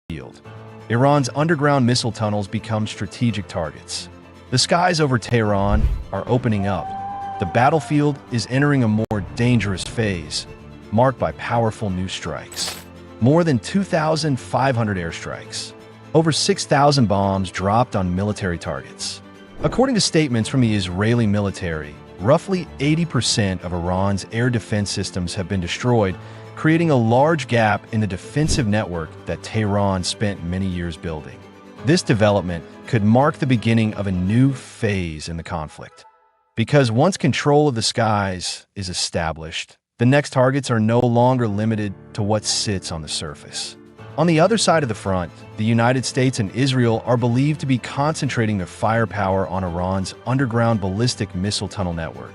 battlefield. Iran's underground missile tunnels become strategic targets. The skies over Tehran are opening up. The battlefield is entering a more dangerous phase, marked by powerful new strikes. More than 2,500 airstrikes. Over 6,000 bombs dropped on military targets. According to statements from the Israeli military, roughly 80% of Iran's air defense systems have been destroyed, creating a large gap in the defensive network that Tehran spent many years building. This development could mark the beginning of a new phase in the conflict. Because once control of the skies is established, the next targets are no longer limited to what sits on the surface. On the other side of the front, the United States and Israel are believed to be concentrating their firepower on Iran's underground ballistic missile tunnel network.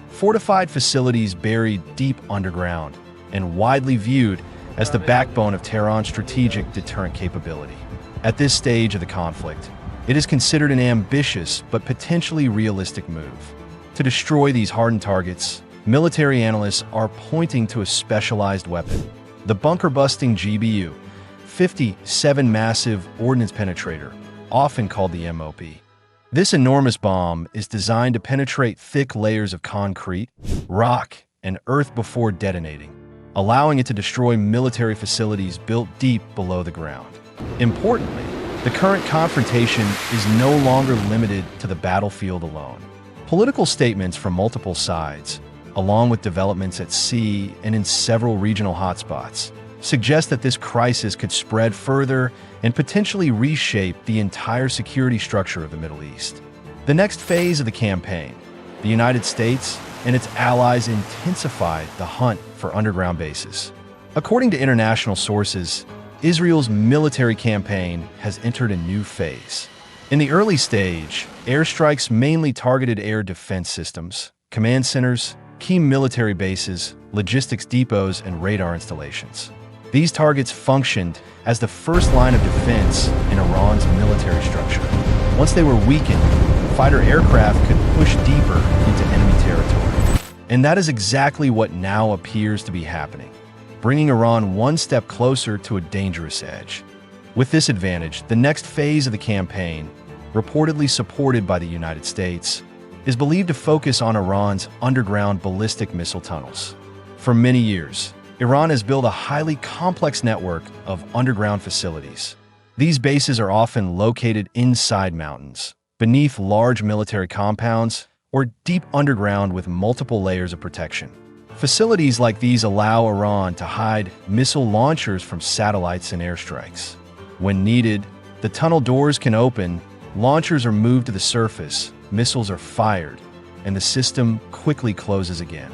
Fortified facilities buried deep underground and widely viewed as the backbone of Tehran's strategic deterrent capability. At this stage of the conflict, it is considered an ambitious but potentially realistic move. To destroy these hardened targets, military analysts are pointing to a specialized weapon, the bunker-busting GBU, 57 Massive Ordnance Penetrator, often called the MOP. This enormous bomb is designed to penetrate thick layers of concrete, rock, and earth before detonating, allowing it to destroy military facilities built deep below the ground. Importantly, the current confrontation is no longer limited to the battlefield alone. Political statements from multiple sides, along with developments at sea and in several regional hotspots, suggest that this crisis could spread further and potentially reshape the entire security structure of the Middle East. The next phase of the campaign, the United States and its allies intensified the hunt for underground bases. According to international sources, Israel's military campaign has entered a new phase. In the early stage, airstrikes mainly targeted air defense systems, command centers, key military bases, logistics depots, and radar installations. These targets functioned as the first line of defense in Iran's military structure. Once they were weakened, fighter aircraft could push deeper into enemy territory. And that is exactly what now appears to be happening, bringing Iran one step closer to a dangerous edge. With this advantage, the next phase of the campaign, reportedly supported by the United States, is believed to focus on Iran's underground ballistic missile tunnels. For many years, Iran has built a highly complex network of underground facilities. These bases are often located inside mountains, beneath large military compounds, or deep underground with multiple layers of protection. Facilities like these allow Iran to hide missile launchers from satellites and airstrikes. When needed, the tunnel doors can open, launchers are moved to the surface, missiles are fired, and the system quickly closes again.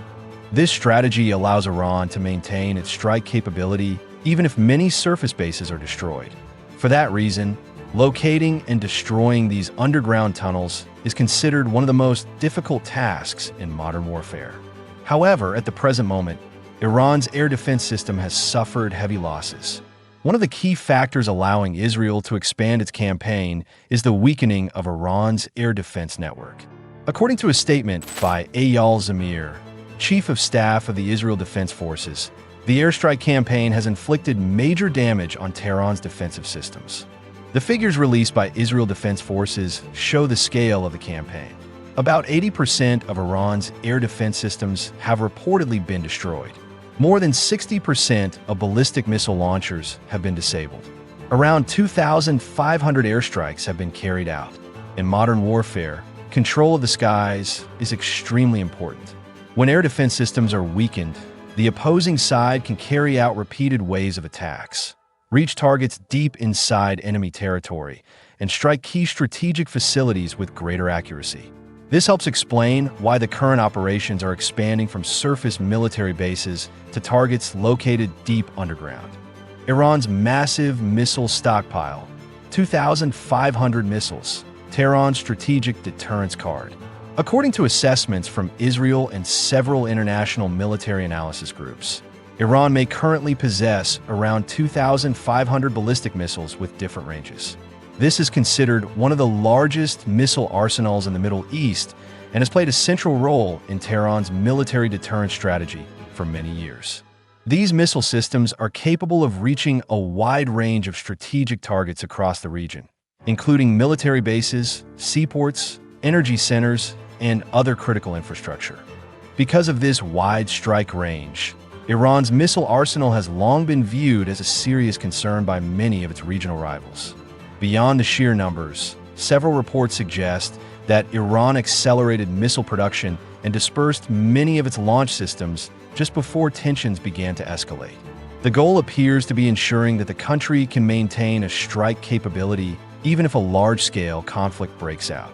This strategy allows Iran to maintain its strike capability even if many surface bases are destroyed. For that reason, locating and destroying these underground tunnels is considered one of the most difficult tasks in modern warfare. However, at the present moment, Iran's air defense system has suffered heavy losses. One of the key factors allowing Israel to expand its campaign is the weakening of Iran's air defense network. According to a statement by Eyal Zamir, Chief of Staff of the Israel Defense Forces, the airstrike campaign has inflicted major damage on Tehran's defensive systems. The figures released by Israel Defense Forces show the scale of the campaign. About 80% of Iran's air defense systems have reportedly been destroyed. More than 60% of ballistic missile launchers have been disabled. Around 2,500 airstrikes have been carried out. In modern warfare, control of the skies is extremely important. When air defense systems are weakened, the opposing side can carry out repeated waves of attacks, reach targets deep inside enemy territory, and strike key strategic facilities with greater accuracy. This helps explain why the current operations are expanding from surface military bases to targets located deep underground. Iran's massive missile stockpile, 2,500 missiles, Tehran's strategic deterrence card. According to assessments from Israel and several international military analysis groups, Iran may currently possess around 2,500 ballistic missiles with different ranges. This is considered one of the largest missile arsenals in the Middle East and has played a central role in Tehran's military deterrence strategy for many years. These missile systems are capable of reaching a wide range of strategic targets across the region, including military bases, seaports, energy centers, and other critical infrastructure. Because of this wide strike range, Iran's missile arsenal has long been viewed as a serious concern by many of its regional rivals. Beyond the sheer numbers, several reports suggest that Iran accelerated missile production and dispersed many of its launch systems just before tensions began to escalate. The goal appears to be ensuring that the country can maintain a strike capability even if a large-scale conflict breaks out.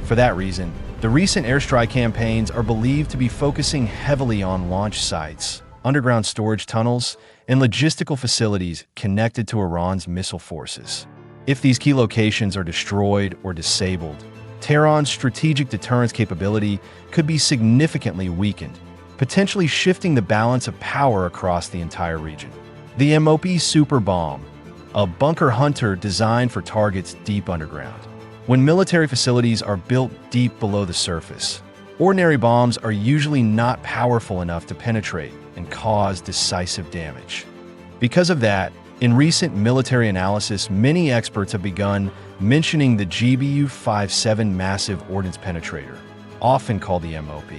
For that reason, the recent airstrike campaigns are believed to be focusing heavily on launch sites, underground storage tunnels, and logistical facilities connected to Iran's missile forces. If these key locations are destroyed or disabled, Tehran's strategic deterrence capability could be significantly weakened, potentially shifting the balance of power across the entire region. The MOP Super Bomb, a bunker hunter designed for targets deep underground. When military facilities are built deep below the surface, ordinary bombs are usually not powerful enough to penetrate and cause decisive damage. Because of that, in recent military analysis, many experts have begun mentioning the GBU-57 Massive Ordnance Penetrator, often called the MOP.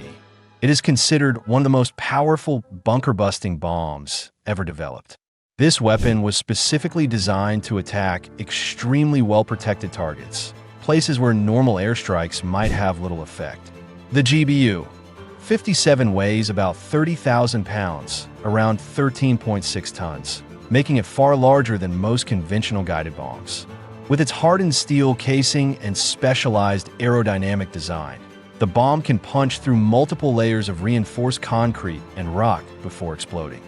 It is considered one of the most powerful bunker-busting bombs ever developed. This weapon was specifically designed to attack extremely well-protected targets, places where normal airstrikes might have little effect. The GBU-57 weighs about 30,000 pounds, around 13.6 tons, making it far larger than most conventional guided bombs. With its hardened steel casing and specialized aerodynamic design, the bomb can punch through multiple layers of reinforced concrete and rock before exploding.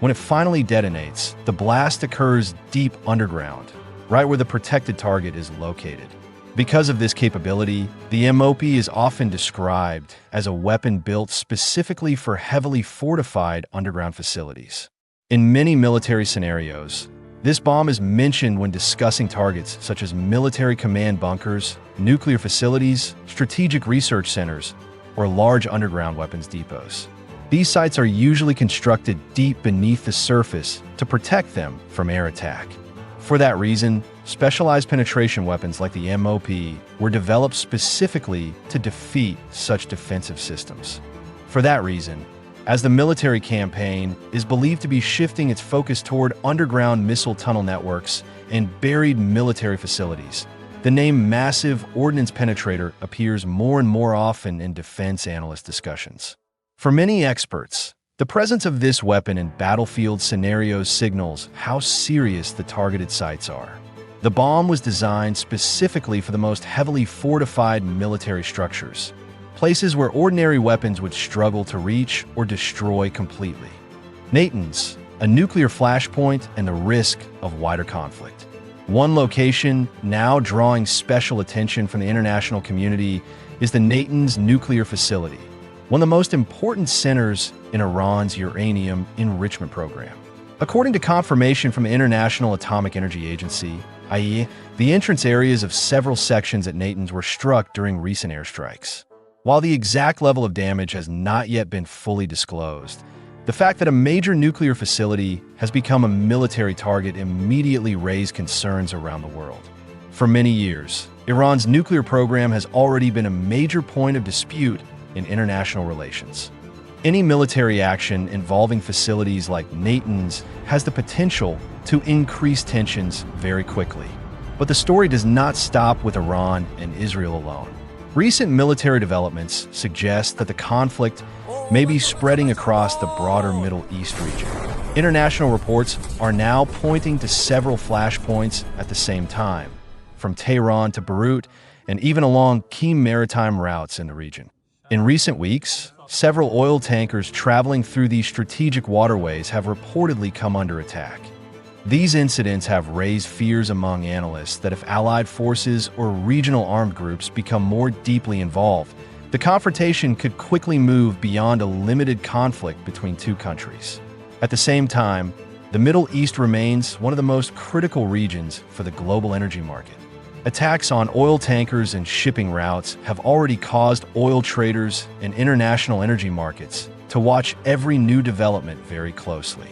When it finally detonates, the blast occurs deep underground, right where the protected target is located. Because of this capability, the MOP is often described as a weapon built specifically for heavily fortified underground facilities. In many military scenarios, this bomb is mentioned when discussing targets such as military command bunkers, nuclear facilities, strategic research centers, or large underground weapons depots. These sites are usually constructed deep beneath the surface to protect them from air attack. For that reason, specialized penetration weapons like the MOP were developed specifically to defeat such defensive systems. For that reason, as the military campaign is believed to be shifting its focus toward underground missile tunnel networks and buried military facilities, the name Massive Ordnance Penetrator appears more and more often in defense analyst discussions. For many experts, the presence of this weapon in battlefield scenarios signals how serious the targeted sites are. The bomb was designed specifically for the most heavily fortified military structures, places where ordinary weapons would struggle to reach or destroy completely. Natanz, a nuclear flashpoint, and the risk of wider conflict. One location now drawing special attention from the international community is the Natanz nuclear facility, one of the most important centers in Iran's uranium enrichment program. According to confirmation from the International Atomic Energy Agency, i.e., the entrance areas of several sections at Natanz were struck during recent airstrikes. While the exact level of damage has not yet been fully disclosed, the fact that a major nuclear facility has become a military target immediately raised concerns around the world. For many years, Iran's nuclear program has already been a major point of dispute in international relations. Any military action involving facilities like Natanz has the potential to increase tensions very quickly. But the story does not stop with Iran and Israel alone. Recent military developments suggest that the conflict may be spreading across the broader Middle East region. International reports are now pointing to several flashpoints at the same time, from Tehran to Beirut and even along key maritime routes in the region. In recent weeks, several oil tankers traveling through these strategic waterways have reportedly come under attack. These incidents have raised fears among analysts that if allied forces or regional armed groups become more deeply involved, the confrontation could quickly move beyond a limited conflict between two countries. At the same time, the Middle East remains one of the most critical regions for the global energy market. Attacks on oil tankers and shipping routes have already caused oil traders and international energy markets to watch every new development very closely.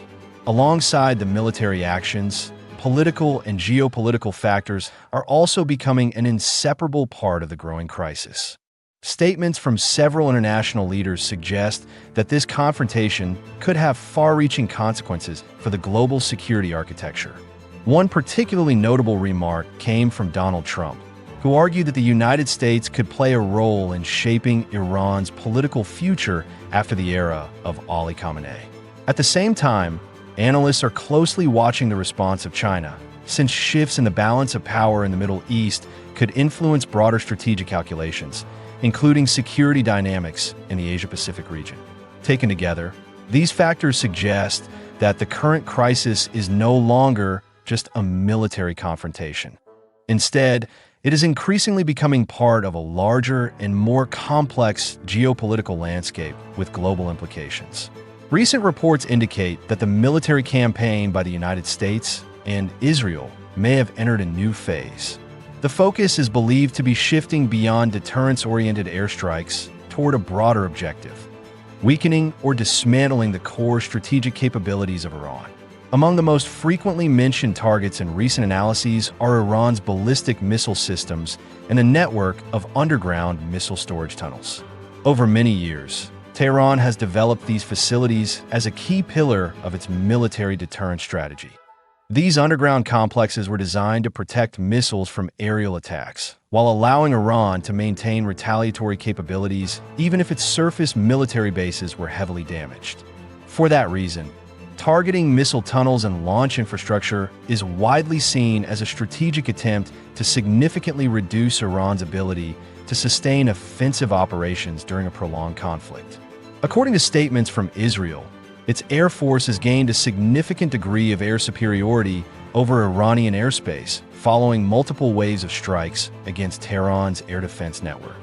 Alongside the military actions, political and geopolitical factors are also becoming an inseparable part of the growing crisis. Statements from several international leaders suggest that this confrontation could have far-reaching consequences for the global security architecture. One particularly notable remark came from Donald Trump, who argued that the United States could play a role in shaping Iran's political future after the era of Ali Khamenei. At the same time, analysts are closely watching the response of China, since shifts in the balance of power in the Middle East could influence broader strategic calculations, including security dynamics in the Asia-Pacific region. Taken together, these factors suggest that the current crisis is no longer just a military confrontation. Instead, it is increasingly becoming part of a larger and more complex geopolitical landscape with global implications. Recent reports indicate that the military campaign by the United States and Israel may have entered a new phase. The focus is believed to be shifting beyond deterrence-oriented airstrikes toward a broader objective: weakening or dismantling the core strategic capabilities of Iran. Among the most frequently mentioned targets in recent analyses are Iran's ballistic missile systems and a network of underground missile storage tunnels. Over many years, Tehran has developed these facilities as a key pillar of its military deterrence strategy. These underground complexes were designed to protect missiles from aerial attacks, while allowing Iran to maintain retaliatory capabilities even if its surface military bases were heavily damaged. For that reason, targeting missile tunnels and launch infrastructure is widely seen as a strategic attempt to significantly reduce Iran's ability to sustain offensive operations during a prolonged conflict. According to statements from Israel, its air force has gained a significant degree of air superiority over Iranian airspace following multiple waves of strikes against Tehran's air defense network.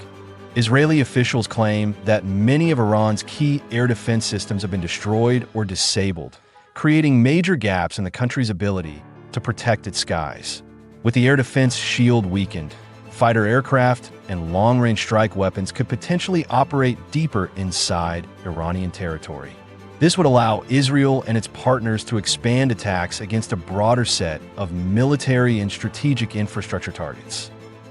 Israeli officials claim that many of Iran's key air defense systems have been destroyed or disabled, creating major gaps in the country's ability to protect its skies. With the air defense shield weakened, fighter aircraft and long-range strike weapons could potentially operate deeper inside Iranian territory. This would allow Israel and its partners to expand attacks against a broader set of military and strategic infrastructure targets.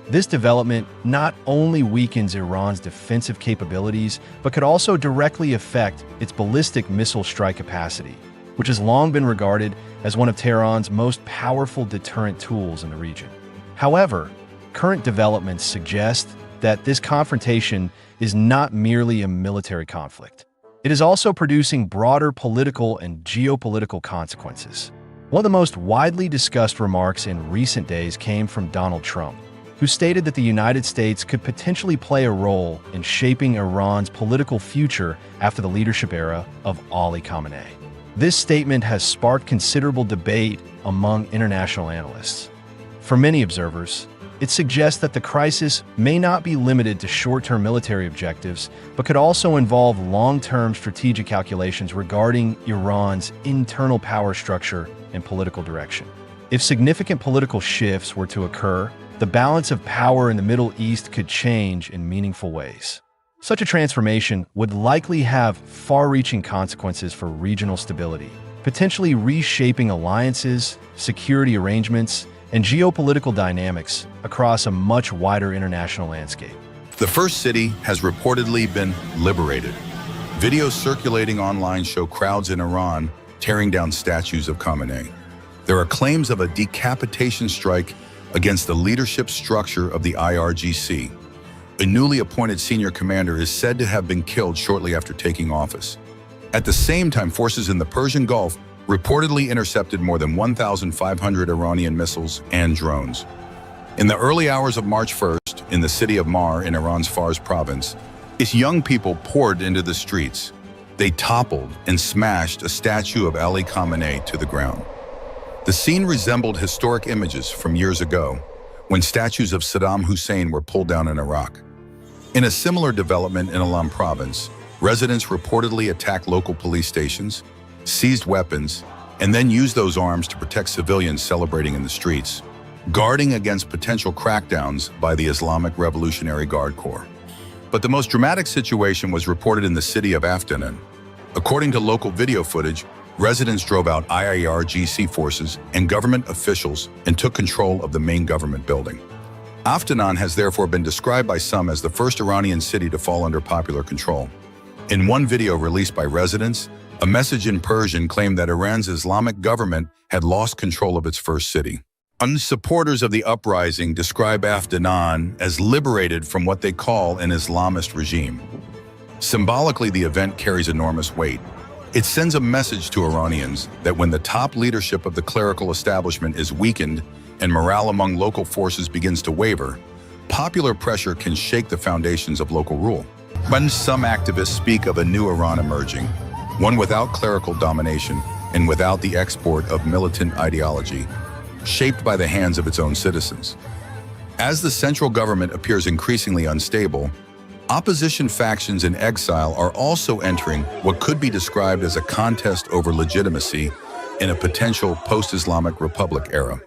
This development not only weakens Iran's defensive capabilities, but could also directly affect its ballistic missile strike capacity, which has long been regarded as one of Tehran's most powerful deterrent tools in the region. However, current developments suggest that this confrontation is not merely a military conflict. It is also producing broader political and geopolitical consequences. One of the most widely discussed remarks in recent days came from Donald Trump, who stated that the United States could potentially play a role in shaping Iran's political future after the leadership era of Ali Khamenei. This statement has sparked considerable debate among international analysts. For many observers, it suggests that the crisis may not be limited to short-term military objectives, but could also involve long-term strategic calculations regarding Iran's internal power structure and political direction. If significant political shifts were to occur, the balance of power in the Middle East could change in meaningful ways. Such a transformation would likely have far-reaching consequences for regional stability, potentially reshaping alliances, security arrangements, and geopolitical dynamics across a much wider international landscape. The first city has reportedly been liberated. Videos circulating online show crowds in Iran tearing down statues of Khamenei. There are claims of a decapitation strike against the leadership structure of the IRGC. A newly appointed senior commander is said to have been killed shortly after taking office. At the same time, forces in the Persian Gulf reportedly intercepted more than 1,500 Iranian missiles and drones. In the early hours of March 1st, in the city of Mar in Iran's Fars province, its young people poured into the streets. They toppled and smashed a statue of Ali Khamenei to the ground. The scene resembled historic images from years ago, when statues of Saddam Hussein were pulled down in Iraq. In a similar development in Alam province, residents reportedly attacked local police stations, seized weapons, and then used those arms to protect civilians celebrating in the streets, guarding against potential crackdowns by the Islamic Revolutionary Guard Corps. But the most dramatic situation was reported in the city of Afdanan. According to local video footage, residents drove out IRGC forces and government officials and took control of the main government building. Aftanan has therefore been described by some as the first Iranian city to fall under popular control. In one video released by residents, a message in Persian claimed that Iran's Islamic government had lost control of its first city. Supporters of the uprising describe Aftanan as liberated from what they call an Islamist regime. Symbolically, the event carries enormous weight. It sends a message to Iranians that when the top leadership of the clerical establishment is weakened and morale among local forces begins to waver, popular pressure can shake the foundations of local rule. When some activists speak of a new Iran emerging, one without clerical domination and without the export of militant ideology, shaped by the hands of its own citizens. As the central government appears increasingly unstable, opposition factions in exile are also entering what could be described as a contest over legitimacy in a potential post-Islamic Republic era.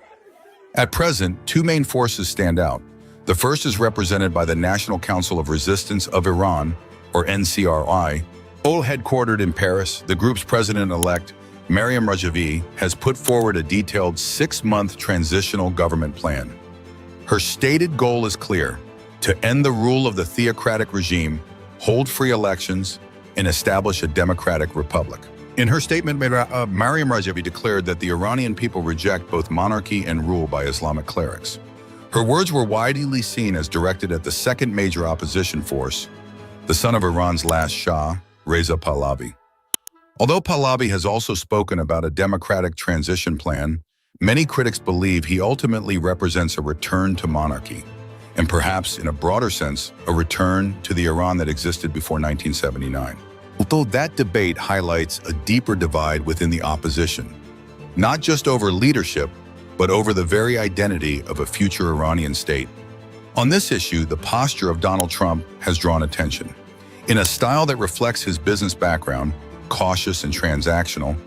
At present, two main forces stand out. The first is represented by the National Council of Resistance of Iran, or NCRI. All headquartered in Paris, the group's president-elect, Maryam Rajavi, has put forward a detailed 6-month transitional government plan. Her stated goal is clear: to end the rule of the theocratic regime, hold free elections, and establish a democratic republic. In her statement, Maryam Rajavi declared that the Iranian people reject both monarchy and rule by Islamic clerics. Her words were widely seen as directed at the second major opposition force, the son of Iran's last Shah, Reza Pahlavi. Although Pahlavi has also spoken about a democratic transition plan, many critics believe he ultimately represents a return to monarchy, and perhaps, in a broader sense, a return to the Iran that existed before 1979. Although that debate highlights a deeper divide within the opposition, not just over leadership, but over the very identity of a future Iranian state. On this issue, the posture of Donald Trump has drawn attention. In a style that reflects his business background, cautious and transactional,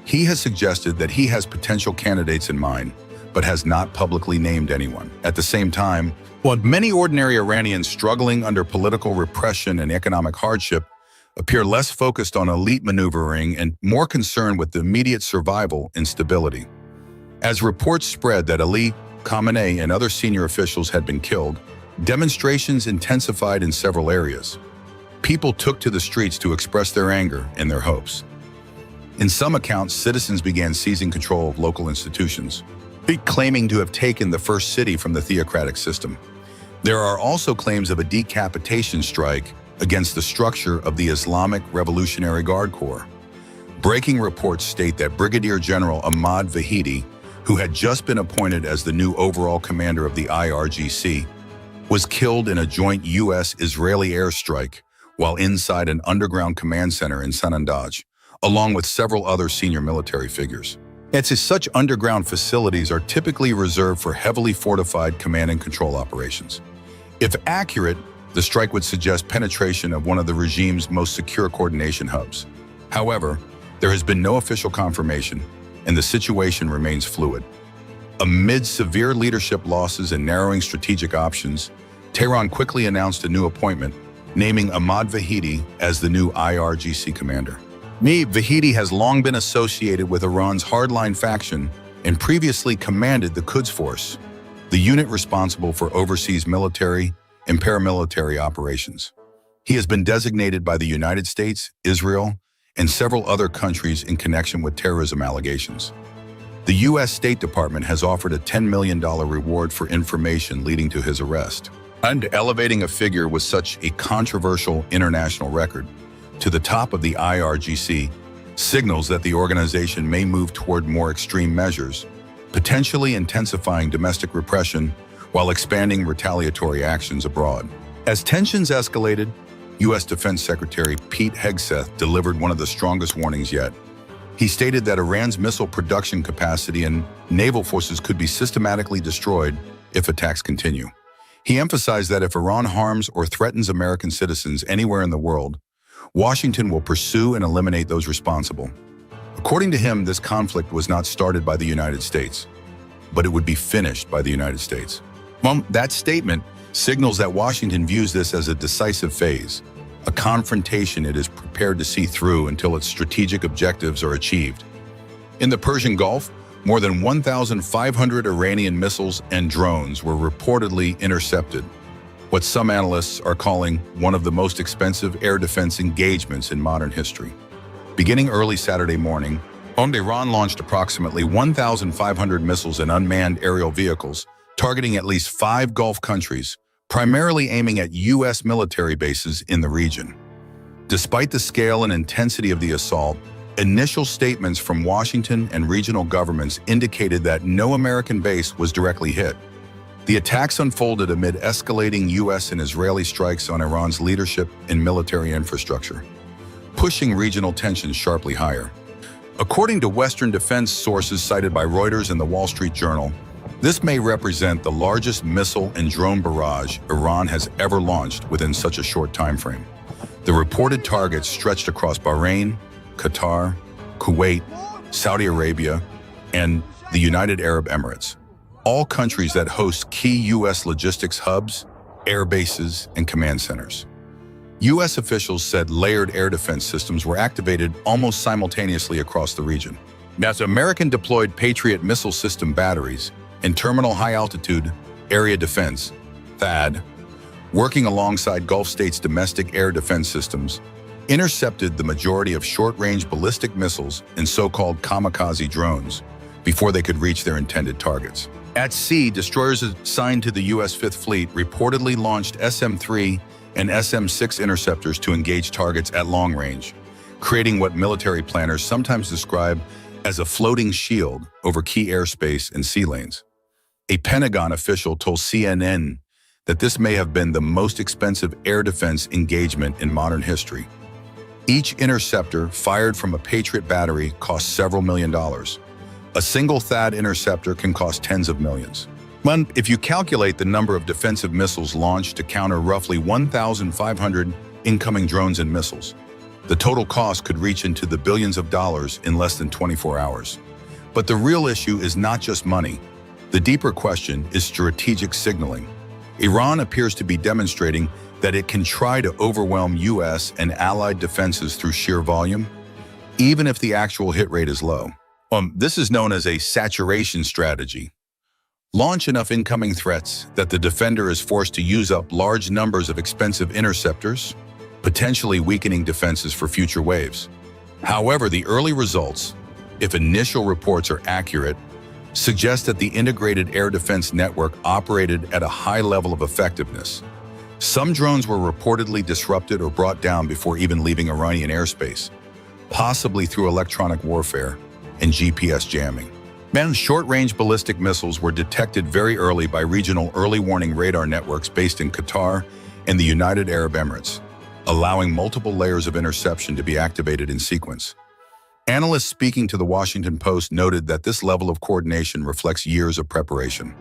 he has suggested that he has potential candidates in mind, but has not publicly named anyone. At the same time, while many ordinary Iranians struggling under political repression and economic hardship appear less focused on elite maneuvering and more concerned with the immediate survival and stability. As reports spread that Ali Khamenei and other senior officials had been killed, demonstrations intensified in several areas. People took to the streets to express their anger and their hopes. In some accounts, citizens began seizing control of local institutions, claiming to have taken the first city from the theocratic system. There are also claims of a decapitation strike against the structure of the Islamic Revolutionary Guard Corps. Breaking reports state that Brigadier General Ahmad Vahidi, who had just been appointed as the new overall commander of the IRGC, was killed in a joint U.S.-Israeli airstrike while inside an underground command center in Sanandaj, along with several other senior military figures. Such underground facilities are typically reserved for heavily fortified command and control operations. If accurate, the strike would suggest penetration of one of the regime's most secure coordination hubs. However, there has been no official confirmation, and the situation remains fluid. Amid severe leadership losses and narrowing strategic options, Tehran quickly announced a new appointment, naming Ahmad Vahidi as the new IRGC commander. Vahidi has long been associated with Iran's hardline faction and previously commanded the Quds Force, the unit responsible for overseas military and paramilitary operations. He has been designated by the United States, Israel, and several other countries in connection with terrorism allegations. The U.S. State Department has offered a $10 million reward for information leading to his arrest. And elevating a figure with such a controversial international record to the top of the IRGC signals that the organization may move toward more extreme measures, potentially intensifying domestic repression while expanding retaliatory actions abroad. As tensions escalated, U.S. Defense Secretary Pete Hegseth delivered one of the strongest warnings yet. He stated that Iran's missile production capacity and naval forces could be systematically destroyed if attacks continue. He emphasized that if Iran harms or threatens American citizens anywhere in the world, Washington will pursue and eliminate those responsible. According to him, this conflict was not started by the United States, but it would be finished by the United States. That statement signals that Washington views this as a decisive phase, a confrontation it is prepared to see through until its strategic objectives are achieved. In the Persian Gulf, more than 1,500 Iranian missiles and drones were reportedly intercepted, what some analysts are calling one of the most expensive air defense engagements in modern history. Beginning early Saturday morning, Tehran launched approximately 1,500 missiles and unmanned aerial vehicles, targeting at least 5 Gulf countries, primarily aiming at U.S. military bases in the region. Despite the scale and intensity of the assault, initial statements from Washington and regional governments indicated that no American base was directly hit. The attacks unfolded amid escalating U.S. and Israeli strikes on Iran's leadership and military infrastructure, pushing regional tensions sharply higher. According to Western defense sources cited by Reuters and the Wall Street Journal, this may represent the largest missile and drone barrage Iran has ever launched within such a short time frame. The reported targets stretched across Bahrain, Qatar, Kuwait, Saudi Arabia, and the United Arab Emirates, all countries that host key U.S. logistics hubs, air bases, and command centers. U.S. officials said layered air defense systems were activated almost simultaneously across the region. As American deployed Patriot missile system batteries and Terminal High Altitude Area Defense, THAAD, working alongside Gulf states' domestic air defense systems, intercepted the majority of short-range ballistic missiles and so-called kamikaze drones before they could reach their intended targets. At sea, destroyers assigned to the U.S. Fifth Fleet reportedly launched SM-3 and SM-6 interceptors to engage targets at long range, creating what military planners sometimes describe as a floating shield over key airspace and sea lanes. A Pentagon official told CNN that this may have been the most expensive air defense engagement in modern history. Each interceptor fired from a Patriot battery costs several $million. A single THAAD interceptor can cost tens of millions. But if you calculate the number of defensive missiles launched to counter roughly 1,500 incoming drones and missiles, the total cost could reach into the billions of dollars in less than 24 hours. But the real issue is not just money. The deeper question is strategic signaling. Iran appears to be demonstrating that it can try to overwhelm U.S. and allied defenses through sheer volume, even if the actual hit rate is low. This is known as a saturation strategy. Launch enough incoming threats that the defender is forced to use up large numbers of expensive interceptors, potentially weakening defenses for future waves. However, the early results, if initial reports are accurate, suggest that the integrated air defense network operated at a high level of effectiveness. Some drones were reportedly disrupted or brought down before even leaving Iranian airspace, possibly through electronic warfare and GPS jamming. Short-range ballistic missiles were detected very early by regional early warning radar networks based in Qatar and the United Arab Emirates, allowing multiple layers of interception to be activated in sequence. Analysts speaking to the Washington Post noted that this level of coordination reflects years of preparation.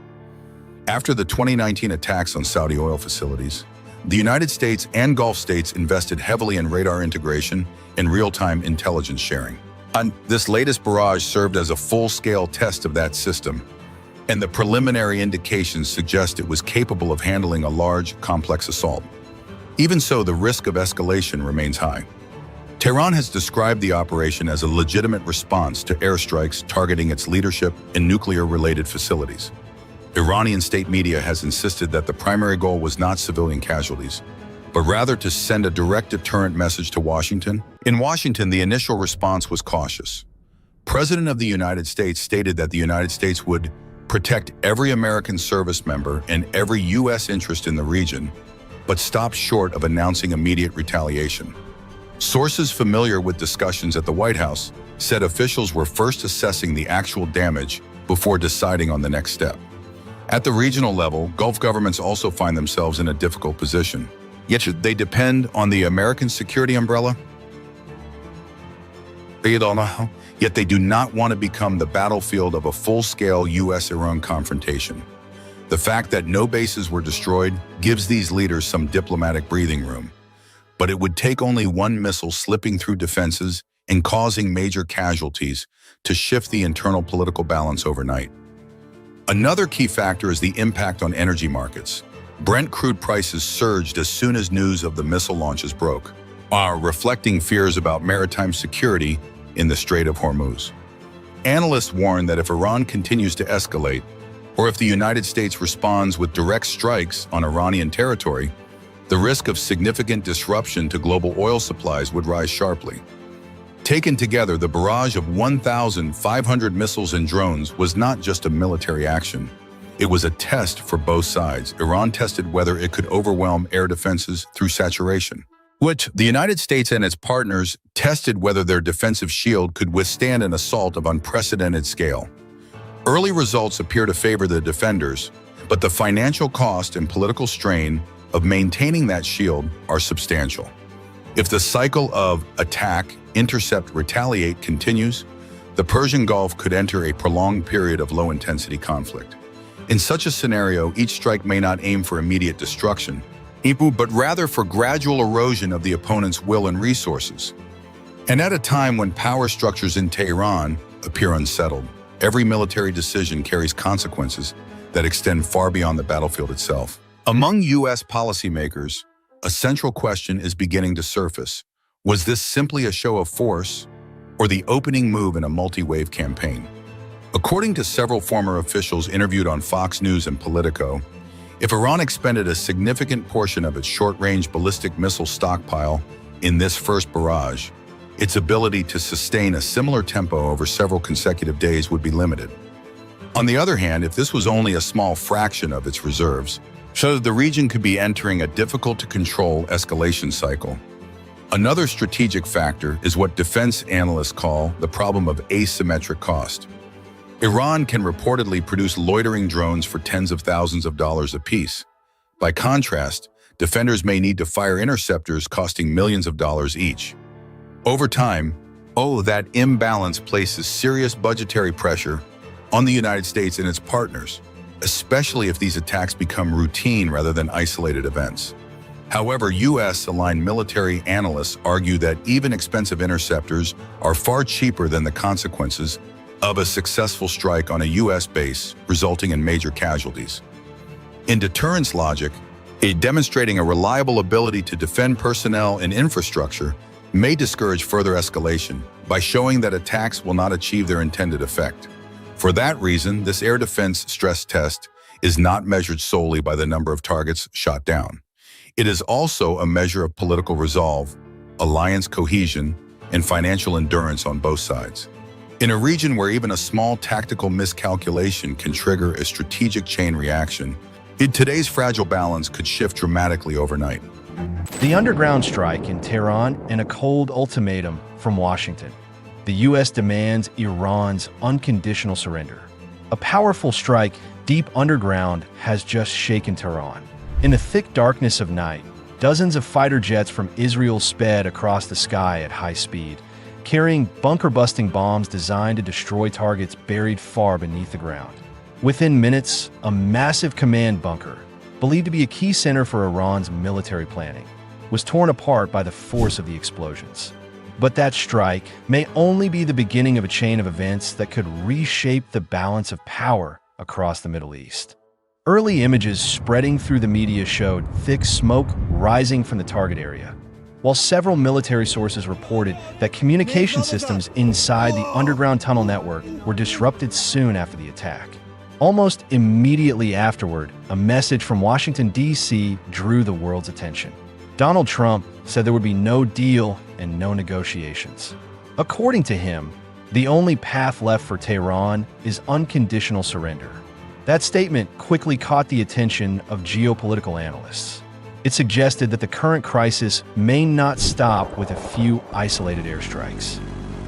After the 2019 attacks on Saudi oil facilities, the United States and Gulf states invested heavily in radar integration and real-time intelligence sharing. And this latest barrage served as a full-scale test of that system, and the preliminary indications suggest it was capable of handling a large, complex assault. Even so, the risk of escalation remains high. Tehran has described the operation as a legitimate response to airstrikes targeting its leadership and nuclear-related facilities. Iranian state media has insisted that the primary goal was not civilian casualties, but rather to send a direct deterrent message to Washington. In Washington, the initial response was cautious. President of the United States stated that the United States would protect every American service member and every U.S. interest in the region, but stopped short of announcing immediate retaliation. Sources familiar with discussions at the White House said officials were first assessing the actual damage before deciding on the next step. At the regional level, Gulf governments also find themselves in a difficult position. Yet should they depend on the American security umbrella? Yet they do not want to become the battlefield of a full-scale U.S.-Iran confrontation. The fact that no bases were destroyed gives these leaders some diplomatic breathing room. But it would take only one missile slipping through defenses and causing major casualties to shift the internal political balance overnight. Another key factor is the impact on energy markets. Brent crude prices surged as soon as news of the missile launches broke, reflecting fears about maritime security in the Strait of Hormuz. Analysts warn that if Iran continues to escalate, or if the United States responds with direct strikes on Iranian territory, the risk of significant disruption to global oil supplies would rise sharply. Taken together, the barrage of 1,500 missiles and drones was not just a military action. It was a test for both sides. Iran tested whether it could overwhelm air defenses through saturation, which the United States and its partners tested whether their defensive shield could withstand an assault of unprecedented scale. Early results appear to favor the defenders, but the financial cost and political strain of maintaining that shield are substantial. If the cycle of attack, intercept, retaliate continues, the Persian Gulf could enter a prolonged period of low-intensity conflict. In such a scenario, each strike may not aim for immediate destruction, but rather for gradual erosion of the opponent's will and resources. And at a time when power structures in Tehran appear unsettled, every military decision carries consequences that extend far beyond the battlefield itself. Among U.S. policymakers, a central question is beginning to surface. Was this simply a show of force, or the opening move in a multi-wave campaign? According to several former officials interviewed on Fox News and Politico, if Iran expended a significant portion of its short-range ballistic missile stockpile in this first barrage, its ability to sustain a similar tempo over several consecutive days would be limited. On the other hand, if this was only a small fraction of its reserves, so the region could be entering a difficult-to-control escalation cycle. Another strategic factor is what defense analysts call the problem of asymmetric cost. Iran can reportedly produce loitering drones for tens of thousands of dollars apiece. By contrast, defenders may need to fire interceptors costing millions of dollars each. Over time, that imbalance places serious budgetary pressure on the United States and its partners, especially if these attacks become routine rather than isolated events. However, U.S.-aligned military analysts argue that even expensive interceptors are far cheaper than the consequences of a successful strike on a U.S. base, resulting in major casualties. In deterrence logic, demonstrating a reliable ability to defend personnel and infrastructure may discourage further escalation by showing that attacks will not achieve their intended effect. For that reason, this air defense stress test is not measured solely by the number of targets shot down. It is also a measure of political resolve, alliance cohesion, and financial endurance on both sides. In a region where even a small tactical miscalculation can trigger a strategic chain reaction, today's fragile balance could shift dramatically overnight. The underground strike in Tehran and a cold ultimatum from Washington. The U.S. demands Iran's unconditional surrender. A powerful strike deep underground has just shaken Tehran. In the thick darkness of night, dozens of fighter jets from Israel sped across the sky at high speed, carrying bunker-busting bombs designed to destroy targets buried far beneath the ground. Within minutes, a massive command bunker, believed to be a key center for Iran's military planning, was torn apart by the force of the explosions. But that strike may only be the beginning of a chain of events that could reshape the balance of power across the Middle East. Early images spreading through the media showed thick smoke rising from the target area, while several military sources reported that communication systems inside the underground tunnel network were disrupted soon after the attack. Almost immediately afterward, a message from Washington, D.C. drew the world's attention. Donald Trump said there would be no deal and no negotiations. According to him, the only path left for Tehran is unconditional surrender. That statement quickly caught the attention of geopolitical analysts. It suggested that the current crisis may not stop with a few isolated airstrikes.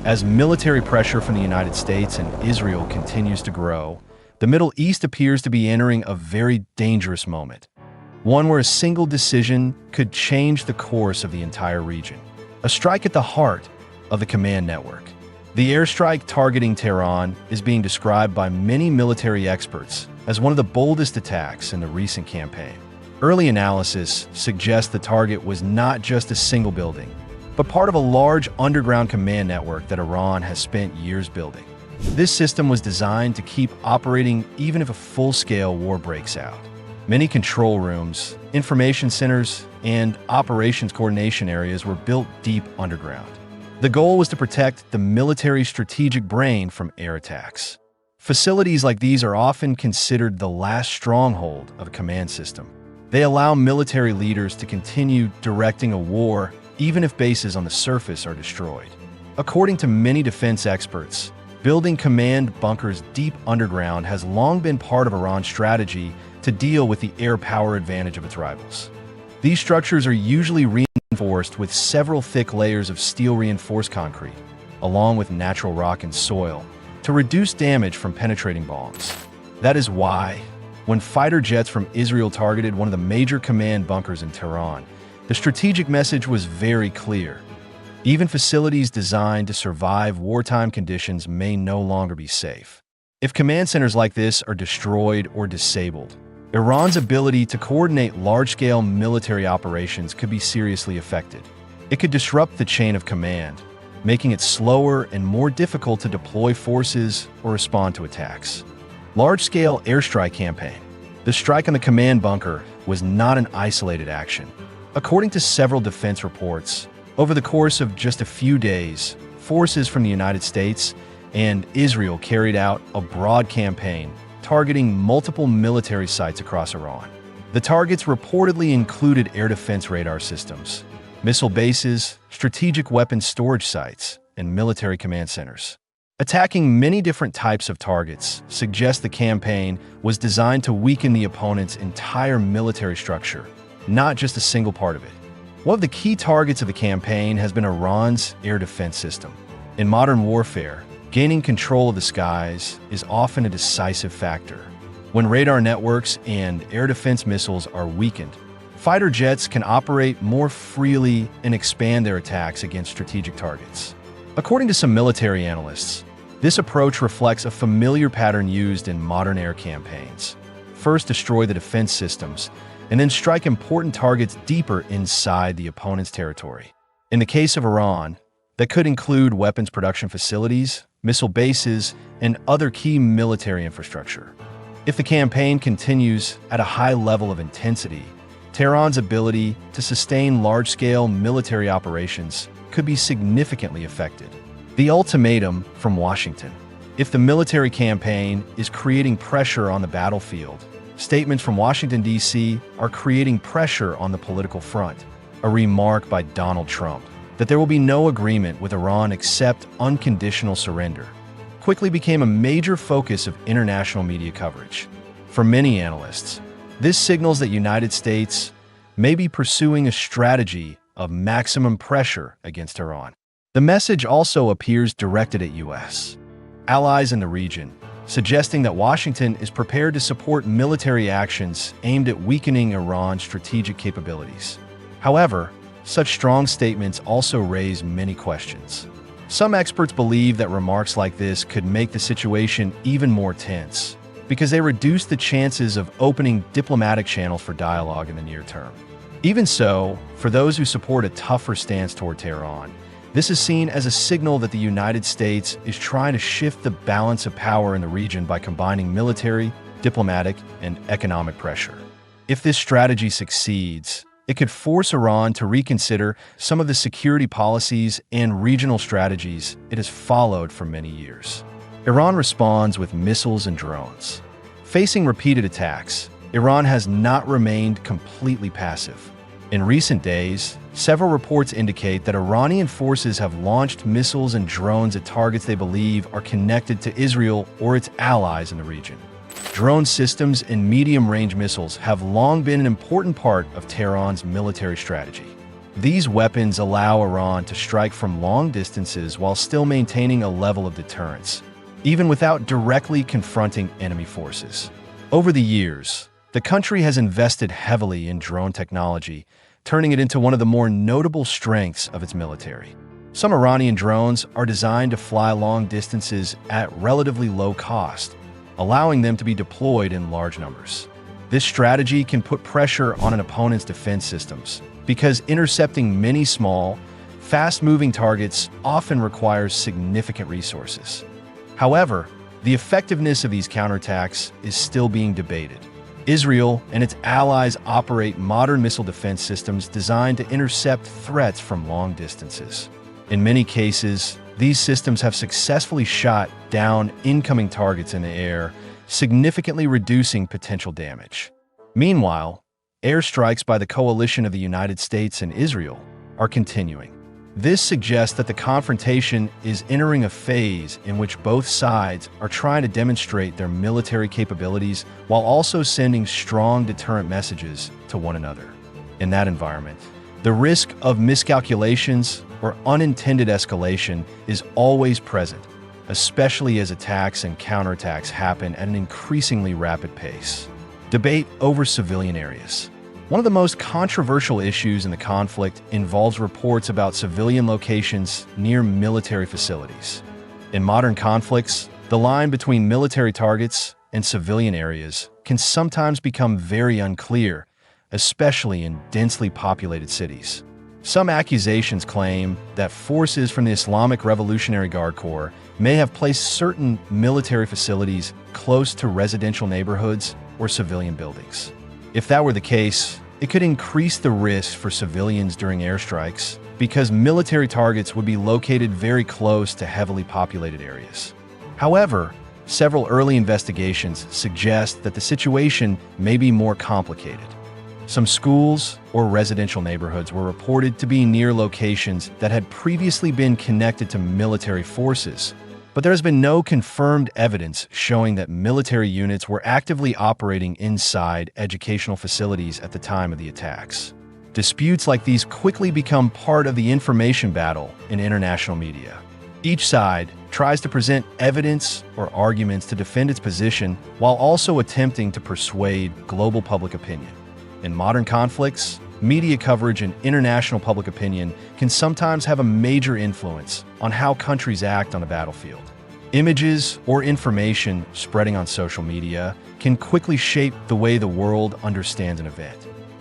As military pressure from the United States and Israel continues to grow, the Middle East appears to be entering a very dangerous moment, one where a single decision could change the course of the entire region. A strike at the heart of the command network. The airstrike targeting Tehran is being described by many military experts as one of the boldest attacks in the recent campaign. Early analysis suggests the target was not just a single building, but part of a large underground command network that Iran has spent years building. This system was designed to keep operating even if a full-scale war breaks out. Many control rooms, information centers, and operations coordination areas were built deep underground. The goal was to protect the military's strategic brain from air attacks. Facilities like these are often considered the last stronghold of a command system. They allow military leaders to continue directing a war even if bases on the surface are destroyed. According to many defense experts, building command bunkers deep underground has long been part of Iran's strategy to deal with the air power advantage of its rivals. These structures are usually reinforced with several thick layers of steel-reinforced concrete, along with natural rock and soil, to reduce damage from penetrating bombs. That is why, when fighter jets from Israel targeted one of the major command bunkers in Tehran, the strategic message was very clear. Even facilities designed to survive wartime conditions may no longer be safe. If command centers like this are destroyed or disabled, Iran's ability to coordinate large-scale military operations could be seriously affected. It could disrupt the chain of command, making it slower and more difficult to deploy forces or respond to attacks. Large-scale airstrike campaign. The strike on the command bunker was not an isolated action. According to several defense reports, over the course of just a few days, forces from the United States and Israel carried out a broad campaign targeting multiple military sites across Iran. The targets reportedly included air defense radar systems, missile bases, strategic weapons storage sites, and military command centers. Attacking many different types of targets suggests the campaign was designed to weaken the opponent's entire military structure, not just a single part of it. One of the key targets of the campaign has been Iran's air defense system. In modern warfare, gaining control of the skies is often a decisive factor. When radar networks and air defense missiles are weakened, fighter jets can operate more freely and expand their attacks against strategic targets. According to some military analysts, this approach reflects a familiar pattern used in modern air campaigns. First, destroy the defense systems, and then strike important targets deeper inside the opponent's territory. In the case of Iran, that could include weapons production facilities, missile bases, and other key military infrastructure. If the campaign continues at a high level of intensity, Tehran's ability to sustain large-scale military operations could be significantly affected. The ultimatum from Washington. If the military campaign is creating pressure on the battlefield, statements from Washington, D.C. are creating pressure on the political front. A remark by Donald Trump that there will be no agreement with Iran except unconditional surrender quickly became a major focus of international media coverage. For many analysts, this signals that the United States may be pursuing a strategy of maximum pressure against Iran. The message also appears directed at U.S. allies in the region, suggesting that Washington is prepared to support military actions aimed at weakening Iran's strategic capabilities. However, such strong statements also raise many questions. Some experts believe that remarks like this could make the situation even more tense, because they reduce the chances of opening diplomatic channels for dialogue in the near term. Even so, for those who support a tougher stance toward Tehran, this is seen as a signal that the United States is trying to shift the balance of power in the region by combining military, diplomatic, and economic pressure. If this strategy succeeds, it could force Iran to reconsider some of the security policies and regional strategies it has followed for many years. Iran responds with missiles and drones. Facing repeated attacks, Iran has not remained completely passive. In recent days, several reports indicate that Iranian forces have launched missiles and drones at targets they believe are connected to Israel or its allies in the region. Drone systems and medium-range missiles have long been an important part of Tehran's military strategy. These weapons allow Iran to strike from long distances while still maintaining a level of deterrence, even without directly confronting enemy forces. Over the years, the country has invested heavily in drone technology, turning it into one of the more notable strengths of its military. Some Iranian drones are designed to fly long distances at relatively low cost, allowing them to be deployed in large numbers. This strategy can put pressure on an opponent's defense systems, because intercepting many small, fast-moving targets often requires significant resources. However, the effectiveness of these counterattacks is still being debated. Israel and its allies operate modern missile defense systems designed to intercept threats from long distances. In many cases, these systems have successfully shot down incoming targets in the air, significantly reducing potential damage. Meanwhile, airstrikes by the coalition of the United States and Israel are continuing. This suggests that the confrontation is entering a phase in which both sides are trying to demonstrate their military capabilities while also sending strong deterrent messages to one another. In that environment, the risk of miscalculations or unintended escalation is always present, especially as attacks and counterattacks happen at an increasingly rapid pace. Debate over civilian areas. One of the most controversial issues in the conflict involves reports about civilian locations near military facilities. In modern conflicts, the line between military targets and civilian areas can sometimes become very unclear, especially in densely populated cities. Some accusations claim that forces from the Islamic Revolutionary Guard Corps may have placed certain military facilities close to residential neighborhoods or civilian buildings. If that were the case, it could increase the risk for civilians during airstrikes because military targets would be located very close to heavily populated areas. However, several early investigations suggest that the situation may be more complicated. Some schools or residential neighborhoods were reported to be near locations that had previously been connected to military forces, but there has been no confirmed evidence showing that military units were actively operating inside educational facilities at the time of the attacks. Disputes like these quickly become part of the information battle in international media. Each side tries to present evidence or arguments to defend its position while also attempting to persuade global public opinion. In modern conflicts, media coverage and international public opinion can sometimes have a major influence on how countries act on a battlefield. Images or information spreading on social media can quickly shape the way the world understands an event.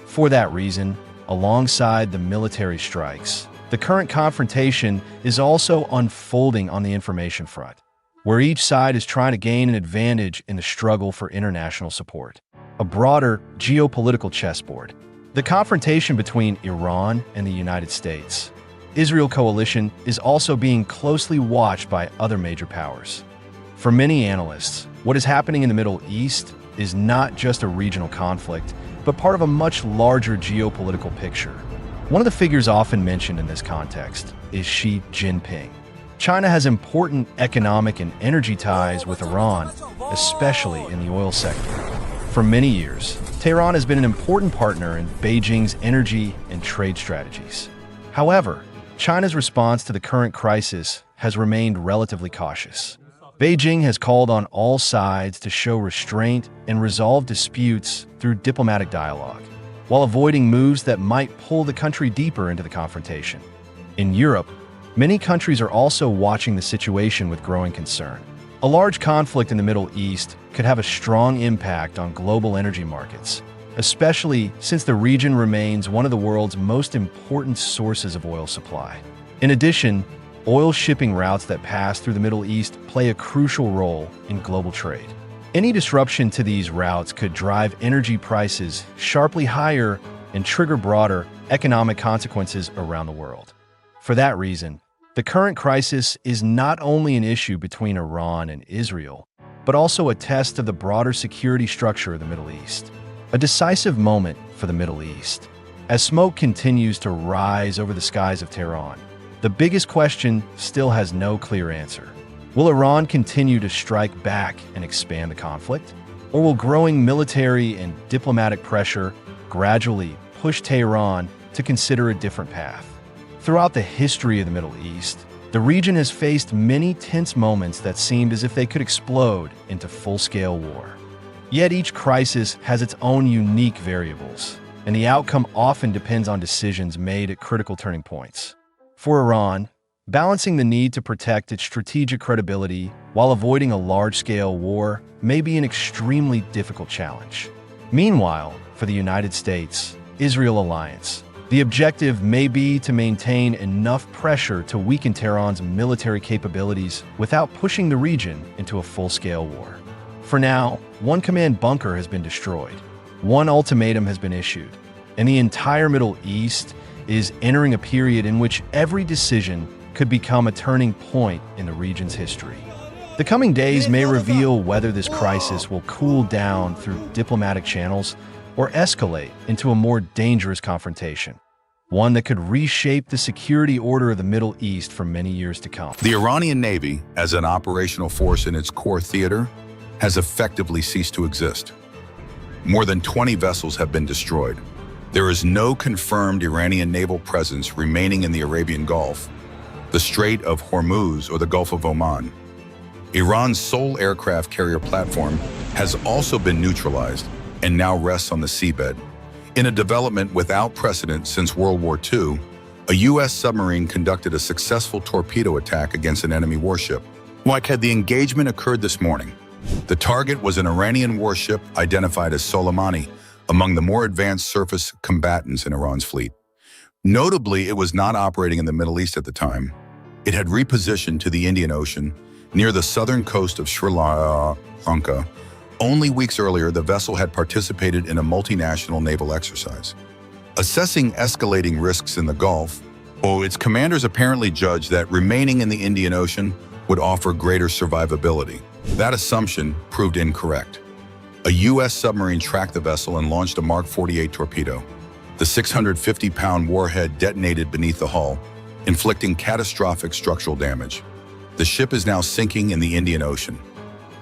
For that reason, alongside the military strikes, the current confrontation is also unfolding on the information front, where each side is trying to gain an advantage in the struggle for international support. A broader geopolitical chessboard. The confrontation between Iran and the United States. Israel coalition is also being closely watched by other major powers. For many analysts, what is happening in the Middle East is not just a regional conflict, but part of a much larger geopolitical picture. One of the figures often mentioned in this context is Xi Jinping. China has important economic and energy ties with Iran, especially in the oil sector. For many years, Tehran has been an important partner in Beijing's energy and trade strategies. However, China's response to the current crisis has remained relatively cautious. Beijing has called on all sides to show restraint and resolve disputes through diplomatic dialogue, while avoiding moves that might pull the country deeper into the confrontation. In Europe, many countries are also watching the situation with growing concern. A large conflict in the Middle East could have a strong impact on global energy markets, especially since the region remains one of the world's most important sources of oil supply. In addition, oil shipping routes that pass through the Middle East play a crucial role in global trade. Any disruption to these routes could drive energy prices sharply higher and trigger broader economic consequences around the world. For that reason, the current crisis is not only an issue between Iran and Israel, but also a test of the broader security structure of the Middle East. A decisive moment for the Middle East. As smoke continues to rise over the skies of Tehran, the biggest question still has no clear answer. Will Iran continue to strike back and expand the conflict? Or will growing military and diplomatic pressure gradually push Tehran to consider a different path? Throughout the history of the Middle East, the region has faced many tense moments that seemed as if they could explode into full-scale war. Yet each crisis has its own unique variables, and the outcome often depends on decisions made at critical turning points. For Iran, balancing the need to protect its strategic credibility while avoiding a large-scale war may be an extremely difficult challenge. Meanwhile, for the United States-Israel alliance, the objective may be to maintain enough pressure to weaken Tehran's military capabilities without pushing the region into a full-scale war. For now, one command bunker has been destroyed, One ultimatum has been issued, and the entire Middle East is entering a period in which every decision could become a turning point in the region's history. The coming days may reveal whether this crisis will cool down through diplomatic channels or escalate into a more dangerous confrontation, one that could reshape the security order of the Middle East for many years to come. The Iranian Navy, as an operational force in its core theater, has effectively ceased to exist. More than 20 vessels have been destroyed. There is no confirmed Iranian naval presence remaining in the Arabian Gulf, the Strait of Hormuz, or the Gulf of Oman. Iran's sole aircraft carrier platform has also been neutralized and now rests on the seabed. In a development without precedent since World War II, a U.S. submarine conducted a successful torpedo attack against an enemy warship. Like had the engagement occurred this morning, the target was an Iranian warship identified as Soleimani, among the more advanced surface combatants in Iran's fleet. Notably, it was not operating in the Middle East at the time. It had repositioned to the Indian Ocean, near the southern coast of Sri Lanka. Only weeks earlier, the vessel had participated in a multinational naval exercise. Assessing escalating risks in the Gulf, its commanders apparently judged that remaining in the Indian Ocean would offer greater survivability. That assumption proved incorrect. A U.S. submarine tracked the vessel and launched a Mark 48 torpedo. The 650-pound warhead detonated beneath the hull, inflicting catastrophic structural damage. The ship is now sinking in the Indian Ocean.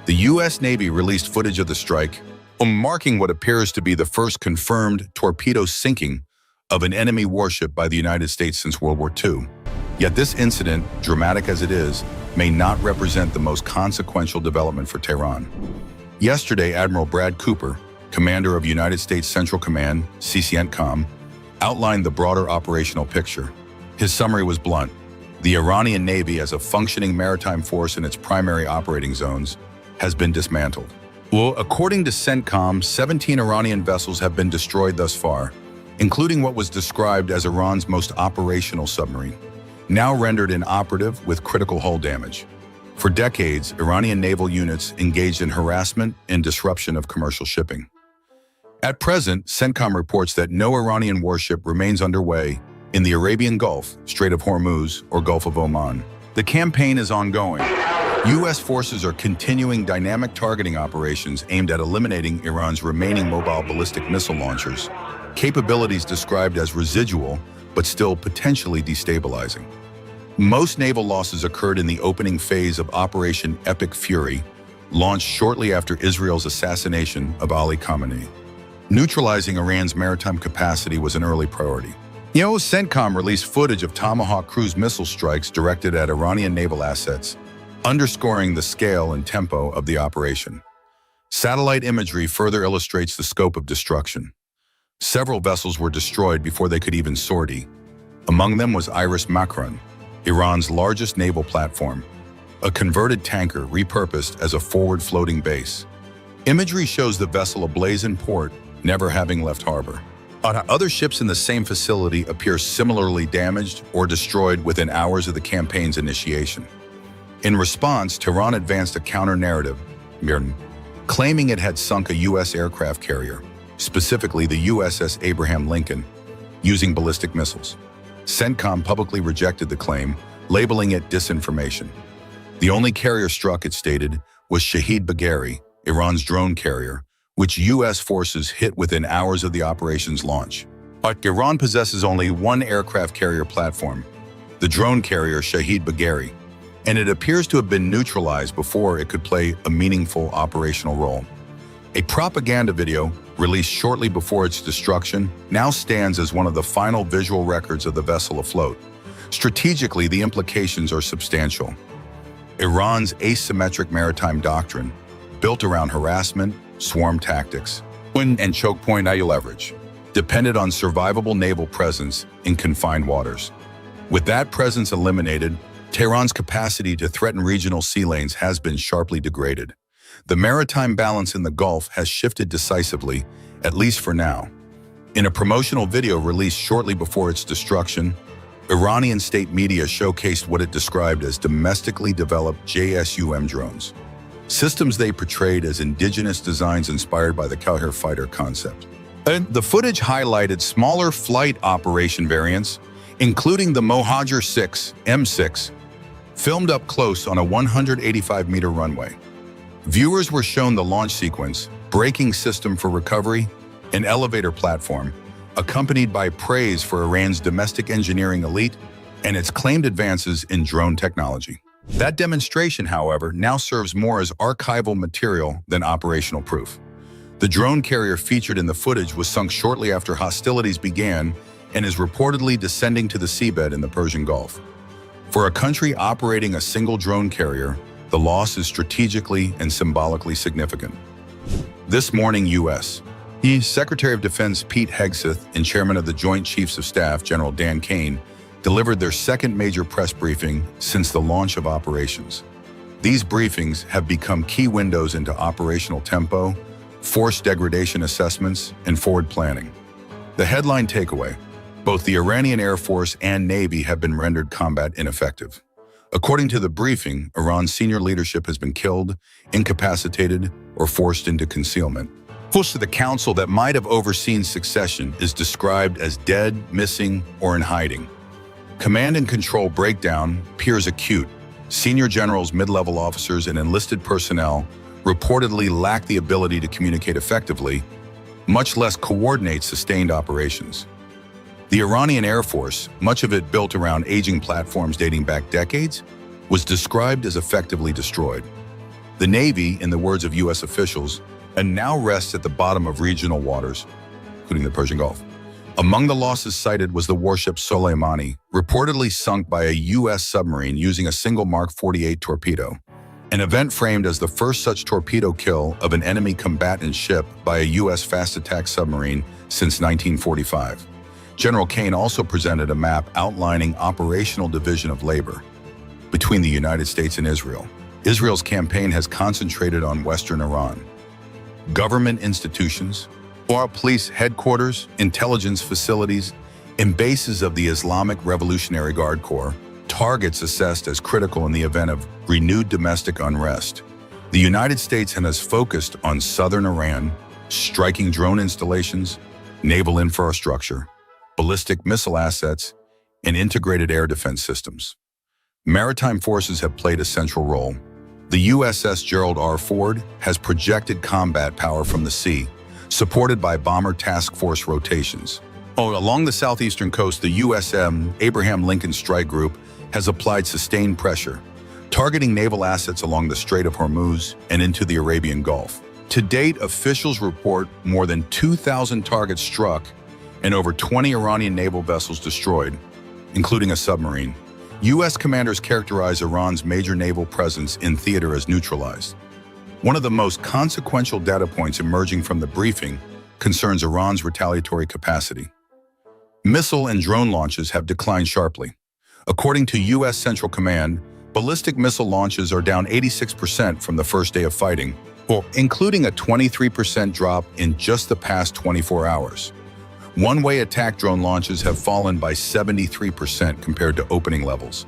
The U.S. Navy released footage of the strike, marking what appears to be the first confirmed torpedo sinking of an enemy warship by the United States since World War II. Yet this incident, dramatic as it is, may not represent the most consequential development for Tehran. Yesterday, Admiral Brad Cooper, commander of United States Central Command, CENTCOM, outlined the broader operational picture. His summary was blunt. The Iranian Navy, as a functioning maritime force in its primary operating zones, has been dismantled. According to CENTCOM, 17 Iranian vessels have been destroyed thus far, including what was described as Iran's most operational submarine, now rendered inoperative with critical hull damage. For decades, Iranian naval units engaged in harassment and disruption of commercial shipping. At present, CENTCOM reports that no Iranian warship remains underway in the Arabian Gulf, Strait of Hormuz, or Gulf of Oman. The campaign is ongoing. U.S. forces are continuing dynamic targeting operations aimed at eliminating Iran's remaining mobile ballistic missile launchers, capabilities described as residual but still potentially destabilizing. Most naval losses occurred in the opening phase of Operation Epic Fury, launched shortly after Israel's assassination of Ali Khamenei. Neutralizing Iran's maritime capacity was an early priority. CENTCOM released footage of Tomahawk cruise missile strikes directed at Iranian naval assets, underscoring the scale and tempo of the operation. Satellite imagery further illustrates the scope of destruction. Several vessels were destroyed before they could even sortie. Among them was Iris Makran, Iran's largest naval platform, a converted tanker repurposed as a forward floating base. Imagery shows the vessel ablaze in port, never having left harbor. Other ships in the same facility appear similarly damaged or destroyed within hours of the campaign's initiation. In response, Tehran advanced a counter-narrative, claiming it had sunk a U.S. aircraft carrier, specifically the USS Abraham Lincoln, using ballistic missiles. CENTCOM publicly rejected the claim, labeling it disinformation. The only carrier struck, it stated, was Shahid Bagheri, Iran's drone carrier, which U.S. forces hit within hours of the operation's launch. But Iran possesses only one aircraft carrier platform, the drone carrier Shahid Bagheri, and it appears to have been neutralized before it could play a meaningful operational role. A propaganda video, released shortly before its destruction, now stands as one of the final visual records of the vessel afloat. Strategically, the implications are substantial. Iran's asymmetric maritime doctrine, built around harassment, swarm tactics, and choke point leverage, depended on survivable naval presence in confined waters. With that presence eliminated, Tehran's capacity to threaten regional sea lanes has been sharply degraded. The maritime balance in the Gulf has shifted decisively, at least for now. In a promotional video released shortly before its destruction, Iranian state media showcased what it described as domestically developed JSUM drones. systems they portrayed as indigenous designs inspired by the Cowher fighter concept. And the footage highlighted smaller flight operation variants, including the Mohajer 6 M6, filmed up close on a 185-meter runway. Viewers were shown the launch sequence, braking system for recovery, an elevator platform, accompanied by praise for Iran's domestic engineering elite and its claimed advances in drone technology. That demonstration, however, now serves more as archival material than operational proof. The drone carrier featured in the footage was sunk shortly after hostilities began and is reportedly descending to the seabed in the Persian Gulf. For a country operating a single drone carrier, the loss is strategically and symbolically significant. This morning, U.S. Secretary of Defense Pete Hegseth and Chairman of the Joint Chiefs of Staff, General Dan Kane, delivered their second major press briefing since the launch of operations. These briefings have become key windows into operational tempo, force degradation assessments, and forward planning. The headline takeaway: both the Iranian Air Force and Navy have been rendered combat ineffective. According to the briefing, Iran's senior leadership has been killed, incapacitated, or forced into concealment. Most of the council that might have overseen succession is described as dead, missing, or in hiding. Command and control breakdown appears acute. Senior generals, mid-level officers, and enlisted personnel reportedly lack the ability to communicate effectively, much less coordinate sustained operations. The Iranian Air Force, much of it built around aging platforms dating back decades, was described as effectively destroyed. The Navy, in the words of U.S. officials, and now rests at the bottom of regional waters, including the Persian Gulf. Among the losses cited was the warship Soleimani, reportedly sunk by a U.S. submarine using a single Mark 48 torpedo, an event framed as the first such torpedo kill of an enemy combatant ship by a U.S. fast attack submarine since 1945. General Kane also presented a map outlining operational division of labor between the United States and Israel. Israel's campaign has concentrated on Western Iran. Government institutions, or police headquarters, intelligence facilities, and bases of the Islamic Revolutionary Guard Corps, targets assessed as critical in the event of renewed domestic unrest. The United States has focused on southern Iran, striking drone installations, naval infrastructure, ballistic missile assets, and integrated air defense systems. Maritime forces have played a central role. The USS Gerald R. Ford has projected combat power from the sea, supported by bomber task force rotations. Along the southeastern coast, the USM Abraham Lincoln Strike Group has applied sustained pressure, targeting naval assets along the Strait of Hormuz and into the Arabian Gulf. To date, officials report more than 2,000 targets struck and over 20 Iranian naval vessels destroyed, including a submarine. U.S. commanders characterize Iran's major naval presence in theater as neutralized. One of the most consequential data points emerging from the briefing concerns Iran's retaliatory capacity. Missile and drone launches have declined sharply. According to U.S. Central Command, ballistic missile launches are down 86% from the first day of fighting, including a 23% drop in just the past 24 hours. One-way attack drone launches have fallen by 73% compared to opening levels.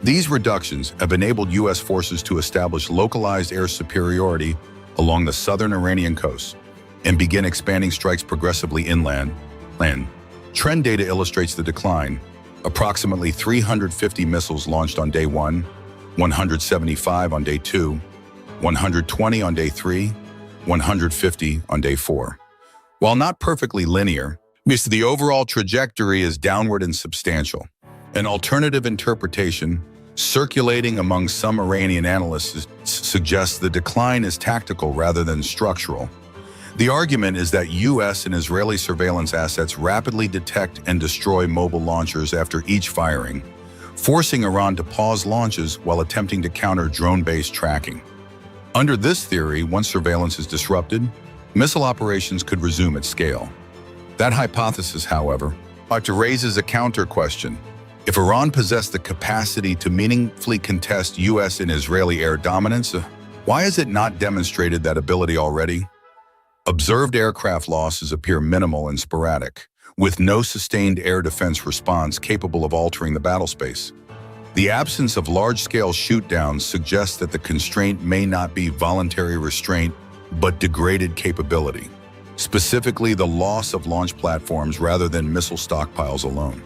These reductions have enabled U.S. forces to establish localized air superiority along the southern Iranian coast and begin expanding strikes progressively inland. Trend data illustrates the decline. Approximately 350 missiles launched on day 1, 175 on day 2, 120 on day 3, 150 on day 4. While not perfectly linear, the overall trajectory is downward and substantial. An alternative interpretation circulating among some Iranian analysts suggests the decline is tactical rather than structural. The argument is that U.S. and Israeli surveillance assets rapidly detect and destroy mobile launchers after each firing, forcing Iran to pause launches while attempting to counter drone-based tracking. Under this theory, once surveillance is disrupted, missile operations could resume at scale. That hypothesis, however, raises a counter question. If Iran possessed the capacity to meaningfully contest U.S. and Israeli air dominance, why has it not demonstrated that ability already? Observed aircraft losses appear minimal and sporadic, with no sustained air defense response capable of altering the battle space. The absence of large-scale shoot-downs suggests that the constraint may not be voluntary restraint, but degraded capability, specifically the loss of launch platforms rather than missile stockpiles alone.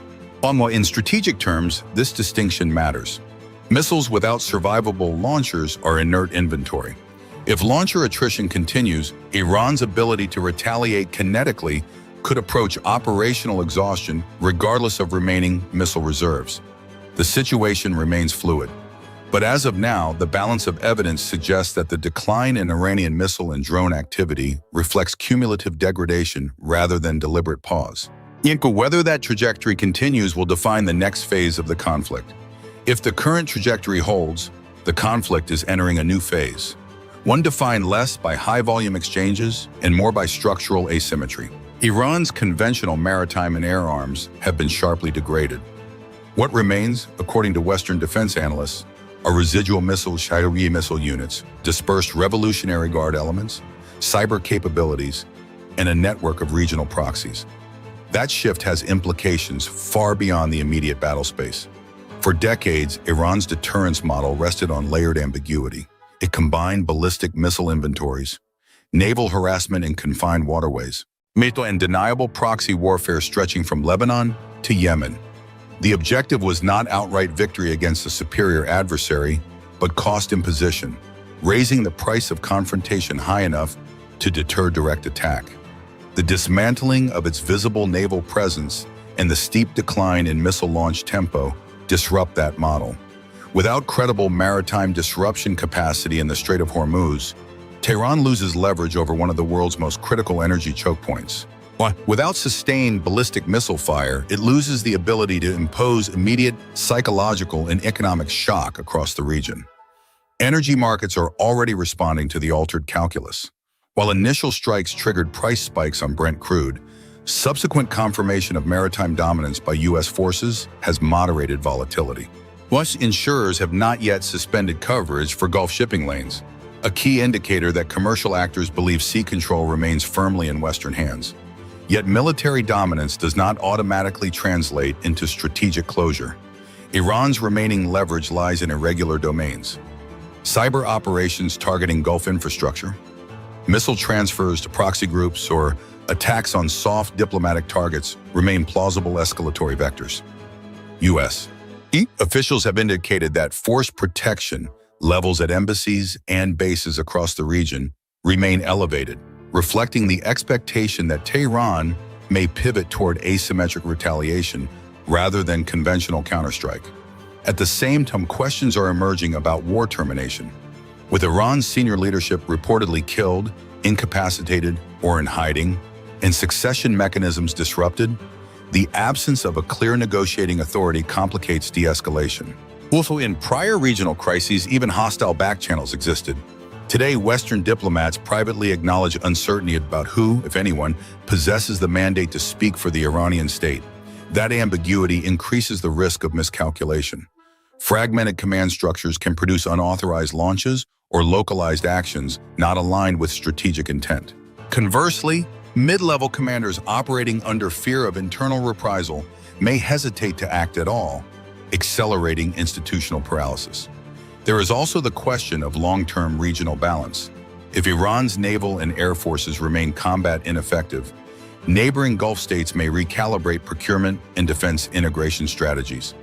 In strategic terms, this distinction matters. Missiles without survivable launchers are inert inventory. If launcher attrition continues, Iran's ability to retaliate kinetically could approach operational exhaustion regardless of remaining missile reserves. The situation remains fluid. But as of now, the balance of evidence suggests that the decline in Iranian missile and drone activity reflects cumulative degradation rather than deliberate pause. Whether that trajectory continues will define the next phase of the conflict. If the current trajectory holds, the conflict is entering a new phase, one defined less by high-volume exchanges and more by structural asymmetry. Iran's conventional maritime and air arms have been sharply degraded. What remains, according to Western defense analysts, are residual missile Shahidi missile units, dispersed Revolutionary Guard elements, cyber capabilities, and a network of regional proxies. That shift has implications far beyond the immediate battle space. For decades, Iran's deterrence model rested on layered ambiguity. It combined ballistic missile inventories, naval harassment in confined waterways, and deniable proxy warfare stretching from Lebanon to Yemen. The objective was not outright victory against a superior adversary, but cost imposition, raising the price of confrontation high enough to deter direct attack. The dismantling of its visible naval presence and the steep decline in missile launch tempo disrupt that model. Without credible maritime disruption capacity in the Strait of Hormuz, Tehran loses leverage over one of the world's most critical energy choke points. Without sustained ballistic missile fire, it loses the ability to impose immediate psychological and economic shock across the region. Energy markets are already responding to the altered calculus. While initial strikes triggered price spikes on Brent crude, subsequent confirmation of maritime dominance by U.S. forces has moderated volatility. Insurers have not yet suspended coverage for Gulf shipping lanes, a key indicator that commercial actors believe sea control remains firmly in Western hands. Yet military dominance does not automatically translate into strategic closure. Iran's remaining leverage lies in irregular domains. Cyber operations targeting Gulf infrastructure, missile transfers to proxy groups, or attacks on soft diplomatic targets remain plausible escalatory vectors. U.S. officials have indicated that force protection levels at embassies and bases across the region remain elevated, reflecting the expectation that Tehran may pivot toward asymmetric retaliation rather than conventional counterstrike. At the same time, questions are emerging about war termination. With Iran's senior leadership reportedly killed, incapacitated, or in hiding, and succession mechanisms disrupted, the absence of a clear negotiating authority complicates de-escalation. Also, in prior regional crises, even hostile back channels existed. Today, Western diplomats privately acknowledge uncertainty about who, if anyone, possesses the mandate to speak for the Iranian state. That ambiguity increases the risk of miscalculation. Fragmented command structures can produce unauthorized launches or localized actions not aligned with strategic intent. Conversely, mid-level commanders operating under fear of internal reprisal may hesitate to act at all, accelerating institutional paralysis. There is also the question of long-term regional balance. If Iran's naval and air forces remain combat ineffective, neighboring Gulf states may recalibrate procurement and defense integration strategies.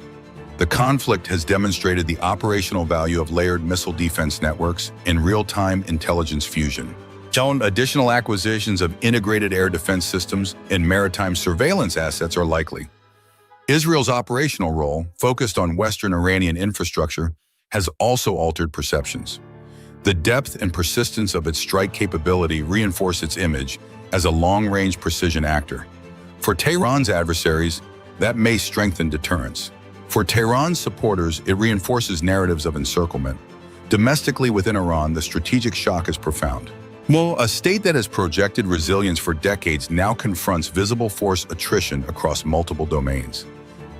The conflict has demonstrated the operational value of layered missile defense networks and real-time intelligence fusion. Additional acquisitions of integrated air defense systems and maritime surveillance assets are likely. Israel's operational role, focused on Western Iranian infrastructure, has also altered perceptions. The depth and persistence of its strike capability reinforce its image as a long-range precision actor. For Tehran's adversaries, that may strengthen deterrence. For Tehran's supporters, it reinforces narratives of encirclement. Domestically within Iran, the strategic shock is profound. A state that has projected resilience for decades now confronts visible force attrition across multiple domains.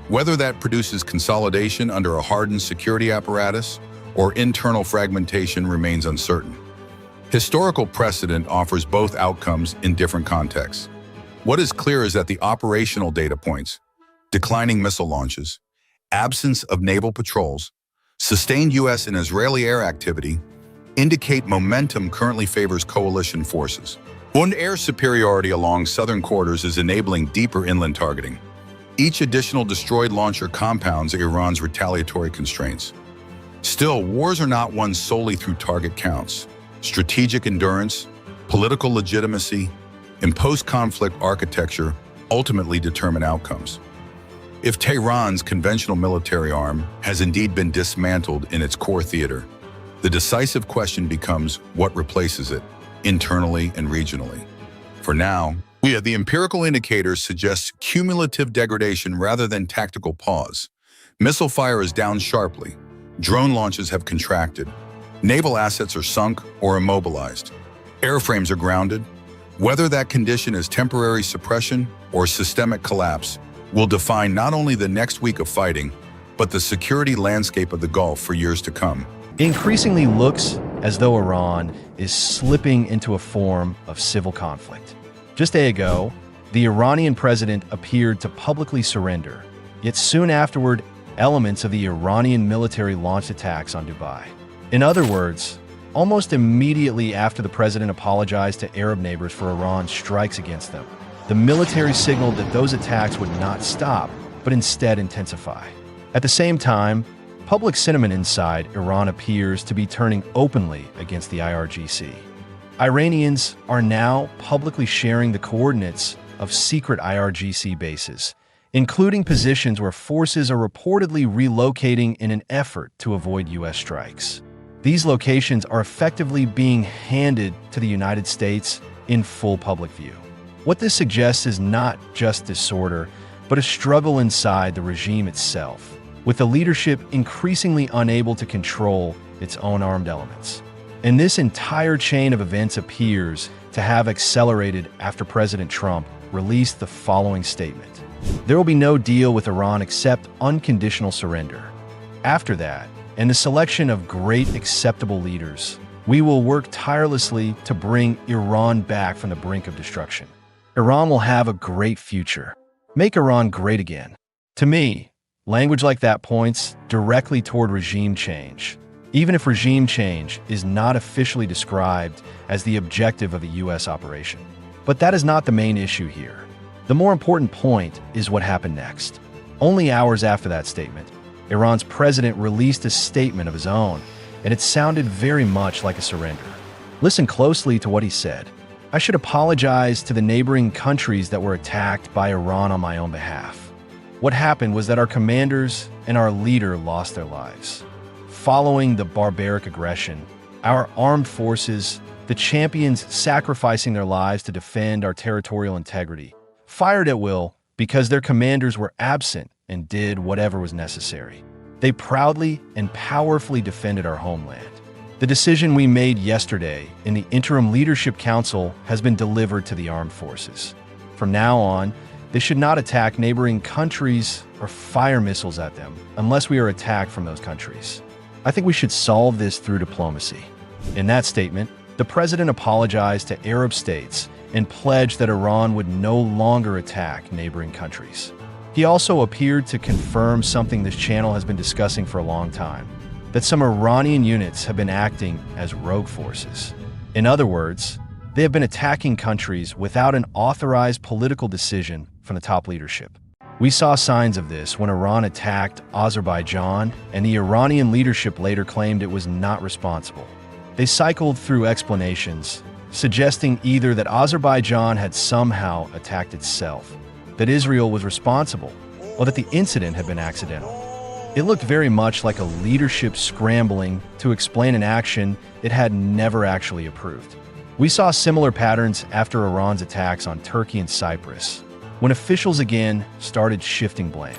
Whether that produces consolidation under a hardened security apparatus or internal fragmentation remains uncertain. Historical precedent offers both outcomes in different contexts. What is clear is that the operational data points, declining missile launches, absence of naval patrols, sustained U.S. and Israeli air activity indicate momentum currently favors coalition forces. One air superiority along southern quarters is enabling deeper inland targeting. Each additional destroyed launcher compounds Iran's retaliatory constraints. Still, wars are not won solely through target counts. Strategic endurance, political legitimacy, and post-conflict architecture ultimately determine outcomes. If Tehran's conventional military arm has indeed been dismantled in its core theater, the decisive question becomes what replaces it, internally and regionally. For now, the empirical indicators suggest cumulative degradation rather than tactical pause. Missile fire is down sharply. Drone launches have contracted. Naval assets are sunk or immobilized. Airframes are grounded. Whether that condition is temporary suppression or systemic collapse will define not only the next week of fighting, but the security landscape of the Gulf for years to come. It increasingly looks as though Iran is slipping into a form of civil conflict. Just a day ago, the Iranian president appeared to publicly surrender, yet soon afterward, elements of the Iranian military launched attacks on Dubai. In other words, almost immediately after the president apologized to Arab neighbors for Iran's strikes against them, the military signaled that those attacks would not stop, but instead intensify. At the same time, public sentiment inside Iran appears to be turning openly against the IRGC. Iranians are now publicly sharing the coordinates of secret IRGC bases, including positions where forces are reportedly relocating in an effort to avoid U.S. strikes. These locations are effectively being handed to the United States in full public view. What this suggests is not just disorder, but a struggle inside the regime itself, with the leadership increasingly unable to control its own armed elements. And this entire chain of events appears to have accelerated after President Trump released the following statement: "There will be no deal with Iran except unconditional surrender. After that, and the selection of great acceptable leaders, we will work tirelessly to bring Iran back from the brink of destruction. Iran will have a great future. Make Iran great again." To me, language like that points directly toward regime change, even if regime change is not officially described as the objective of a U.S. operation. But that is not the main issue here. The more important point is what happened next. Only hours after that statement, Iran's president released a statement of his own, and it sounded very much like a surrender. Listen closely to what he said. "I should apologize to the neighboring countries that were attacked by Iran on my own behalf. What happened was that our commanders and our leader lost their lives. Following the barbaric aggression, our armed forces, the champions sacrificing their lives to defend our territorial integrity, fired at will because their commanders were absent and did whatever was necessary. They proudly and powerfully defended our homeland. The decision we made yesterday in the Interim Leadership Council has been delivered to the armed forces. From now on, they should not attack neighboring countries or fire missiles at them unless we are attacked from those countries. I think we should solve this through diplomacy." In that statement, the president apologized to Arab states and pledged that Iran would no longer attack neighboring countries. He also appeared to confirm something this channel has been discussing for a long time, that some Iranian units have been acting as rogue forces. In other words, they have been attacking countries without an authorized political decision from the top leadership. We saw signs of this when Iran attacked Azerbaijan, and the Iranian leadership later claimed it was not responsible. They cycled through explanations, suggesting either that Azerbaijan had somehow attacked itself, that Israel was responsible, or that the incident had been accidental. It looked very much like a leadership scrambling to explain an action it had never actually approved. We saw similar patterns after Iran's attacks on Turkey and Cyprus, when officials again started shifting blame.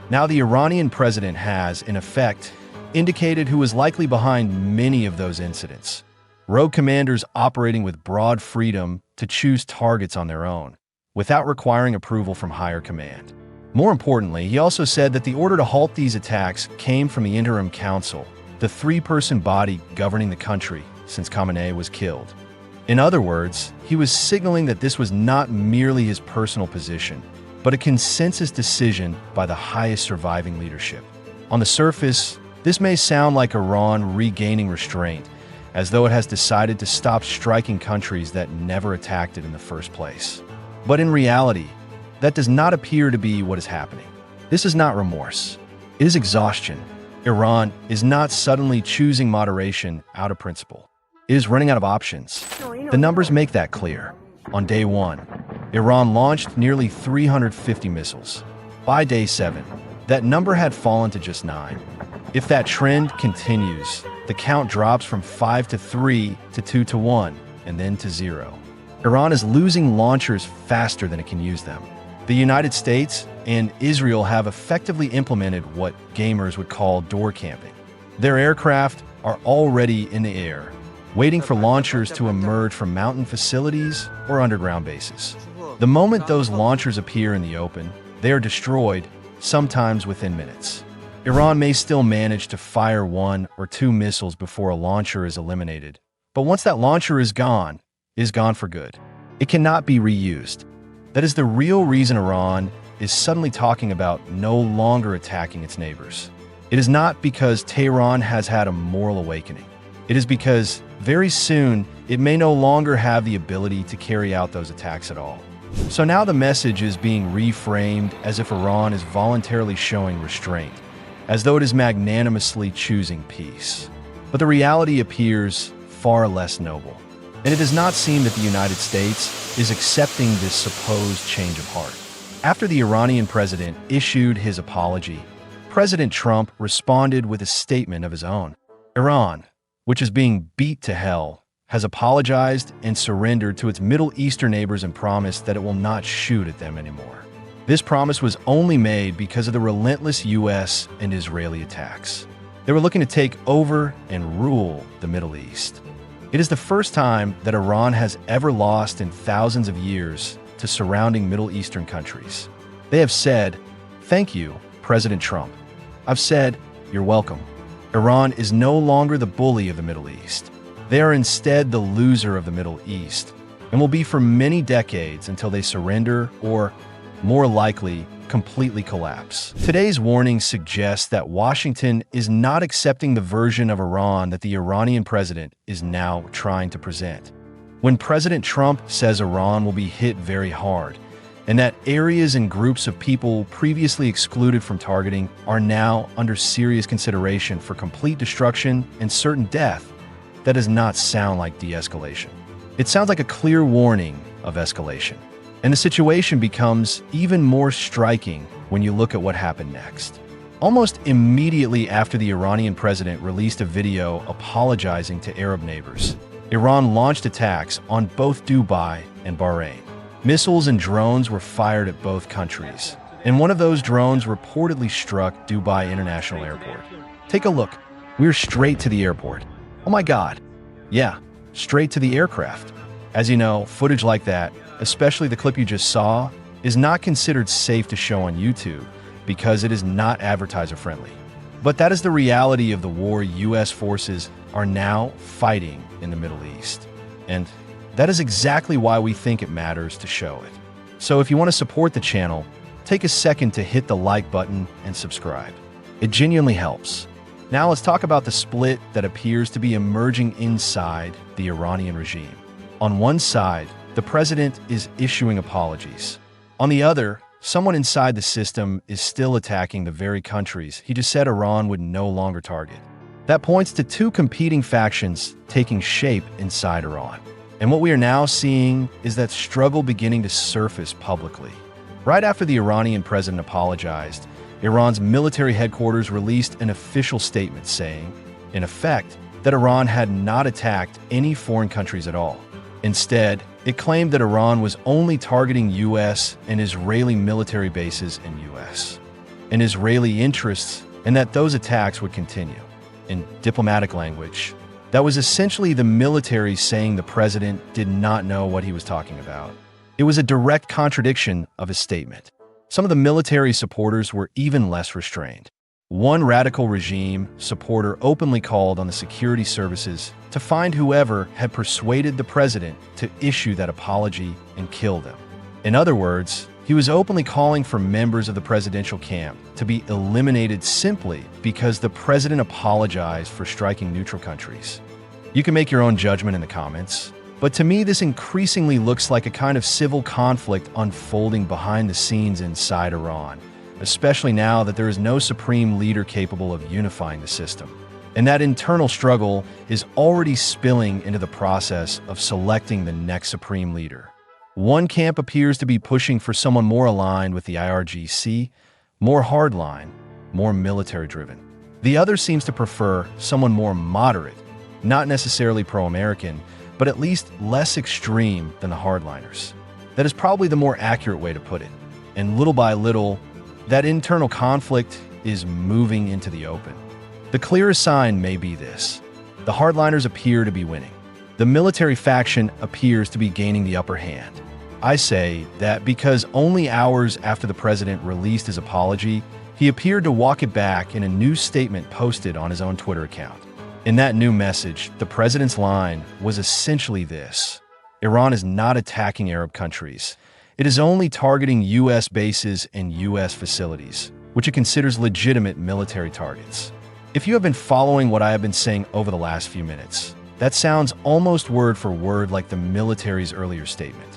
Now the Iranian president has, in effect, indicated who is likely behind many of those incidents: rogue commanders operating with broad freedom to choose targets on their own, without requiring approval from higher command. More importantly, he also said that the order to halt these attacks came from the Interim Council, the three-person body governing the country since Khamenei was killed. In other words, he was signaling that this was not merely his personal position, but a consensus decision by the highest surviving leadership. On the surface, this may sound like Iran regaining restraint, as though it has decided to stop striking countries that never attacked it in the first place. But in reality, that does not appear to be what is happening. This is not remorse. It is exhaustion. Iran is not suddenly choosing moderation out of principle. It is running out of options. The numbers make that clear. On day 1, Iran launched nearly 350 missiles. By day 7, that number had fallen to just 9. If that trend continues, the count drops from 5 to 3 to 2 to 1, and then to 0. Iran is losing launchers faster than it can use them. The United States and Israel have effectively implemented what gamers would call door camping. Their aircraft are already in the air, waiting for launchers to emerge from mountain facilities or underground bases. The moment those launchers appear in the open, they are destroyed, sometimes within minutes. Iran may still manage to fire 1 or 2 missiles before a launcher is eliminated, but once that launcher is gone, it is gone for good. It cannot be reused. That is the real reason Iran is suddenly talking about no longer attacking its neighbors. It is not because Tehran has had a moral awakening. It is because, very soon, it may no longer have the ability to carry out those attacks at all. So now the message is being reframed as if Iran is voluntarily showing restraint, as though it is magnanimously choosing peace. But the reality appears far less noble. And it does not seem that the United States is accepting this supposed change of heart. After the Iranian president issued his apology, President Trump responded with a statement of his own. Iran, which is being beat to hell, has apologized and surrendered to its Middle Eastern neighbors and promised that it will not shoot at them anymore. This promise was only made because of the relentless U.S. and Israeli attacks. They were looking to take over and rule the Middle East. It is the first time that Iran has ever lost in thousands of years to surrounding Middle Eastern countries. They have said, "Thank you, President Trump." I've said, "You're welcome." Iran is no longer the bully of the Middle East. They are instead the loser of the Middle East, and will be for many decades until they surrender or, more likely, completely collapse. Today's warning suggests that Washington is not accepting the version of Iran that the Iranian president is now trying to present. When President Trump says Iran will be hit very hard, and that areas and groups of people previously excluded from targeting are now under serious consideration for complete destruction and certain death, that does not sound like de-escalation. It sounds like a clear warning of escalation. And the situation becomes even more striking when you look at what happened next. Almost immediately after the Iranian president released a video apologizing to Arab neighbors, Iran launched attacks on both Dubai and Bahrain. Missiles and drones were fired at both countries, and one of those drones reportedly struck Dubai International Airport. Take a look. We're straight to the airport. Oh my God. Yeah, straight to the aircraft. As you know, footage like that, especially the clip you just saw, is not considered safe to show on YouTube because it is not advertiser friendly. But that is the reality of the war U.S. forces are now fighting in the Middle East. And that is exactly why we think it matters to show it. So if you want to support the channel, take a second to hit the like button and subscribe. It genuinely helps. Now let's talk about the split that appears to be emerging inside the Iranian regime. On one side, the president is issuing apologies. On the other, someone inside the system is still attacking the very countries he just said Iran would no longer target. That points to two competing factions taking shape inside Iran. And what we are now seeing is that struggle beginning to surface publicly. Right after the Iranian president apologized, Iran's military headquarters released an official statement saying, in effect, that Iran had not attacked any foreign countries at all. Instead, it claimed that Iran was only targeting U.S. and Israeli military bases in U.S. and Israeli interests, and that those attacks would continue. In diplomatic language, that was essentially the military saying the president did not know what he was talking about. It was a direct contradiction of his statement. Some of the military supporters were even less restrained. One radical regime supporter openly called on the security services to find whoever had persuaded the president to issue that apology and kill them. In other words, He was openly calling for members of the presidential camp to be eliminated simply because the president apologized for striking neutral countries. You can make your own judgment in the comments, but to me this increasingly looks like a kind of civil conflict unfolding behind the scenes inside Iran, especially now that there is no supreme leader capable of unifying the system. And that internal struggle is already spilling into the process of selecting the next supreme leader. One camp appears to be pushing for someone more aligned with the IRGC, more hardline, more military-driven. The other seems to prefer someone more moderate, not necessarily pro-American, but at least less extreme than the hardliners. That is probably the more accurate way to put it. And little by little, that internal conflict is moving into the open. The clearest sign may be this. The hardliners appear to be winning. The military faction appears to be gaining the upper hand. I say that because only hours after the president released his apology, he appeared to walk it back in a new statement posted on his own Twitter account. In that new message, the president's line was essentially this: Iran is not attacking Arab countries. It is only targeting U.S. bases and U.S. facilities, which it considers legitimate military targets. If you have been following what I have been saying over the last few minutes, that sounds almost word for word like the military's earlier statement.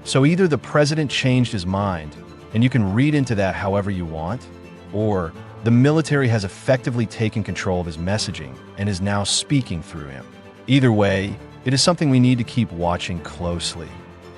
So either the president changed his mind, and you can read into that however you want, or the military has effectively taken control of his messaging and is now speaking through him. Either way, it is something we need to keep watching closely.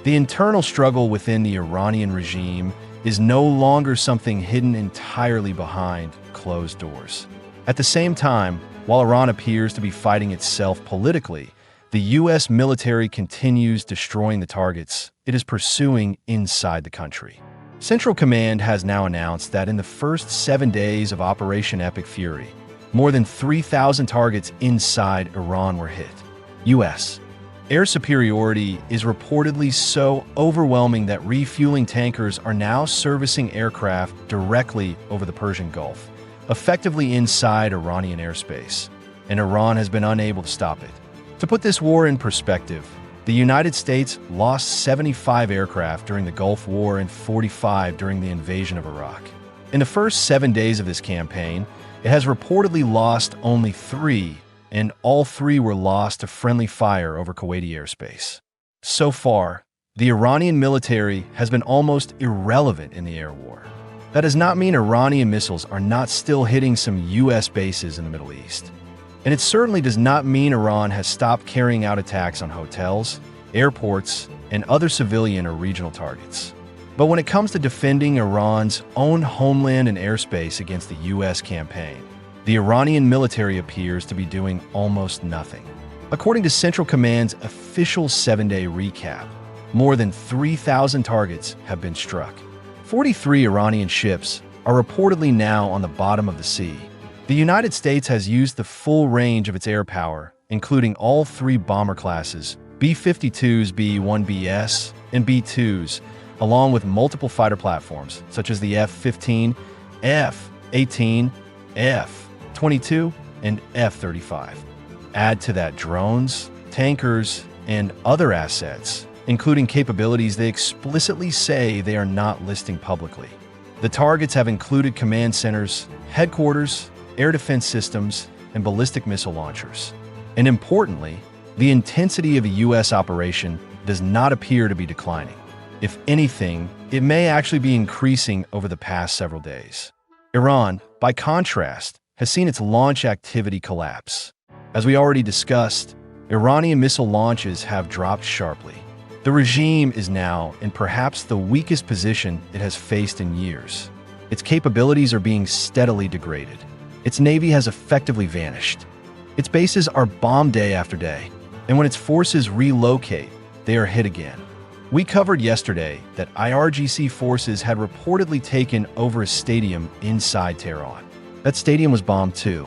The internal struggle within the Iranian regime is no longer something hidden entirely behind closed doors. At the same time, while Iran appears to be fighting itself politically, the U.S. military continues destroying the targets it is pursuing inside the country. Central Command has now announced that in the first 7 days of Operation Epic Fury, more than 3,000 targets inside Iran were hit. U.S. air superiority is reportedly so overwhelming that refueling tankers are now servicing aircraft directly over the Persian Gulf, effectively inside Iranian airspace, and Iran has been unable to stop it. To put this war in perspective, the United States lost 75 aircraft during the Gulf War and 45 during the invasion of Iraq. In the first 7 days of this campaign, it has reportedly lost only 3, and all 3 were lost to friendly fire over Kuwaiti airspace. So far, the Iranian military has been almost irrelevant in the air war. That does not mean Iranian missiles are not still hitting some U.S. bases in the Middle East. And it certainly does not mean Iran has stopped carrying out attacks on hotels, airports, and other civilian or regional targets. But when it comes to defending Iran's own homeland and airspace against the U.S. campaign, the Iranian military appears to be doing almost nothing. According to Central Command's official 7-day recap, more than 3,000 targets have been struck. 43 Iranian ships are reportedly now on the bottom of the sea. The United States has used the full range of its air power, including all 3 bomber classes, B-52s, B-1BS, and B-2s, along with multiple fighter platforms, such as the F-15, F-18, F-22, and F-35. Add to that drones, tankers, and other assets, including capabilities they explicitly say they are not listing publicly. The targets have included command centers, headquarters, air defense systems, and ballistic missile launchers. And importantly, the intensity of a U.S. operation does not appear to be declining. If anything, it may actually be increasing over the past several days. Iran, by contrast, has seen its launch activity collapse. As we already discussed, Iranian missile launches have dropped sharply. The regime is now in perhaps the weakest position it has faced in years. Its capabilities are being steadily degraded. Its navy has effectively vanished. Its bases are bombed day after day, and when its forces relocate, they are hit again. We covered yesterday that IRGC forces had reportedly taken over a stadium inside Tehran. That stadium was bombed too.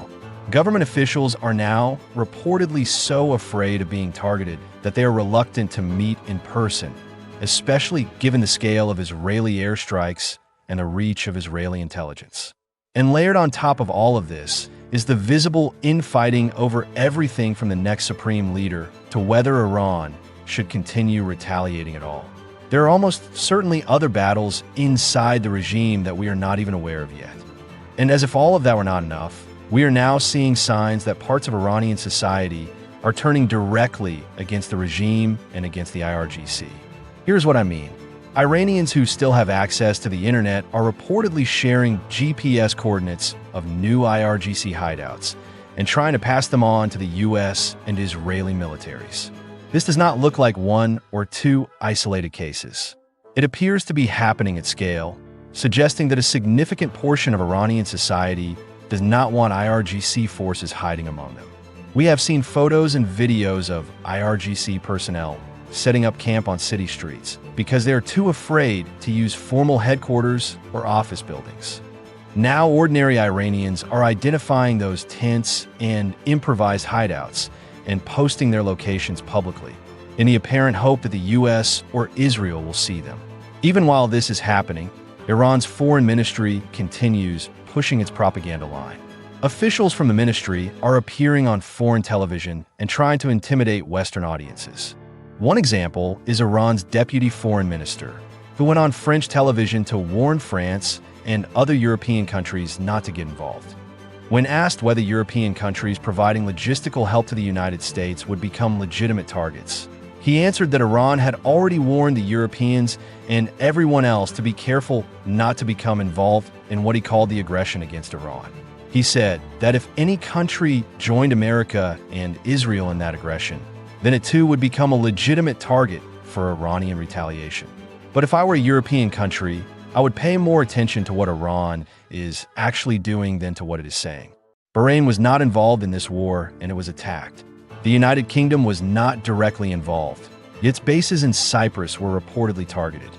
Government officials are now reportedly so afraid of being targeted that they are reluctant to meet in person, especially given the scale of Israeli airstrikes and the reach of Israeli intelligence. And layered on top of all of this is the visible infighting over everything from the next supreme leader to whether Iran should continue retaliating at all. There are almost certainly other battles inside the regime that we are not even aware of yet. And as if all of that were not enough, we are now seeing signs that parts of Iranian society are turning directly against the regime and against the IRGC. Here's what I mean. Iranians who still have access to the internet are reportedly sharing GPS coordinates of new IRGC hideouts and trying to pass them on to the US and Israeli militaries. This does not look like one or two isolated cases. It appears to be happening at scale, suggesting that a significant portion of Iranian society does not want IRGC forces hiding among them. We have seen photos and videos of IRGC personnel setting up camp on city streets because they are too afraid to use formal headquarters or office buildings. Now ordinary Iranians are identifying those tents and improvised hideouts and posting their locations publicly, in the apparent hope that the US or Israel will see them. Even while this is happening, Iran's foreign ministry continues pushing its propaganda line. Officials from the ministry are appearing on foreign television and trying to intimidate Western audiences. One example is Iran's deputy foreign minister, who went on French television to warn France and other European countries not to get involved. When asked whether European countries providing logistical help to the United States would become legitimate targets, he answered that Iran had already warned the Europeans and everyone else to be careful not to become involved in what he called the aggression against Iran. He said that if any country joined America and Israel in that aggression, then it too would become a legitimate target for Iranian retaliation. But if I were a European country, I would pay more attention to what Iran is actually doing than to what it is saying. Bahrain was not involved in this war and it was attacked. The United Kingdom was not directly involved. Its bases in Cyprus were reportedly targeted.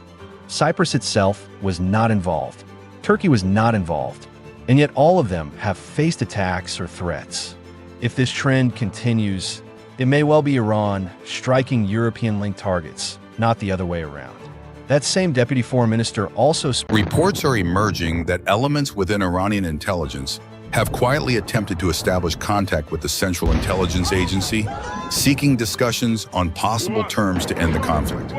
Cyprus itself was not involved. Turkey was not involved. And yet all of them have faced attacks or threats. If this trend continues, it may well be Iran striking European-linked targets, not the other way around. That same deputy foreign minister also Reports are emerging that elements within Iranian intelligence have quietly attempted to establish contact with the Central Intelligence Agency, seeking discussions on possible terms to end the conflict.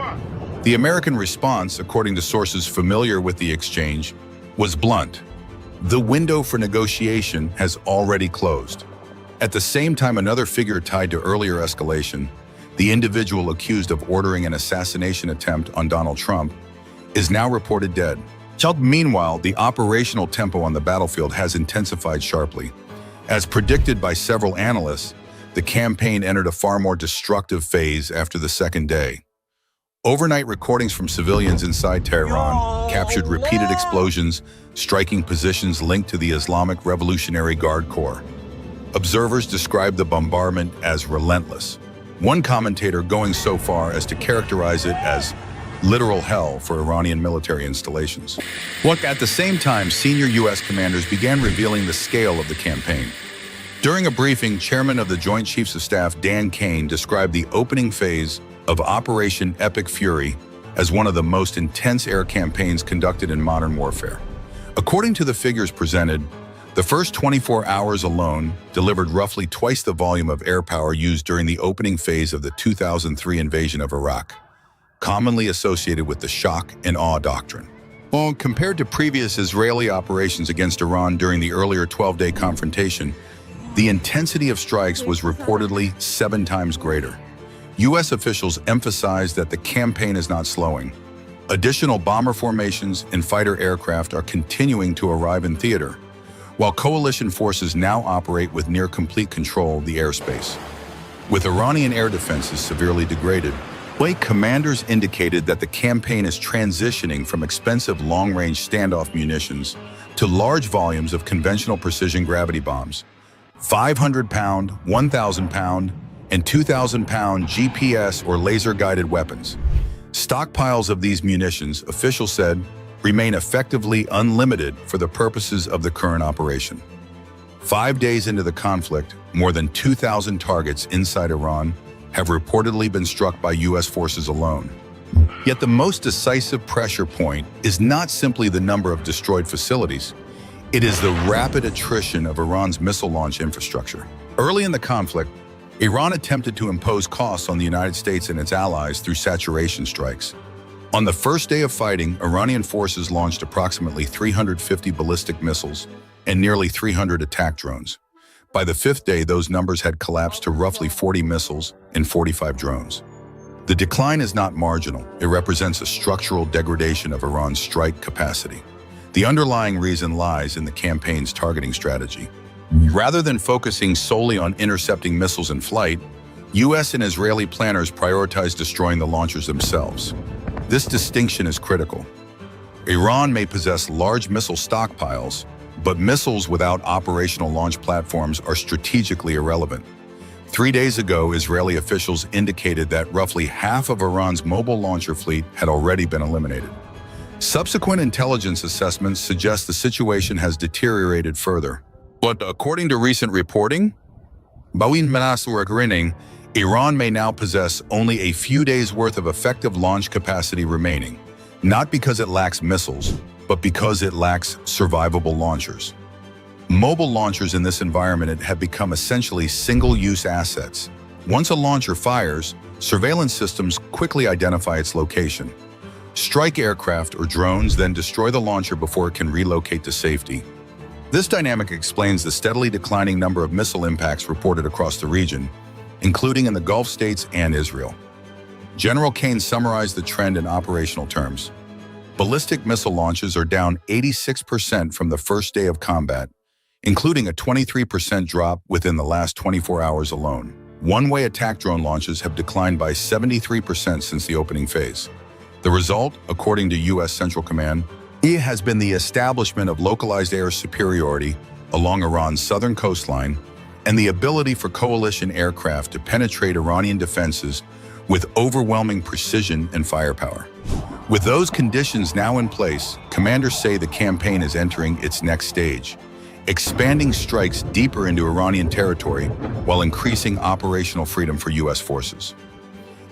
The American response, according to sources familiar with the exchange, was blunt. The window for negotiation has already closed. At the same time, another figure tied to earlier escalation, the individual accused of ordering an assassination attempt on Donald Trump, is now reported dead. Meanwhile, the operational tempo on the battlefield has intensified sharply. As predicted by several analysts, the campaign entered a far more destructive phase after the second day. Overnight recordings from civilians inside Tehran captured repeated explosions, striking positions linked to the Islamic Revolutionary Guard Corps. Observers described the bombardment as relentless, one commentator going so far as to characterize it as literal hell for Iranian military installations. At the same time, senior U.S. commanders began revealing the scale of the campaign. During a briefing, Chairman of the Joint Chiefs of Staff Dan Kane described the opening phase of Operation Epic Fury as one of the most intense air campaigns conducted in modern warfare. According to the figures presented, the first 24 hours alone delivered roughly twice the volume of air power used during the opening phase of the 2003 invasion of Iraq, commonly associated with the shock and awe doctrine. Well, compared to previous Israeli operations against Iran during the earlier 12-day confrontation, the intensity of strikes was reportedly 7 times greater. U.S. officials emphasized that the campaign is not slowing. Additional bomber formations and fighter aircraft are continuing to arrive in theater, while coalition forces now operate with near-complete control of the airspace. With Iranian air defenses severely degraded, commanders indicated that the campaign is transitioning from expensive long-range standoff munitions to large volumes of conventional precision gravity bombs, 500-pound, 1,000-pound, and 2,000-pound GPS or laser-guided weapons. Stockpiles of these munitions, officials said, remain effectively unlimited for the purposes of the current operation. 5 days into the conflict, more than 2,000 targets inside Iran have reportedly been struck by U.S. forces alone. Yet the most decisive pressure point is not simply the number of destroyed facilities. It is the rapid attrition of Iran's missile launch infrastructure. Early in the conflict, Iran attempted to impose costs on the United States and its allies through saturation strikes. On the first day of fighting, Iranian forces launched approximately 350 ballistic missiles and nearly 300 attack drones. By the fifth day, those numbers had collapsed to roughly 40 missiles and 45 drones. The decline is not marginal. It represents a structural degradation of Iran's strike capacity. The underlying reason lies in the campaign's targeting strategy. Rather than focusing solely on intercepting missiles in flight, U.S. and Israeli planners prioritize destroying the launchers themselves. This distinction is critical. Iran may possess large missile stockpiles, but missiles without operational launch platforms are strategically irrelevant. 3 days ago, Israeli officials indicated that roughly half of Iran's mobile launcher fleet had already been eliminated. Subsequent intelligence assessments suggest the situation has deteriorated further. But according to recent reporting, Iran may now possess only a few days' worth of effective launch capacity remaining, not because it lacks missiles, but because it lacks survivable launchers. Mobile launchers in this environment have become essentially single-use assets. Once a launcher fires, surveillance systems quickly identify its location. Strike aircraft or drones then destroy the launcher before it can relocate to safety. This dynamic explains the steadily declining number of missile impacts reported across the region, including in the Gulf states and Israel. General Kane summarized the trend in operational terms. Ballistic missile launches are down 86% from the first day of combat, including a 23% drop within the last 24 hours alone. One-way attack drone launches have declined by 73% since the opening phase. The result, according to U.S. Central Command, has been the establishment of localized air superiority along Iran's southern coastline and the ability for coalition aircraft to penetrate Iranian defenses with overwhelming precision and firepower. With those conditions now in place, commanders say the campaign is entering its next stage, expanding strikes deeper into Iranian territory while increasing operational freedom for U.S. forces.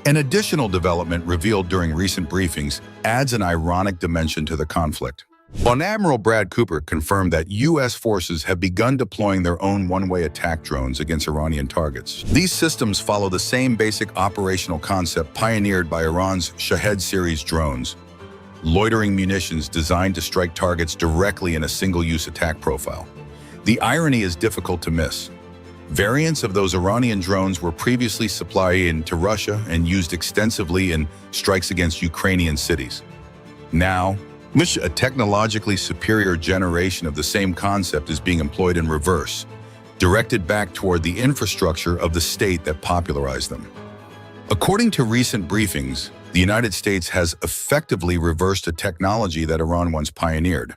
An additional development revealed during recent briefings adds an ironic dimension to the conflict. Admiral Brad Cooper confirmed that U.S. forces have begun deploying their own one-way attack drones against Iranian targets. These systems follow the same basic operational concept pioneered by Iran's Shahed series drones, loitering munitions designed to strike targets directly in a single-use attack profile. The irony is difficult to miss. Variants of those Iranian drones were previously supplied into Russia and used extensively in strikes against Ukrainian cities. Now, a technologically superior generation of the same concept is being employed in reverse, directed back toward the infrastructure of the state that popularized them. According to recent briefings, the United States has effectively reversed a technology that Iran once pioneered.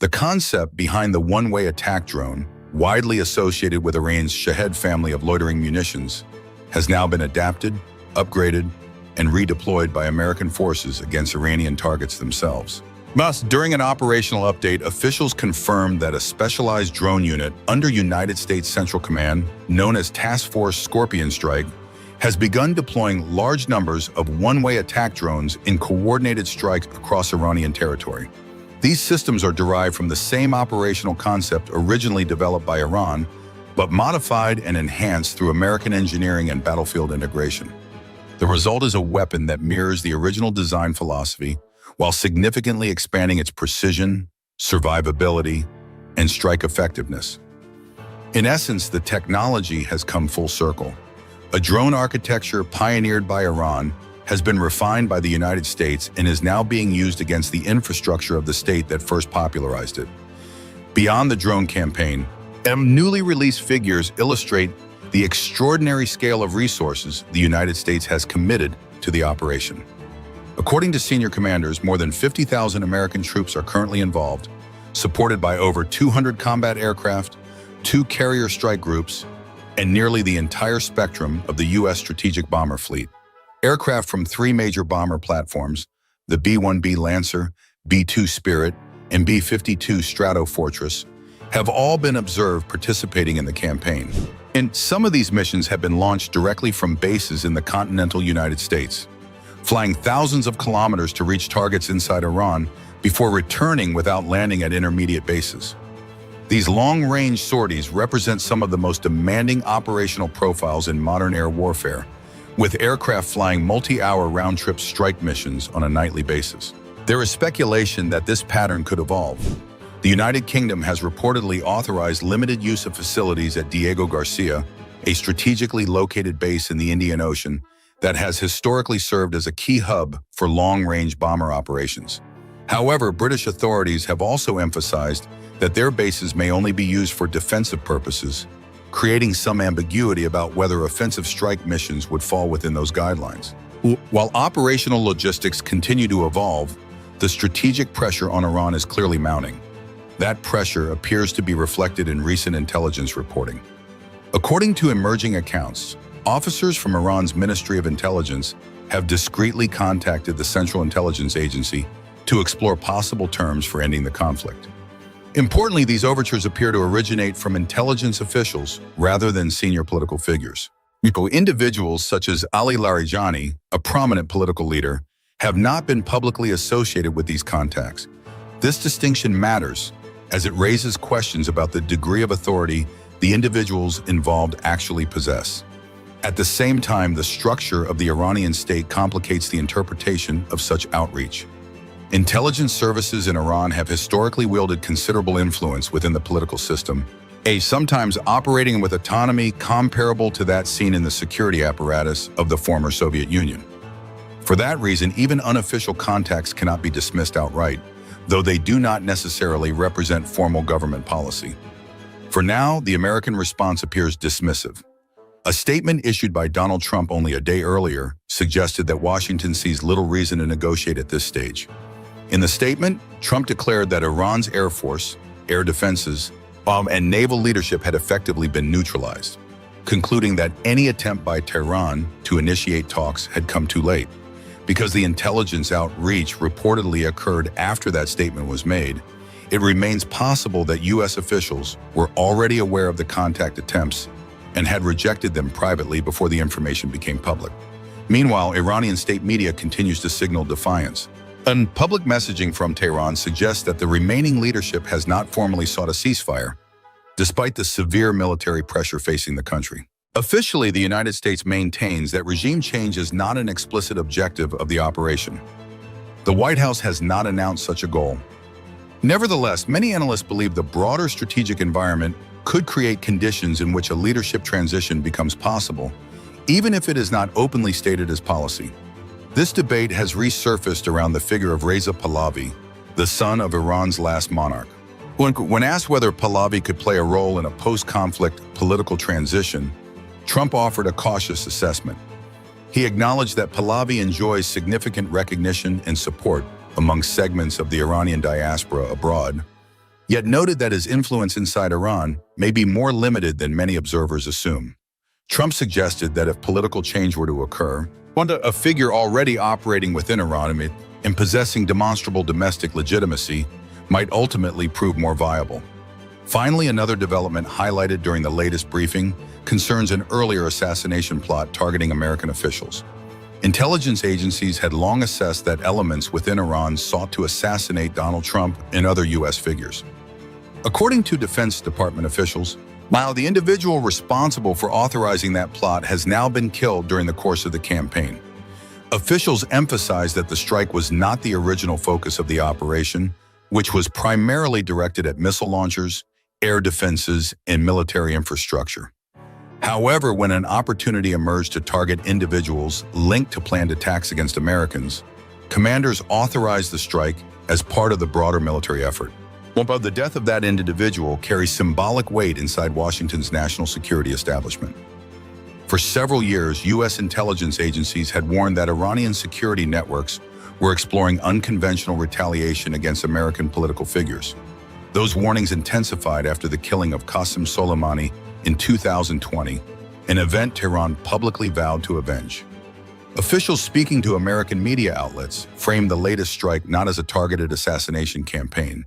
The concept behind the one-way attack drone, widely associated with Iran's Shahed family of loitering munitions, has now been adapted, upgraded, and redeployed by American forces against Iranian targets themselves. Thus, during an operational update, officials confirmed that a specialized drone unit under United States Central Command, known as Task Force Scorpion Strike, has begun deploying large numbers of one-way attack drones in coordinated strikes across Iranian territory. These systems are derived from the same operational concept originally developed by Iran, but modified and enhanced through American engineering and battlefield integration. The result is a weapon that mirrors the original design philosophy while significantly expanding its precision, survivability, and strike effectiveness. In essence, the technology has come full circle. A drone architecture pioneered by Iran has been refined by the United States and is now being used against the infrastructure of the state that first popularized it. Beyond the drone campaign, newly released figures illustrate the extraordinary scale of resources the United States has committed to the operation. According to senior commanders, more than 50,000 American troops are currently involved, supported by over 200 combat aircraft, 2 carrier strike groups, and nearly the entire spectrum of the U.S. strategic bomber fleet. Aircraft from 3 major bomber platforms, the B-1B Lancer, B-2 Spirit, and B-52 Strato Fortress, have all been observed participating in the campaign. And some of these missions have been launched directly from bases in the continental United States, flying thousands of kilometers to reach targets inside Iran before returning without landing at intermediate bases. These long-range sorties represent some of the most demanding operational profiles in modern air warfare, with aircraft flying multi-hour round-trip strike missions on a nightly basis. There is speculation that this pattern could evolve. The United Kingdom has reportedly authorized limited use of facilities at Diego Garcia, a strategically located base in the Indian Ocean that has historically served as a key hub for long-range bomber operations. However, British authorities have also emphasized that their bases may only be used for defensive purposes, creating some ambiguity about whether offensive strike missions would fall within those guidelines. While operational logistics continue to evolve, the strategic pressure on Iran is clearly mounting. That pressure appears to be reflected in recent intelligence reporting. According to emerging accounts, officers from Iran's Ministry of Intelligence have discreetly contacted the Central Intelligence Agency to explore possible terms for ending the conflict. Importantly, these overtures appear to originate from intelligence officials rather than senior political figures. Individuals such as Ali Larijani, a prominent political leader, have not been publicly associated with these contacts. This distinction matters as it raises questions about the degree of authority the individuals involved actually possess. At the same time, the structure of the Iranian state complicates the interpretation of such outreach. Intelligence services in Iran have historically wielded considerable influence within the political system, sometimes operating with autonomy comparable to that seen in the security apparatus of the former Soviet Union. For that reason, even unofficial contacts cannot be dismissed outright, though they do not necessarily represent formal government policy. For now, the American response appears dismissive. A statement issued by Donald Trump only a day earlier suggested that Washington sees little reason to negotiate at this stage. In the statement, Trump declared that Iran's Air Force, air defenses, and naval leadership had effectively been neutralized, concluding that any attempt by Tehran to initiate talks had come too late. Because the intelligence outreach reportedly occurred after that statement was made, it remains possible that U.S. officials were already aware of the contact attempts and had rejected them privately before the information became public. Meanwhile, Iranian state media continues to signal defiance. And public messaging from Tehran suggests that the remaining leadership has not formally sought a ceasefire, despite the severe military pressure facing the country. Officially, the United States maintains that regime change is not an explicit objective of the operation. The White House has not announced such a goal. Nevertheless, many analysts believe the broader strategic environment could create conditions in which a leadership transition becomes possible, even if it is not openly stated as policy. This debate has resurfaced around the figure of Reza Pahlavi, the son of Iran's last monarch. When asked whether Pahlavi could play a role in a post-conflict political transition, Trump offered a cautious assessment. He acknowledged that Pahlavi enjoys significant recognition and support among segments of the Iranian diaspora abroad, yet noted that his influence inside Iran may be more limited than many observers assume. Trump suggested that if political change were to occur, a figure already operating within Iran and possessing demonstrable domestic legitimacy might ultimately prove more viable. Finally, another development highlighted during the latest briefing concerns an earlier assassination plot targeting American officials. Intelligence agencies had long assessed that elements within Iran sought to assassinate Donald Trump and other U.S. figures. According to Defense Department officials, while the individual responsible for authorizing that plot has now been killed during the course of the campaign, officials emphasized that the strike was not the original focus of the operation, which was primarily directed at missile launchers, air defenses, and military infrastructure. However, when an opportunity emerged to target individuals linked to planned attacks against Americans, commanders authorized the strike as part of the broader military effort. But the death of that individual carries symbolic weight inside Washington's national security establishment. For several years, U.S. intelligence agencies had warned that Iranian security networks were exploring unconventional retaliation against American political figures. Those warnings intensified after the killing of Qasem Soleimani in 2020, an event Tehran publicly vowed to avenge. Officials speaking to American media outlets framed the latest strike not as a targeted assassination campaign,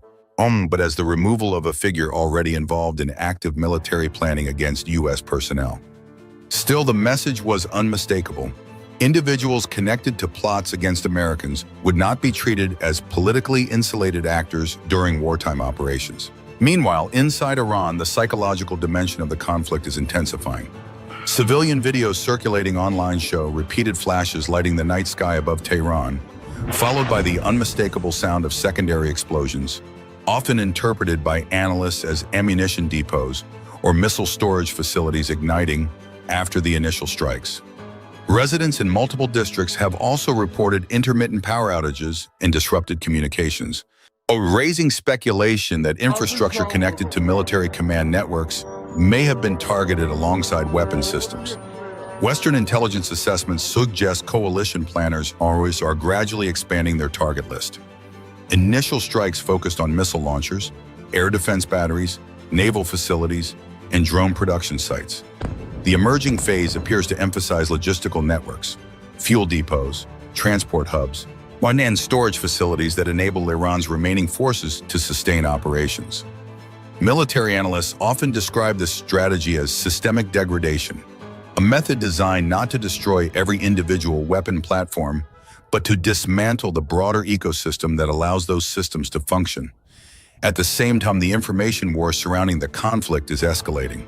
but as the removal of a figure already involved in active military planning against U.S. personnel. Still, the message was unmistakable. Individuals connected to plots against Americans would not be treated as politically insulated actors during wartime operations. Meanwhile, inside Iran, the psychological dimension of the conflict is intensifying. Civilian videos circulating online show repeated flashes lighting the night sky above Tehran, followed by the unmistakable sound of secondary explosions, often interpreted by analysts as ammunition depots or missile storage facilities igniting after the initial strikes. Residents in multiple districts have also reported intermittent power outages and disrupted communications, raising speculation that infrastructure connected to military command networks may have been targeted alongside weapon systems. Western intelligence assessments suggest coalition planners are gradually expanding their target list. Initial strikes focused on missile launchers, air defense batteries, naval facilities, and drone production sites. The emerging phase appears to emphasize logistical networks, fuel depots, transport hubs, and storage facilities that enable Iran's remaining forces to sustain operations. Military analysts often describe this strategy as systemic degradation, a method designed not to destroy every individual weapon platform, but to dismantle the broader ecosystem that allows those systems to function. At the same time, the information war surrounding the conflict is escalating.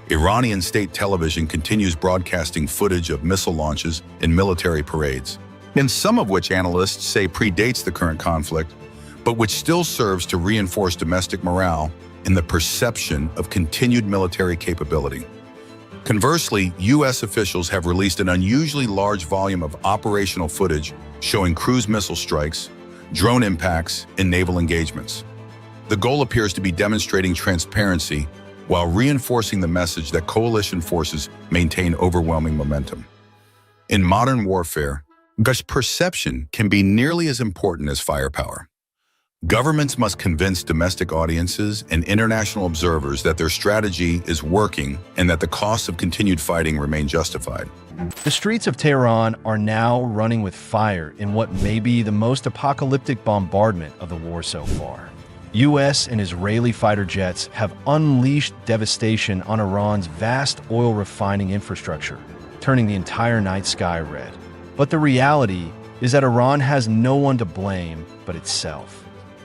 Iranian state television continues broadcasting footage of missile launches and military parades, and some of which analysts say predates the current conflict, but which still serves to reinforce domestic morale and the perception of continued military capability. Conversely, U.S. officials have released an unusually large volume of operational footage showing cruise missile strikes, drone impacts, and naval engagements. The goal appears to be demonstrating transparency while reinforcing the message that coalition forces maintain overwhelming momentum. In modern warfare, perception can be nearly as important as firepower. Governments must convince domestic audiences and international observers that their strategy is working and that the costs of continued fighting remain justified. The streets of Tehran are now running with fire in what may be the most apocalyptic bombardment of the war so far. U.S. and Israeli fighter jets have unleashed devastation on Iran's vast oil refining infrastructure, turning the entire night sky red. But the reality is that Iran has no one to blame but itself.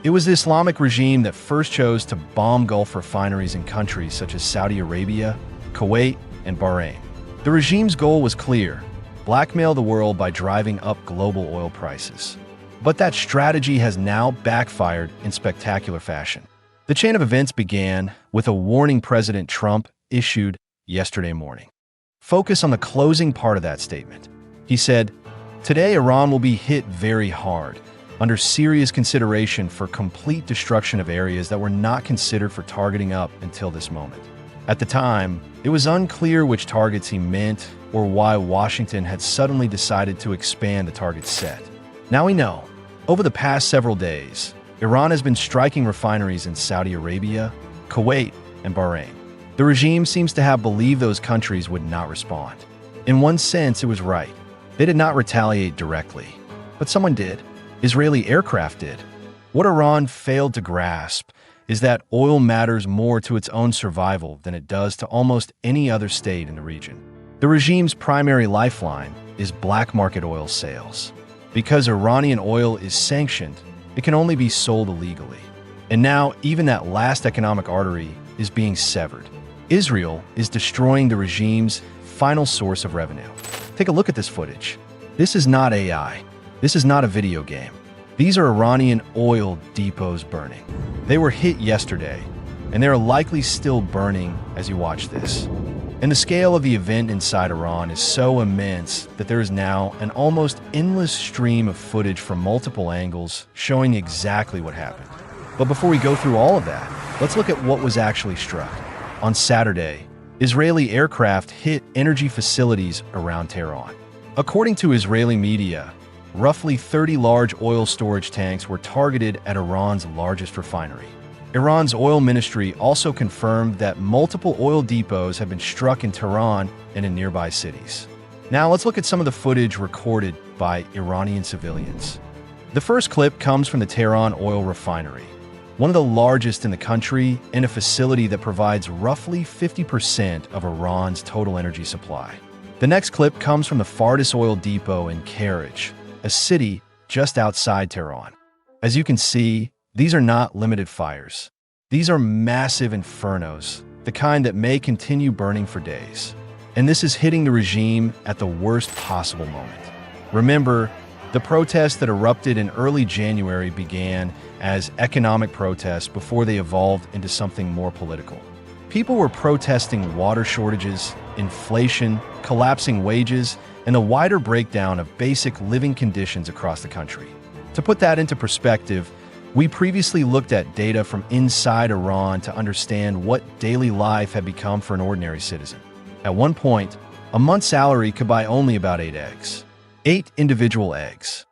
It was the Islamic regime that first chose to bomb Gulf refineries in countries such as Saudi Arabia, Kuwait, and Bahrain. The regime's goal was clear: blackmail the world by driving up global oil prices. But that strategy has now backfired in spectacular fashion. The chain of events began with a warning President Trump issued yesterday morning. Focus on the closing part of that statement. He said, "Today Iran will be hit very hard, under serious consideration for complete destruction of areas that were not considered for targeting up until this moment." At the time, it was unclear which targets he meant or why Washington had suddenly decided to expand the target set. Now we know. Over the past several days, Iran has been striking refineries in Saudi Arabia, Kuwait, and Bahrain. The regime seems to have believed those countries would not respond. In one sense, it was right. They did not retaliate directly, but someone did. Israeli aircraft did. What Iran failed to grasp is that oil matters more to its own survival than it does to almost any other state in the region. The regime's primary lifeline is black market oil sales. Because Iranian oil is sanctioned, it can only be sold illegally. And now, even that last economic artery is being severed. Israel is destroying the regime's final source of revenue. Take a look at this footage. This is not AI. This is not a video game. These are Iranian oil depots burning. They were hit yesterday, and they are likely still burning as you watch this. And the scale of the event inside Iran is so immense that there is now an almost endless stream of footage from multiple angles showing exactly what happened. But before we go through all of that, let's look at what was actually struck. On Saturday, Israeli aircraft hit energy facilities around Tehran. According to Israeli media, roughly 30 large oil storage tanks were targeted at Iran's largest refinery. Iran's oil ministry also confirmed that multiple oil depots have been struck in Tehran and in nearby cities. Now let's look at some of the footage recorded by Iranian civilians. The first clip comes from the Tehran oil refinery, one of the largest in the country and a facility that provides roughly 50% of Iran's total energy supply. The next clip comes from the Fardis oil depot in Karaj, a city just outside Tehran. As you can see, these are not limited fires. These are massive infernos, the kind that may continue burning for days. And this is hitting the regime at the worst possible moment. Remember, the protests that erupted in early January began as economic protests before they evolved into something more political. People were protesting water shortages, inflation, collapsing wages, and the wider breakdown of basic living conditions across the country. To put that into perspective, we previously looked at data from inside Iran to understand what daily life had become for an ordinary citizen. At one point, a month's salary could buy only about 8 eggs. 8 individual eggs.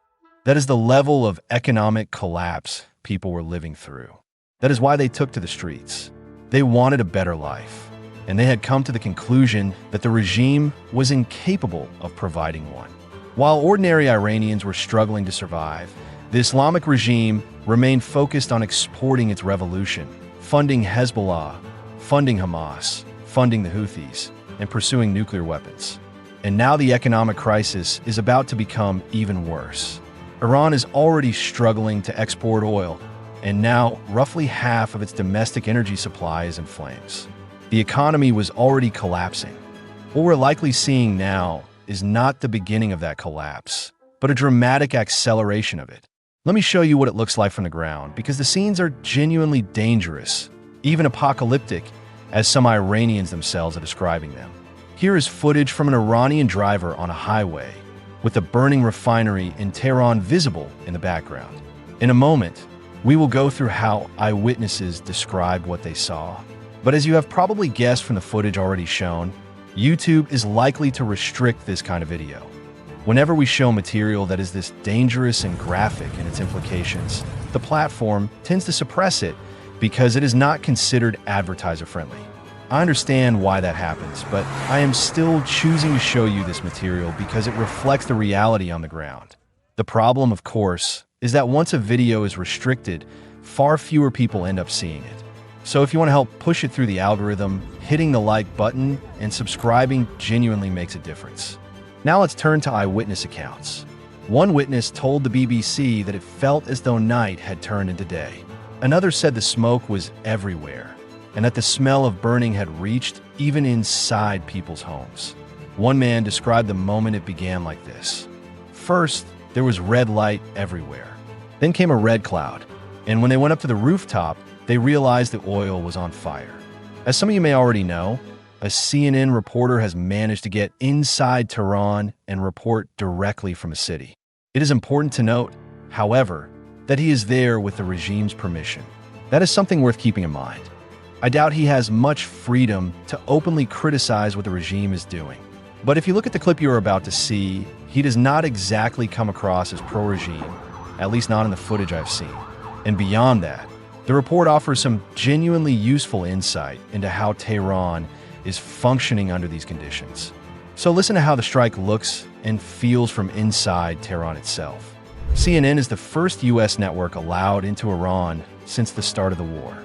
That is the level of economic collapse people were living through. That is why they took to the streets. They wanted a better life, and they had come to the conclusion that the regime was incapable of providing one. While ordinary Iranians were struggling to survive, the Islamic regime remained focused on exporting its revolution, funding Hezbollah, funding Hamas, funding the Houthis, and pursuing nuclear weapons. And now the economic crisis is about to become even worse. Iran is already struggling to export oil, and now roughly half of its domestic energy supply is in flames. The economy was already collapsing. What we're likely seeing now is not the beginning of that collapse, but a dramatic acceleration of it. Let me show you what it looks like from the ground, because the scenes are genuinely dangerous, even apocalyptic, as some Iranians themselves are describing them. Here is footage from an Iranian driver on a highway, with the burning refinery in Tehran visible in the background. In a moment, we will go through how eyewitnesses described what they saw. But as you have probably guessed from the footage already shown, YouTube is likely to restrict this kind of video. Whenever we show material that is this dangerous and graphic in its implications, the platform tends to suppress it because it is not considered advertiser-friendly. I understand why that happens, but I am still choosing to show you this material because it reflects the reality on the ground. The problem, of course, is that once a video is restricted, far fewer people end up seeing it. So if you want to help push it through the algorithm, hitting the like button and subscribing genuinely makes a difference. Now let's turn to eyewitness accounts. One witness told the BBC that it felt as though night had turned into day. Another said the smoke was everywhere, and that the smell of burning had reached even inside people's homes. One man described the moment it began like this. First, there was red light everywhere. Then came a red cloud, and when they went up to the rooftop, they realized the oil was on fire. As some of you may already know, a CNN reporter has managed to get inside Tehran and report directly from a city. It is important to note, however, that he is there with the regime's permission. That is something worth keeping in mind. I doubt he has much freedom to openly criticize what the regime is doing. But if you look at the clip you are about to see, he does not exactly come across as pro-regime, at least not in the footage I've seen. And beyond that, the report offers some genuinely useful insight into how Tehran is functioning under these conditions. So listen to how the strike looks and feels from inside Tehran itself. CNN is the first U.S. network allowed into Iran since the start of the war.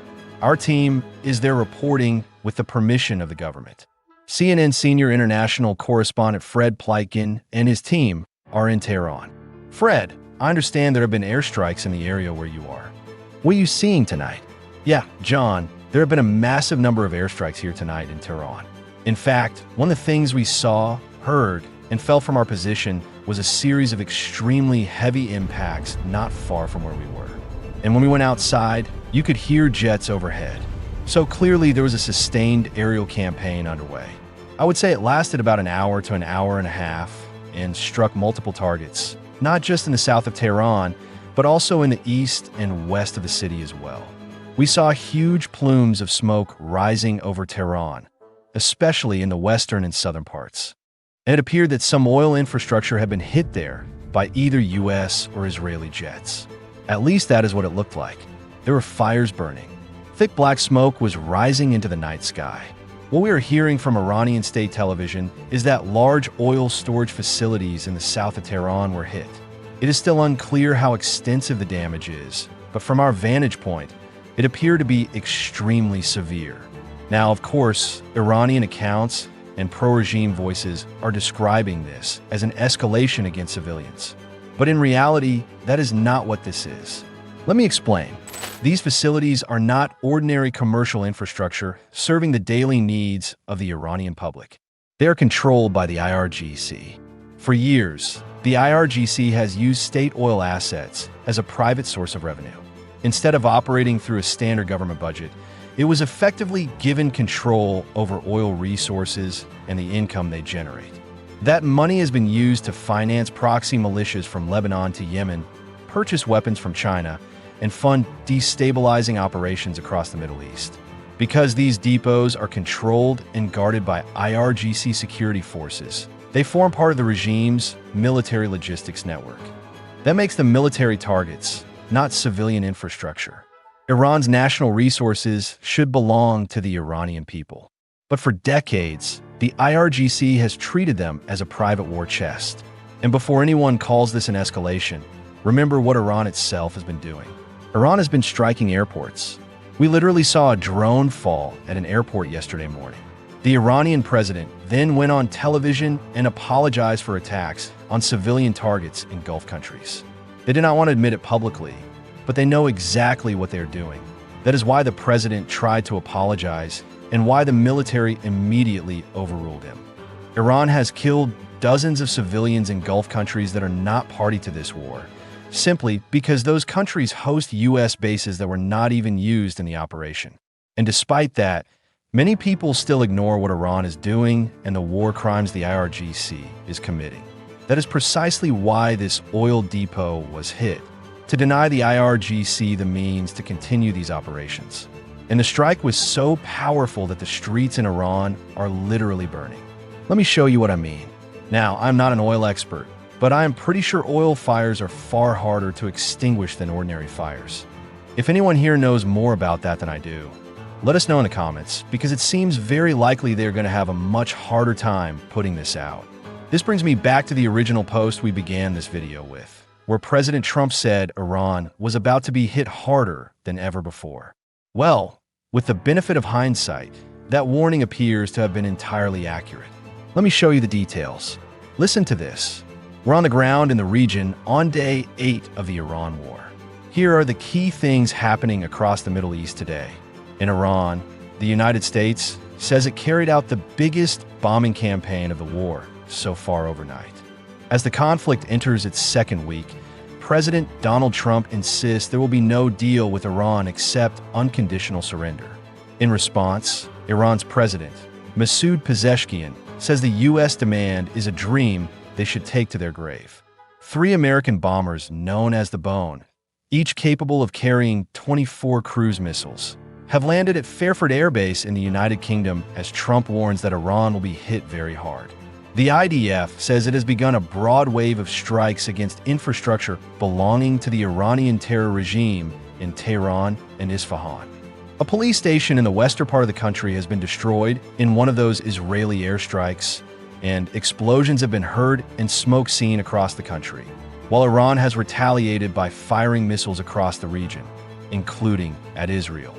Our team is there reporting with the permission of the government. CNN senior international correspondent Fred Pleitgen and his team are in Tehran. Fred, I understand there have been airstrikes in the area where you are. What are you seeing tonight? Yeah, John, there have been a massive number of airstrikes here tonight in Tehran. In fact, one of the things we saw, heard, and felt from our position was a series of extremely heavy impacts not far from where we were. And when we went outside, you could hear jets overhead. So clearly there was a sustained aerial campaign underway. I would say it lasted about an hour to an hour and a half and struck multiple targets, not just in the south of Tehran, but also in the east and west of the city as well. We saw huge plumes of smoke rising over Tehran, especially in the western and southern parts. And it appeared that some oil infrastructure had been hit there by either US or Israeli jets. At least that is what it looked like. There were fires burning. Thick black smoke was rising into the night sky. What we are hearing from Iranian state television is that large oil storage facilities in the south of Tehran were hit. It is still unclear how extensive the damage is, but from our vantage point, it appeared to be extremely severe. Now, of course, Iranian accounts and pro-regime voices are describing this as an escalation against civilians. But in reality, that is not what this is. Let me explain. These facilities are not ordinary commercial infrastructure serving the daily needs of the Iranian public. They are controlled by the IRGC. For years, the IRGC has used state oil assets as a private source of revenue. Instead of operating through a standard government budget, it was effectively given control over oil resources and the income they generate. That money has been used to finance proxy militias from Lebanon to Yemen, purchase weapons from China, and fund destabilizing operations across the Middle East. Because these depots are controlled and guarded by IRGC security forces, they form part of the regime's military logistics network. That makes them military targets, not civilian infrastructure. Iran's national resources should belong to the Iranian people. But for decades, the IRGC has treated them as a private war chest. And before anyone calls this an escalation, remember what Iran itself has been doing. Iran has been striking airports. We literally saw a drone fall at an airport yesterday morning. The Iranian president then went on television and apologized for attacks on civilian targets in Gulf countries. They did not want to admit it publicly, but they know exactly what they're doing. That is why the president tried to apologize and why the military immediately overruled him. Iran has killed dozens of civilians in Gulf countries that are not party to this war, simply because those countries host U.S. bases that were not even used in the operation. And despite that, many people still ignore what Iran is doing and the war crimes the IRGC is committing. That is precisely why this oil depot was hit, to deny the IRGC the means to continue these operations. And the strike was so powerful that the streets in Iran are literally burning. Let me show you what I mean. Now, I'm not an oil expert, but I am pretty sure oil fires are far harder to extinguish than ordinary fires. If anyone here knows more about that than I do, let us know in the comments, because it seems very likely they're going to have a much harder time putting this out. This brings me back to the original post we began this video with, where President Trump said Iran was about to be hit harder than ever before. Well, with the benefit of hindsight, that warning appears to have been entirely accurate. Let me show you the details. Listen to this. We're on the ground in the region on day 8 of the Iran war. Here are the key things happening across the Middle East today. In Iran, the United States says it carried out the biggest bombing campaign of the war so far overnight. As the conflict enters its second week, President Donald Trump insists there will be no deal with Iran except unconditional surrender. In response, Iran's president, Masoud Pezeshkian, says the U.S. demand is a dream they should take to their grave. 3 American bombers known as the Bone, each capable of carrying 24 cruise missiles, have landed at Fairford Air Base in the United Kingdom as Trump warns that Iran will be hit very hard. The IDF says it has begun a broad wave of strikes against infrastructure belonging to the Iranian terror regime in Tehran and Isfahan. A police station in the western part of the country has been destroyed in one of those Israeli airstrikes, and explosions have been heard and smoke seen across the country, while Iran has retaliated by firing missiles across the region, including at Israel.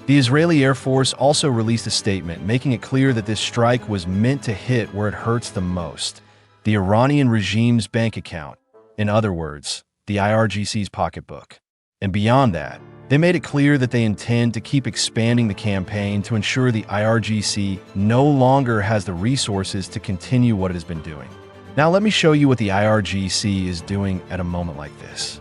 The Israeli Air Force also released a statement making it clear that this strike was meant to hit where it hurts the most, the Iranian regime's bank account, in other words, the IRGC's pocketbook. And beyond that, they made it clear that they intend to keep expanding the campaign to ensure the IRGC no longer has the resources to continue what it has been doing. Now let me show you what the IRGC is doing at a moment like this.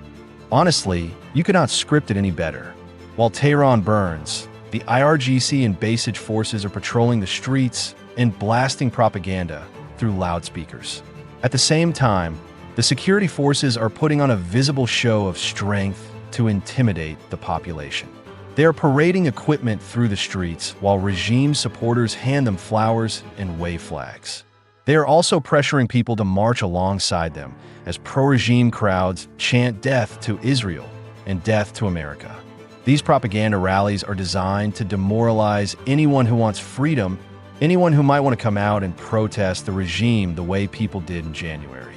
Honestly, you could not script it any better. While Tehran burns, the IRGC and Basij forces are patrolling the streets and blasting propaganda through loudspeakers. At the same time, the security forces are putting on a visible show of strength to intimidate the population. They are parading equipment through the streets while regime supporters hand them flowers and wave flags. They are also pressuring people to march alongside them as pro-regime crowds chant death to Israel and death to America. These propaganda rallies are designed to demoralize anyone who wants freedom, anyone who might want to come out and protest the regime the way people did in January.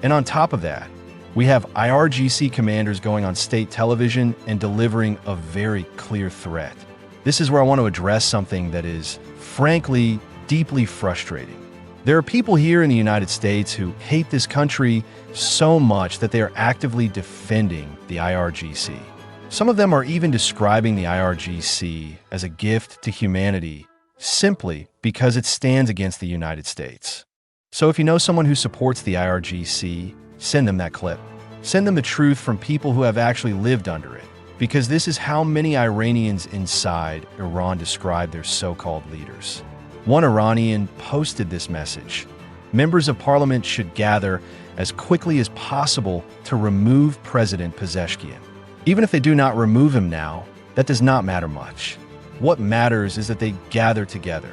And on top of that, we have IRGC commanders going on state television and delivering a very clear threat. This is where I want to address something that is, frankly, deeply frustrating. There are people here in the United States who hate this country so much that they are actively defending the IRGC. Some of them are even describing the IRGC as a gift to humanity simply because it stands against the United States. So if you know someone who supports the IRGC, send them that clip. Send them the truth from people who have actually lived under it, because this is how many Iranians inside Iran describe their so-called leaders. One Iranian posted this message: members of parliament should gather as quickly as possible to remove President Pezeshkian. Even if they do not remove him now, that does not matter much. What matters is that they gather together.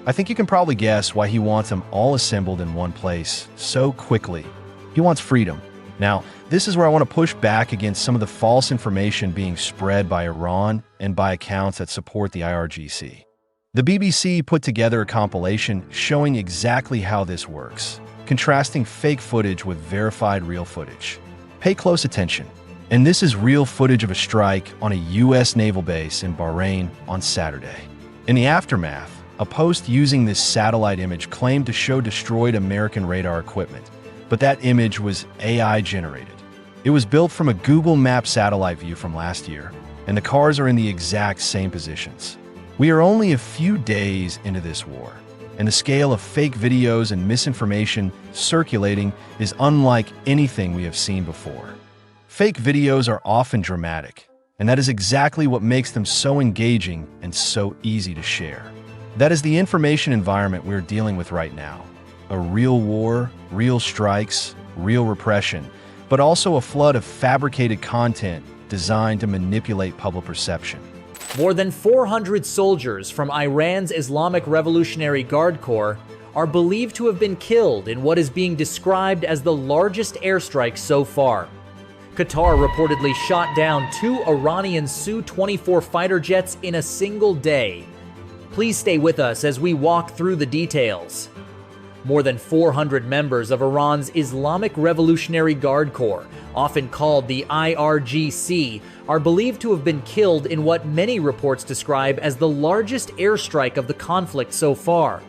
I think you can probably guess why he wants them all assembled in one place so quickly. He wants freedom. Now, this is where I want to push back against some of the false information being spread by Iran and by accounts that support the IRGC. The BBC put together a compilation showing exactly how this works, contrasting fake footage with verified real footage. Pay close attention. And this is real footage of a strike on a U.S. naval base in Bahrain on Saturday. In the aftermath, a post using this satellite image claimed to show destroyed American radar equipment, but that image was AI generated. It was built from a Google Maps satellite view from last year, and the cars are in the exact same positions. We are only a few days into this war, and the scale of fake videos and misinformation circulating is unlike anything we have seen before. Fake videos are often dramatic, and that is exactly what makes them so engaging and so easy to share. That is the information environment we're dealing with right now. A real war, real strikes, real repression, but also a flood of fabricated content designed to manipulate public perception. More than 400 soldiers from Iran's Islamic Revolutionary Guard Corps are believed to have been killed in what is being described as the largest airstrike so far. Qatar reportedly shot down 2 Iranian Su-24 fighter jets in a single day. Please stay with us as we walk through the details. More than 400 members of Iran's Islamic Revolutionary Guard Corps, often called the IRGC, are believed to have been killed in what many reports describe as the largest airstrike of the conflict so far.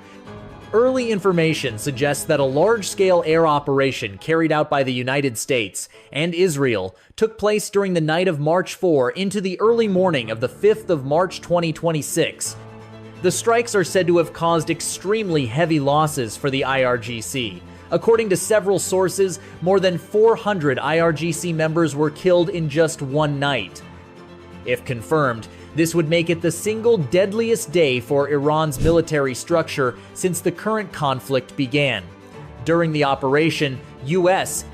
Early information suggests that a large-scale air operation carried out by the United States and Israel took place during the night of March 4 into the early morning of the 5th of March 2026. The strikes are said to have caused extremely heavy losses for the IRGC. According to several sources, more than 400 IRGC members were killed in just one night. If confirmed, this would make it the single deadliest day for Iran's military structure since the current conflict began. During the operation, U.S.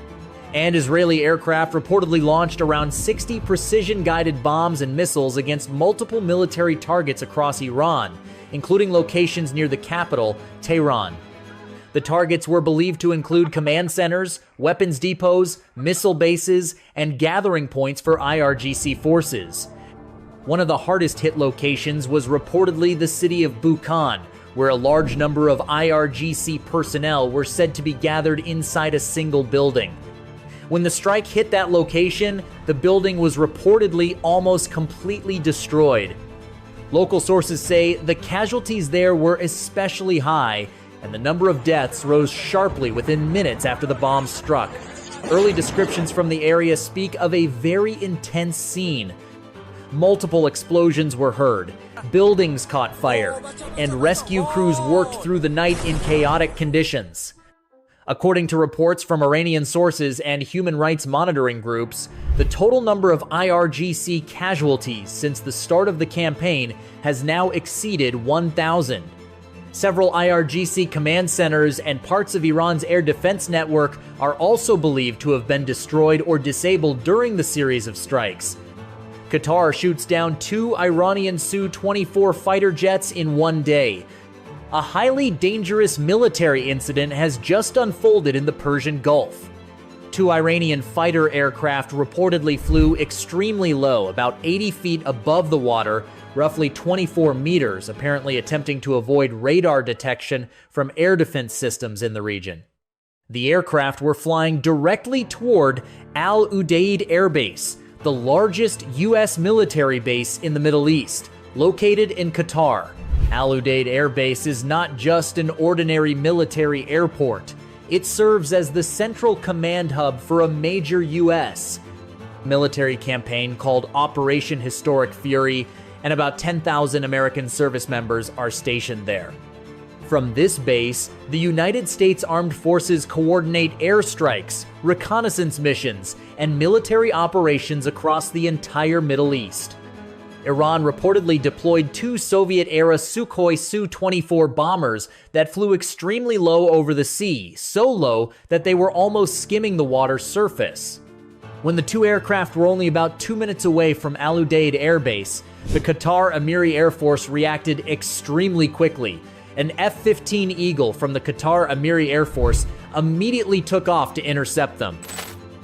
and Israeli aircraft reportedly launched around 60 precision-guided bombs and missiles against multiple military targets across Iran, including locations near the capital, Tehran. The targets were believed to include command centers, weapons depots, missile bases, and gathering points for IRGC forces. One of the hardest hit locations was reportedly the city of Bukhan, where a large number of IRGC personnel were said to be gathered inside a single building. When the strike hit that location, the building was reportedly almost completely destroyed. Local sources say the casualties there were especially high, and the number of deaths rose sharply within minutes after the bomb struck. Early descriptions from the area speak of a very intense scene. Multiple explosions were heard, buildings caught fire, and rescue crews worked through the night in chaotic conditions. According to reports from Iranian sources and human rights monitoring groups, the total number of IRGC casualties since the start of the campaign has now exceeded 1,000. Several IRGC command centers and parts of Iran's air defense network are also believed to have been destroyed or disabled during the series of strikes. Qatar shoots down 2 Iranian Su-24 fighter jets in one day. A highly dangerous military incident has just unfolded in the Persian Gulf. 2 Iranian fighter aircraft reportedly flew extremely low, about 80 feet above the water, roughly 24 meters, apparently attempting to avoid radar detection from air defense systems in the region. The aircraft were flying directly toward Al Udeid Air Base, the largest U.S. military base in the Middle East, located in Qatar. Al Udeid Air Base is not just an ordinary military airport. It serves as the central command hub for a major U.S. military campaign called Operation Historic Fury and about 10,000 American service members are stationed there. From this base, the United States Armed Forces coordinate airstrikes, reconnaissance missions, and military operations across the entire Middle East. Iran reportedly deployed 2 Soviet-era Sukhoi Su-24 bombers that flew extremely low over the sea, so low that they were almost skimming the water's surface. When the 2 aircraft were only about 2 minutes away from Al Udeid Air Base, the Qatar Emiri Air Force reacted extremely quickly. An F-15 Eagle from the Qatar Emiri Air Force immediately took off to intercept them.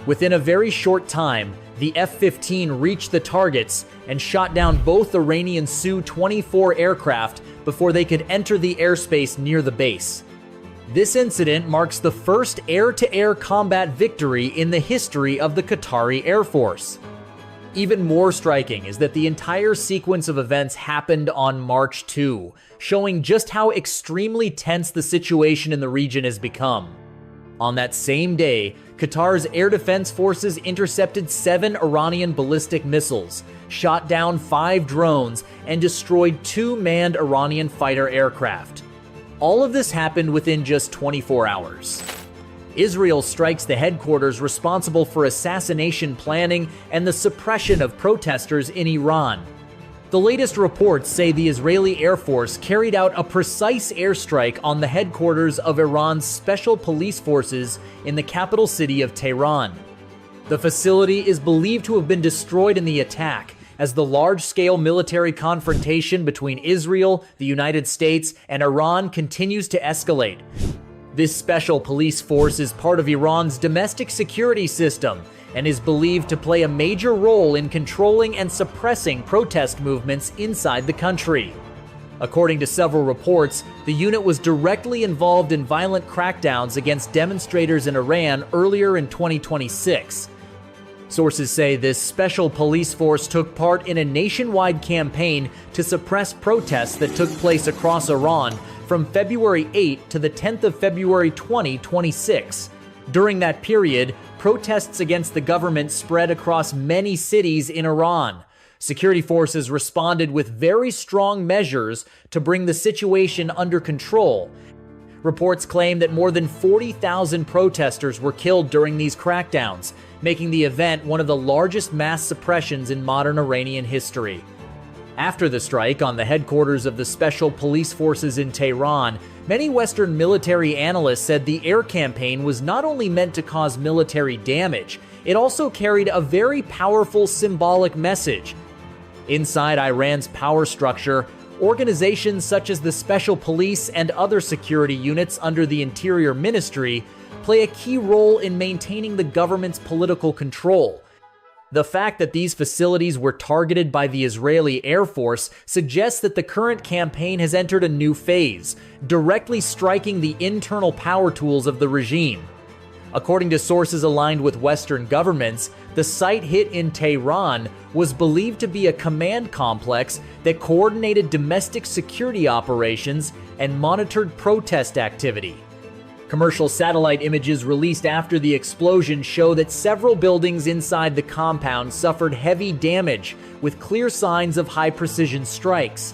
Within a very short time, the F-15 reached the targets and shot down both Iranian Su-24 aircraft before they could enter the airspace near the base. This incident marks the first air-to-air combat victory in the history of the Qatari Air Force. Even more striking is that the entire sequence of events happened on March 2, showing just how extremely tense the situation in the region has become. On that same day, Qatar's air defense forces intercepted 7 Iranian ballistic missiles, shot down 5 drones, and destroyed 2 manned Iranian fighter aircraft. All of this happened within just 24 hours. Israel strikes the headquarters responsible for assassination planning and the suppression of protesters in Iran. The latest reports say the Israeli Air Force carried out a precise airstrike on the headquarters of Iran's special police forces in the capital city of Tehran. The facility is believed to have been destroyed in the attack, as the large-scale military confrontation between Israel, the United States, and Iran continues to escalate. This special police force is part of Iran's domestic security system and is believed to play a major role in controlling and suppressing protest movements inside the country. According to several reports, the unit was directly involved in violent crackdowns against demonstrators in Iran earlier in 2026. Sources say this special police force took part in a nationwide campaign to suppress protests that took place across Iran from February 8 to the 10th of February 2026. During that period, protests against the government spread across many cities in Iran. Security forces responded with very strong measures to bring the situation under control. Reports claim that more than 40,000 protesters were killed during these crackdowns, making the event one of the largest mass suppressions in modern Iranian history. After the strike on the headquarters of the special police forces in Tehran, many Western military analysts said the air campaign was not only meant to cause military damage, it also carried a very powerful symbolic message. Inside Iran's power structure, organizations such as the Special Police and other security units under the Interior Ministry play a key role in maintaining the government's political control. The fact that these facilities were targeted by the Israeli Air Force suggests that the current campaign has entered a new phase, directly striking the internal power tools of the regime. According to sources aligned with Western governments, the site hit in Tehran was believed to be a command complex that coordinated domestic security operations and monitored protest activity. Commercial satellite images released after the explosion show that several buildings inside the compound suffered heavy damage, with clear signs of high-precision strikes.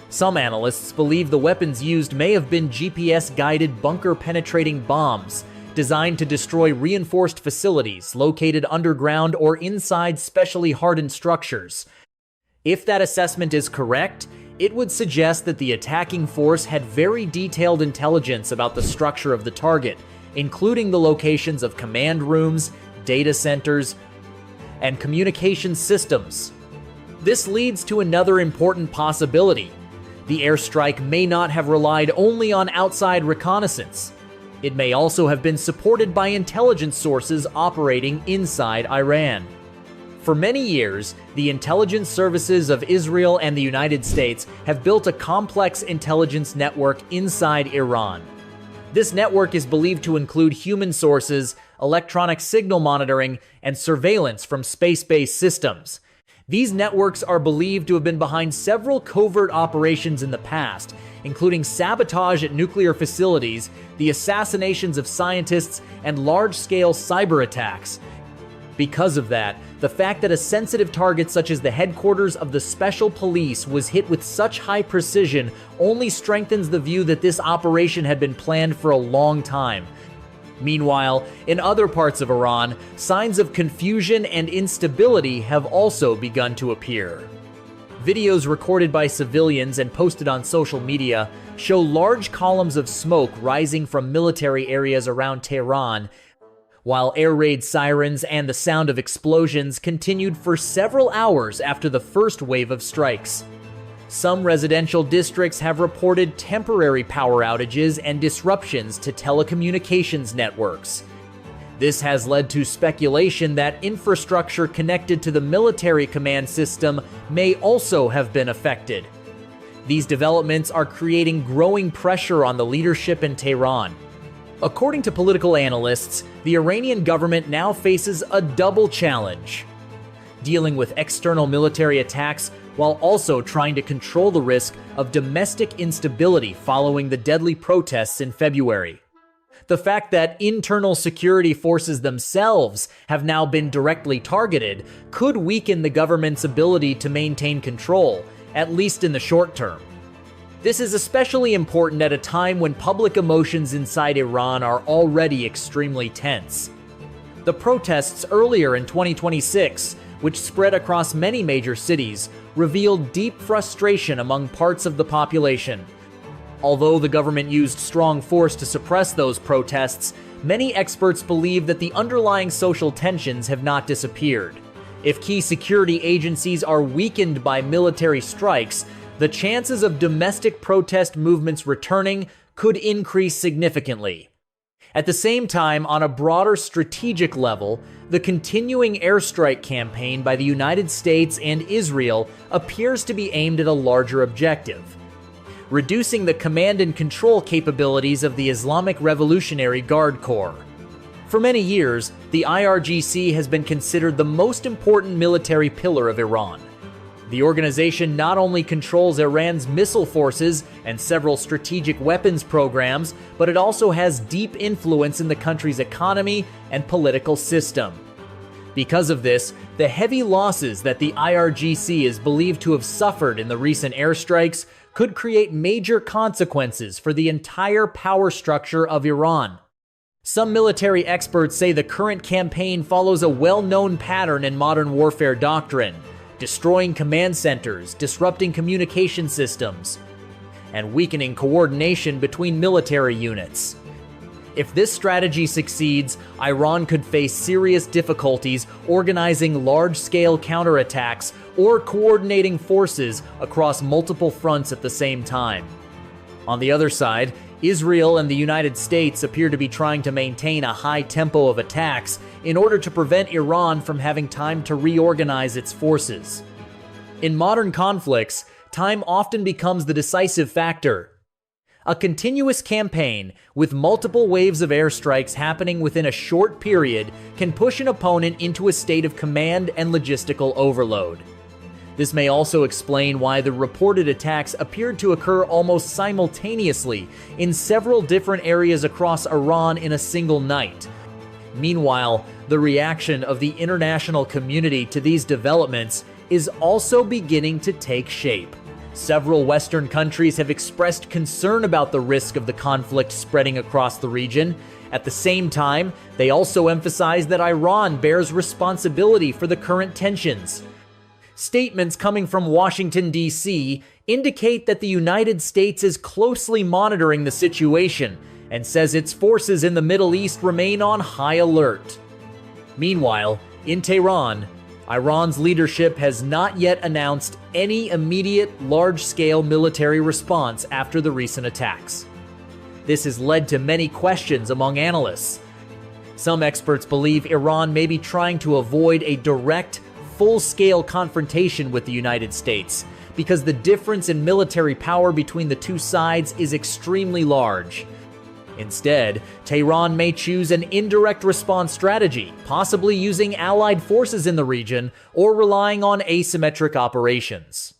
Some analysts believe the weapons used may have been GPS-guided bunker-penetrating bombs, designed to destroy reinforced facilities located underground or inside specially hardened structures. If that assessment is correct, it would suggest that the attacking force had very detailed intelligence about the structure of the target, including the locations of command rooms, data centers, and communication systems. This leads to another important possibility. The airstrike may not have relied only on outside reconnaissance. It may also have been supported by intelligence sources operating inside Iran. For many years, the intelligence services of Israel and the United States have built a complex intelligence network inside Iran. This network is believed to include human sources, electronic signal monitoring, and surveillance from space-based systems. These networks are believed to have been behind several covert operations in the past, including sabotage at nuclear facilities, the assassinations of scientists, and large-scale cyber attacks. Because of that, the fact that a sensitive target such as the headquarters of the Special Police was hit with such high precision only strengthens the view that this operation had been planned for a long time. Meanwhile, in other parts of Iran, signs of confusion and instability have also begun to appear. Videos recorded by civilians and posted on social media show large columns of smoke rising from military areas around Tehran, while air raid sirens and the sound of explosions continued for several hours after the first wave of strikes. Some residential districts have reported temporary power outages and disruptions to telecommunications networks. This has led to speculation that infrastructure connected to the military command system may also have been affected. These developments are creating growing pressure on the leadership in Tehran. According to political analysts, the Iranian government now faces a double challenge: dealing with external military attacks while also trying to control the risk of domestic instability following the deadly protests in February. The fact that internal security forces themselves have now been directly targeted could weaken the government's ability to maintain control, at least in the short term. This is especially important at a time when public emotions inside Iran are already extremely tense. The protests earlier in 2026, which spread across many major cities, revealed deep frustration among parts of the population. Although the government used strong force to suppress those protests, many experts believe that the underlying social tensions have not disappeared. If key security agencies are weakened by military strikes, the chances of domestic protest movements returning could increase significantly. At the same time, on a broader strategic level, the continuing airstrike campaign by the United States and Israel appears to be aimed at a larger objective: reducing the command and control capabilities of the Islamic Revolutionary Guard Corps. For many years, the IRGC has been considered the most important military pillar of Iran. The organization not only controls Iran's missile forces and several strategic weapons programs, but it also has deep influence in the country's economy and political system. Because of this, the heavy losses that the IRGC is believed to have suffered in the recent airstrikes could create major consequences for the entire power structure of Iran. Some military experts say the current campaign follows a well-known pattern in modern warfare doctrine: destroying command centers, disrupting communication systems, and weakening coordination between military units. If this strategy succeeds, Iran could face serious difficulties organizing large-scale counterattacks or coordinating forces across multiple fronts at the same time. On the other side, Israel and the United States appear to be trying to maintain a high tempo of attacks in order to prevent Iran from having time to reorganize its forces. In modern conflicts, time often becomes the decisive factor. A continuous campaign with multiple waves of airstrikes happening within a short period can push an opponent into a state of command and logistical overload. This may also explain why the reported attacks appeared to occur almost simultaneously in several different areas across Iran in a single night. Meanwhile, the reaction of the international community to these developments is also beginning to take shape. Several Western countries have expressed concern about the risk of the conflict spreading across the region. At the same time, they also emphasize that Iran bears responsibility for the current tensions. Statements coming from Washington, D.C. indicate that the United States is closely monitoring the situation and says its forces in the Middle East remain on high alert. Meanwhile, in Tehran, Iran's leadership has not yet announced any immediate large-scale military response after the recent attacks. This has led to many questions among analysts. Some experts believe Iran may be trying to avoid a direct, full-scale confrontation with the United States because the difference in military power between the two sides is extremely large. Instead, Tehran may choose an indirect response strategy, possibly using allied forces in the region or relying on asymmetric operations.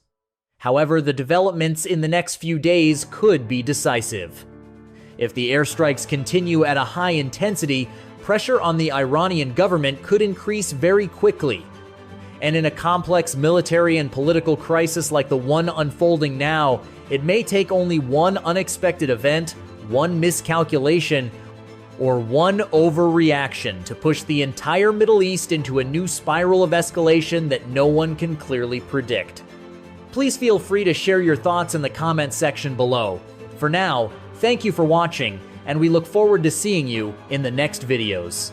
However, the developments in the next few days could be decisive. If the airstrikes continue at a high intensity, pressure on the Iranian government could increase very quickly. And in a complex military and political crisis like the one unfolding now, it may take only one unexpected event, one miscalculation, or one overreaction to push the entire Middle East into a new spiral of escalation that no one can clearly predict. Please feel free to share your thoughts in the comment section below. For now, thank you for watching, and we look forward to seeing you in the next videos.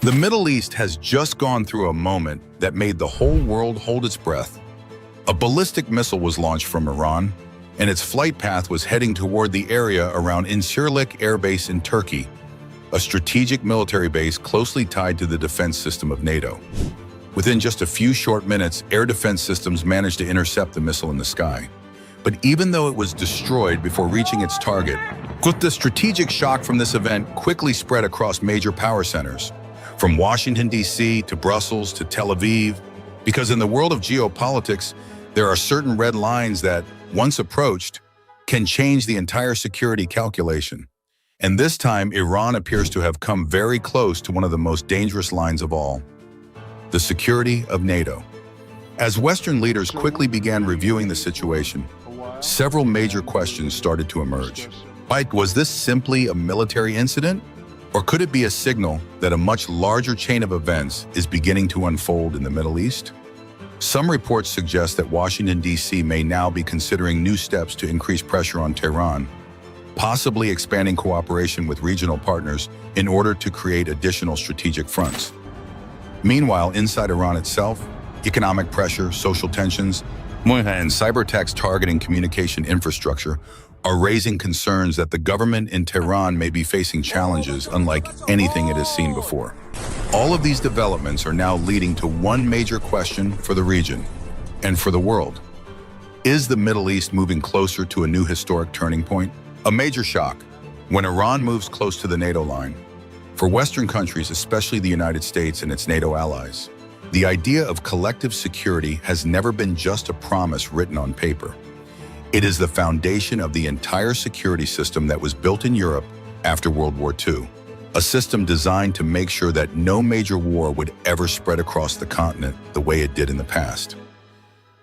The Middle East has just gone through a moment that made the whole world hold its breath. A ballistic missile was launched from Iran, and its flight path was heading toward the area around Incirlik Air Base in Turkey, a strategic military base closely tied to the defense system of NATO. Within just a few short minutes, air defense systems managed to intercept the missile in the sky. But even though it was destroyed before reaching its target, the strategic shock from this event quickly spread across major power centers, from Washington, D.C. to Brussels to Tel Aviv, because in the world of geopolitics, there are certain red lines that, once approached, can change the entire security calculation. And this time, Iran appears to have come very close to one of the most dangerous lines of all: the security of NATO. As Western leaders quickly began reviewing the situation, several major questions started to emerge. Was this simply a military incident? Or could it be a signal that a much larger chain of events is beginning to unfold in the Middle East? Some reports suggest that Washington, D.C. may now be considering new steps to increase pressure on Tehran, possibly expanding cooperation with regional partners in order to create additional strategic fronts. Meanwhile, inside Iran itself, economic pressure, social tensions, and cyber attacks targeting communication infrastructure are raising concerns that the government in Tehran may be facing challenges unlike anything it has seen before. All of these developments are now leading to one major question for the region and for the world. Is the Middle East moving closer to a new historic turning point? A major shock when Iran moves close to the NATO line. For Western countries, especially the United States and its NATO allies, the idea of collective security has never been just a promise written on paper. It is the foundation of the entire security system that was built in Europe after World War II, a system designed to make sure that no major war would ever spread across the continent the way it did in the past.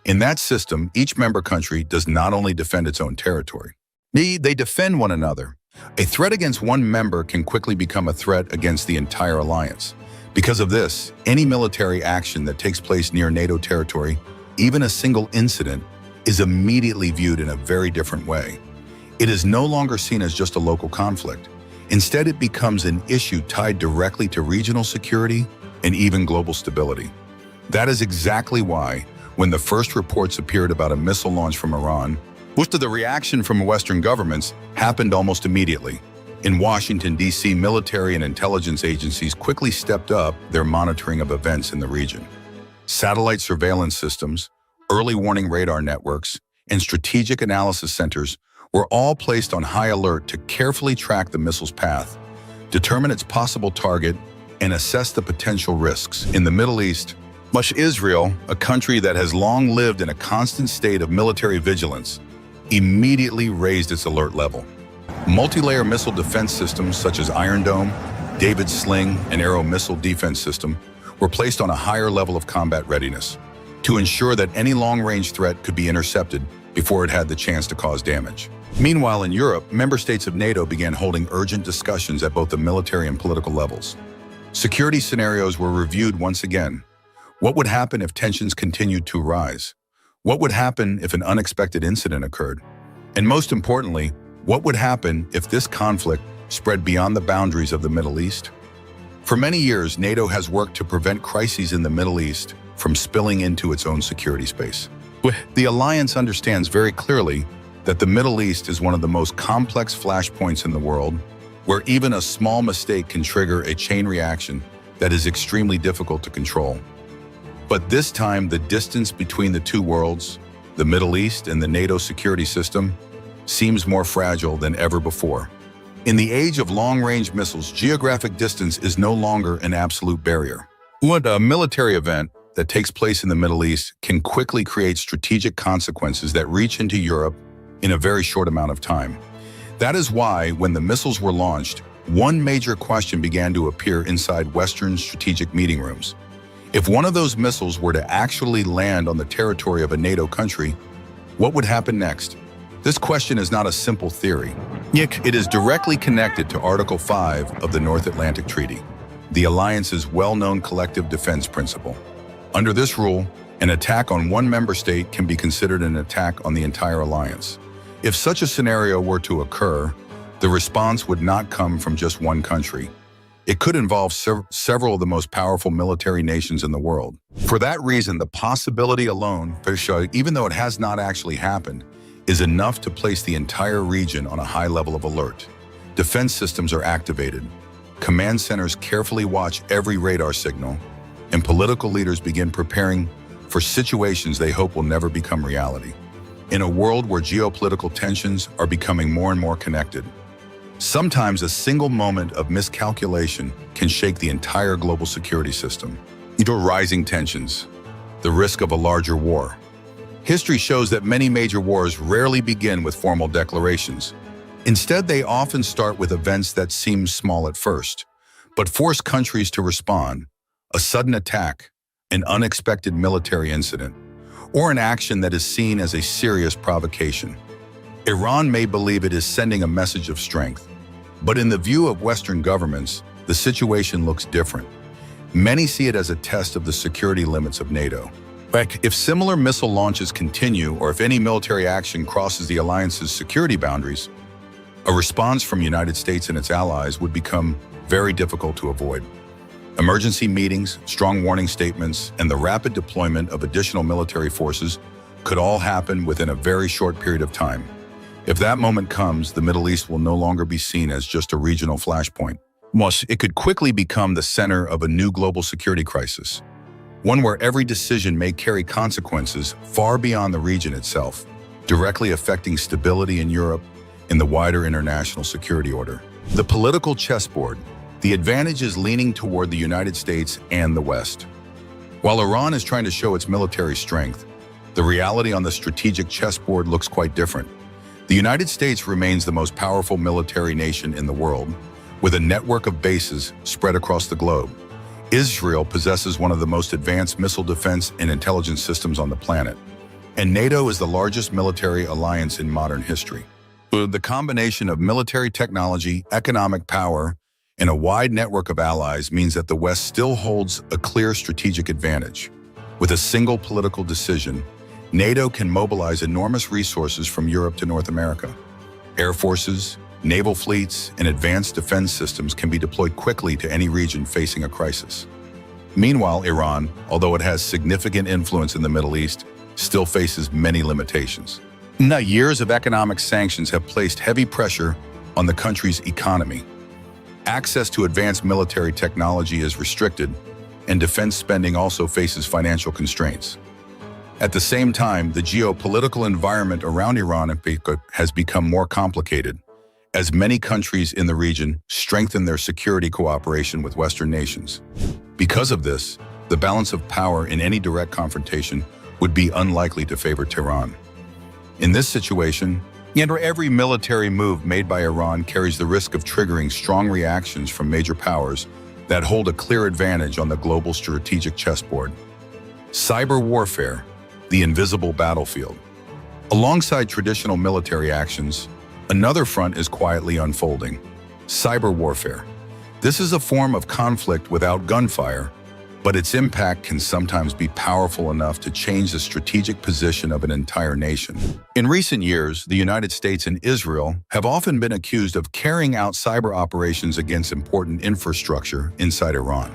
In that system, each member country does not only defend its own territory, they defend one another. A threat against one member can quickly become a threat against the entire alliance. Because of this, any military action that takes place near NATO territory, even a single incident, is immediately viewed in a very different way. It is no longer seen as just a local conflict. Instead, it becomes an issue tied directly to regional security and even global stability. That is exactly why, when the first reports appeared about a missile launch from Iran, most of the reaction from Western governments happened almost immediately. In Washington, D.C., military and intelligence agencies quickly stepped up their monitoring of events in the region. Satellite surveillance systems, early warning radar networks, and strategic analysis centers were all placed on high alert to carefully track the missile's path, determine its possible target, and assess the potential risks. In the Middle East, Israel, a country that has long lived in a constant state of military vigilance, immediately raised its alert level. Multi-layer missile defense systems such as Iron Dome, David's Sling, and Arrow missile defense system were placed on a higher level of combat readiness to ensure that any long-range threat could be intercepted before it had the chance to cause damage. Meanwhile, in Europe, member states of NATO began holding urgent discussions at both the military and political levels. Security scenarios were reviewed once again. What would happen if tensions continued to rise? What would happen if an unexpected incident occurred? And most importantly, what would happen if this conflict spread beyond the boundaries of the Middle East? For many years, NATO has worked to prevent crises in the Middle East from spilling into its own security space. The alliance understands very clearly that the Middle East is one of the most complex flashpoints in the world, where even a small mistake can trigger a chain reaction that is extremely difficult to control. But this time, the distance between the two worlds, the Middle East and the NATO security system, seems more fragile than ever before. In the age of long-range missiles, geographic distance is no longer an absolute barrier. A military event that takes place in the Middle East can quickly create strategic consequences that reach into Europe in a very short amount of time. That is why, when the missiles were launched, one major question began to appear inside Western strategic meeting rooms. If one of those missiles were to actually land on the territory of a NATO country, what would happen next? This question is not a simple theory. It is directly connected to Article 5 of the North Atlantic Treaty, the alliance's well-known collective defense principle. Under this rule, an attack on one member state can be considered an attack on the entire alliance. If such a scenario were to occur, the response would not come from just one country. It could involve several of the most powerful military nations in the world. For that reason, the possibility alone, even though it has not actually happened, is enough to place the entire region on a high level of alert. Defense systems are activated. Command centers carefully watch every radar signal, and political leaders begin preparing for situations they hope will never become reality. In a world where geopolitical tensions are becoming more and more connected, sometimes a single moment of miscalculation can shake the entire global security system. Rising tensions, the risk of a larger war. History shows that many major wars rarely begin with formal declarations. Instead, they often start with events that seem small at first, but force countries to respond: a sudden attack, an unexpected military incident, or an action that is seen as a serious provocation. Iran may believe it is sending a message of strength, but in the view of Western governments, the situation looks different. Many see it as a test of the security limits of NATO. If similar missile launches continue, or if any military action crosses the alliance's security boundaries, a response from the United States and its allies would become very difficult to avoid. Emergency meetings, strong warning statements, and the rapid deployment of additional military forces could all happen within a very short period of time. If that moment comes, the Middle East will no longer be seen as just a regional flashpoint. It could quickly become the center of a new global security crisis, one where every decision may carry consequences far beyond the region itself, directly affecting stability in Europe and the wider international security order. The political chessboard. The advantage is leaning toward the United States and the West. While Iran is trying to show its military strength, the reality on the strategic chessboard looks quite different. The United States remains the most powerful military nation in the world, with a network of bases spread across the globe. Israel possesses one of the most advanced missile defense and intelligence systems on the planet, and NATO is the largest military alliance in modern history. The combination of military technology, economic power, and a wide network of allies means that the West still holds a clear strategic advantage. With a single political decision, NATO can mobilize enormous resources from Europe to North America. Air forces, naval fleets, and advanced defense systems can be deployed quickly to any region facing a crisis. Meanwhile, Iran, although it has significant influence in the Middle East, still faces many limitations. Now, years of economic sanctions have placed heavy pressure on the country's economy. Access to advanced military technology is restricted, and defense spending also faces financial constraints. At the same time, the geopolitical environment around Iran has become more complicated, as many countries in the region strengthen their security cooperation with Western nations. Because of this, the balance of power in any direct confrontation would be unlikely to favor Tehran. In this situation, every military move made by Iran carries the risk of triggering strong reactions from major powers that hold a clear advantage on the global strategic chessboard. Cyber warfare, the invisible battlefield. Alongside traditional military actions, another front is quietly unfolding: cyber warfare. This is a form of conflict without gunfire, but its impact can sometimes be powerful enough to change the strategic position of an entire nation. In recent years, the United States and Israel have often been accused of carrying out cyber operations against important infrastructure inside Iran.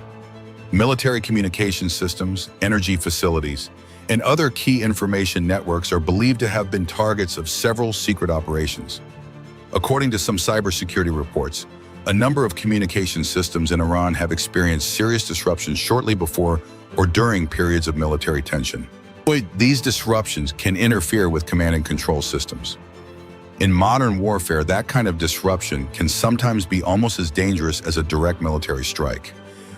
Military communication systems, energy facilities, and other key information networks are believed to have been targets of several secret operations. According to some cybersecurity reports, a number of communication systems in Iran have experienced serious disruptions shortly before or during periods of military tension. These disruptions can interfere with command and control systems. In modern warfare, that kind of disruption can sometimes be almost as dangerous as a direct military strike.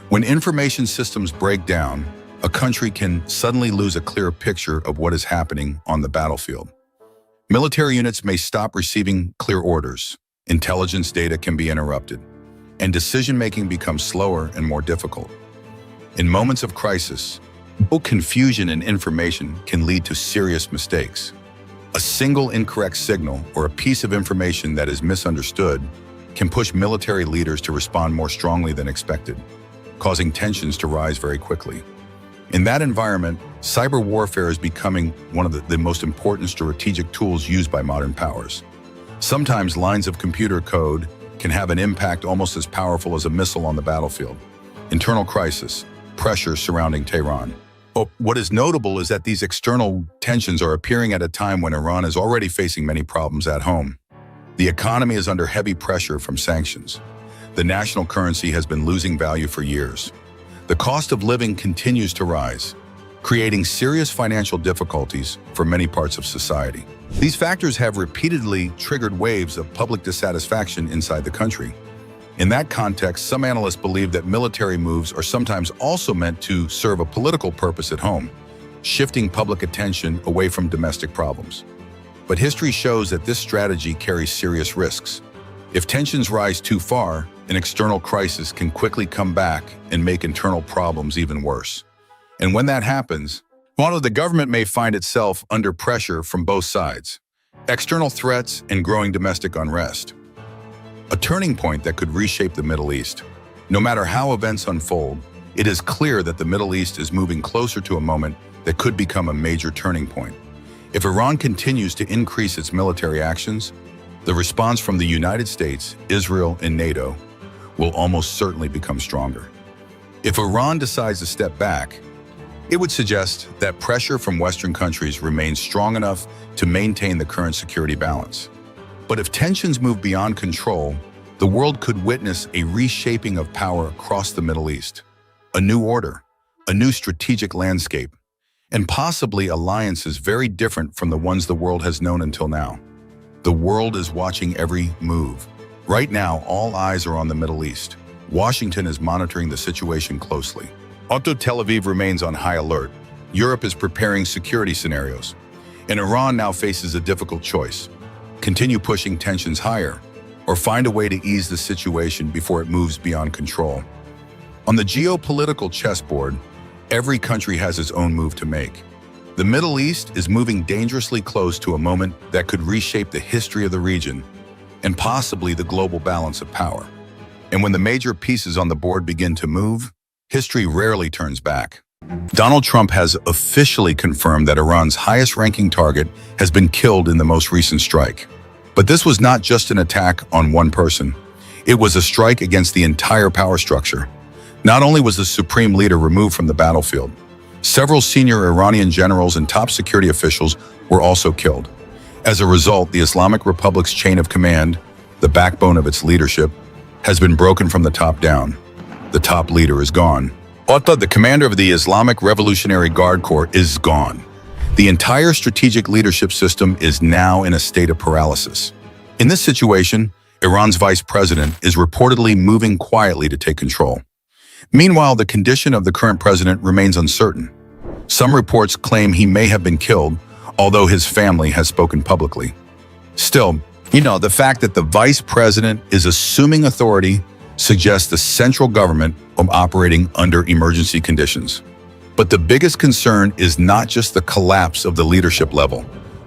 When information systems break down, a country can suddenly lose a clear picture of what is happening on the battlefield. Military units may stop receiving clear orders. Intelligence data can be interrupted, and decision-making becomes slower and more difficult. In moments of crisis, confusion in information can lead to serious mistakes. A single incorrect signal or a piece of information that is misunderstood can push military leaders to respond more strongly than expected, causing tensions to rise very quickly. In that environment, cyber warfare is becoming one of the most important strategic tools used by modern powers. Sometimes lines of computer code can have an impact almost as powerful as a missile on the battlefield. Internal crisis, pressure surrounding Tehran. What is notable is that these external tensions are appearing at a time when Iran is already facing many problems at home. The economy is under heavy pressure from sanctions. The national currency has been losing value for years. The cost of living continues to rise, creating serious financial difficulties for many parts of society. These factors have repeatedly triggered waves of public dissatisfaction inside the country. In that context, some analysts believe that military moves are sometimes also meant to serve a political purpose at home, shifting public attention away from domestic problems. But history shows that this strategy carries serious risks. If tensions rise too far, an external crisis can quickly come back and make internal problems even worse. And when that happens, the government may find itself under pressure from both sides, external threats and growing domestic unrest. A turning point that could reshape the Middle East. No matter how events unfold, it is clear that the Middle East is moving closer to a moment that could become a major turning point. If Iran continues to increase its military actions, the response from the United States, Israel, and NATO will almost certainly become stronger. If Iran decides to step back, it would suggest that pressure from Western countries remains strong enough to maintain the current security balance. But if tensions move beyond control, the world could witness a reshaping of power across the Middle East, a new order, a new strategic landscape, and possibly alliances very different from the ones the world has known until now. The world is watching every move. Right now, all eyes are on the Middle East. Washington is monitoring the situation closely. Tel Aviv remains on high alert. Europe is preparing security scenarios. And Iran now faces a difficult choice: continue pushing tensions higher, or find a way to ease the situation before it moves beyond control. On the geopolitical chessboard, every country has its own move to make. The Middle East is moving dangerously close to a moment that could reshape the history of the region and possibly the global balance of power. And when the major pieces on the board begin to move, history rarely turns back. Donald Trump has officially confirmed that Iran's highest-ranking target has been killed in the most recent strike. But this was not just an attack on one person. It was a strike against the entire power structure. Not only was the supreme leader removed from the battlefield, several senior Iranian generals and top security officials were also killed. As a result, the Islamic Republic's chain of command, the backbone of its leadership, has been broken from the top down. The top leader is gone. The commander of the Islamic Revolutionary Guard Corps is gone. The entire strategic leadership system is now in a state of paralysis. In this situation, Iran's vice president is reportedly moving quietly to take control. Meanwhile, the condition of the current president remains uncertain. Some reports claim he may have been killed, although his family has spoken publicly. Still, the fact that the vice president is assuming authority suggests the central government of operating under emergency conditions. But the biggest concern is not just the collapse of the leadership level.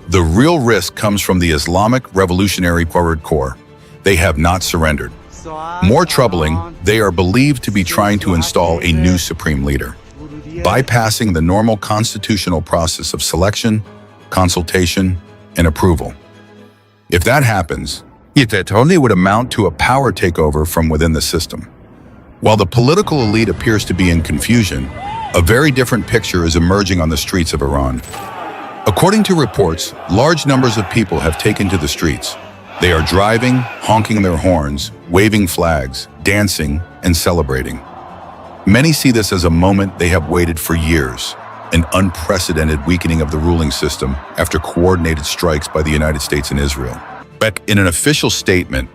The real risk comes from the Islamic Revolutionary Guard Corps. They have not surrendered. More troubling, they are believed to be trying to install a new supreme leader, bypassing the normal constitutional process of selection, consultation, and approval. If that happens, it only would amount to a power takeover from within the system. While the political elite appears to be in confusion, a very different picture is emerging on the streets of Iran. According to reports, large numbers of people have taken to the streets. They are driving, honking their horns, waving flags, dancing, and celebrating. Many see this as a moment they have waited for years, an unprecedented weakening of the ruling system after coordinated strikes by the United States and Israel. But in an official statement,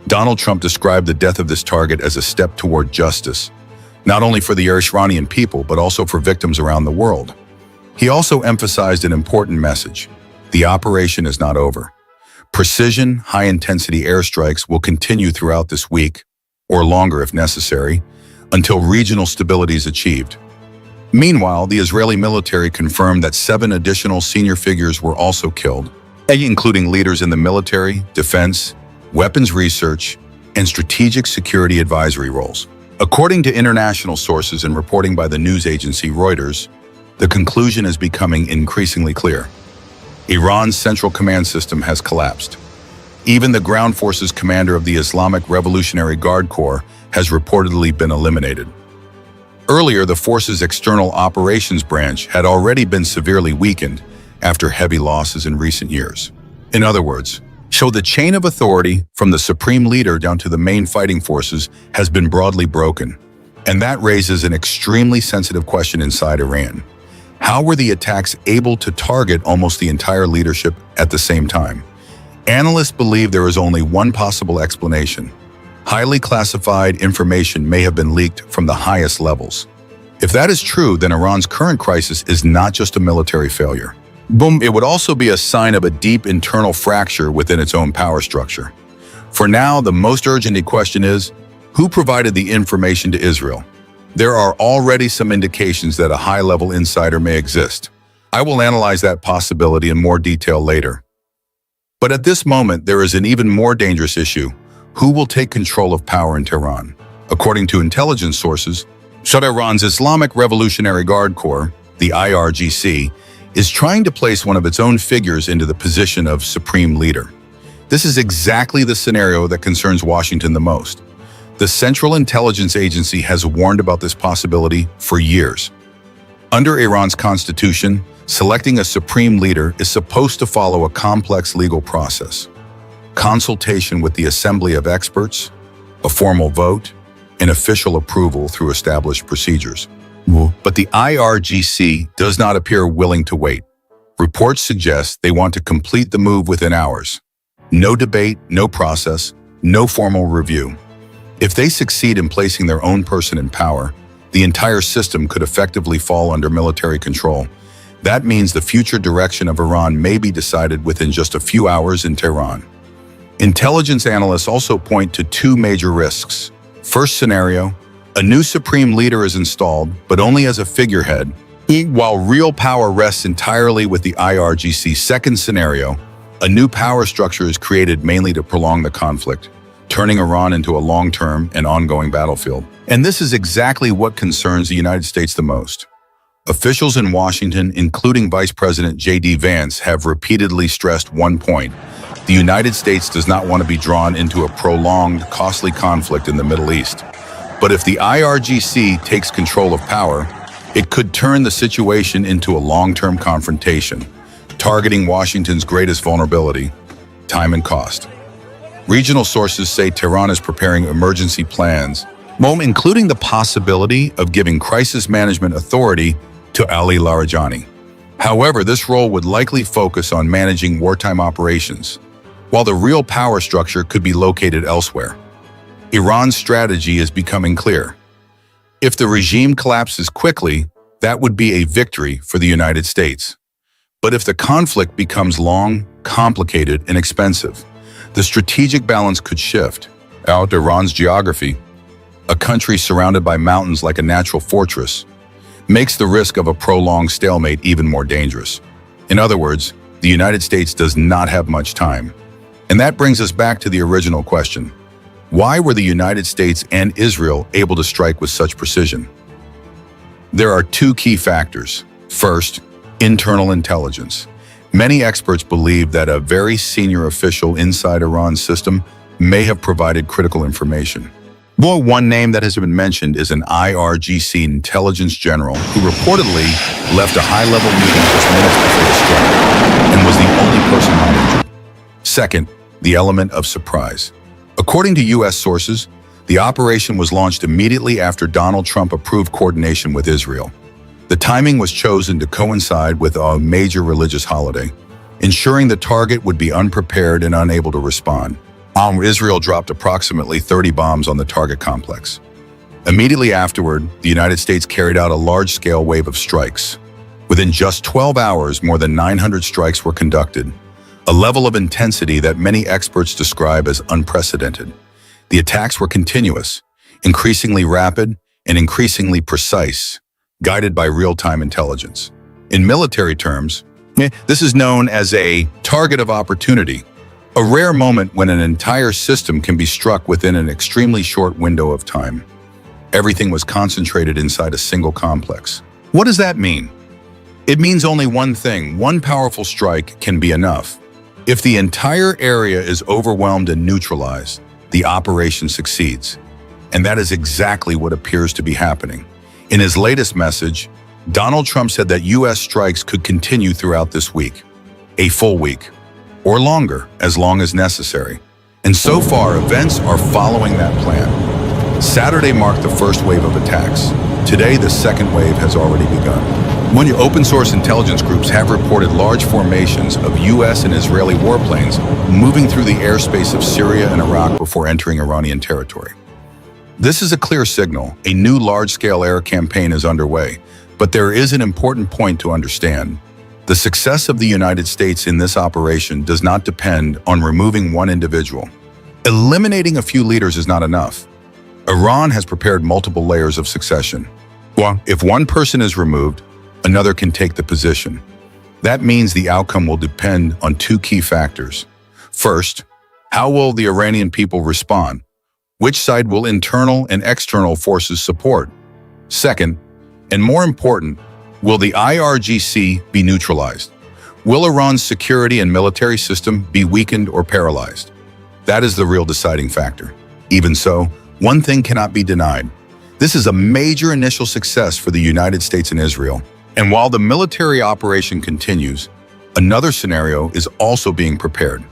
Donald Trump described the death of this target as a step toward justice, not only for the Iranian people, but also for victims around the world. He also emphasized an important message: the operation is not over. Precision, high-intensity airstrikes will continue throughout this week, or longer if necessary, until regional stability is achieved. Meanwhile, the Israeli military confirmed that 7 additional senior figures were also killed, including leaders in the military, defense, weapons research, and strategic security advisory roles. According to international sources and reporting by the news agency Reuters, the conclusion is becoming increasingly clear. Iran's central command system has collapsed. Even the ground forces commander of the Islamic Revolutionary Guard Corps has reportedly been eliminated. Earlier, the force's external operations branch had already been severely weakened after heavy losses in recent years. In other words, the chain of authority from the supreme leader down to the main fighting forces has been broadly broken. And that raises an extremely sensitive question inside Iran. How were the attacks able to target almost the entire leadership at the same time? Analysts believe there is only one possible explanation. Highly classified information may have been leaked from the highest levels. If that is true, then Iran's current crisis is not just a military failure. It would also be a sign of a deep internal fracture within its own power structure. For now, the most urgent question is, who provided the information to Israel? There are already some indications that a high-level insider may exist. I will analyze that possibility in more detail later. But at this moment, there is an even more dangerous issue. Who will take control of power in Tehran? According to intelligence sources, Iran's Islamic Revolutionary Guard Corps, the IRGC, is trying to place one of its own figures into the position of supreme leader. This is exactly the scenario that concerns Washington the most. The Central Intelligence Agency has warned about this possibility for years. Under Iran's constitution, selecting a supreme leader is supposed to follow a complex legal process. Consultation with the assembly of experts, a formal vote, and official approval through established procedures. But the IRGC does not appear willing to wait. Reports suggest they want to complete the move within hours. No debate, no process, no formal review. If they succeed in placing their own person in power, the entire system could effectively fall under military control. That means the future direction of Iran may be decided within just a few hours in Tehran. Intelligence analysts also point to 2 major risks. First scenario, a new supreme leader is installed, but only as a figurehead, while real power rests entirely with the IRGC. Second scenario, a new power structure is created mainly to prolong the conflict, turning Iran into a long-term and ongoing battlefield. And this is exactly what concerns the United States the most. Officials in Washington, including Vice President J.D. Vance, have repeatedly stressed one point. The United States does not want to be drawn into a prolonged, costly conflict in the Middle East. But if the IRGC takes control of power, it could turn the situation into a long-term confrontation, targeting Washington's greatest vulnerability, time and cost. Regional sources say Tehran is preparing emergency plans, including the possibility of giving crisis management authority to Ali Larijani. However, this role would likely focus on managing wartime operations, while the real power structure could be located elsewhere. Iran's strategy is becoming clear. If the regime collapses quickly, that would be a victory for the United States. But if the conflict becomes long, complicated, and expensive, the strategic balance could shift. Iran's geography, a country surrounded by mountains like a natural fortress, makes the risk of a prolonged stalemate even more dangerous. In other words, the United States does not have much time. And that brings us back to the original question. Why were the United States and Israel able to strike with such precision? There are 2 key factors. First, internal intelligence. Many experts believe that a very senior official inside Iran's system may have provided critical information. One name that has been mentioned is an IRGC intelligence general who reportedly left a high-level meeting just minutes before the strike and was the only person not injured. Second, the element of surprise. According to U.S. sources, the operation was launched immediately after Donald Trump approved coordination with Israel. The timing was chosen to coincide with a major religious holiday, ensuring the target would be unprepared and unable to respond. Israel dropped approximately 30 bombs on the target complex. Immediately afterward, the United States carried out a large-scale wave of strikes. Within just 12 hours, more than 900 strikes were conducted, a level of intensity that many experts describe as unprecedented. The attacks were continuous, increasingly rapid and increasingly precise, guided by real-time intelligence. In military terms, this is known as a target of opportunity, a rare moment when an entire system can be struck within an extremely short window of time. Everything was concentrated inside a single complex. What does that mean? It means only one thing: one powerful strike can be enough. If the entire area is overwhelmed and neutralized, the operation succeeds. And that is exactly what appears to be happening. In his latest message, Donald Trump said that U.S. strikes could continue throughout this week, a full week, or longer, as long as necessary. And so far, events are following that plan. Saturday marked the first wave of attacks. Today, the second wave has already begun. When open source intelligence groups have reported large formations of U.S. and Israeli warplanes moving through the airspace of Syria and Iraq before entering Iranian territory. This is a clear signal. A new large-scale air campaign is underway, but there is an important point to understand. The success of the United States in this operation does not depend on removing one individual. Eliminating a few leaders is not enough. Iran has prepared multiple layers of succession. Well, if one person is removed, another can take the position. That means the outcome will depend on two key factors. First, how will the Iranian people respond? Which side will internal and external forces support? Second, and more important, will the IRGC be neutralized? Will Iran's security and military system be weakened or paralyzed? That is the real deciding factor. Even so, one thing cannot be denied. This is a major initial success for the United States and Israel. And while the military operation continues, another scenario is also being prepared.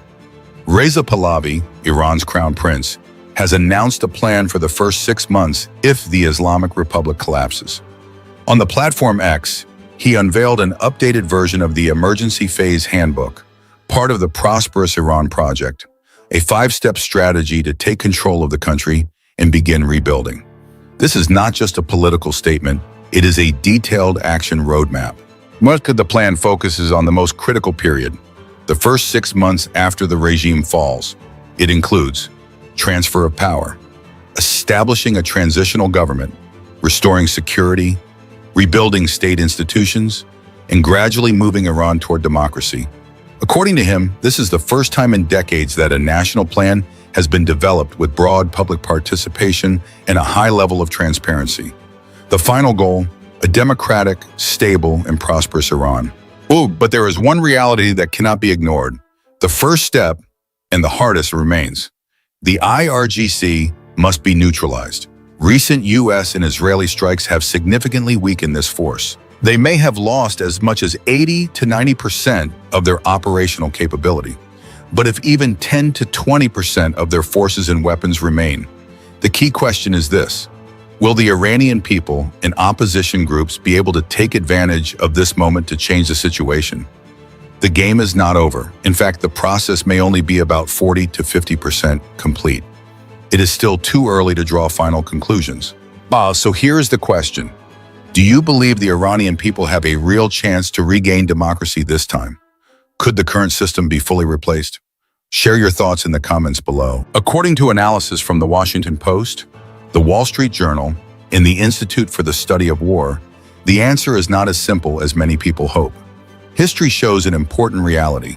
Reza Pahlavi, Iran's crown prince, has announced a plan for the first 6 months if the Islamic Republic collapses. On the platform X, he unveiled an updated version of the Emergency Phase Handbook, part of the Prosperous Iran Project, a 5-step strategy to take control of the country and begin rebuilding. This is not just a political statement, it is a detailed action roadmap. Much of the plan focuses on the most critical period, the first 6 months after the regime falls. It includes transfer of power, establishing a transitional government, restoring security, rebuilding state institutions, and gradually moving Iran toward democracy. According to him, this is the first time in decades that a national plan has been developed with broad public participation and a high level of transparency. The final goal, a democratic, stable, and prosperous Iran. But there is one reality that cannot be ignored. The first step, and the hardest, remains. The IRGC must be neutralized. Recent U.S. and Israeli strikes have significantly weakened this force. They may have lost as much as 80 to 90% of their operational capability. But if even 10 to 20% of their forces and weapons remain, the key question is this: will the Iranian people and opposition groups be able to take advantage of this moment to change the situation? The game is not over. In fact, the process may only be about 40 to 50% complete. It is still too early to draw final conclusions. So here's the question. Do you believe the Iranian people have a real chance to regain democracy this time? Could the current system be fully replaced? Share your thoughts in the comments below. According to analysis from the Washington Post, the Wall Street Journal, and the Institute for the Study of War, the answer is not as simple as many people hope. History shows an important reality.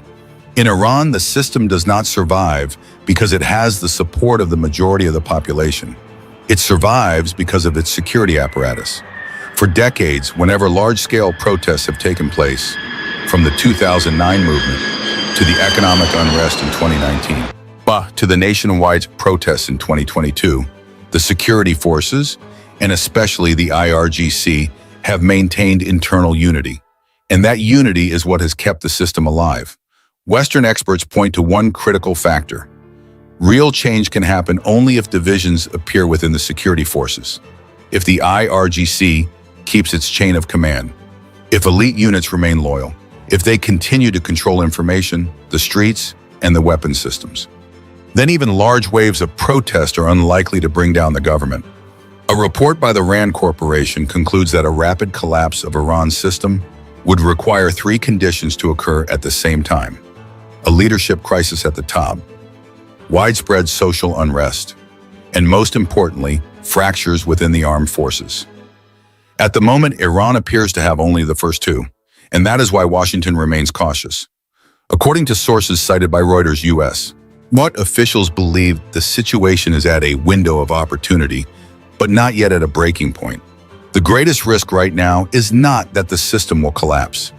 In Iran, the system does not survive because it has the support of the majority of the population. It survives because of its security apparatus. For decades, whenever large-scale protests have taken place, from the 2009 movement to the economic unrest in 2019, to the nationwide protests in 2022, the security forces, and especially the IRGC, have maintained internal unity. And that unity is what has kept the system alive. Western experts point to one critical factor. Real change can happen only if divisions appear within the security forces. If the IRGC keeps its chain of command, if elite units remain loyal, if they continue to control information, the streets, and the weapon systems, then even large waves of protest are unlikely to bring down the government. A report by the RAND Corporation concludes that a rapid collapse of Iran's system would require 3 conditions to occur at the same time: a leadership crisis at the top, widespread social unrest, and most importantly, fractures within the armed forces. At the moment, Iran appears to have only the first two, and that is why Washington remains cautious. According to sources cited by Reuters US, what officials believe the situation is at a window of opportunity, but not yet at a breaking point. The greatest risk right now is not that the system will collapse.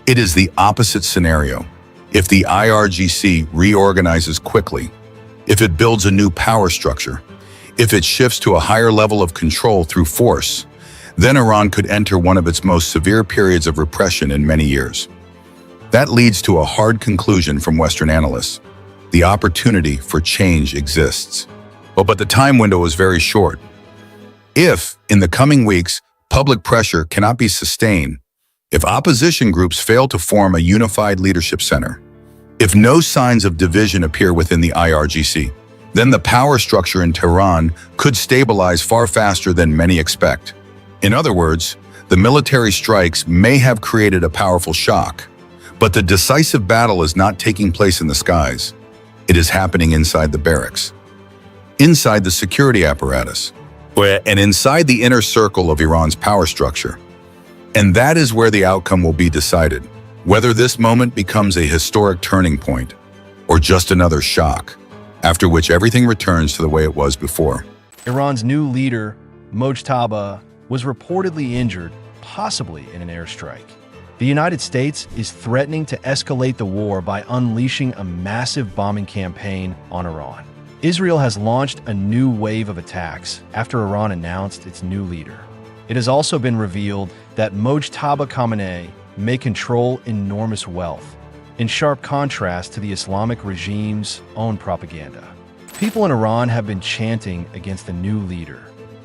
It is the opposite scenario. If the IRGC reorganizes quickly, if it builds a new power structure, if it shifts to a higher level of control through force, then Iran could enter one of its most severe periods of repression in many years. That leads to a hard conclusion from Western analysts. The opportunity for change exists. But the time window is very short. If, in the coming weeks, public pressure cannot be sustained, if opposition groups fail to form a unified leadership center, if no signs of division appear within the IRGC, then the power structure in Tehran could stabilize far faster than many expect. In other words, the military strikes may have created a powerful shock, but the decisive battle is not taking place in the skies. It is happening inside the barracks, inside the security apparatus, and inside the inner circle of Iran's power structure. And that is where the outcome will be decided, whether this moment becomes a historic turning point or just another shock, after which everything returns to the way it was before. Iran's new leader, Mojtaba, was reportedly injured, possibly in an airstrike. The United States is threatening to escalate the war by unleashing a massive bombing campaign on Iran. Israel has launched a new wave of attacks after Iran announced its new leader. It has also been revealed that Mojtaba Khamenei may control enormous wealth, in sharp contrast to the Islamic regime's own propaganda. People in Iran have been chanting against the new leader.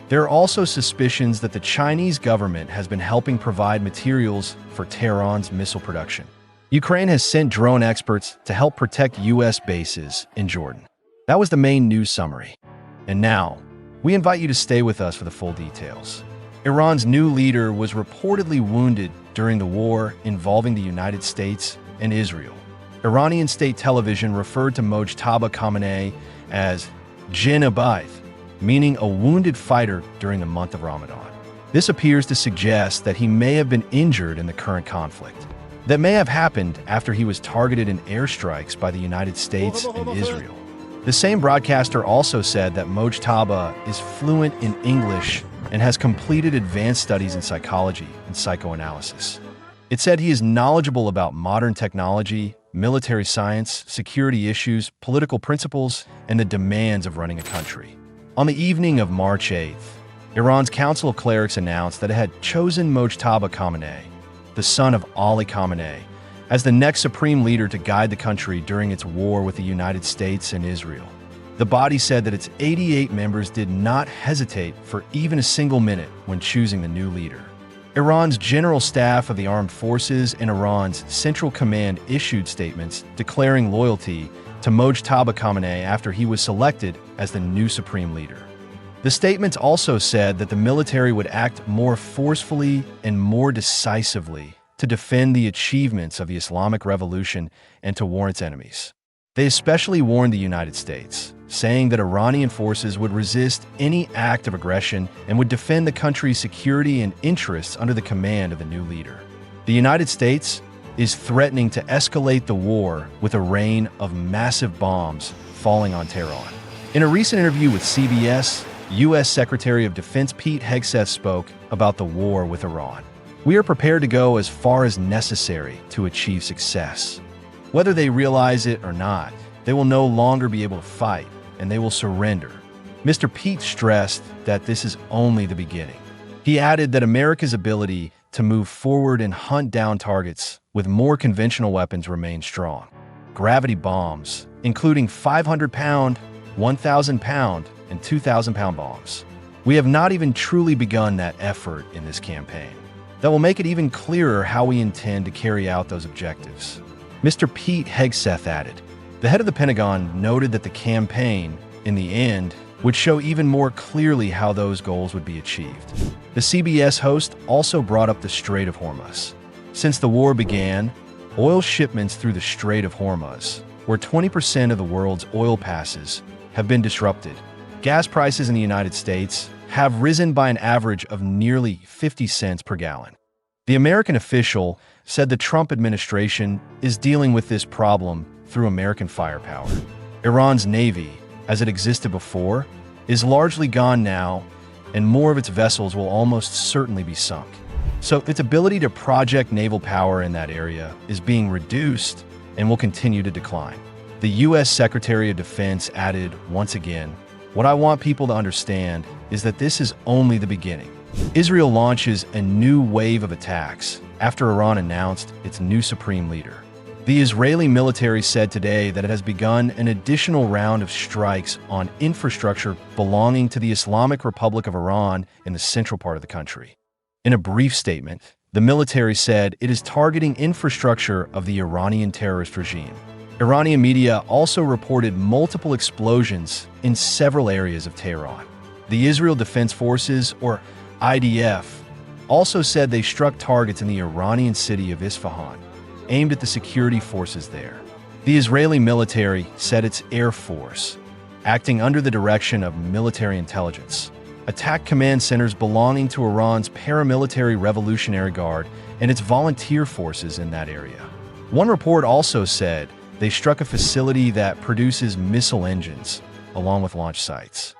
There are also suspicions that the Chinese government has been helping provide materials for Tehran's missile production. Ukraine has sent drone experts to help protect U.S. bases in Jordan. That was the main news summary. And now, we invite you to stay with us for the full details. Iran's new leader was reportedly wounded during the war involving the United States and Israel. Iranian state television referred to Mojtaba Khamenei as Jin Abaith, meaning a wounded fighter during the month of Ramadan. This appears to suggest that he may have been injured in the current conflict. That may have happened after he was targeted in airstrikes by the United States and Israel. The same broadcaster also said that Mojtaba is fluent in English and has completed advanced studies in psychology and psychoanalysis. It said he is knowledgeable about modern technology, military science, security issues, political principles, and the demands of running a country. On the evening of March 8th, Iran's Council of Clerics announced that it had chosen Mojtaba Khamenei, the son of Ali Khamenei, as the next supreme leader to guide the country during its war with the United States and Israel. The body said that its 88 members did not hesitate for even a single minute when choosing the new leader. Iran's General Staff of the Armed Forces and Iran's Central Command issued statements declaring loyalty to Mojtaba Khamenei after he was selected as the new supreme leader. The statements also said that the military would act more forcefully and more decisively to defend the achievements of the Islamic Revolution and to warn its enemies. They especially warned the United States, saying that Iranian forces would resist any act of aggression and would defend the country's security and interests under the command of the new leader. The United States is threatening to escalate the war with a rain of massive bombs falling on Tehran. In a recent interview with CBS, U.S. Secretary of Defense Pete Hegseth spoke about the war with Iran. "We are prepared to go as far as necessary to achieve success. Whether they realize it or not, they will no longer be able to fight, and they will surrender." Mr. Pete stressed that this is only the beginning. He added that America's ability to move forward and hunt down targets with more conventional weapons remains strong. Gravity bombs, including 500-pound, 1,000-pound, and 2,000-pound bombs. We have not even truly begun that effort in this campaign. That will make it even clearer how we intend to carry out those objectives. Mr. Pete Hegseth added. The head of the Pentagon noted that the campaign, in the end, would show even more clearly how those goals would be achieved. The CBS host also brought up the Strait of Hormuz. Since the war began, oil shipments through the Strait of Hormuz, where 20% of the world's oil passes, have been disrupted. gas prices in the United States have risen by an average of nearly 50 cents per gallon. The American official said the Trump administration is dealing with this problem through American firepower. Iran's navy, as it existed before, is largely gone now, and more of its vessels will almost certainly be sunk. So its ability to project naval power in that area is being reduced and will continue to decline. The U.S. Secretary of Defense added, once again, "What I want people to understand is that this is only the beginning." Israel launches a new wave of attacks after Iran announced its new supreme leader. The Israeli military said today that it has begun an additional round of strikes on infrastructure belonging to the Islamic Republic of Iran in the central part of the country. In a brief statement, the military said it is targeting infrastructure of the Iranian terrorist regime. Iranian media also reported multiple explosions in several areas of Tehran. The Israel Defense Forces, or IDF, also said they struck targets in the Iranian city of Isfahan, aimed at the security forces there. The Israeli military said its Air Force, acting under the direction of military intelligence, attacked command centers belonging to Iran's paramilitary Revolutionary Guard and its volunteer forces in that area. One report also said they struck a facility that produces missile engines, along with launch sites.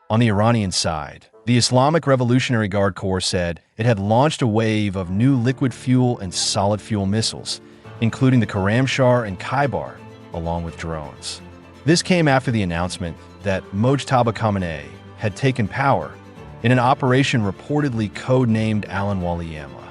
On the Iranian side, the Islamic Revolutionary Guard Corps said it had launched a wave of new liquid fuel and solid fuel missiles, including the Karamshar and Khyber, along with drones. This came after the announcement that Mojtaba Khamenei had taken power in an operation reportedly code-named Alan Waliyama.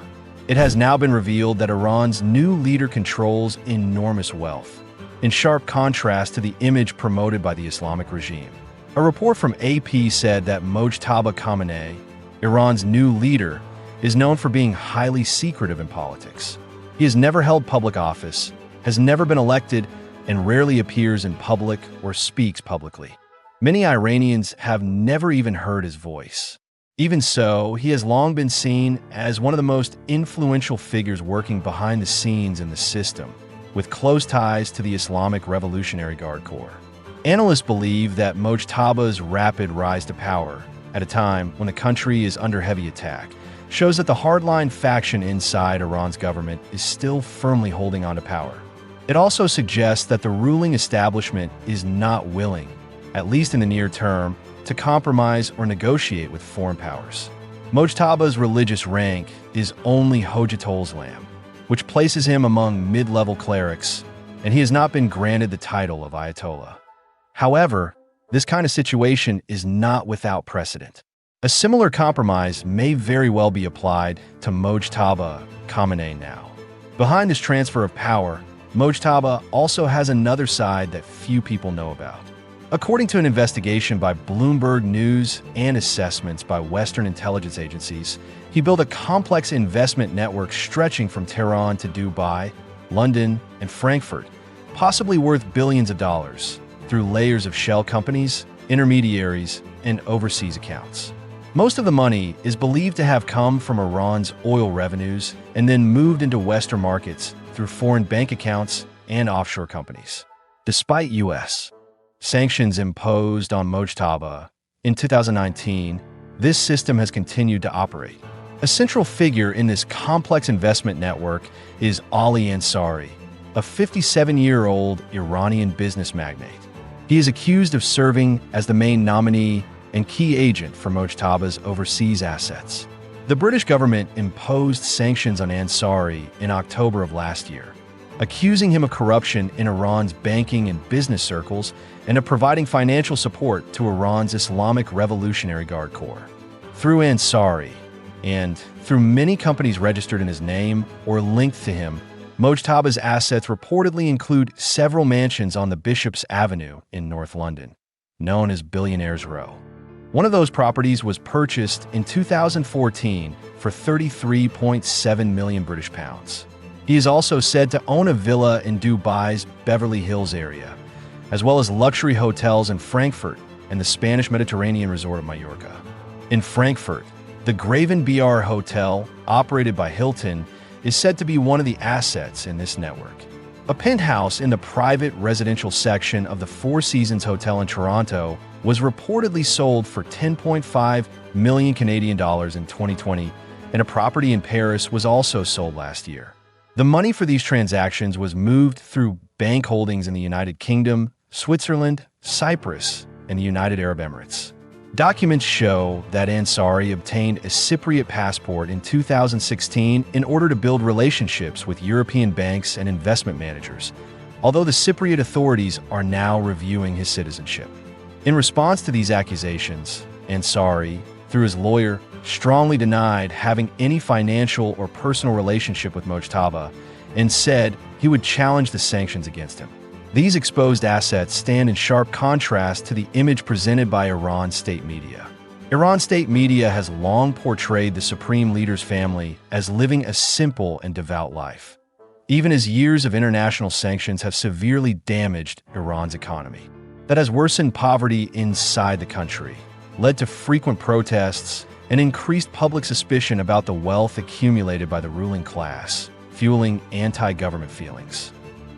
It has now been revealed that Iran's new leader controls enormous wealth, in sharp contrast to the image promoted by the Islamic regime. A report from AP said that Mojtaba Khamenei, Iran's new leader, is known for being highly secretive in politics. He has never held public office, has never been elected, and rarely appears in public or speaks publicly. Many Iranians have never even heard his voice. Even so, he has long been seen as one of the most influential figures working behind the scenes in the system, with close ties to the Islamic Revolutionary Guard Corps. Analysts believe that Mojtaba's rapid rise to power, at a time when the country is under heavy attack, shows that the hardline faction inside Iran's government is still firmly holding on to power. It also suggests that the ruling establishment is not willing, at least in the near term, to compromise or negotiate with foreign powers. Mojtaba's religious rank is only Hojatol's Islam, which places him among mid-level clerics, and he has not been granted the title of Ayatollah. However, this kind of situation is not without precedent. A similar compromise may very well be applied to Mojtaba Khamenei now. Behind this transfer of power, Mojtaba also has another side that few people know about. According to an investigation by Bloomberg News and assessments by Western intelligence agencies, he built a complex investment network stretching from Tehran to Dubai, London, and Frankfurt, possibly worth billions of dollars, through layers of shell companies, intermediaries, and overseas accounts. Most of the money is believed to have come from Iran's oil revenues and then moved into Western markets through foreign bank accounts and offshore companies. Despite U.S. sanctions imposed on Mojtaba in 2019, this system has continued to operate. A central figure in this complex investment network is Ali Ansari, a 57-year-old Iranian business magnate. He is accused of serving as the main nominee and key agent for Mojtaba's overseas assets. The British government imposed sanctions on Ansari in October of last year, accusing him of corruption in Iran's banking and business circles and of providing financial support to Iran's Islamic Revolutionary Guard Corps. Through Ansari, and through many companies registered in his name or linked to him, Mojtaba's assets reportedly include several mansions on the Bishop's Avenue in North London, known as Billionaires Row. One of those properties was purchased in 2014 for 33.7 million British pounds. He is also said to own a villa in Dubai's Beverly Hills area, as well as luxury hotels in Frankfurt and the Spanish Mediterranean resort of Mallorca. In Frankfurt, the Graven BR Hotel, operated by Hilton, is said to be one of the assets in this network. A penthouse in the private residential section of the Four Seasons Hotel in Toronto was reportedly sold for 10.5 million Canadian dollars in 2020, and a property in Paris was also sold last year. The money for these transactions was moved through bank holdings in the United Kingdom, Switzerland, Cyprus, and the United Arab Emirates. Documents show that Ansari obtained a Cypriot passport in 2016 in order to build relationships with European banks and investment managers, although the Cypriot authorities are now reviewing his citizenship. In response to these accusations, Ansari, through his lawyer, strongly denied having any financial or personal relationship with Mojtaba and said he would challenge the sanctions against him. These exposed assets stand in sharp contrast to the image presented by Iran's state media. Iran's state media has long portrayed the supreme leader's family as living a simple and devout life, even as years of international sanctions have severely damaged Iran's economy. That has worsened poverty inside the country, led to frequent protests, and increased public suspicion about the wealth accumulated by the ruling class, fueling anti-government feelings.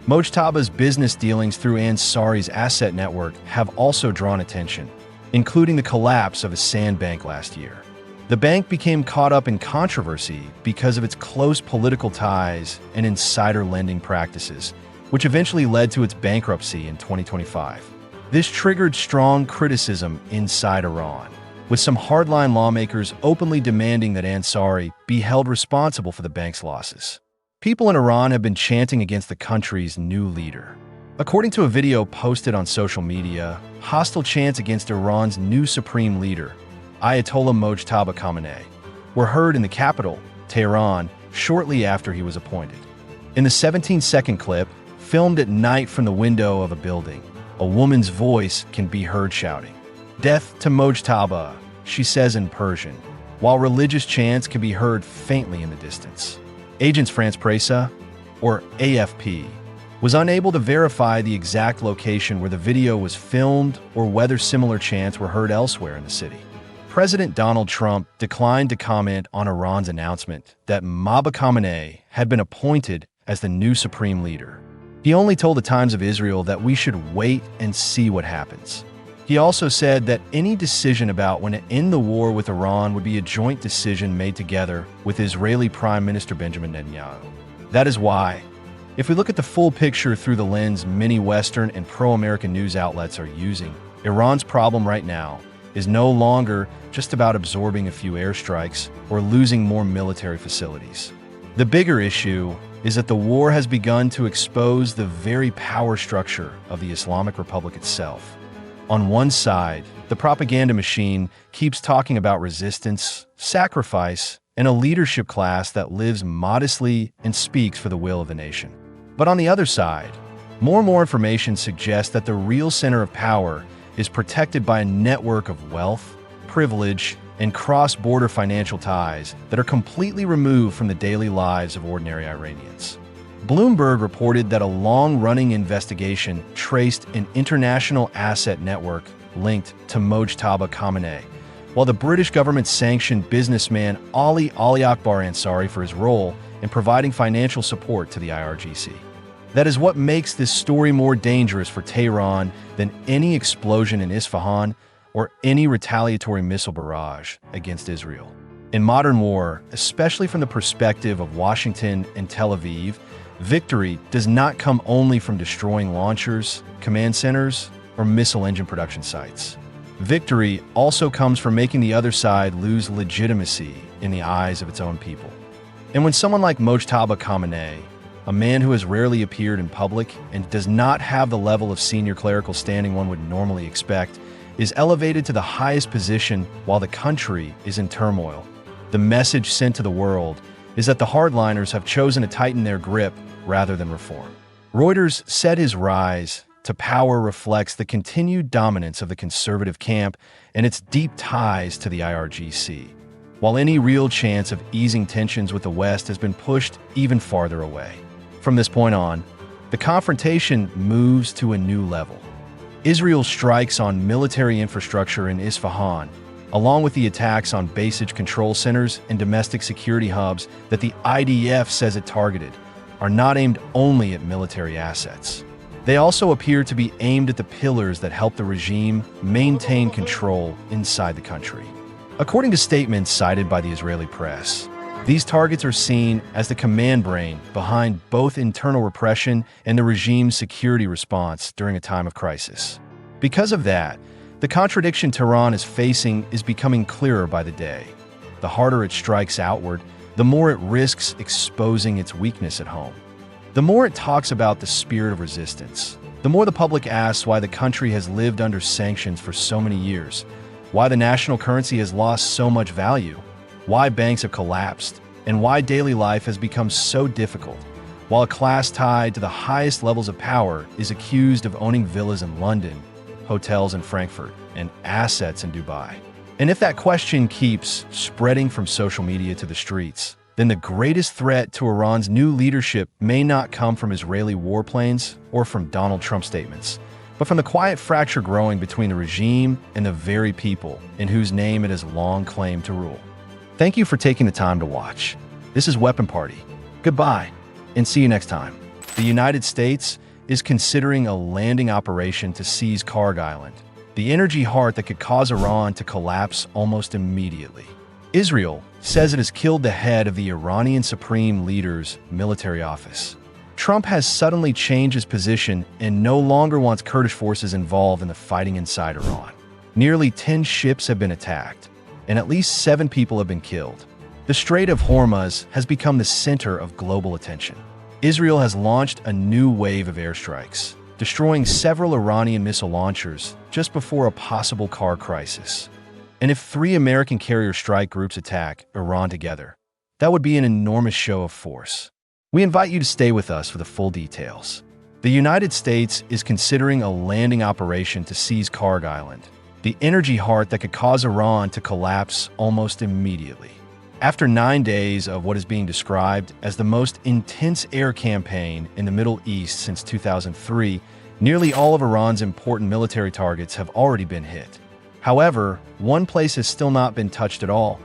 Mojtaba's business dealings through Ansari's asset network have also drawn attention, including the collapse of a sand bank last year. The bank became caught up in controversy because of its close political ties and insider lending practices, which eventually led to its bankruptcy in 2025. This triggered strong criticism inside Iran, with some hardline lawmakers openly demanding that Ansari be held responsible for the bank's losses. People in Iran have been chanting against the country's new leader. According to a video posted on social media, hostile chants against Iran's new supreme leader, Ayatollah Mojtaba Khamenei, were heard in the capital, Tehran, shortly after he was appointed. In the 17-second clip, filmed at night from the window of a building, a woman's voice can be heard shouting, "Death to Mojtaba," she says in Persian, while religious chants can be heard faintly in the distance. Agence France-Presse, or AFP, was unable to verify the exact location where the video was filmed or whether similar chants were heard elsewhere in the city. President Donald Trump declined to comment on Iran's announcement that Mojtaba Khamenei had been appointed as the new supreme leader. He only told the Times of Israel that we should wait and see what happens. He also said that any decision about when to end the war with Iran would be a joint decision made together with Israeli Prime Minister Benjamin Netanyahu. That is why, if we look at the full picture through the lens many Western and pro-American news outlets are using, Iran's problem right now is no longer just about absorbing a few airstrikes or losing more military facilities. The bigger issue is that the war has begun to expose the very power structure of the Islamic Republic itself. On one side, the propaganda machine keeps talking about resistance, sacrifice, and a leadership class that lives modestly and speaks for the will of the nation. But on the other side, more and more information suggests that the real center of power is protected by a network of wealth, privilege, and cross-border financial ties that are completely removed from the daily lives of ordinary Iranians. Bloomberg reported that a long-running investigation traced an international asset network linked to Mojtaba Khamenei, while the British government sanctioned businessman Ali Akbar Ansari for his role in providing financial support to the IRGC. That is what makes this story more dangerous for Tehran than any explosion in Isfahan or any retaliatory missile barrage against Israel. In modern war, especially from the perspective of Washington and Tel Aviv, victory does not come only from destroying launchers, command centers, or missile engine production sites. Victory also comes from making the other side lose legitimacy in the eyes of its own people. And when someone like Mojtaba Khamenei, a man who has rarely appeared in public and does not have the level of senior clerical standing one would normally expect, is elevated to the highest position while the country is in turmoil, the message sent to the world is that the hardliners have chosen to tighten their grip rather than reform. Reuters said his rise to power reflects the continued dominance of the conservative camp and its deep ties to the IRGC, while any real chance of easing tensions with the West has been pushed even farther away. From this point on, the confrontation moves to a new level. Israel strikes on military infrastructure in Isfahan, along with the attacks on basic control centers and domestic security hubs that the IDF says it targeted, are not aimed only at military assets. They also appear to be aimed at the pillars that help the regime maintain control inside the country. According to statements cited by the Israeli press, these targets are seen as the command brain behind both internal repression and the regime's security response during a time of crisis. Because of that, the contradiction Tehran is facing is becoming clearer by the day. The harder it strikes outward, the more it risks exposing its weakness at home. The more it talks about the spirit of resistance, the more the public asks why the country has lived under sanctions for so many years, why the national currency has lost so much value, why banks have collapsed, and why daily life has become so difficult, while a class tied to the highest levels of power is accused of owning villas in London, hotels in Frankfurt, and assets in Dubai. And if that question keeps spreading from social media to the streets, then the greatest threat to Iran's new leadership may not come from Israeli warplanes or from Donald Trump statements, but from the quiet fracture growing between the regime and the very people in whose name it has long claimed to rule. Thank you for taking the time to watch. This is Weapon Party. Goodbye, and see you next time. The United States is considering a landing operation to seize Karg Island, the energy heart that could cause Iran to collapse almost immediately. Israel says it has killed the head of the Iranian Supreme Leader's military office. Trump has suddenly changed his position and no longer wants Kurdish forces involved in the fighting inside Iran. Nearly 10 ships have been attacked, and at least 7 people have been killed. The Strait of Hormuz has become the center of global attention. Israel has launched a new wave of airstrikes, destroying several Iranian missile launchers just before a possible car crisis. And if 3 American carrier strike groups attack Iran together, that would be an enormous show of force. We invite you to stay with us for the full details. The United States is considering a landing operation to seize Karg Island, the energy heart that could cause Iran to collapse almost immediately. After 9 days of what is being described as the most intense air campaign in the Middle East since 2003, nearly all of Iran's important military targets have already been hit. However, one place has still not been touched at all,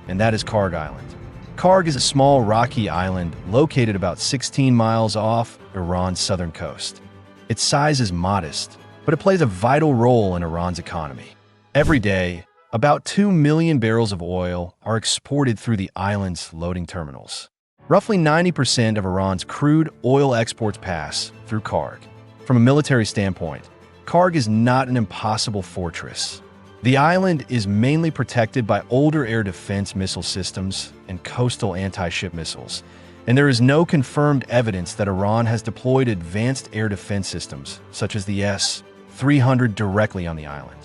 and that is Karg Island. Karg is a small rocky island located about 16 miles off Iran's southern coast. Its size is modest, but it plays a vital role in Iran's economy. Every day, about 2 million barrels of oil are exported through the island's loading terminals. Roughly 90% of Iran's crude oil exports pass through Karg. From a military standpoint, Karg is not an impossible fortress. The island is mainly protected by older air defense missile systems and coastal anti-ship missiles, and there is no confirmed evidence that Iran has deployed advanced air defense systems, such as the S-300, directly on the island.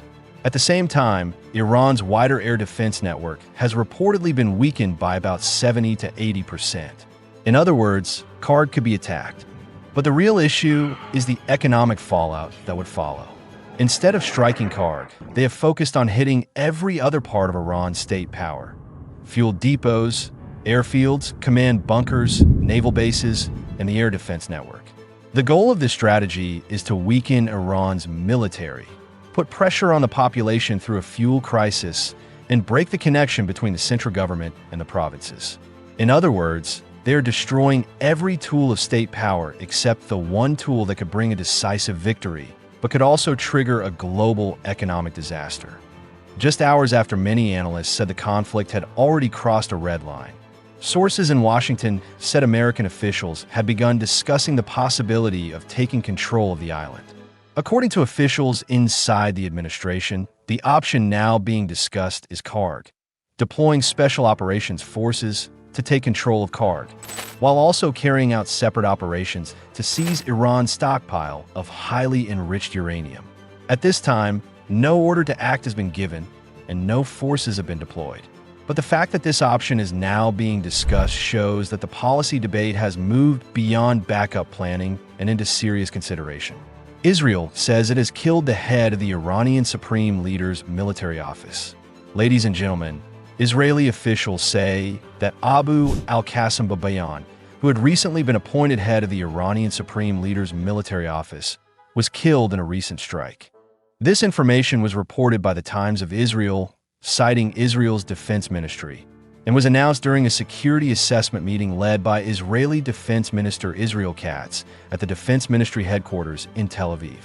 At the same time, Iran's wider air defense network has reportedly been weakened by about 70 to 80%. In other words, Karg could be attacked. But the real issue is the economic fallout that would follow. Instead of striking Karg, they have focused on hitting every other part of Iran's state power: fuel depots, airfields, command bunkers, naval bases, and the air defense network. The goal of this strategy is to weaken Iran's military, put pressure on the population through a fuel crisis, and break the connection between the central government and the provinces. In other words, they are destroying every tool of state power except the one tool that could bring a decisive victory, but could also trigger a global economic disaster. Just hours after many analysts said the conflict had already crossed a red line, sources in Washington said American officials had begun discussing the possibility of taking control of the island. According to officials inside the administration, the option now being discussed is Karg, deploying special operations forces to take control of Karg, while also carrying out separate operations to seize Iran's stockpile of highly enriched uranium. At this time, no order to act has been given, and no forces have been deployed. But the fact that this option is now being discussed shows that the policy debate has moved beyond backup planning and into serious consideration. Israel says it has killed the head of the Iranian Supreme Leader's military office. Ladies and gentlemen, Israeli officials say that Abu al-Qasim Babayan, who had recently been appointed head of the Iranian Supreme Leader's military office, was killed in a recent strike. This information was reported by the Times of Israel, citing Israel's defense ministry, and was announced during a security assessment meeting led by Israeli Defense Minister Israel Katz at the Defense Ministry headquarters in Tel Aviv.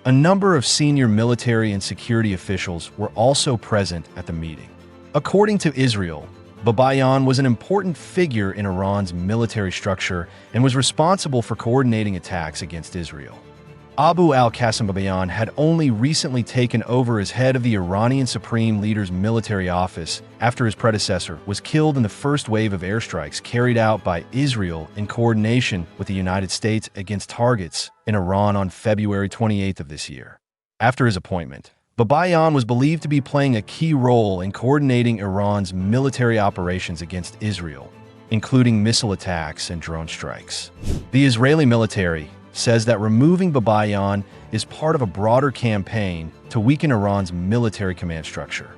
A number of senior military and security officials were also present at the meeting. According to Israel, Babayan was an important figure in Iran's military structure and was responsible for coordinating attacks against Israel. Abu al-Qasim Babayan had only recently taken over as head of the Iranian Supreme Leader's military office after his predecessor was killed in the first wave of airstrikes carried out by Israel in coordination with the United States against targets in Iran on February 28th of this year. After his appointment, Babayan was believed to be playing a key role in coordinating Iran's military operations against Israel, including missile attacks and drone strikes. The Israeli military says that removing Babayan is part of a broader campaign to weaken Iran's military command structure.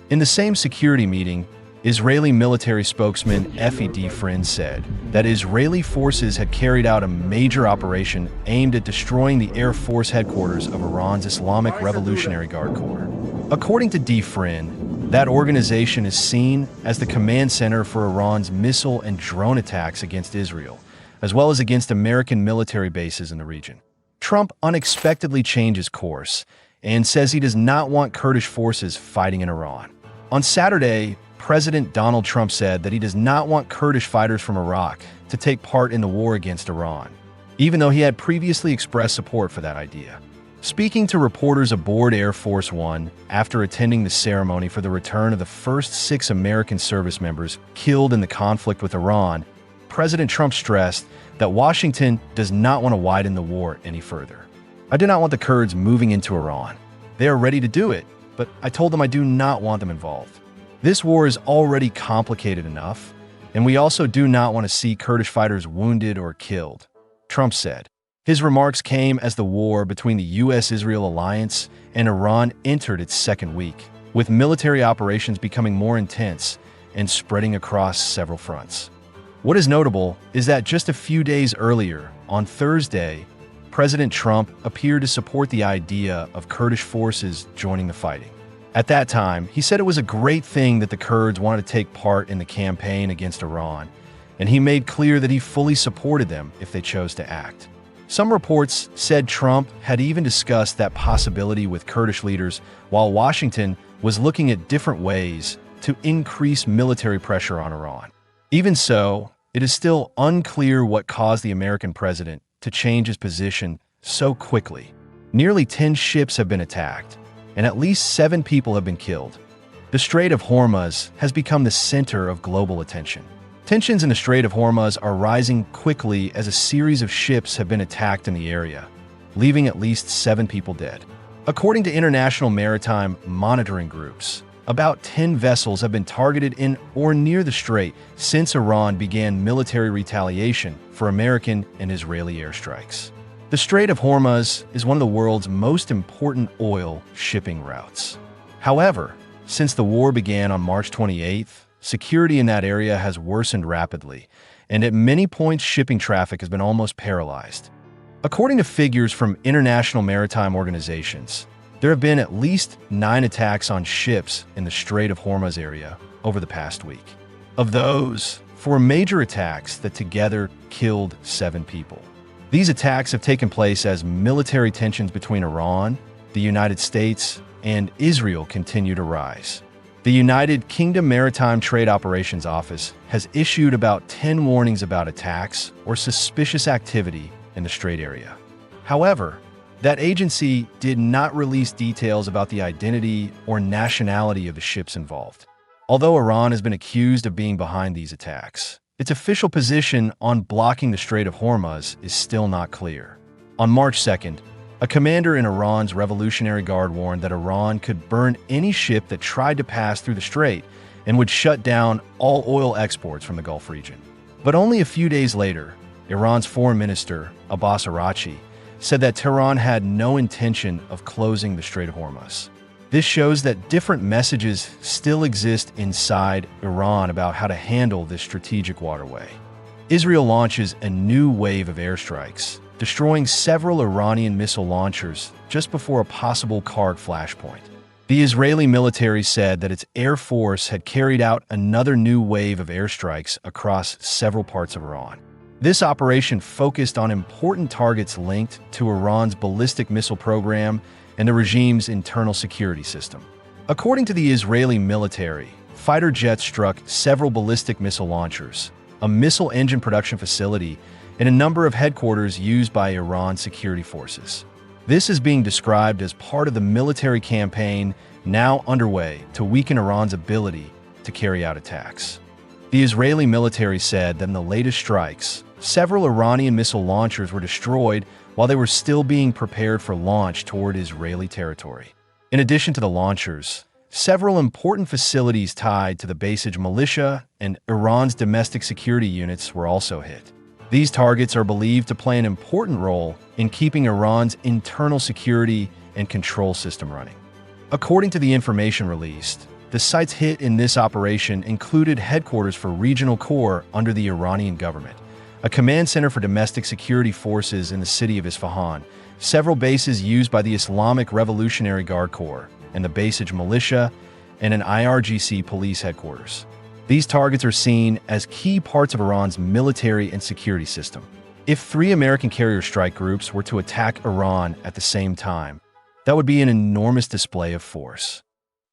In the same security meeting, Israeli military spokesman Efi Defrin said that Israeli forces had carried out a major operation aimed at destroying the Air Force headquarters of Iran's Islamic Revolutionary Guard Corps. According to Defrin, that organization is seen as the command center for Iran's missile and drone attacks against Israel, as well as against American military bases in the region. Trump unexpectedly changes course and says he does not want Kurdish forces fighting in Iran. On Saturday, President Donald Trump said that he does not want Kurdish fighters from Iraq to take part in the war against Iran, even though he had previously expressed support for that idea. Speaking to reporters aboard Air Force One after attending the ceremony for the return of the first 6 American service members killed in the conflict with Iran, President Trump stressed that Washington does not want to widen the war any further. I do not want the Kurds moving into Iran. They are ready to do it, but I told them I do not want them involved. This war is already complicated enough, and we also do not want to see Kurdish fighters wounded or killed, Trump said. His remarks came as the war between the U.S.-Israel alliance and Iran entered its second week, with military operations becoming more intense and spreading across several fronts. What is notable is that just a few days earlier, on Thursday, President Trump appeared to support the idea of Kurdish forces joining the fighting. At that time, he said it was a great thing that the Kurds wanted to take part in the campaign against Iran, and he made clear that he fully supported them if they chose to act. Some reports said Trump had even discussed that possibility with Kurdish leaders, while Washington was looking at different ways to increase military pressure on Iran. Even so, it is still unclear what caused the American president to change his position so quickly. Nearly 10 ships have been attacked, and at least 7 people have been killed. The Strait of Hormuz has become the center of global attention. Tensions in the Strait of Hormuz are rising quickly as a series of ships have been attacked in the area, leaving at least 7 people dead. According to international maritime monitoring groups, about 10 vessels have been targeted in or near the strait since Iran began military retaliation for American and Israeli airstrikes. The Strait of Hormuz is one of the world's most important oil shipping routes. However, since the war began on March 28th, security in that area has worsened rapidly, and at many points shipping traffic has been almost paralyzed. According to figures from international maritime organizations, there have been at least 9 attacks on ships in the Strait of Hormuz area over the past week. Of those, 4 major attacks that together killed 7 people. These attacks have taken place as military tensions between Iran, the United States, and Israel continue to rise. The United Kingdom Maritime Trade Operations Office has issued about 10 warnings about attacks or suspicious activity in the Strait area. However, that agency did not release details about the identity or nationality of the ships involved. Although Iran has been accused of being behind these attacks, its official position on blocking the Strait of Hormuz is still not clear. On March 2nd, a commander in Iran's Revolutionary Guard warned that Iran could burn any ship that tried to pass through the strait and would shut down all oil exports from the Gulf region. But only a few days later, Iran's Foreign Minister, Abbas Araghchi, said that Tehran had no intention of closing the Strait of Hormuz. This shows that different messages still exist inside Iran about how to handle this strategic waterway. Israel launches a new wave of airstrikes, destroying several Iranian missile launchers just before a possible Karg flashpoint. The Israeli military said that its air force had carried out another new wave of airstrikes across several parts of Iran. This operation focused on important targets linked to Iran's ballistic missile program and the regime's internal security system. According to the Israeli military, fighter jets struck several ballistic missile launchers, a missile engine production facility, and a number of headquarters used by Iran's security forces. This is being described as part of the military campaign now underway to weaken Iran's ability to carry out attacks. The Israeli military said that in the latest strikes, several Iranian missile launchers were destroyed while they were still being prepared for launch toward Israeli territory. In addition to the launchers, several important facilities tied to the Basij militia and Iran's domestic security units were also hit. These targets are believed to play an important role in keeping Iran's internal security and control system running. According to the information released, the sites hit in this operation included headquarters for regional corps under the Iranian government, a command center for domestic security forces in the city of Isfahan, several bases used by the Islamic Revolutionary Guard Corps and the Basij militia, and an IRGC police headquarters. These targets are seen as key parts of Iran's military and security system. If 3 American carrier strike groups were to attack Iran at the same time, that would be an enormous display of force.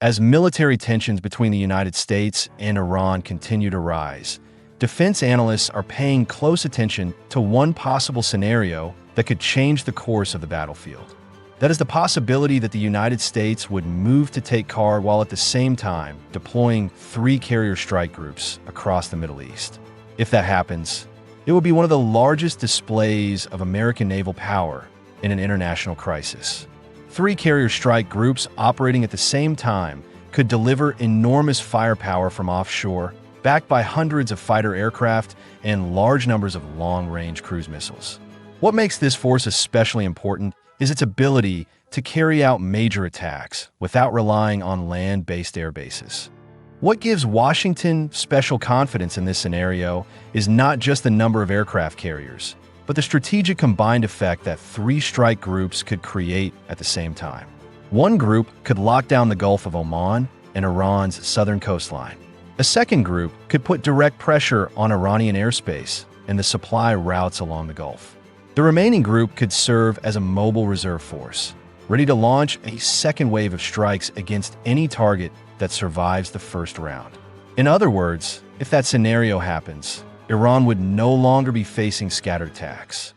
As military tensions between the United States and Iran continue to rise, defense analysts are paying close attention to one possible scenario that could change the course of the battlefield. That is the possibility that the United States would move to take Karg while at the same time deploying 3 carrier strike groups across the Middle East. If that happens, it would be one of the largest displays of American naval power in an international crisis. 3 carrier strike groups operating at the same time could deliver enormous firepower from offshore, backed by hundreds of fighter aircraft and large numbers of long-range cruise missiles. What makes this force especially important is its ability to carry out major attacks without relying on land-based air bases. What gives Washington special confidence in this scenario is not just the number of aircraft carriers, but the strategic combined effect that 3 strike groups could create at the same time. One group could lock down the Gulf of Oman and Iran's southern coastline. A second group could put direct pressure on Iranian airspace and the supply routes along the Gulf. The remaining group could serve as a mobile reserve force, ready to launch a second wave of strikes against any target that survives the first round. In other words, if that scenario happens, Iran would no longer be facing scattered attacks.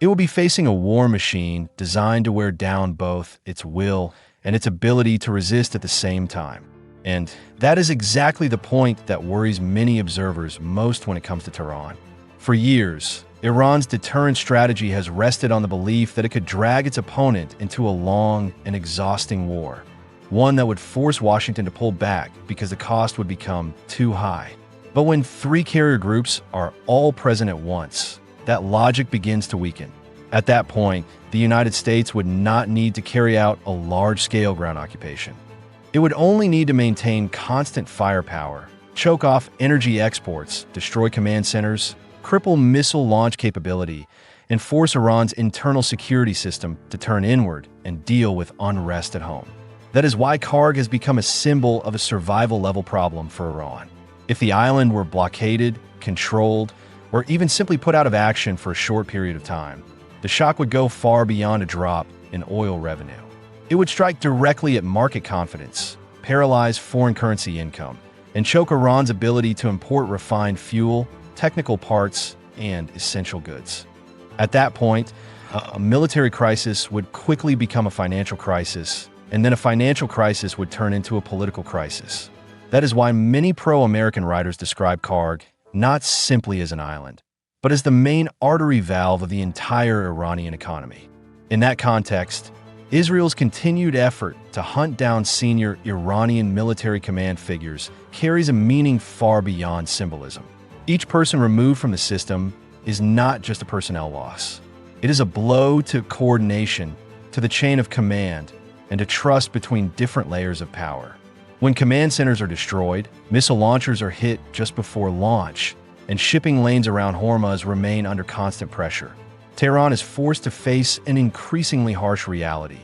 It will be facing a war machine designed to wear down both its will and its ability to resist at the same time. And that is exactly the point that worries many observers most when it comes to Tehran. For years, Iran's deterrent strategy has rested on the belief that it could drag its opponent into a long and exhausting war, one that would force Washington to pull back because the cost would become too high. But when 3 carrier groups are all present at once, that logic begins to weaken. At that point, the United States would not need to carry out a large-scale ground occupation. It would only need to maintain constant firepower, choke off energy exports, destroy command centers, cripple missile launch capability, and force Iran's internal security system to turn inward and deal with unrest at home. That is why Karg has become a symbol of a survival-level problem for Iran. If the island were blockaded, controlled, or even simply put out of action for a short period of time, the shock would go far beyond a drop in oil revenue. It would strike directly at market confidence, paralyze foreign currency income, and choke Iran's ability to import refined fuel, technical parts, and essential goods. At that point, a military crisis would quickly become a financial crisis, and then a financial crisis would turn into a political crisis. That is why many pro-American writers describe Karg not simply as an island, but as the main artery valve of the entire Iranian economy. In that context, Israel's continued effort to hunt down senior Iranian military command figures carries a meaning far beyond symbolism. Each person removed from the system is not just a personnel loss. It is a blow to coordination, to the chain of command, and to trust between different layers of power. When command centers are destroyed, missile launchers are hit just before launch, and shipping lanes around Hormuz remain under constant pressure. Tehran is forced to face an increasingly harsh reality.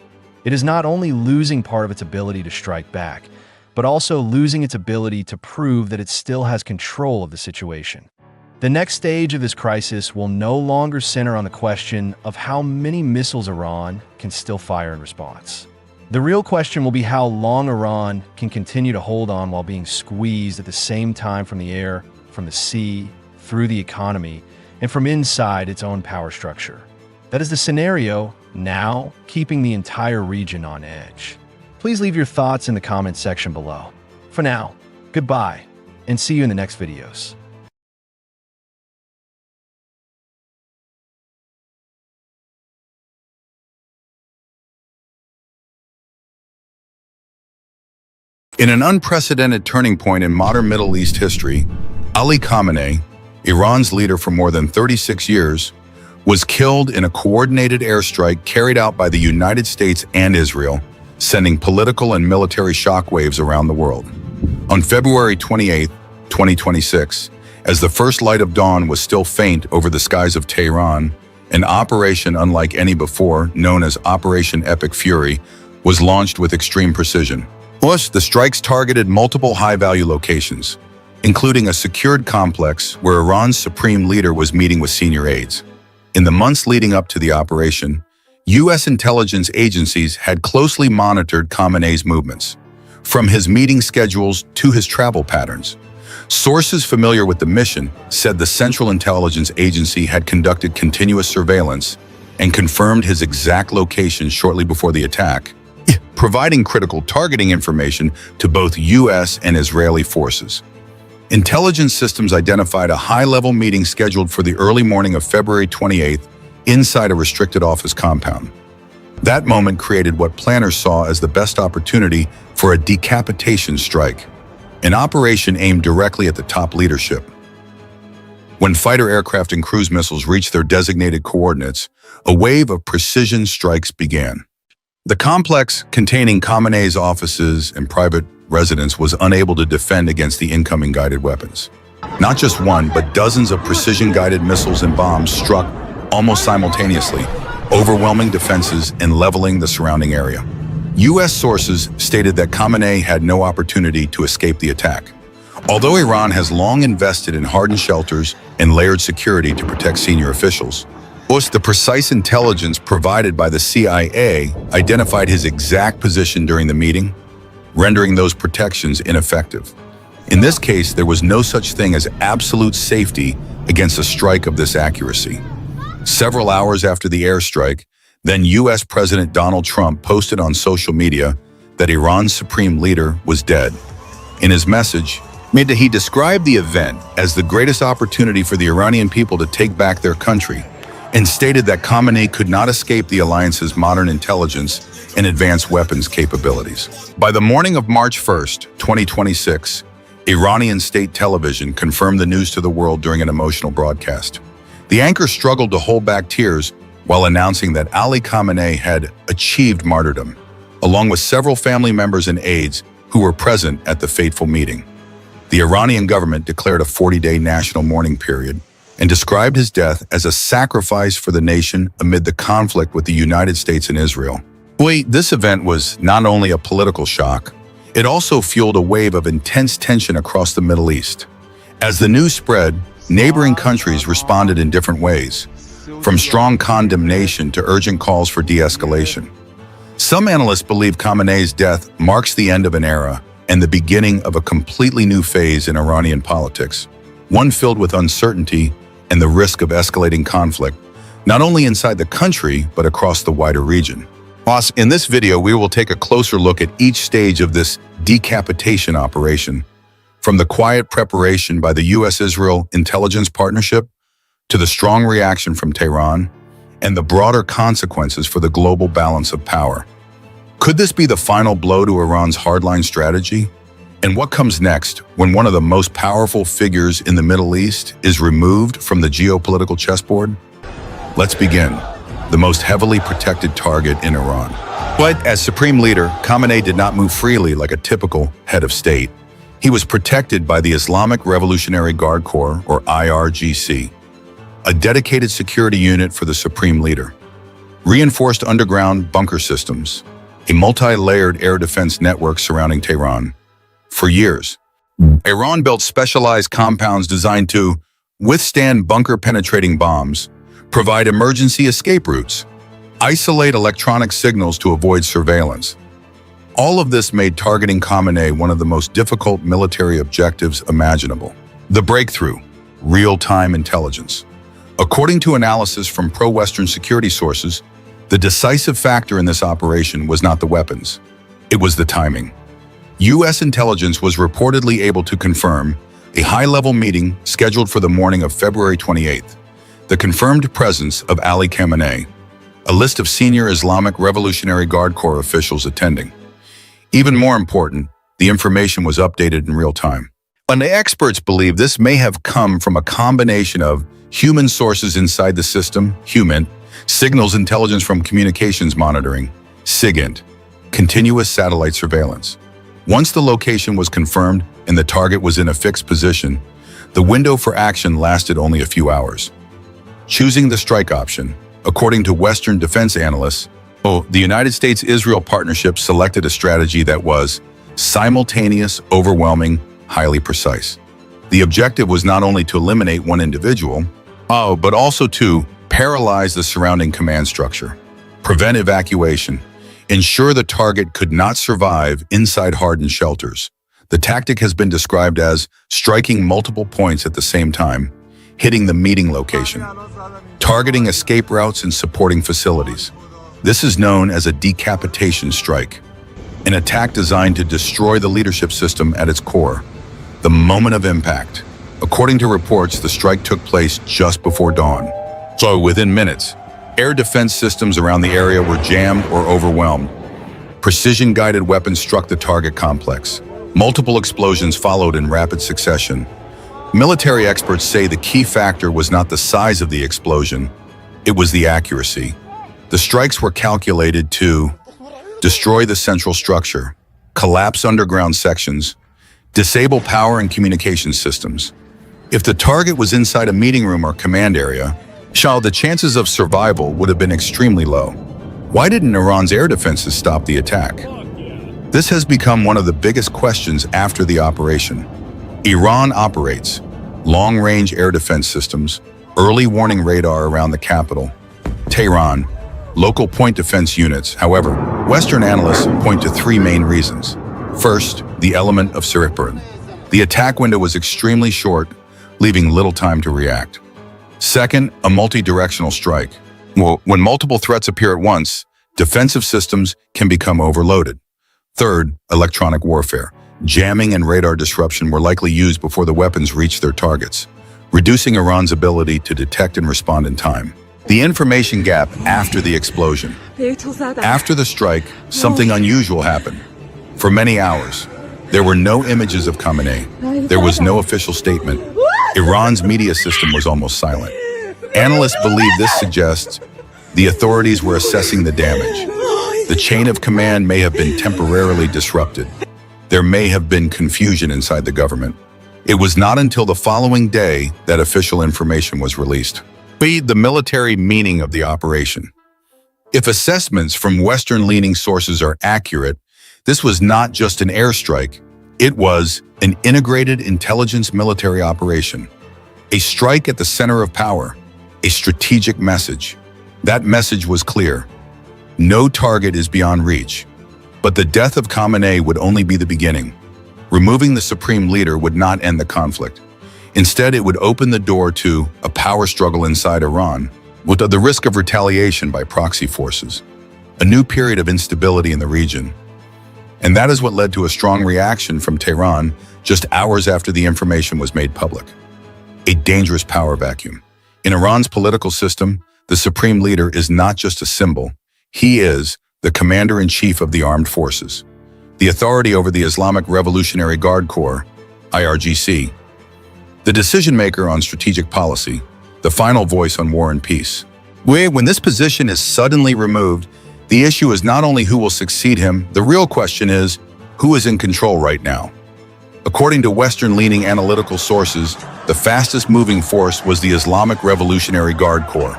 It is not only losing part of its ability to strike back, but also losing its ability to prove that it still has control of the situation. The next stage of this crisis will no longer center on the question of how many missiles Iran can still fire in response. The real question will be how long Iran can continue to hold on while being squeezed at the same time from the air, from the sea, through the economy, and from inside its own power structure. That is the scenario now keeping the entire region on edge. Please leave your thoughts in the comments section below. For now, goodbye, and see you in the next videos. In an unprecedented turning point in modern Middle East history, Ali Khamenei, Iran's leader for more than 36 years, was killed in a coordinated airstrike carried out by the United States and Israel, sending political and military shockwaves around the world. On February 28, 2026, as the first light of dawn was still faint over the skies of Tehran, an operation unlike any before, known as Operation Epic Fury, was launched with extreme precision. The strikes targeted multiple high-value locations, including a secured complex where Iran's supreme leader was meeting with senior aides. In the months leading up to the operation, U.S. intelligence agencies had closely monitored Khamenei's movements, from his meeting schedules to his travel patterns. Sources familiar with the mission said the Central Intelligence Agency had conducted continuous surveillance and confirmed his exact location shortly before the attack, providing critical targeting information to both U.S. and Israeli forces. Intelligence systems identified a high-level meeting scheduled for the early morning of February 28th inside a restricted office compound. That moment created what planners saw as the best opportunity for a decapitation strike, an operation aimed directly at the top leadership. When fighter aircraft and cruise missiles reached their designated coordinates, a wave of precision strikes began. The complex containing Khamenei's offices and private residence was unable to defend against the incoming guided weapons. Not just one, but dozens of precision-guided missiles and bombs struck almost simultaneously, overwhelming defenses and leveling the surrounding area. U.S. sources stated that Khamenei had no opportunity to escape the attack. Although Iran has long invested in hardened shelters and layered security to protect senior officials, the precise intelligence provided by the CIA identified his exact position during the meeting, rendering those protections ineffective. In this case, there was no such thing as absolute safety against a strike of this accuracy. Several hours after the airstrike, then U.S. President Donald Trump posted on social media that Iran's supreme leader was dead. In his message, he described the event as the greatest opportunity for the Iranian people to take back their country, and stated that Khamenei could not escape the alliance's modern intelligence and advanced weapons capabilities. By the morning of March 1st, 2026, Iranian state television confirmed the news to the world during an emotional broadcast. The anchor struggled to hold back tears while announcing that Ali Khamenei had achieved martyrdom, along with several family members and aides who were present at the fateful meeting. The Iranian government declared a 40-day national mourning period and described his death as a sacrifice for the nation amid the conflict with the United States and Israel. This event was not only a political shock, it also fueled a wave of intense tension across the Middle East. As the news spread, neighboring countries responded in different ways, from strong condemnation to urgent calls for de-escalation. Some analysts believe Khamenei's death marks the end of an era and the beginning of a completely new phase in Iranian politics, one filled with uncertainty and the risk of escalating conflict, not only inside the country, but across the wider region. In this video, we will take a closer look at each stage of this decapitation operation, from the quiet preparation by the U.S.-Israel intelligence partnership to the strong reaction from Tehran and the broader consequences for the global balance of power. Could this be the final blow to Iran's hardline strategy? And what comes next when one of the most powerful figures in the Middle East is removed from the geopolitical chessboard? Let's begin. The most heavily protected target in Iran. But as supreme leader, Khamenei did not move freely like a typical head of state. He was protected by the Islamic Revolutionary Guard Corps, or IRGC, a dedicated security unit for the supreme leader. Reinforced underground bunker systems, a multi-layered air defense network surrounding Tehran. For years, Iran built specialized compounds designed to withstand bunker-penetrating bombs, provide emergency escape routes, isolate electronic signals to avoid surveillance. All of this made targeting Khamenei one of the most difficult military objectives imaginable. The breakthrough: real-time intelligence. According to analysis from pro-Western security sources, the decisive factor in this operation was not the weapons. It was the timing. U.S. intelligence was reportedly able to confirm a high-level meeting scheduled for the morning of February 28th, the confirmed presence of Ali Khamenei, a list of senior Islamic Revolutionary Guard Corps officials attending. Even more important, the information was updated in real time. And the experts believe this may have come from a combination of human sources inside the system, HUMINT, signals intelligence from communications monitoring, SIGINT, continuous satellite surveillance. Once the location was confirmed and the target was in a fixed position, the window for action lasted only a few hours. Choosing the strike option, according to Western defense analysts, the United States-Israel partnership selected a strategy that was simultaneous, overwhelming, highly precise. The objective was not only to eliminate one individual, but also to paralyze the surrounding command structure, prevent evacuation, ensure the target could not survive inside hardened shelters. The tactic has been described as striking multiple points at the same time, hitting the meeting location, targeting escape routes and supporting facilities. This is known as a decapitation strike, an attack designed to destroy the leadership system at its core, the moment of impact. According to reports, the strike took place just before dawn. So within minutes, air defense systems around the area were jammed or overwhelmed. Precision-guided weapons struck the target complex. Multiple explosions followed in rapid succession. Military experts say the key factor was not the size of the explosion, it was the accuracy. The strikes were calculated to destroy the central structure, collapse underground sections, disable power and communication systems. If the target was inside a meeting room or command area, the chances of survival would have been extremely low. Why didn't Iran's air defenses stop the attack? This has become one of the biggest questions after the operation. Iran operates long-range air defense systems, early warning radar around the capital, Tehran, local point defense units. However, Western analysts point to three main reasons. First, the element of surprise. The attack window was extremely short, leaving little time to react. Second, a multi-directional strike. When multiple threats appear at once, defensive systems can become overloaded. Third, electronic warfare. Jamming and radar disruption were likely used before the weapons reached their targets, reducing Iran's ability to detect and respond in time. The information gap after the explosion. After the strike, something unusual happened. For many hours, there were no images of Khamenei. There was no official statement. Iran's media system was almost silent. Analysts believe this suggests the authorities were assessing the damage. The chain of command may have been temporarily disrupted. There may have been confusion inside the government. It was not until the following day that official information was released. The military meaning of the operation. If assessments from Western-leaning sources are accurate, this was not just an airstrike, it was an integrated intelligence military operation. A strike at the center of power, a strategic message. That message was clear. No target is beyond reach. But the death of Khamenei would only be the beginning. Removing the supreme leader would not end the conflict. Instead, it would open the door to a power struggle inside Iran, with the risk of retaliation by proxy forces, a new period of instability in the region. And that is what led to a strong reaction from Tehran just hours after the information was made public. A dangerous power vacuum. In Iran's political system, the supreme leader is not just a symbol. He is the commander-in-chief of the armed forces, the authority over the Islamic Revolutionary Guard Corps, IRGC, the decision-maker on strategic policy, the final voice on war and peace. When this position is suddenly removed, the issue is not only who will succeed him, the real question is, who is in control right now? According to Western-leaning analytical sources, the fastest-moving force was the Islamic Revolutionary Guard Corps.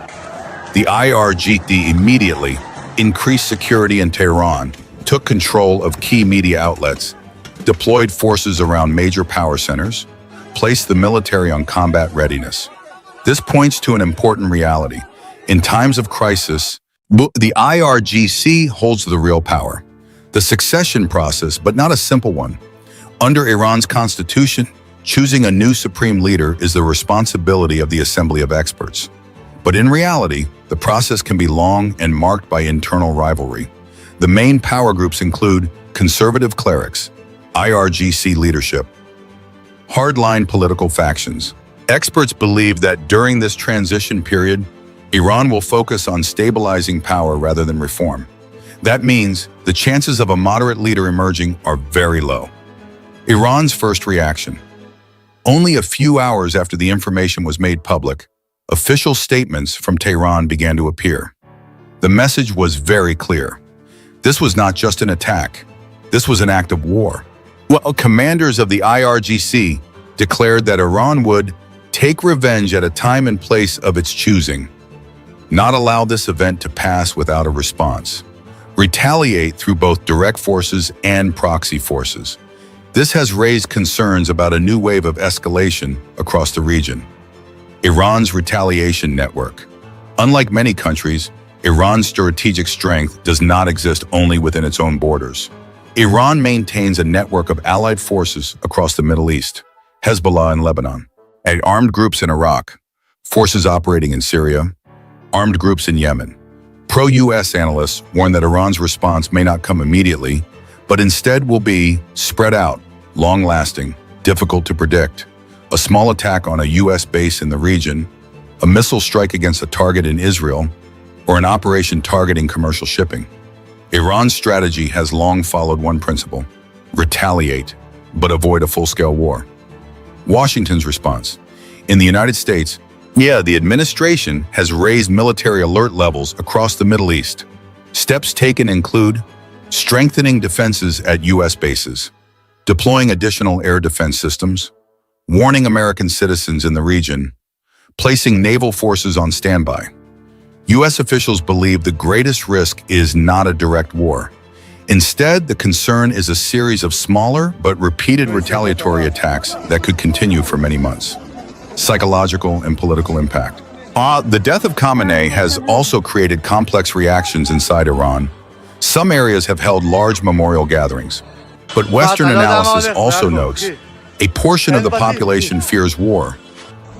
The IRGC immediately increased security in Tehran, took control of key media outlets, deployed forces around major power centers, placed the military on combat readiness. This points to an important reality. In times of crisis, the IRGC holds the real power. The succession process, but not a simple one. Under Iran's constitution, choosing a new supreme leader is the responsibility of the Assembly of Experts. But in reality, the process can be long and marked by internal rivalry. The main power groups include conservative clerics, IRGC leadership, hardline political factions. Experts believe that during this transition period, Iran will focus on stabilizing power rather than reform. That means the chances of a moderate leader emerging are very low. Iran's first reaction. Only a few hours after the information was made public, official statements from Tehran began to appear. The message was very clear. This was not just an attack. This was an act of war. Well, commanders of the IRGC declared that Iran would take revenge at a time and place of its choosing, not allow this event to pass without a response, retaliate through both direct forces and proxy forces. This has raised concerns about a new wave of escalation across the region. Iran's retaliation network. Unlike many countries, Iran's strategic strength does not exist only within its own borders. Iran maintains a network of allied forces across the Middle East, Hezbollah in Lebanon, and armed groups in Iraq, forces operating in Syria, armed groups in Yemen. Pro-US analysts warn that Iran's response may not come immediately, but instead will be spread out, long-lasting, difficult to predict. A small attack on a US base in the region, a missile strike against a target in Israel, or an operation targeting commercial shipping. Iran's strategy has long followed one principle: retaliate, but avoid a full-scale war. Washington's response. In the United States, the administration has raised military alert levels across the Middle East. Steps taken include strengthening defenses at US bases, deploying additional air defense systems, warning American citizens in the region, placing naval forces on standby. US officials believe the greatest risk is not a direct war. Instead, the concern is a series of smaller but repeated retaliatory attacks that could continue for many months. Psychological and political impact. The death of Khamenei has also created complex reactions inside Iran. Some areas have held large memorial gatherings, but Western analysis also notes a portion of the population fears war.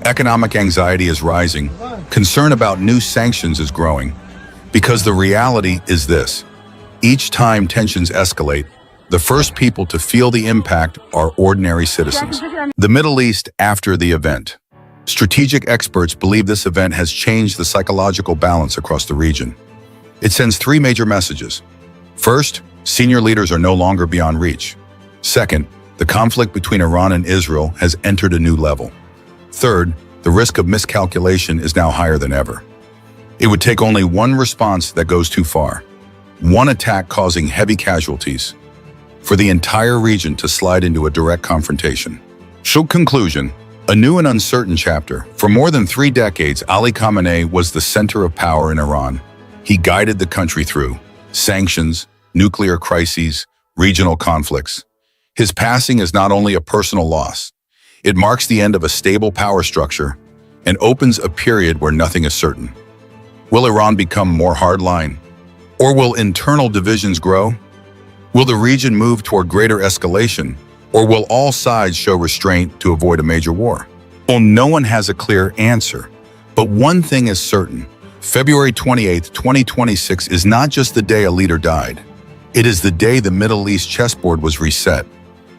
Economic anxiety is rising. Concern about new sanctions is growing. Because the reality is this: each time tensions escalate, the first people to feel the impact are ordinary citizens. The Middle East after the event. Strategic experts believe this event has changed the psychological balance across the region. It sends three major messages. First, senior leaders are no longer beyond reach. Second, the conflict between Iran and Israel has entered a new level. Third, the risk of miscalculation is now higher than ever. It would take only one response that goes too far, one attack causing heavy casualties, for the entire region to slide into a direct confrontation. Conclusion. A new and uncertain chapter. For more than 3 decades, Ali Khamenei was the center of power in Iran. He guided the country through sanctions, nuclear crises, regional conflicts. His passing is not only a personal loss, it marks the end of a stable power structure and opens a period where nothing is certain. Will Iran become more hardline? Or will internal divisions grow? Will the region move toward greater escalation? Or will all sides show restraint to avoid a major war? Well, no one has a clear answer. But one thing is certain: February 28, 2026 is not just the day a leader died. It is the day the Middle East chessboard was reset,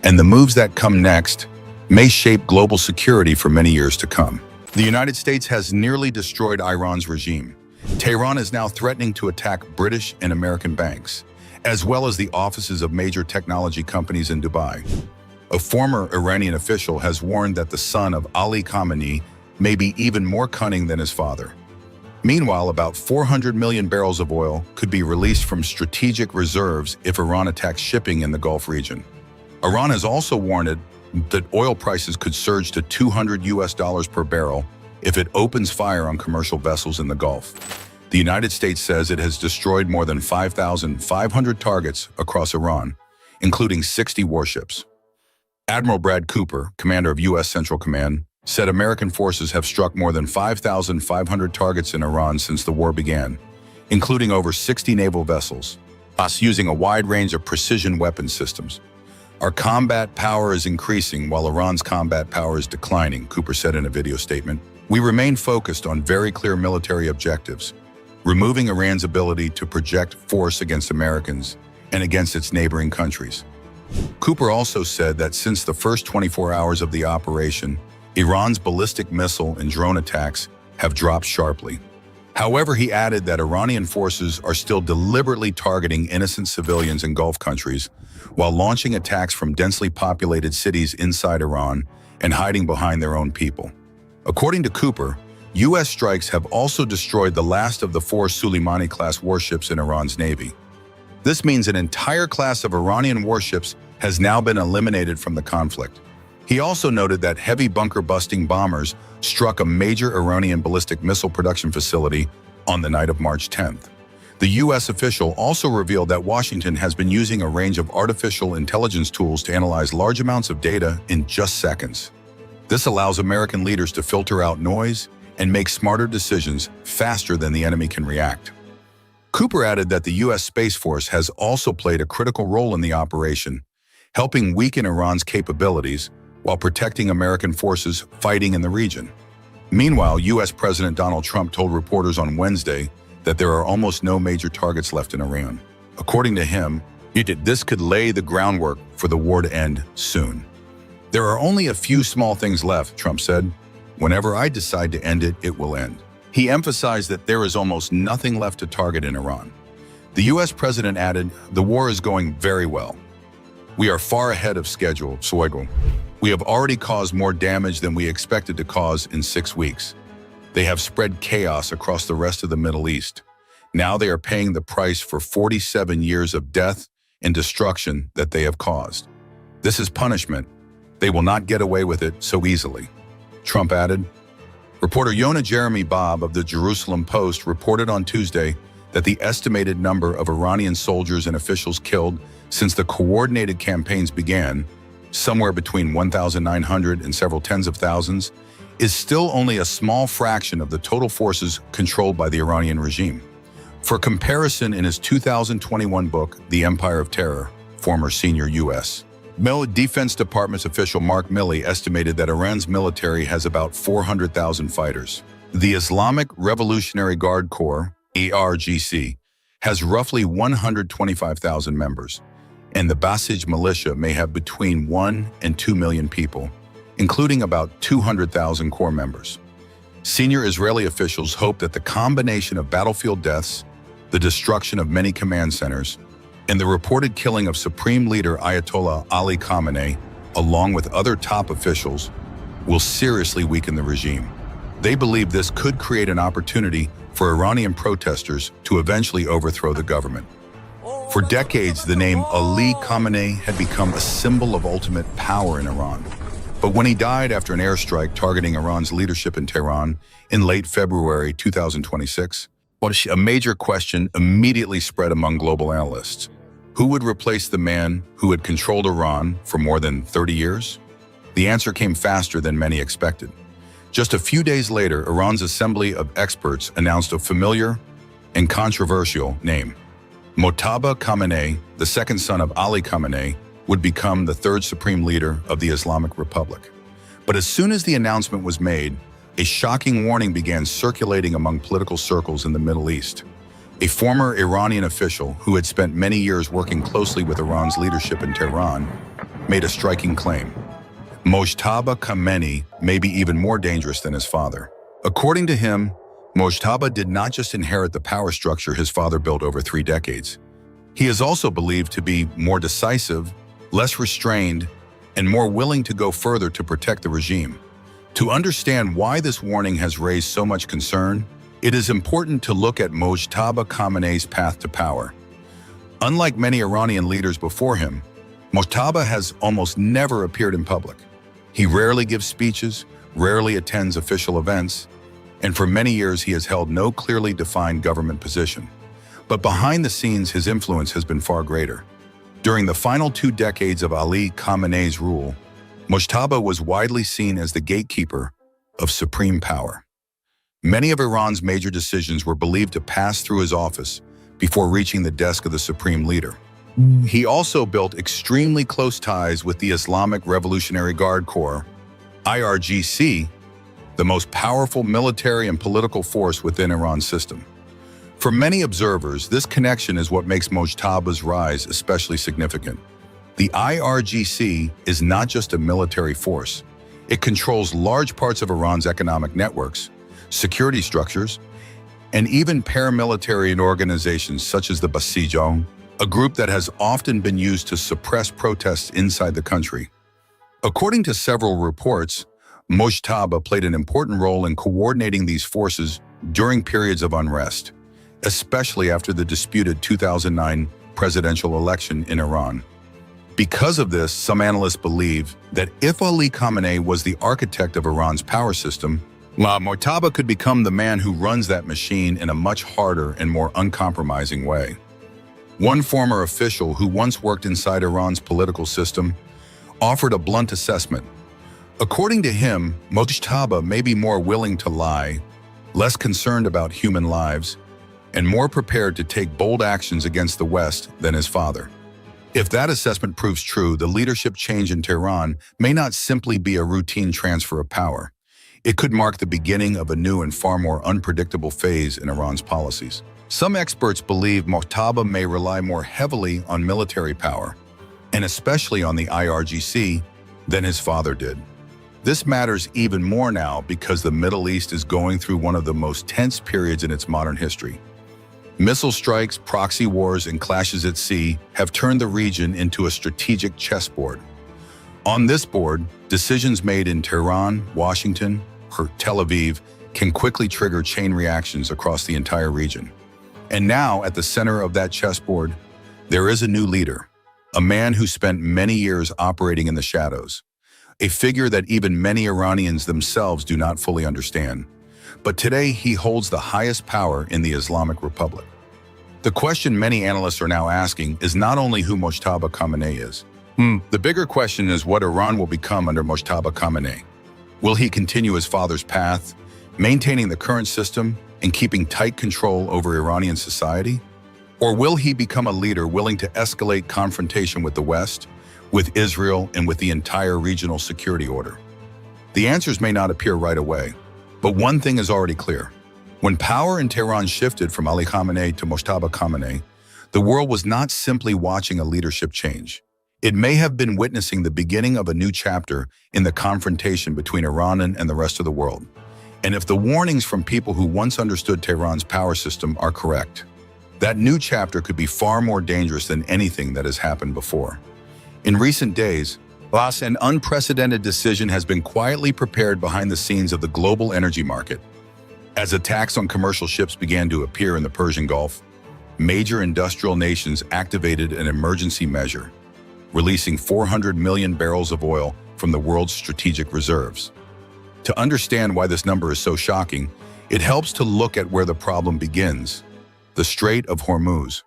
and the moves that come next may shape global security for many years to come. The United States has nearly destroyed Iran's regime. Tehran is now threatening to attack British and American banks, as well as the offices of major technology companies in Dubai. A former Iranian official has warned that the son of Ali Khamenei may be even more cunning than his father. Meanwhile, about 400 million barrels of oil could be released from strategic reserves if Iran attacks shipping in the Gulf region. Iran has also warned that oil prices could surge to $200 per barrel if it opens fire on commercial vessels in the Gulf. The United States says it has destroyed more than 5,500 targets across Iran, including 60 warships. Admiral Brad Cooper, commander of U.S. Central Command, said American forces have struck more than 5,500 targets in Iran since the war began, including over 60 naval vessels, us using a wide range of precision weapon systems. Our combat power is increasing while Iran's combat power is declining, Cooper said in a video statement. We remain focused on very clear military objectives, removing Iran's ability to project force against Americans and against its neighboring countries. Cooper also said that since the first 24 hours of the operation, Iran's ballistic missile and drone attacks have dropped sharply. However, he added that Iranian forces are still deliberately targeting innocent civilians in Gulf countries while launching attacks from densely populated cities inside Iran and hiding behind their own people. According to Cooper, U.S. strikes have also destroyed the last of the 4 Soleimani-class warships in Iran's navy. This means an entire class of Iranian warships has now been eliminated from the conflict. He also noted that heavy bunker-busting bombers struck a major Iranian ballistic missile production facility on the night of March 10th. The U.S. official also revealed that Washington has been using a range of artificial intelligence tools to analyze large amounts of data in just seconds. This allows American leaders to filter out noise and make smarter decisions faster than the enemy can react. Cooper added that the U.S. Space Force has also played a critical role in the operation, helping weaken Iran's capabilities while protecting American forces fighting in the region. Meanwhile, U.S. President Donald Trump told reporters on Wednesday that there are almost no major targets left in Iran. According to him, this could lay the groundwork for the war to end soon. There are only a few small things left, Trump said. Whenever I decide to end it, it will end. He emphasized that there is almost nothing left to target in Iran. The U.S. president added, the war is going very well. We are far ahead of schedule, Suego. We have already caused more damage than we expected to cause in 6 weeks. They have spread chaos across the rest of the Middle East. Now they are paying the price for 47 years of death and destruction that they have caused. This is punishment. They will not get away with it so easily, Trump added. Reporter Yonah Jeremy Bob of the Jerusalem Post reported on Tuesday that the estimated number of Iranian soldiers and officials killed since the coordinated campaigns began, somewhere between 1,900 and several tens of thousands, is still only a small fraction of the total forces controlled by the Iranian regime. For comparison, in his 2021 book, The Empire of Terror, former senior U.S. Defense Department's official Mark Milley estimated that Iran's military has about 400,000 fighters. The Islamic Revolutionary Guard Corps, IRGC, has roughly 125,000 members, and the Basij militia may have between 1 and 2 million people, including about 200,000 corps members. Senior Israeli officials hope that the combination of battlefield deaths, the destruction of many command centers, and the reported killing of Supreme Leader Ayatollah Ali Khamenei, along with other top officials, will seriously weaken the regime. They believe this could create an opportunity for Iranian protesters to eventually overthrow the government. For decades, the name Ali Khamenei had become a symbol of ultimate power in Iran. But when he died after an airstrike targeting Iran's leadership in Tehran in late February 2026, a major question immediately spread among global analysts. Who would replace the man who had controlled Iran for more than 30 years? The answer came faster than many expected. Just a few days later, Iran's Assembly of Experts announced a familiar and controversial name. Mojtaba Khamenei, the second son of Ali Khamenei, would become the third supreme leader of the Islamic Republic. But as soon as the announcement was made, a shocking warning began circulating among political circles in the Middle East. A former Iranian official who had spent many years working closely with Iran's leadership in Tehran made a striking claim. Mojtaba Khamenei may be even more dangerous than his father. According to him, Mojtaba did not just inherit the power structure his father built over 3 decades. He is also believed to be more decisive, less restrained, and more willing to go further to protect the regime. To understand why this warning has raised so much concern, it is important to look at Mojtaba Khamenei's path to power. Unlike many Iranian leaders before him, Mojtaba has almost never appeared in public. He rarely gives speeches, rarely attends official events, and for many years he has held no clearly defined government position. But behind the scenes, his influence has been far greater. During the final 2 decades of Ali Khamenei's rule, Mojtaba was widely seen as the gatekeeper of supreme power. Many of Iran's major decisions were believed to pass through his office before reaching the desk of the supreme leader. He also built extremely close ties with the Islamic Revolutionary Guard Corps, IRGC, the most powerful military and political force within Iran's system. For many observers, this connection is what makes Mojtaba's rise especially significant. The IRGC is not just a military force. It controls large parts of Iran's economic networks, security structures, and even paramilitary organizations such as the Basijong, a group that has often been used to suppress protests inside the country. According to several reports, Mojtaba played an important role in coordinating these forces during periods of unrest, especially after the disputed 2009 presidential election in Iran. Because of this, some analysts believe that if Ali Khamenei was the architect of Iran's power system, Mojtaba could become the man who runs that machine in a much harder and more uncompromising way. One former official who once worked inside Iran's political system offered a blunt assessment. According to him, Mojtaba may be more willing to lie, less concerned about human lives, and more prepared to take bold actions against the West than his father. If that assessment proves true, the leadership change in Tehran may not simply be a routine transfer of power. It could mark the beginning of a new and far more unpredictable phase in Iran's policies. Some experts believe Mojtaba may rely more heavily on military power, and especially on the IRGC, than his father did. This matters even more now because the Middle East is going through one of the most tense periods in its modern history. Missile strikes, proxy wars, and clashes at sea have turned the region into a strategic chessboard. On this board, decisions made in Tehran, Washington, or Tel Aviv can quickly trigger chain reactions across the entire region. And now, at the center of that chessboard, there is a new leader, a man who spent many years operating in the shadows, a figure that even many Iranians themselves do not fully understand. But today, he holds the highest power in the Islamic Republic. The question many analysts are now asking is not only who Mojtaba Khamenei is. The bigger question is what Iran will become under Mojtaba Khamenei. Will he continue his father's path, maintaining the current system and keeping tight control over Iranian society? Or will he become a leader willing to escalate confrontation with the West, with Israel, and with the entire regional security order? The answers may not appear right away, but one thing is already clear. When power in Tehran shifted from Ali Khamenei to Mojtaba Khamenei, the world was not simply watching a leadership change. It may have been witnessing the beginning of a new chapter in the confrontation between Iran and the rest of the world. And if the warnings from people who once understood Tehran's power system are correct, that new chapter could be far more dangerous than anything that has happened before. In recent days, an unprecedented decision has been quietly prepared behind the scenes of the global energy market. As attacks on commercial ships began to appear in the Persian Gulf, major industrial nations activated an emergency measure, releasing 400 million barrels of oil from the world's strategic reserves. To understand why this number is so shocking, it helps to look at where the problem begins, the Strait of Hormuz.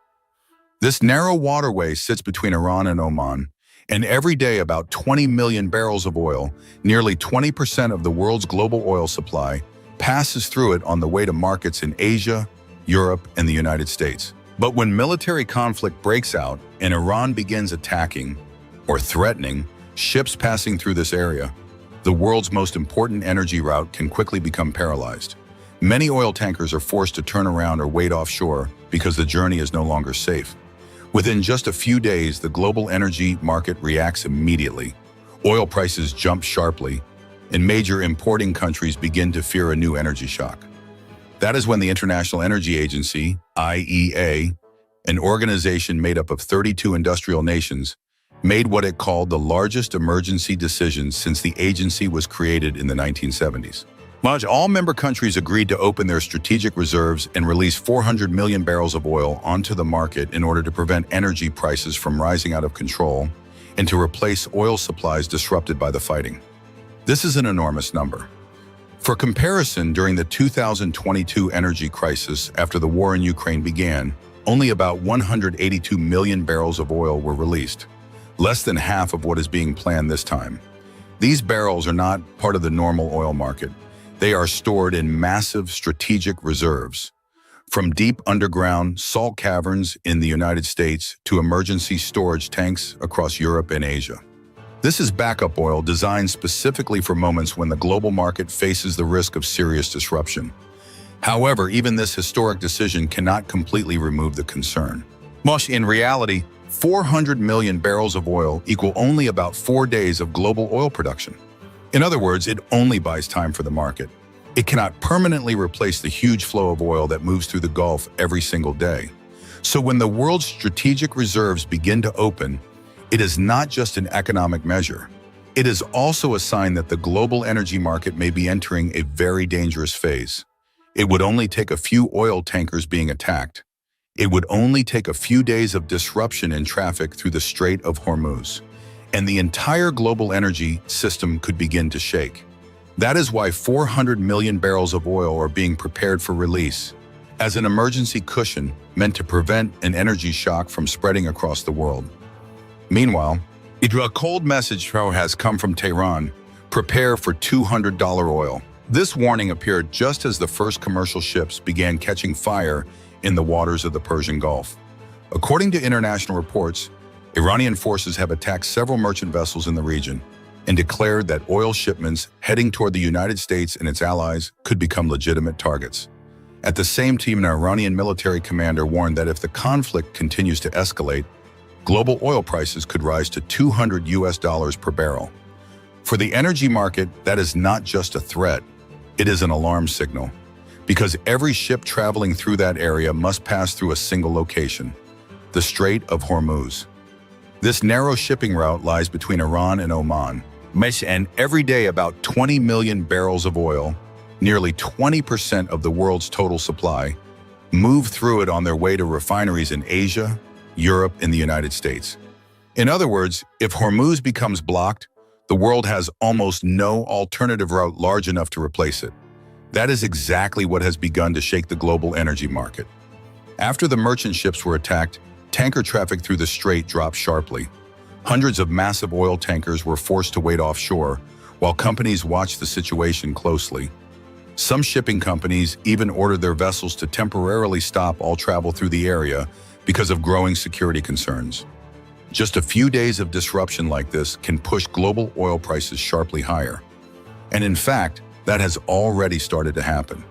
This narrow waterway sits between Iran and Oman, and every day about 20 million barrels of oil, nearly 20% of the world's global oil supply, passes through it on the way to markets in Asia, Europe, and the United States. But when military conflict breaks out and Iran begins attacking or threatening ships passing through this area, the world's most important energy route can quickly become paralyzed. Many oil tankers are forced to turn around or wait offshore because the journey is no longer safe. Within just a few days, the global energy market reacts immediately. Oil prices jump sharply, and major importing countries begin to fear a new energy shock. That is when the International Energy Agency, IEA, an organization made up of 32 industrial nations, made what it called the largest emergency decision since the agency was created in the 1970s. All member countries agreed to open their strategic reserves and release 400 million barrels of oil onto the market in order to prevent energy prices from rising out of control and to replace oil supplies disrupted by the fighting. This is an enormous number. For comparison, during the 2022 energy crisis after the war in Ukraine began, only about 182 million barrels of oil were released, less than half of what is being planned this time. These barrels are not part of the normal oil market. They are stored in massive strategic reserves, from deep underground salt caverns in the United States to emergency storage tanks across Europe and Asia. This is backup oil designed specifically for moments when the global market faces the risk of serious disruption. However, even this historic decision cannot completely remove the concern. In reality, 400 million barrels of oil equal only about 4 days of global oil production. In other words, it only buys time for the market. It cannot permanently replace the huge flow of oil that moves through the Gulf every single day. So when the world's strategic reserves begin to open, it is not just an economic measure. It is also a sign that the global energy market may be entering a very dangerous phase. It would only take a few oil tankers being attacked. It would only take a few days of disruption in traffic through the Strait of Hormuz, and the entire global energy system could begin to shake. That is why 400 million barrels of oil are being prepared for release, as an emergency cushion meant to prevent an energy shock from spreading across the world. Meanwhile, a cold message has come from Tehran: prepare for $200 oil. This warning appeared just as the first commercial ships began catching fire in the waters of the Persian Gulf. According to international reports, Iranian forces have attacked several merchant vessels in the region and declared that oil shipments heading toward the United States and its allies could become legitimate targets. At the same time, an Iranian military commander warned that if the conflict continues to escalate, global oil prices could rise to $200 per barrel. For the energy market, that is not just a threat, it is an alarm signal, because every ship traveling through that area must pass through a single location, the Strait of Hormuz. This narrow shipping route lies between Iran and Oman, and every day about 20 million barrels of oil, nearly 20% of the world's total supply, move through it on their way to refineries in Asia, Europe, and the United States. In other words, if Hormuz becomes blocked, the world has almost no alternative route large enough to replace it. That is exactly what has begun to shake the global energy market. After the merchant ships were attacked, tanker traffic through the strait dropped sharply. Hundreds of massive oil tankers were forced to wait offshore, while companies watched the situation closely. Some shipping companies even ordered their vessels to temporarily stop all travel through the area because of growing security concerns. Just a few days of disruption like this can push global oil prices sharply higher. And in fact, that has already started to happen.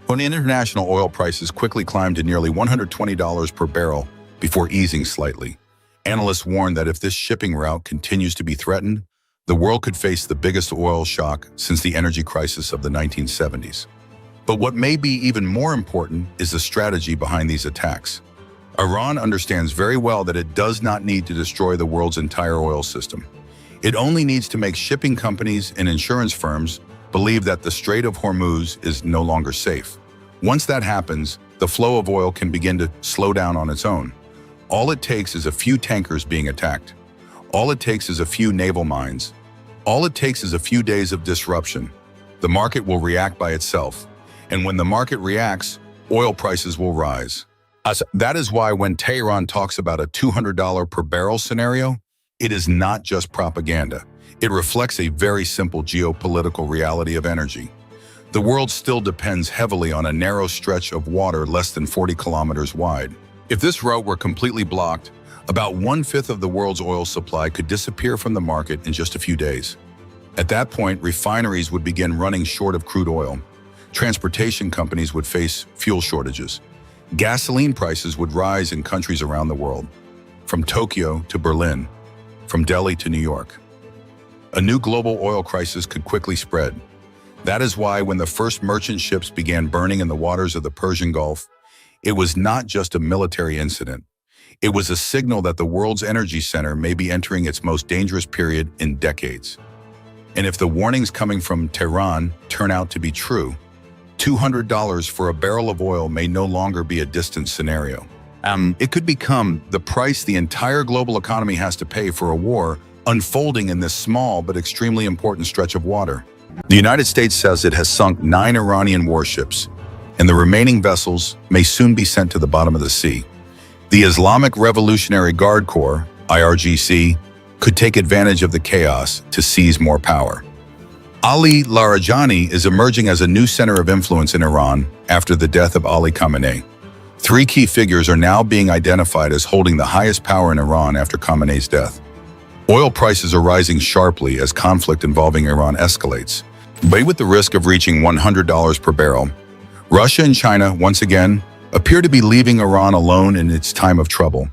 When international oil prices quickly climbed to nearly $120 per barrel before easing slightly, analysts warn that if this shipping route continues to be threatened, the world could face the biggest oil shock since the energy crisis of the 1970s. But what may be even more important is the strategy behind these attacks. Iran understands very well that it does not need to destroy the world's entire oil system. It only needs to make shipping companies and insurance firms believe that the Strait of Hormuz is no longer safe. Once that happens, the flow of oil can begin to slow down on its own. All it takes is a few tankers being attacked. All it takes is a few naval mines. All it takes is a few days of disruption. The market will react by itself. And when the market reacts, oil prices will rise. That is why when Tehran talks about a $200 per barrel scenario, it is not just propaganda. It reflects a very simple geopolitical reality of energy. The world still depends heavily on a narrow stretch of water less than 40 kilometers wide. If this route were completely blocked, about 1/5 of the world's oil supply could disappear from the market in just a few days. At that point, refineries would begin running short of crude oil. Transportation companies would face fuel shortages. Gasoline prices would rise in countries around the world, from Tokyo to Berlin, from Delhi to New York. A new global oil crisis could quickly spread. That is why when the first merchant ships began burning in the waters of the Persian Gulf, it was not just a military incident. It was a signal that the world's energy center may be entering its most dangerous period in decades. And if the warnings coming from Tehran turn out to be true, $200 for a barrel of oil may no longer be a distant scenario. It could become the price the entire global economy has to pay for a war unfolding in this small but extremely important stretch of water. The United States says it has sunk 9 Iranian warships, and the remaining vessels may soon be sent to the bottom of the sea. The Islamic Revolutionary Guard Corps, IRGC, could take advantage of the chaos to seize more power. Ali Larijani is emerging as a new center of influence in Iran after the death of Ali Khamenei. 3 key figures are now being identified as holding the highest power in Iran after Khamenei's death. Oil prices are rising sharply as conflict involving Iran escalates, but with the risk of reaching $100 per barrel. Russia and China, once again, appear to be leaving Iran alone in its time of trouble.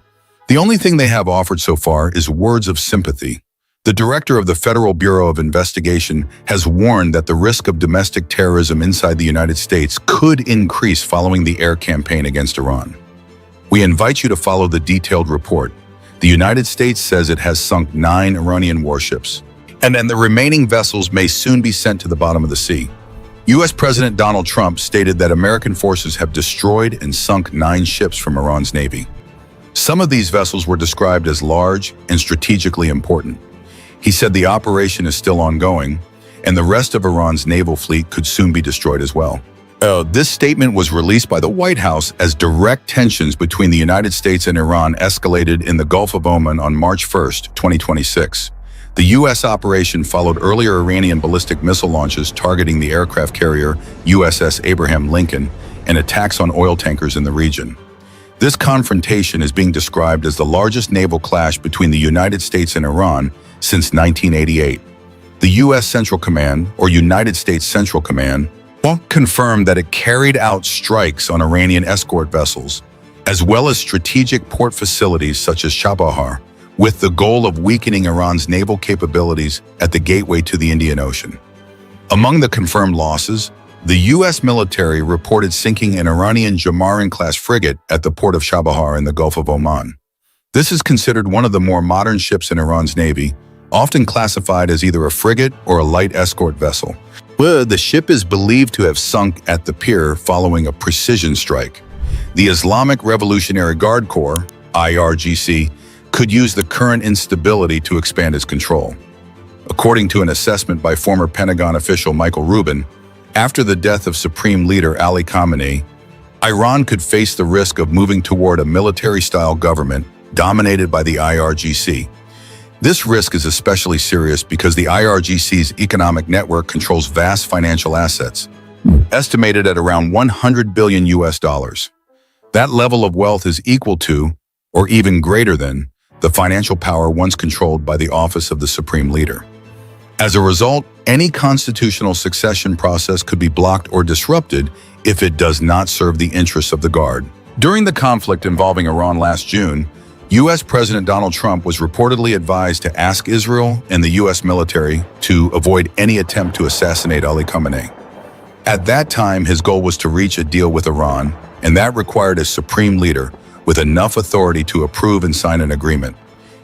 The only thing they have offered so far is words of sympathy. The director of the Federal Bureau of Investigation has warned that the risk of domestic terrorism inside the United States could increase following the air campaign against Iran. We invite you to follow the detailed report. The United States says it has sunk 9 Iranian warships, and then the remaining vessels may soon be sent to the bottom of the sea. U.S. President Donald Trump stated that American forces have destroyed and sunk 9 ships from Iran's navy. Some of these vessels were described as large and strategically important. He said the operation is still ongoing, and the rest of Iran's naval fleet could soon be destroyed as well. This statement was released by the White House as direct tensions between the United States and Iran escalated in the Gulf of Oman on March 1, 2026. The U.S. operation followed earlier Iranian ballistic missile launches targeting the aircraft carrier USS Abraham Lincoln and attacks on oil tankers in the region. This confrontation is being described as the largest naval clash between the United States and Iran since 1988. The U.S. Central Command, or United States Central Command, confirmed that it carried out strikes on Iranian escort vessels, as well as strategic port facilities such as Chabahar, with the goal of weakening Iran's naval capabilities at the gateway to the Indian Ocean. Among the confirmed losses, the U.S. military reported sinking an Iranian Jamarin-class frigate at the port of Chabahar in the Gulf of Oman. This is considered one of the more modern ships in Iran's navy, often classified as either a frigate or a light escort vessel. The ship is believed to have sunk at the pier following a precision strike. The Islamic Revolutionary Guard Corps, IRGC, could use the current instability to expand its control. According to an assessment by former Pentagon official Michael Rubin, after the death of Supreme Leader Ali Khamenei, Iran could face the risk of moving toward a military-style government dominated by the IRGC. This risk is especially serious because the IRGC's economic network controls vast financial assets, estimated at around $100 billion US. That level of wealth is equal to, or even greater than, the financial power once controlled by the office of the Supreme Leader. As a result, any constitutional succession process could be blocked or disrupted if it does not serve the interests of the Guard. During the conflict involving Iran last June, U.S. President Donald Trump was reportedly advised to ask Israel and the U.S. military to avoid any attempt to assassinate Ali Khamenei. At that time, his goal was to reach a deal with Iran, and that required a supreme leader with enough authority to approve and sign an agreement.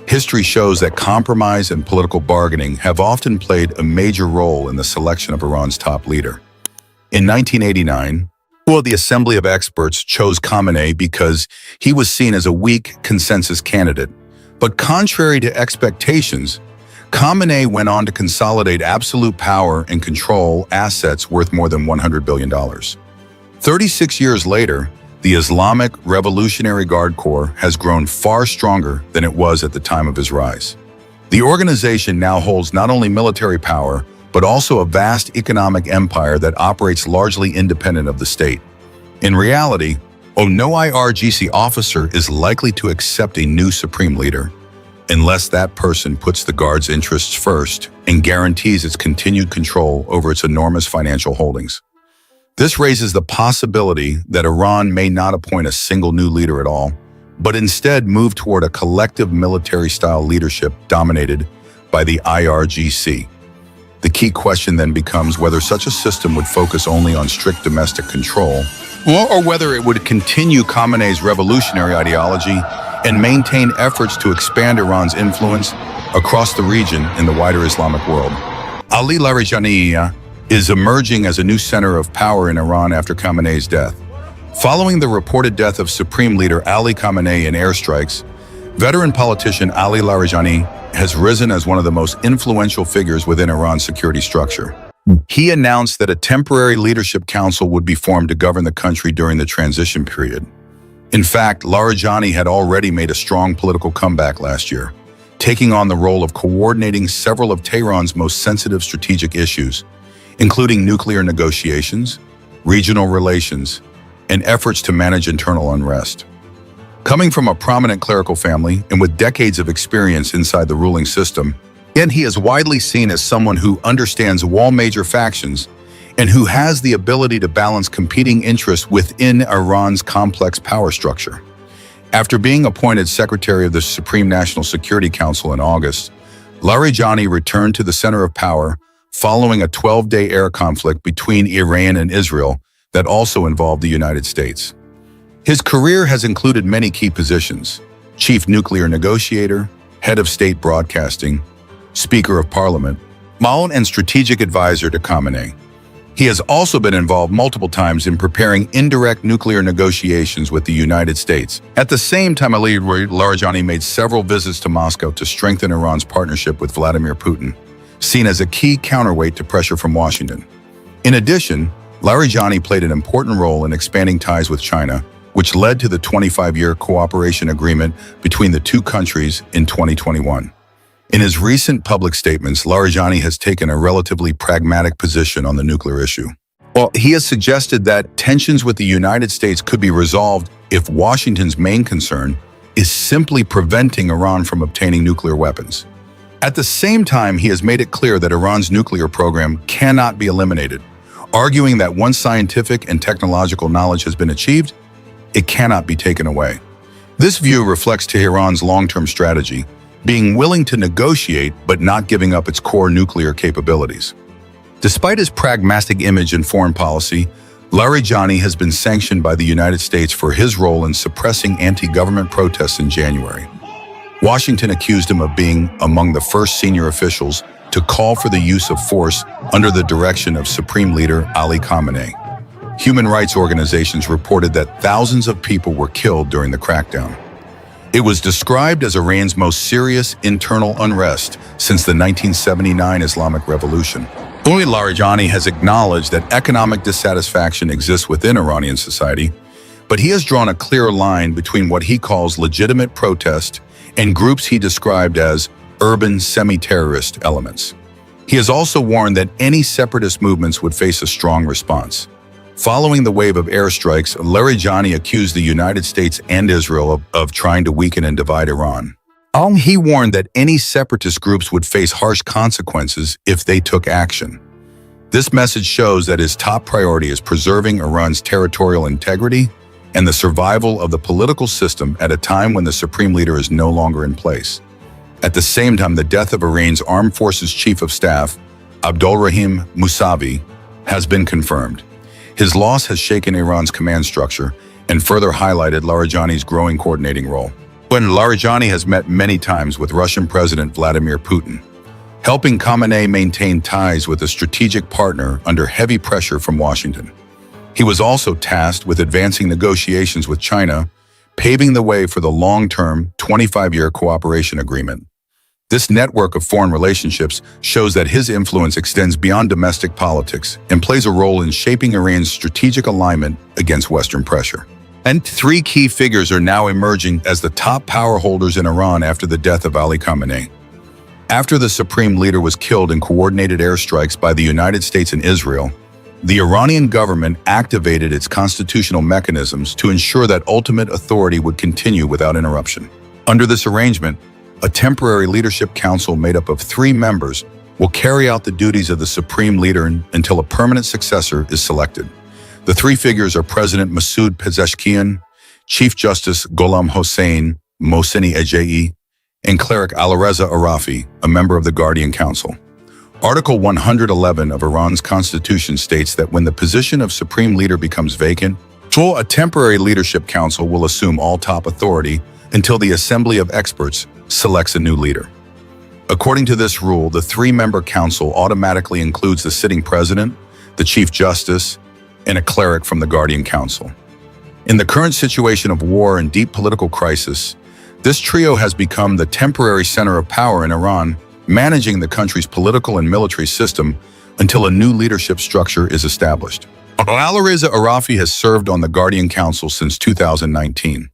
History shows that compromise and political bargaining have often played a major role in the selection of Iran's top leader. In 1989, the Assembly of Experts chose Khamenei because he was seen as a weak consensus candidate. But contrary to expectations, Khamenei went on to consolidate absolute power and control assets worth more than $100 billion. 36 years later, the Islamic Revolutionary Guard Corps has grown far stronger than it was at the time of his rise. The organization now holds not only military power, but also a vast economic empire that operates largely independent of the state. In reality, no IRGC officer is likely to accept a new supreme leader unless that person puts the Guard's interests first and guarantees its continued control over its enormous financial holdings. This raises the possibility that Iran may not appoint a single new leader at all, but instead move toward a collective military-style leadership dominated by the IRGC. The key question then becomes whether such a system would focus only on strict domestic control, or whether it would continue Khamenei's revolutionary ideology and maintain efforts to expand Iran's influence across the region in the wider Islamic world. Ali Larijani is emerging as a new center of power in Iran after Khamenei's death. Following the reported death of Supreme Leader Ali Khamenei in airstrikes, veteran politician Ali Larijani has risen as one of the most influential figures within Iran's security structure. He announced that a temporary leadership council would be formed to govern the country during the transition period. In fact, Larijani had already made a strong political comeback last year, taking on the role of coordinating several of Tehran's most sensitive strategic issues, including nuclear negotiations, regional relations, and efforts to manage internal unrest. Coming from a prominent clerical family and with decades of experience inside the ruling system, and he is widely seen as someone who understands all major factions and who has the ability to balance competing interests within Iran's complex power structure. After being appointed Secretary of the Supreme National Security Council in August, Larijani returned to the center of power following a 12-day air conflict between Iran and Israel that also involved the United States. His career has included many key positions: chief nuclear negotiator, head of state broadcasting, Speaker of Parliament, Ma'aun, and strategic advisor to Khamenei. He has also been involved multiple times in preparing indirect nuclear negotiations with the United States. At the same time, Larijani made several visits to Moscow to strengthen Iran's partnership with Vladimir Putin, seen as a key counterweight to pressure from Washington. In addition, Larijani played an important role in expanding ties with China, which led to the 25-year cooperation agreement between the two countries in 2021. In his recent public statements, Larijani has taken a relatively pragmatic position on the nuclear issue. Well, he has suggested that tensions with the United States could be resolved if Washington's main concern is simply preventing Iran from obtaining nuclear weapons. At the same time, he has made it clear that Iran's nuclear program cannot be eliminated, arguing that once scientific and technological knowledge has been achieved, it cannot be taken away. This view reflects Tehran's long-term strategy, being willing to negotiate but not giving up its core nuclear capabilities. Despite his pragmatic image in foreign policy, Larijani has been sanctioned by the United States for his role in suppressing anti-government protests in January. Washington accused him of being among the first senior officials to call for the use of force under the direction of Supreme Leader Ali Khamenei. Human rights organizations reported that thousands of people were killed during the crackdown. It was described as Iran's most serious internal unrest since the 1979 Islamic Revolution. Only Larijani has acknowledged that economic dissatisfaction exists within Iranian society, but he has drawn a clear line between what he calls legitimate protest and groups he described as urban semi-terrorist elements. He has also warned that any separatist movements would face a strong response. Following the wave of airstrikes, Larijani accused the United States and Israel of trying to weaken and divide Iran. He warned that any separatist groups would face harsh consequences if they took action. This message shows that his top priority is preserving Iran's territorial integrity and the survival of the political system at a time when the supreme leader is no longer in place. At the same time, the death of Iran's Armed Forces Chief of Staff, Abdolrahim Mousavi, has been confirmed. His loss has shaken Iran's command structure and further highlighted Larijani's growing coordinating role. When Larijani has met many times with Russian President Vladimir Putin, helping Khamenei maintain ties with a strategic partner under heavy pressure from Washington. He was also tasked with advancing negotiations with China, paving the way for the long-term 25-year cooperation agreement. This network of foreign relationships shows that his influence extends beyond domestic politics and plays a role in shaping Iran's strategic alignment against Western pressure. And three key figures are now emerging as the top power holders in Iran after the death of Ali Khamenei. After the supreme leader was killed in coordinated airstrikes by the United States and Israel, the Iranian government activated its constitutional mechanisms to ensure that ultimate authority would continue without interruption. Under this arrangement, a temporary leadership council made up of 3 members will carry out the duties of the supreme leader until a permanent successor is selected. The 3 figures are President Masoud Pezeshkian, Chief Justice Gholam Hossein Mohseni Ejei, and Cleric Alireza Arafi, a member of the Guardian Council. Article 111 of Iran's constitution states that when the position of supreme leader becomes vacant, a temporary leadership council will assume all top authority until the assembly of experts selects a new leader. According to this rule, the 3-member council automatically includes the sitting president, the chief justice, and a cleric from the Guardian Council. In the current situation of war and deep political crisis, this trio has become the temporary center of power in Iran, managing the country's political and military system until a new leadership structure is established. Alireza Arafi has served on the Guardian Council since 2019.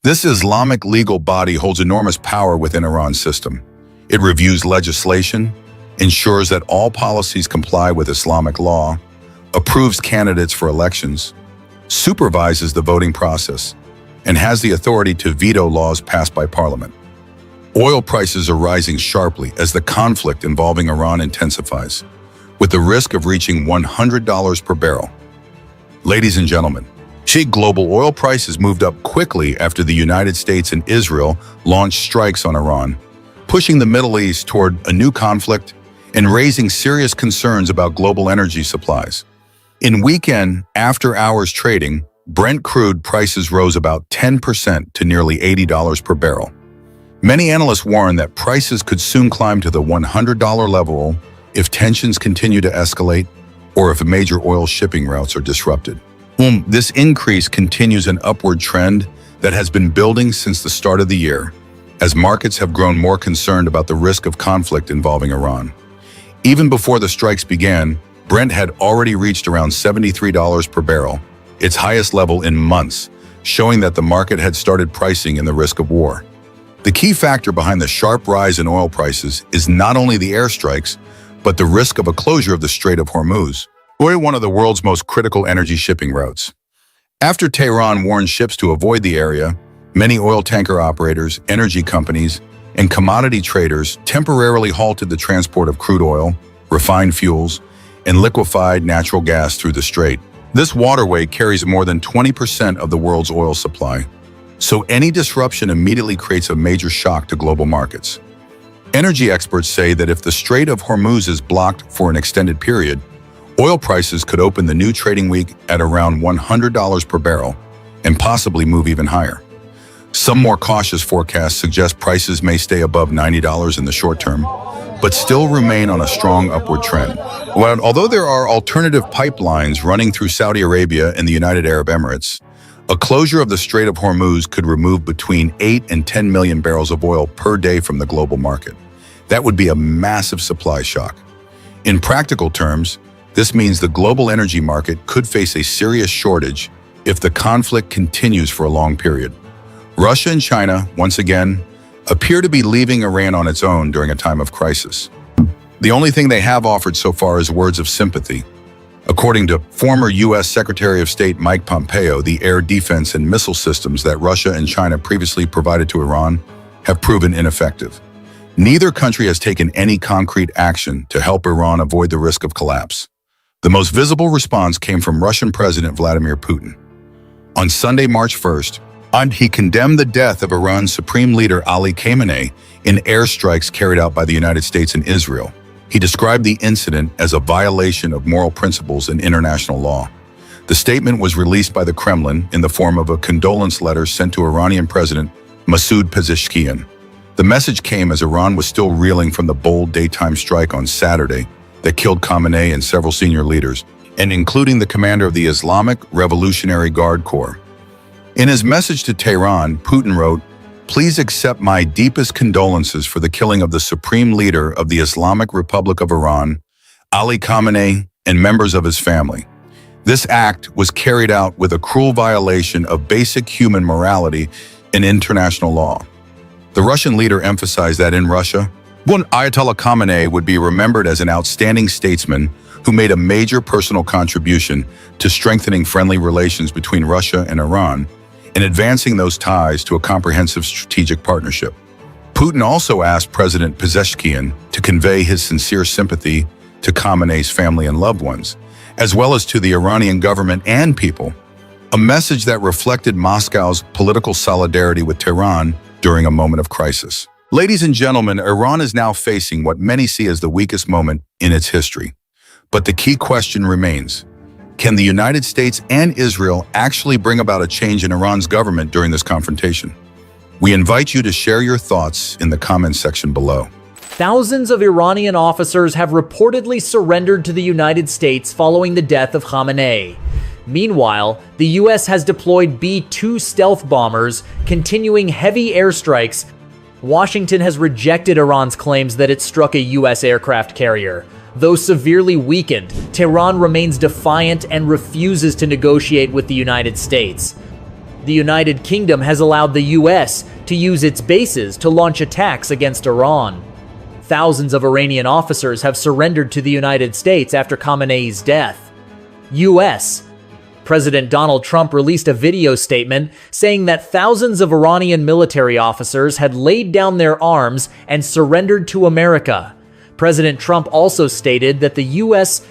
This Islamic legal body holds enormous power within Iran's system. It reviews legislation, ensures that all policies comply with Islamic law, approves candidates for elections, supervises the voting process, and has the authority to veto laws passed by parliament. Oil prices are rising sharply as the conflict involving Iran intensifies, with the risk of reaching $100 per barrel. Ladies and gentlemen, global oil prices moved up quickly after the United States and Israel launched strikes on Iran, pushing the Middle East toward a new conflict and raising serious concerns about global energy supplies. In weekend after-hours trading, Brent crude prices rose about 10% to nearly $80 per barrel. Many analysts warn that prices could soon climb to the $100 level if tensions continue to escalate or if major oil shipping routes are disrupted. This increase continues an upward trend that has been building since the start of the year, as markets have grown more concerned about the risk of conflict involving Iran. Even before the strikes began, Brent had already reached around $73 per barrel, its highest level in months, showing that the market had started pricing in the risk of war. The key factor behind the sharp rise in oil prices is not only the airstrikes, but the risk of a closure of the Strait of Hormuz, one of the world's most critical energy shipping routes. After Tehran warned ships to avoid the area, many oil tanker operators, energy companies, and commodity traders temporarily halted the transport of crude oil, refined fuels, and liquefied natural gas through the strait. This waterway carries more than 20% of the world's oil supply, so any disruption immediately creates a major shock to global markets. Energy experts say that if the Strait of Hormuz is blocked for an extended period, oil prices could open the new trading week at around $100 per barrel and possibly move even higher. Some more cautious forecasts suggest prices may stay above $90 in the short term, but still remain on a strong upward trend. Although there are alternative pipelines running through Saudi Arabia and the United Arab Emirates, a closure of the Strait of Hormuz could remove between 8 and 10 million barrels of oil per day from the global market. That would be a massive supply shock. In practical terms, this means the global energy market could face a serious shortage if the conflict continues for a long period. Russia and China, once again, appear to be leaving Iran on its own during a time of crisis. The only thing they have offered so far is words of sympathy. According to former U.S. Secretary of State Mike Pompeo, the air defense and missile systems that Russia and China previously provided to Iran have proven ineffective. Neither country has taken any concrete action to help Iran avoid the risk of collapse. The most visible response came from Russian President Vladimir Putin. On Sunday, March 1st, he condemned the death of Iran's supreme leader Ali Khamenei in airstrikes carried out by the United States and Israel. He described the incident as a violation of moral principles and international law. The statement was released by the Kremlin in the form of a condolence letter sent to Iranian President Masoud Pezeshkian. The message came as Iran was still reeling from the bold daytime strike on Saturday that killed Khamenei and several senior leaders, and including the commander of the Islamic Revolutionary Guard Corps. In his message to Tehran, Putin wrote, "Please accept my deepest condolences for the killing of the supreme leader of the Islamic Republic of Iran, Ali Khamenei, and members of his family. This act was carried out with a cruel violation of basic human morality and international law." The Russian leader emphasized that in Russia, Ayatollah Khamenei would be remembered as an outstanding statesman who made a major personal contribution to strengthening friendly relations between Russia and Iran and advancing those ties to a comprehensive strategic partnership. Putin also asked President Pezeshkian to convey his sincere sympathy to Khamenei's family and loved ones, as well as to the Iranian government and people, a message that reflected Moscow's political solidarity with Tehran during a moment of crisis. Ladies and gentlemen, Iran is now facing what many see as the weakest moment in its history. But the key question remains, can the United States and Israel actually bring about a change in Iran's government during this confrontation? We invite you to share your thoughts in the comments section below. Thousands of Iranian officers have reportedly surrendered to the United States following the death of Khamenei. Meanwhile, the US has deployed B-2 stealth bombers, continuing heavy airstrikes. Washington has rejected Iran's claims that it struck a US aircraft carrier. Though severely weakened, Tehran remains defiant and refuses to negotiate with the United States. The United Kingdom has allowed the US to use its bases to launch attacks against Iran. Thousands of Iranian officers have surrendered to the United States after Khamenei's death. US President Donald Trump released a video statement saying that thousands of Iranian military officers had laid down their arms and surrendered to America. President Trump also stated that the U.S.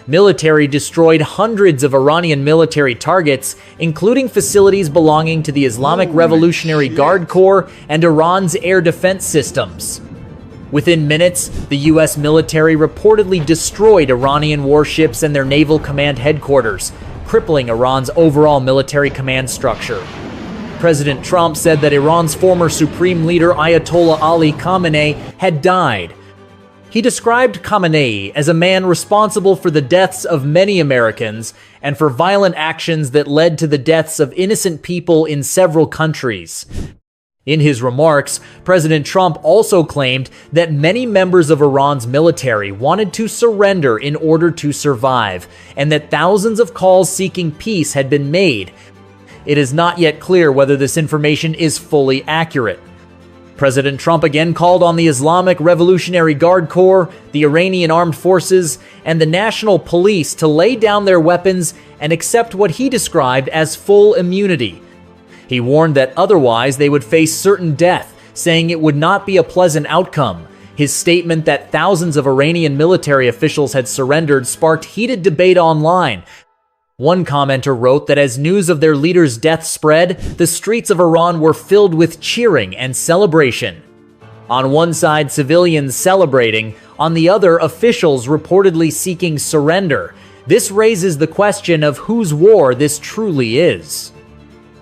military destroyed hundreds of Iranian military targets, including facilities belonging to the Islamic Revolutionary Guard Corps and Iran's air defense systems. Within minutes, the U.S. military reportedly destroyed Iranian warships and their naval command headquarters, crippling Iran's overall military command structure. President Trump said that Iran's former supreme leader Ayatollah Ali Khamenei had died. He described Khamenei as a man responsible for the deaths of many Americans and for violent actions that led to the deaths of innocent people in several countries. In his remarks, President Trump also claimed that many members of Iran's military wanted to surrender in order to survive, and that thousands of calls seeking peace had been made. It is not yet clear whether this information is fully accurate. President Trump again called on the Islamic Revolutionary Guard Corps, the Iranian Armed Forces, and the National Police to lay down their weapons and accept what he described as full immunity. He warned that otherwise they would face certain death, saying it would not be a pleasant outcome. His statement that thousands of Iranian military officials had surrendered sparked heated debate online. One commenter wrote that as news of their leader's death spread, the streets of Iran were filled with cheering and celebration. On one side, civilians celebrating, on the other, officials reportedly seeking surrender. This raises the question of whose war this truly is.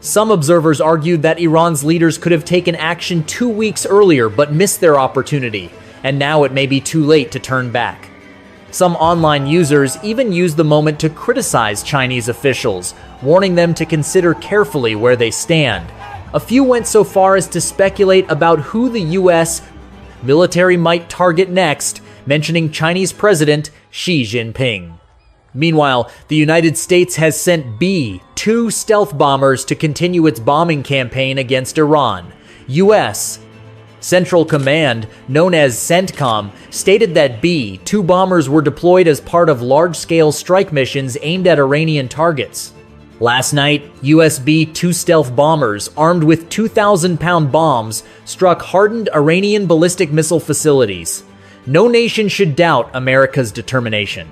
Some observers argued that Iran's leaders could have taken action 2 weeks earlier but missed their opportunity, and now it may be too late to turn back. Some online users even used the moment to criticize Chinese officials, warning them to consider carefully where they stand. A few went so far as to speculate about who the U.S. military might target next, mentioning Chinese President Xi Jinping. Meanwhile, the United States has sent B-2 stealth bombers to continue its bombing campaign against Iran. U.S. Central Command, known as CENTCOM, stated that B-2 bombers were deployed as part of large-scale strike missions aimed at Iranian targets. Last night, US B-2 stealth bombers, armed with 2,000-pound bombs, struck hardened Iranian ballistic missile facilities. No nation should doubt America's determination.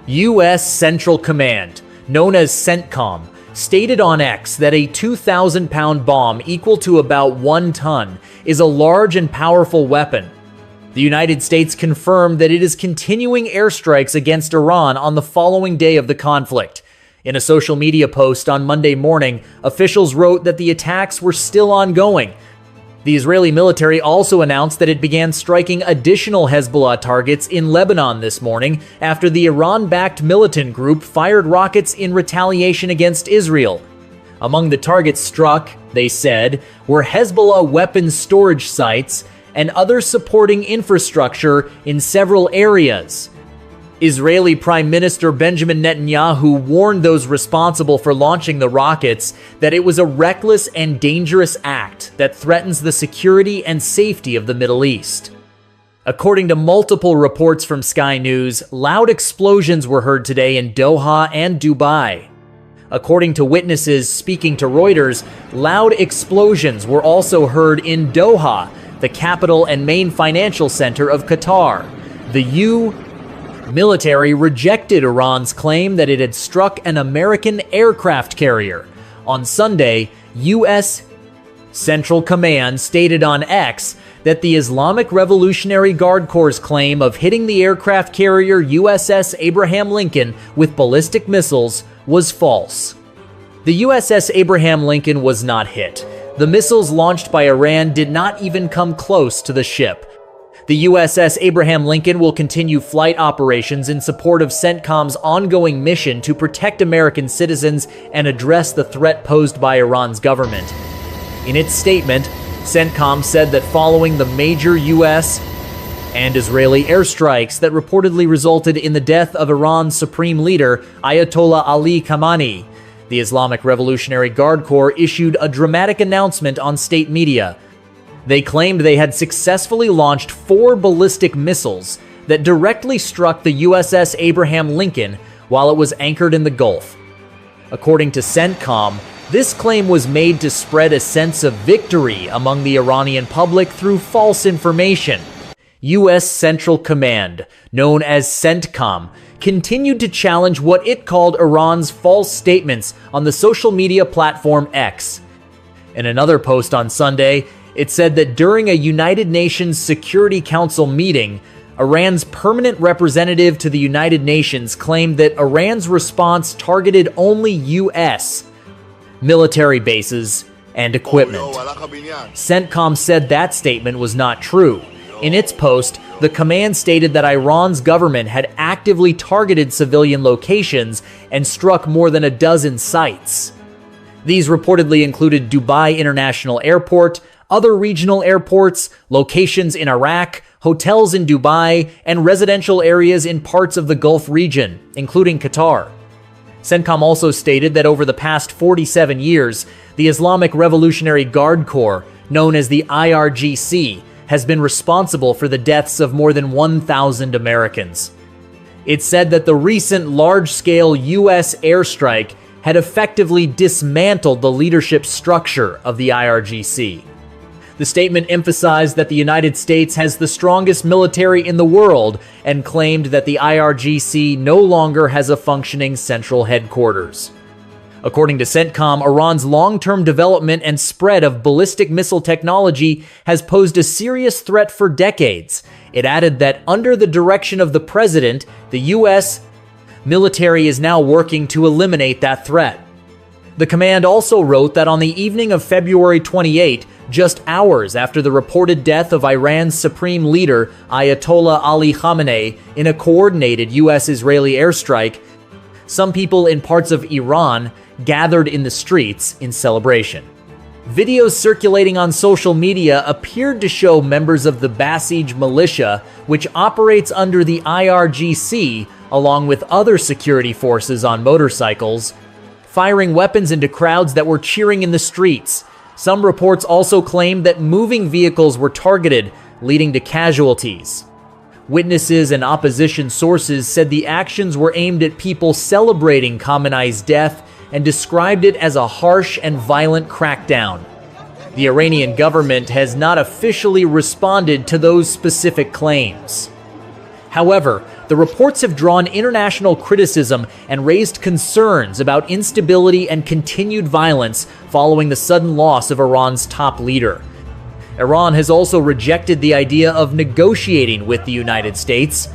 U.S. Central Command, known as CENTCOM, stated on X that a 2,000-pound bomb equal to about 1 ton is a large and powerful weapon. The United States confirmed that it is continuing airstrikes against Iran on the following day of the conflict. In a social media post on Monday morning, officials wrote that the attacks were still ongoing. The Israeli military also announced that it began striking additional Hezbollah targets in Lebanon this morning after the Iran-backed militant group fired rockets in retaliation against Israel. Among the targets struck, they said, were Hezbollah weapons storage sites and other supporting infrastructure in several areas. Israeli Prime Minister Benjamin Netanyahu warned those responsible for launching the rockets that it was a reckless and dangerous act that threatens the security and safety of the Middle East. According to multiple reports from Sky News, loud explosions were heard today in Doha and Dubai. According to witnesses speaking to Reuters, loud explosions were also heard in Doha, the capital and main financial center of Qatar. The military rejected Iran's claim that it had struck an American aircraft carrier. On Sunday, U.S. Central Command stated on X that the Islamic Revolutionary Guard Corps' claim of hitting the aircraft carrier USS Abraham Lincoln with ballistic missiles was false. The USS Abraham Lincoln was not hit. The missiles launched by Iran did not even come close to the ship. The USS Abraham Lincoln will continue flight operations in support of CENTCOM's ongoing mission to protect American citizens and address the threat posed by Iran's government. In its statement, CENTCOM said that following the major U.S. and Israeli airstrikes that reportedly resulted in the death of Iran's supreme leader, Ayatollah Ali Khamenei. The Islamic Revolutionary Guard Corps issued a dramatic announcement on state media. They claimed they had successfully launched 4 ballistic missiles that directly struck the USS Abraham Lincoln while it was anchored in the Gulf. According to CENTCOM, this claim was made to spread a sense of victory among the Iranian public through false information. U.S. Central Command, known as CENTCOM, continued to challenge what it called Iran's false statements on the social media platform X. In another post on Sunday, it said that during a United Nations Security Council meeting, Iran's permanent representative to the United Nations claimed that Iran's response targeted only U.S. military bases and equipment. CENTCOM said that statement was not true. In its post, the command stated that Iran's government had actively targeted civilian locations and struck more than a dozen sites. These reportedly included Dubai International Airport, other regional airports, locations in Iraq, hotels in Dubai, and residential areas in parts of the Gulf region, including Qatar. CENTCOM also stated that over the past 47 years, the Islamic Revolutionary Guard Corps, known as the IRGC, has been responsible for the deaths of more than 1,000 Americans. It said that the recent large-scale U.S. airstrike had effectively dismantled the leadership structure of the IRGC. The statement emphasized that the United States has the strongest military in the world and claimed that the IRGC no longer has a functioning central headquarters. According to CENTCOM, Iran's long-term development and spread of ballistic missile technology has posed a serious threat for decades. It added that under the direction of the president, the U.S. military is now working to eliminate that threat. The command also wrote that on the evening of February 28, just hours after the reported death of Iran's supreme leader, Ayatollah Ali Khamenei, in a coordinated U.S.-Israeli airstrike, some people in parts of Iran gathered in the streets in celebration. Videos circulating on social media appeared to show members of the Basij militia, which operates under the IRGC, along with other security forces on motorcycles, firing weapons into crowds that were cheering in the streets. Some reports also claimed that moving vehicles were targeted, leading to casualties. Witnesses and opposition sources said the actions were aimed at people celebrating Khamenei's death and described it as a harsh and violent crackdown. The Iranian government has not officially responded to those specific claims. However, the reports have drawn international criticism and raised concerns about instability and continued violence following the sudden loss of Iran's top leader. Iran has also rejected the idea of negotiating with the United States.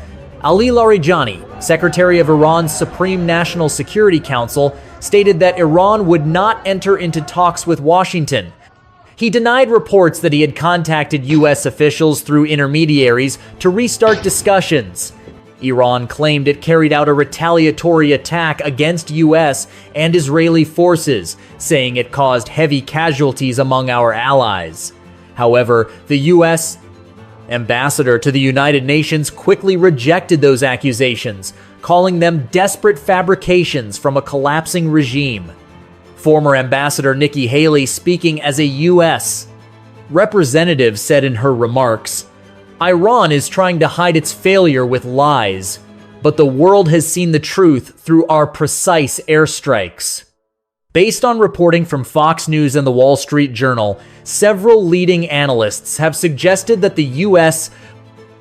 Ali Larijani, Secretary of Iran's Supreme National Security Council, stated that Iran would not enter into talks with Washington. He denied reports that he had contacted U.S. officials through intermediaries to restart discussions. Iran claimed it carried out a retaliatory attack against U.S. and Israeli forces, saying it caused heavy casualties among our allies. However, the U.S. ambassador to the United Nations quickly rejected those accusations, calling them desperate fabrications from a collapsing regime. Former Ambassador Nikki Haley, speaking as a U.S. representative, said in her remarks, "Iran is trying to hide its failure with lies, but the world has seen the truth through our precise airstrikes." Based on reporting from Fox News and the Wall Street Journal, several leading analysts have suggested that the U.S.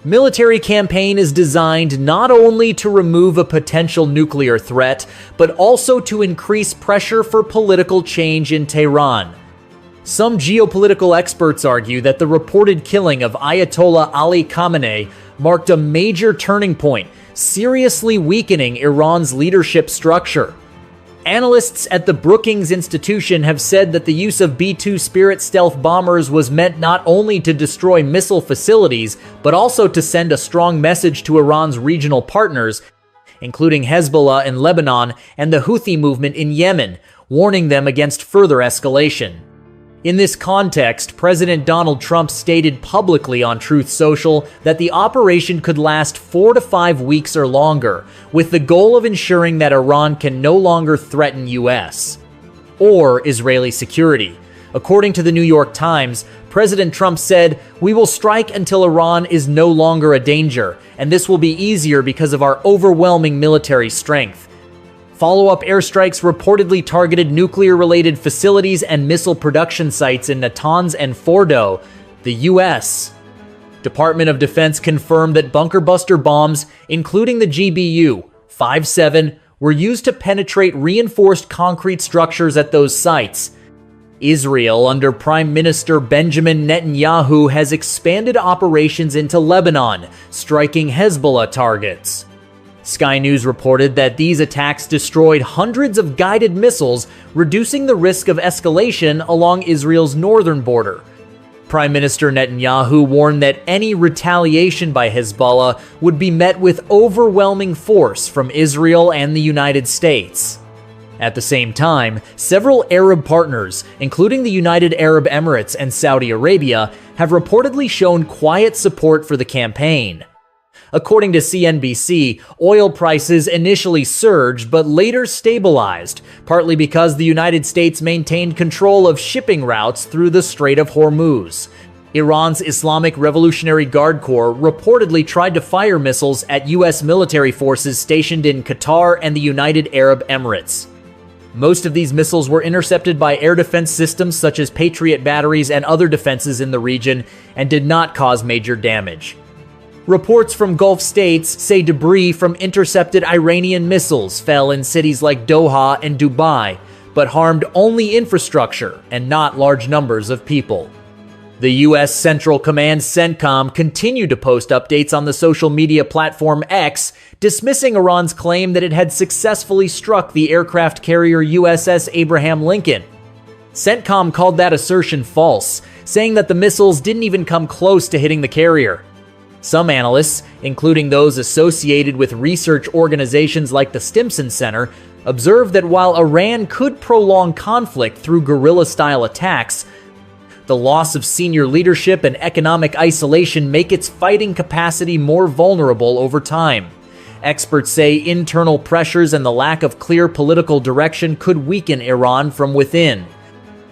military campaign is designed not only to remove a potential nuclear threat, but also to increase pressure for political change in Tehran. Some geopolitical experts argue that the reported killing of Ayatollah Ali Khamenei marked a major turning point, seriously weakening Iran's leadership structure. Analysts at the Brookings Institution have said that the use of B-2 Spirit stealth bombers was meant not only to destroy missile facilities, but also to send a strong message to Iran's regional partners, including Hezbollah in Lebanon and the Houthi movement in Yemen, warning them against further escalation. In this context, President Donald Trump stated publicly on Truth Social that the operation could last 4 to 5 weeks or longer, with the goal of ensuring that Iran can no longer threaten U.S. or Israeli security. According to the New York Times, President Trump said, "We will strike until Iran is no longer a danger, and this will be easier because of our overwhelming military strength." Follow-up airstrikes reportedly targeted nuclear-related facilities and missile production sites in Natanz and Fordo, the U.S. Department of Defense confirmed that bunker buster bombs, including the GBU-57, were used to penetrate reinforced concrete structures at those sites. Israel, under Prime Minister Benjamin Netanyahu, has expanded operations into Lebanon, striking Hezbollah targets. Sky News reported that these attacks destroyed hundreds of guided missiles, reducing the risk of escalation along Israel's northern border. Prime Minister Netanyahu warned that any retaliation by Hezbollah would be met with overwhelming force from Israel and the United States. At the same time, several Arab partners, including the United Arab Emirates and Saudi Arabia, have reportedly shown quiet support for the campaign. According to CNBC, oil prices initially surged but later stabilized, partly because the United States maintained control of shipping routes through the Strait of Hormuz. Iran's Islamic Revolutionary Guard Corps reportedly tried to fire missiles at U.S. military forces stationed in Qatar and the United Arab Emirates. Most of these missiles were intercepted by air defense systems such as Patriot batteries and other defenses in the region and did not cause major damage. Reports from Gulf states say debris from intercepted Iranian missiles fell in cities like Doha and Dubai, but harmed only infrastructure and not large numbers of people. The U.S. Central Command CENTCOM continued to post updates on the social media platform X, dismissing Iran's claim that it had successfully struck the aircraft carrier USS Abraham Lincoln. CENTCOM called that assertion false, saying that the missiles didn't even come close to hitting the carrier. Some analysts, including those associated with research organizations like the Stimson Center, observed that while Iran could prolong conflict through guerrilla-style attacks, the loss of senior leadership and economic isolation make its fighting capacity more vulnerable over time. Experts say internal pressures and the lack of clear political direction could weaken Iran from within.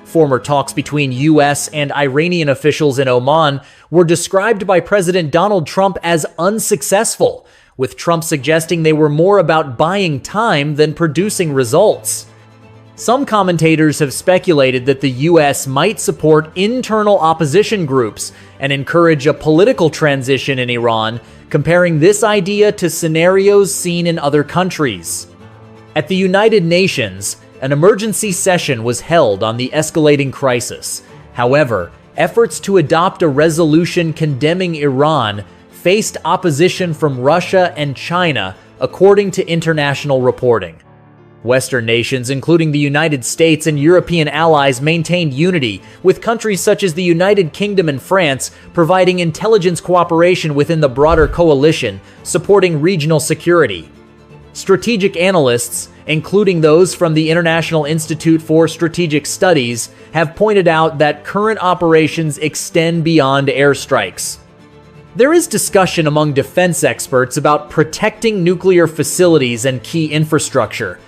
Former talks between U.S. and Iranian officials in Oman were described by President Donald Trump as unsuccessful, with Trump suggesting they were more about buying time than producing results. Some commentators have speculated that the U.S. might support internal opposition groups and encourage a political transition in Iran, comparing this idea to scenarios seen in other countries. At the United Nations, an emergency session was held on the escalating crisis. However, efforts to adopt a resolution condemning Iran faced opposition from Russia and China, according to international reporting. Western nations, including the United States and European allies, maintained unity, with countries such as the United Kingdom and France providing intelligence cooperation within the broader coalition, supporting regional security. Strategic analysts, including those from the International Institute for Strategic Studies, have pointed out that current operations extend beyond airstrikes. There is discussion among defense experts about protecting nuclear facilities and key infrastructure,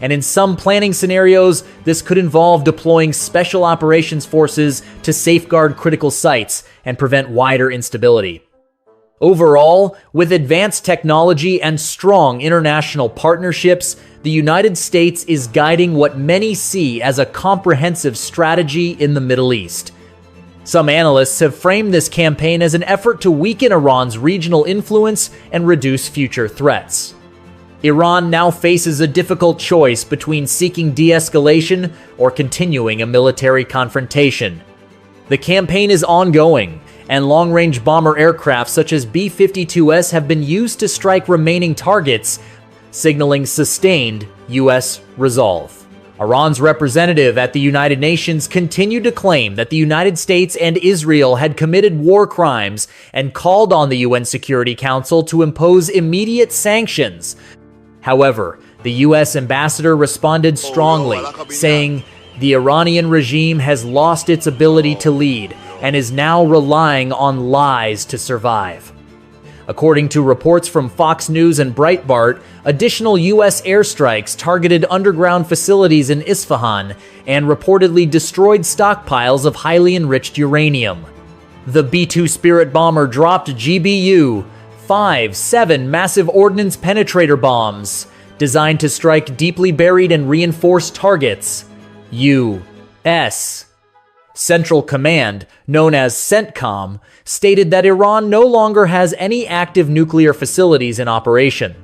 and in some planning scenarios, this could involve deploying special operations forces to safeguard critical sites and prevent wider instability. Overall, with advanced technology and strong international partnerships, the United States is guiding what many see as a comprehensive strategy in the Middle East. Some analysts have framed this campaign as an effort to weaken Iran's regional influence and reduce future threats. Iran now faces a difficult choice between seeking de-escalation or continuing a military confrontation. The campaign is ongoing, and long-range bomber aircraft such as B-52s have been used to strike remaining targets, signaling sustained U.S. resolve. Iran's representative at the United Nations continued to claim that the United States and Israel had committed war crimes and called on the UN Security Council to impose immediate sanctions. However, the U.S. ambassador responded strongly, saying, The Iranian regime has lost its ability to lead and is now relying on lies to survive. According to reports from Fox News and Breitbart, additional U.S. airstrikes targeted underground facilities in Isfahan and reportedly destroyed stockpiles of highly enriched uranium. The B-2 Spirit bomber dropped GBU-57 massive ordnance penetrator bombs, designed to strike deeply buried and reinforced targets. U.S. Central Command, known as CENTCOM, stated that Iran no longer has any active nuclear facilities in operation.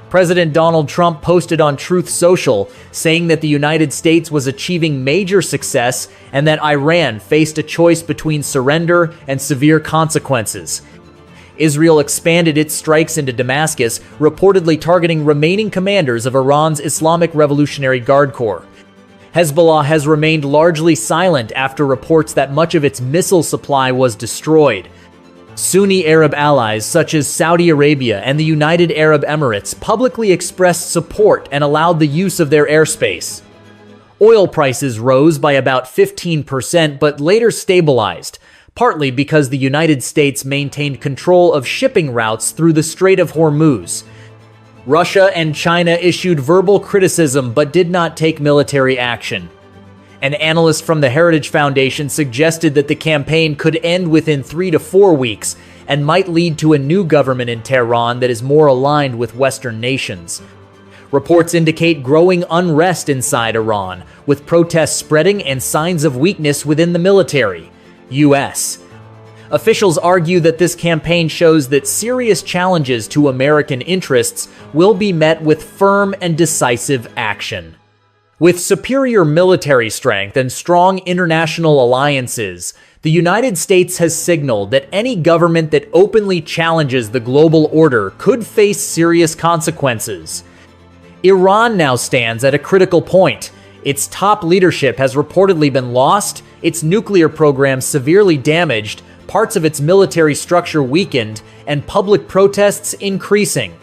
President Donald Trump posted on Truth Social, saying that the United States was achieving major success and that Iran faced a choice between surrender and severe consequences. Israel expanded its strikes into Damascus, reportedly targeting remaining commanders of Iran's Islamic Revolutionary Guard Corps. Hezbollah has remained largely silent after reports that much of its missile supply was destroyed. Sunni Arab allies such as Saudi Arabia and the United Arab Emirates publicly expressed support and allowed the use of their airspace. Oil prices rose by about 15% but later stabilized, partly because the United States maintained control of shipping routes through the Strait of Hormuz. Russia and China issued verbal criticism but did not take military action. An analyst from the Heritage Foundation suggested that the campaign could end within 3 to 4 weeks and might lead to a new government in Tehran that is more aligned with Western nations. Reports indicate growing unrest inside Iran, with protests spreading and signs of weakness within the military. U.S. Officials argue that this campaign shows that serious challenges to American interests will be met with firm and decisive action. With superior military strength and strong international alliances, the United States has signaled that any government that openly challenges the global order could face serious consequences. Iran now stands at a critical point. Its top leadership has reportedly been lost, its nuclear program severely damaged, parts of its military structure weakened, and public protests increasing.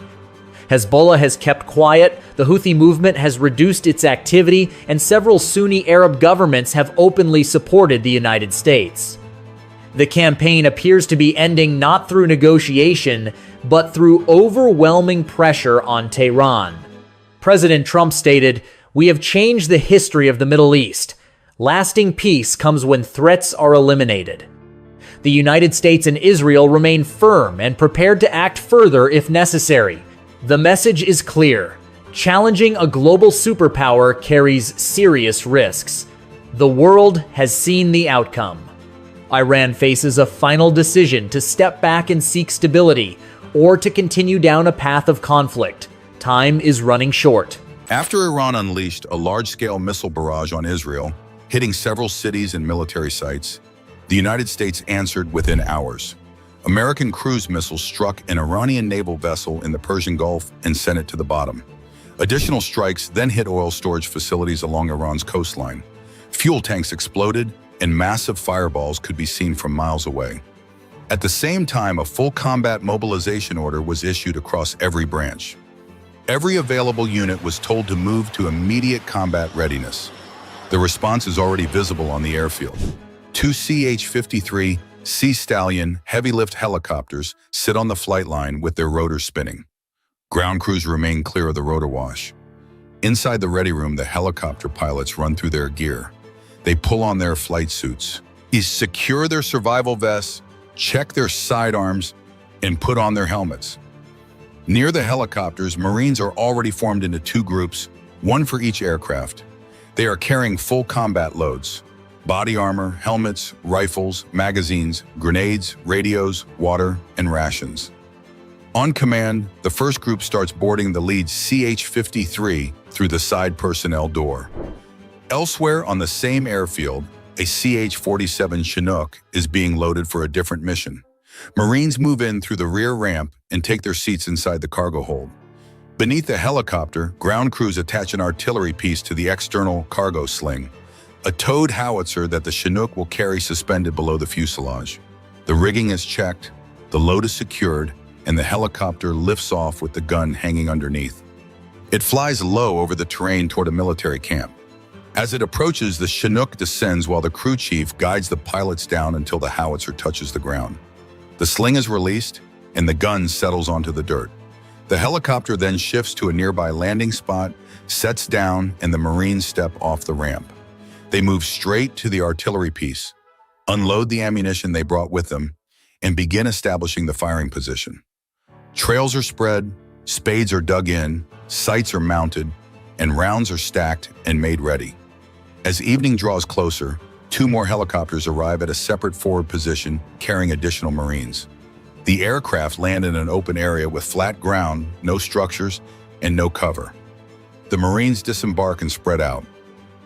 Hezbollah has kept quiet, the Houthi movement has reduced its activity, and several Sunni Arab governments have openly supported the United States. The campaign appears to be ending not through negotiation, but through overwhelming pressure on Tehran. President Trump stated, "We have changed the history of the Middle East. Lasting peace comes when threats are eliminated." The United States and Israel remain firm and prepared to act further if necessary. The message is clear. Challenging a global superpower carries serious risks. The world has seen the outcome. Iran faces a final decision to step back and seek stability, or to continue down a path of conflict. Time is running short. After Iran unleashed a large-scale missile barrage on Israel, hitting several cities and military sites, the United States answered within hours. American cruise missiles struck an Iranian naval vessel in the Persian Gulf and sent it to the bottom. Additional strikes then hit oil storage facilities along Iran's coastline. Fuel tanks exploded, and massive fireballs could be seen from miles away. At the same time, a full combat mobilization order was issued across every branch. Every available unit was told to move to immediate combat readiness. The response is already visible on the airfield. 2 CH-53 Sea Stallion heavy-lift helicopters sit on the flight line with their rotors spinning. Ground crews remain clear of the rotor wash. Inside the ready room, the helicopter pilots run through their gear. They pull on their flight suits, secure their survival vests, check their sidearms, and put on their helmets. Near the helicopters, Marines are already formed into 2 groups, one for each aircraft. They are carrying full combat loads: body armor, helmets, rifles, magazines, grenades, radios, water, and rations. On command, the first group starts boarding the lead CH-53 through the side personnel door. Elsewhere on the same airfield, a CH-47 Chinook is being loaded for a different mission. Marines move in through the rear ramp and take their seats inside the cargo hold. Beneath the helicopter, ground crews attach an artillery piece to the external cargo sling, a towed howitzer that the Chinook will carry suspended below the fuselage. The rigging is checked, the load is secured, and the helicopter lifts off with the gun hanging underneath. It flies low over the terrain toward a military camp. As it approaches, the Chinook descends while the crew chief guides the pilots down until the howitzer touches the ground. The sling is released, and the gun settles onto the dirt. The helicopter then shifts to a nearby landing spot, sets down, and the Marines step off the ramp. They move straight to the artillery piece, unload the ammunition they brought with them, and begin establishing the firing position. Trails are spread, spades are dug in, sights are mounted, and rounds are stacked and made ready. As evening draws closer, 2 more helicopters arrive at a separate forward position carrying additional Marines. The aircraft land in an open area with flat ground, no structures, and no cover. The Marines disembark and spread out.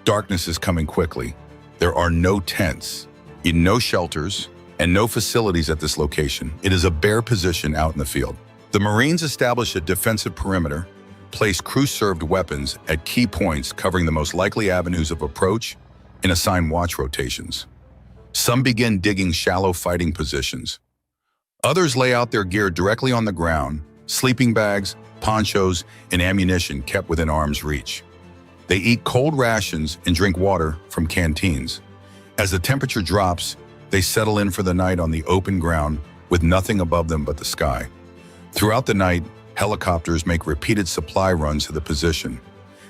Darkness is coming quickly. There are no tents, no shelters, and no facilities at this location. It is a bare position out in the field. The Marines establish a defensive perimeter, place crew-served weapons at key points covering the most likely avenues of approach, and assign watch rotations. Some begin digging shallow fighting positions. Others lay out their gear directly on the ground, sleeping bags, ponchos, and ammunition kept within arm's reach. They eat cold rations and drink water from canteens. As the temperature drops, they settle in for the night on the open ground with nothing above them but the sky. Throughout the night, helicopters make repeated supply runs to the position.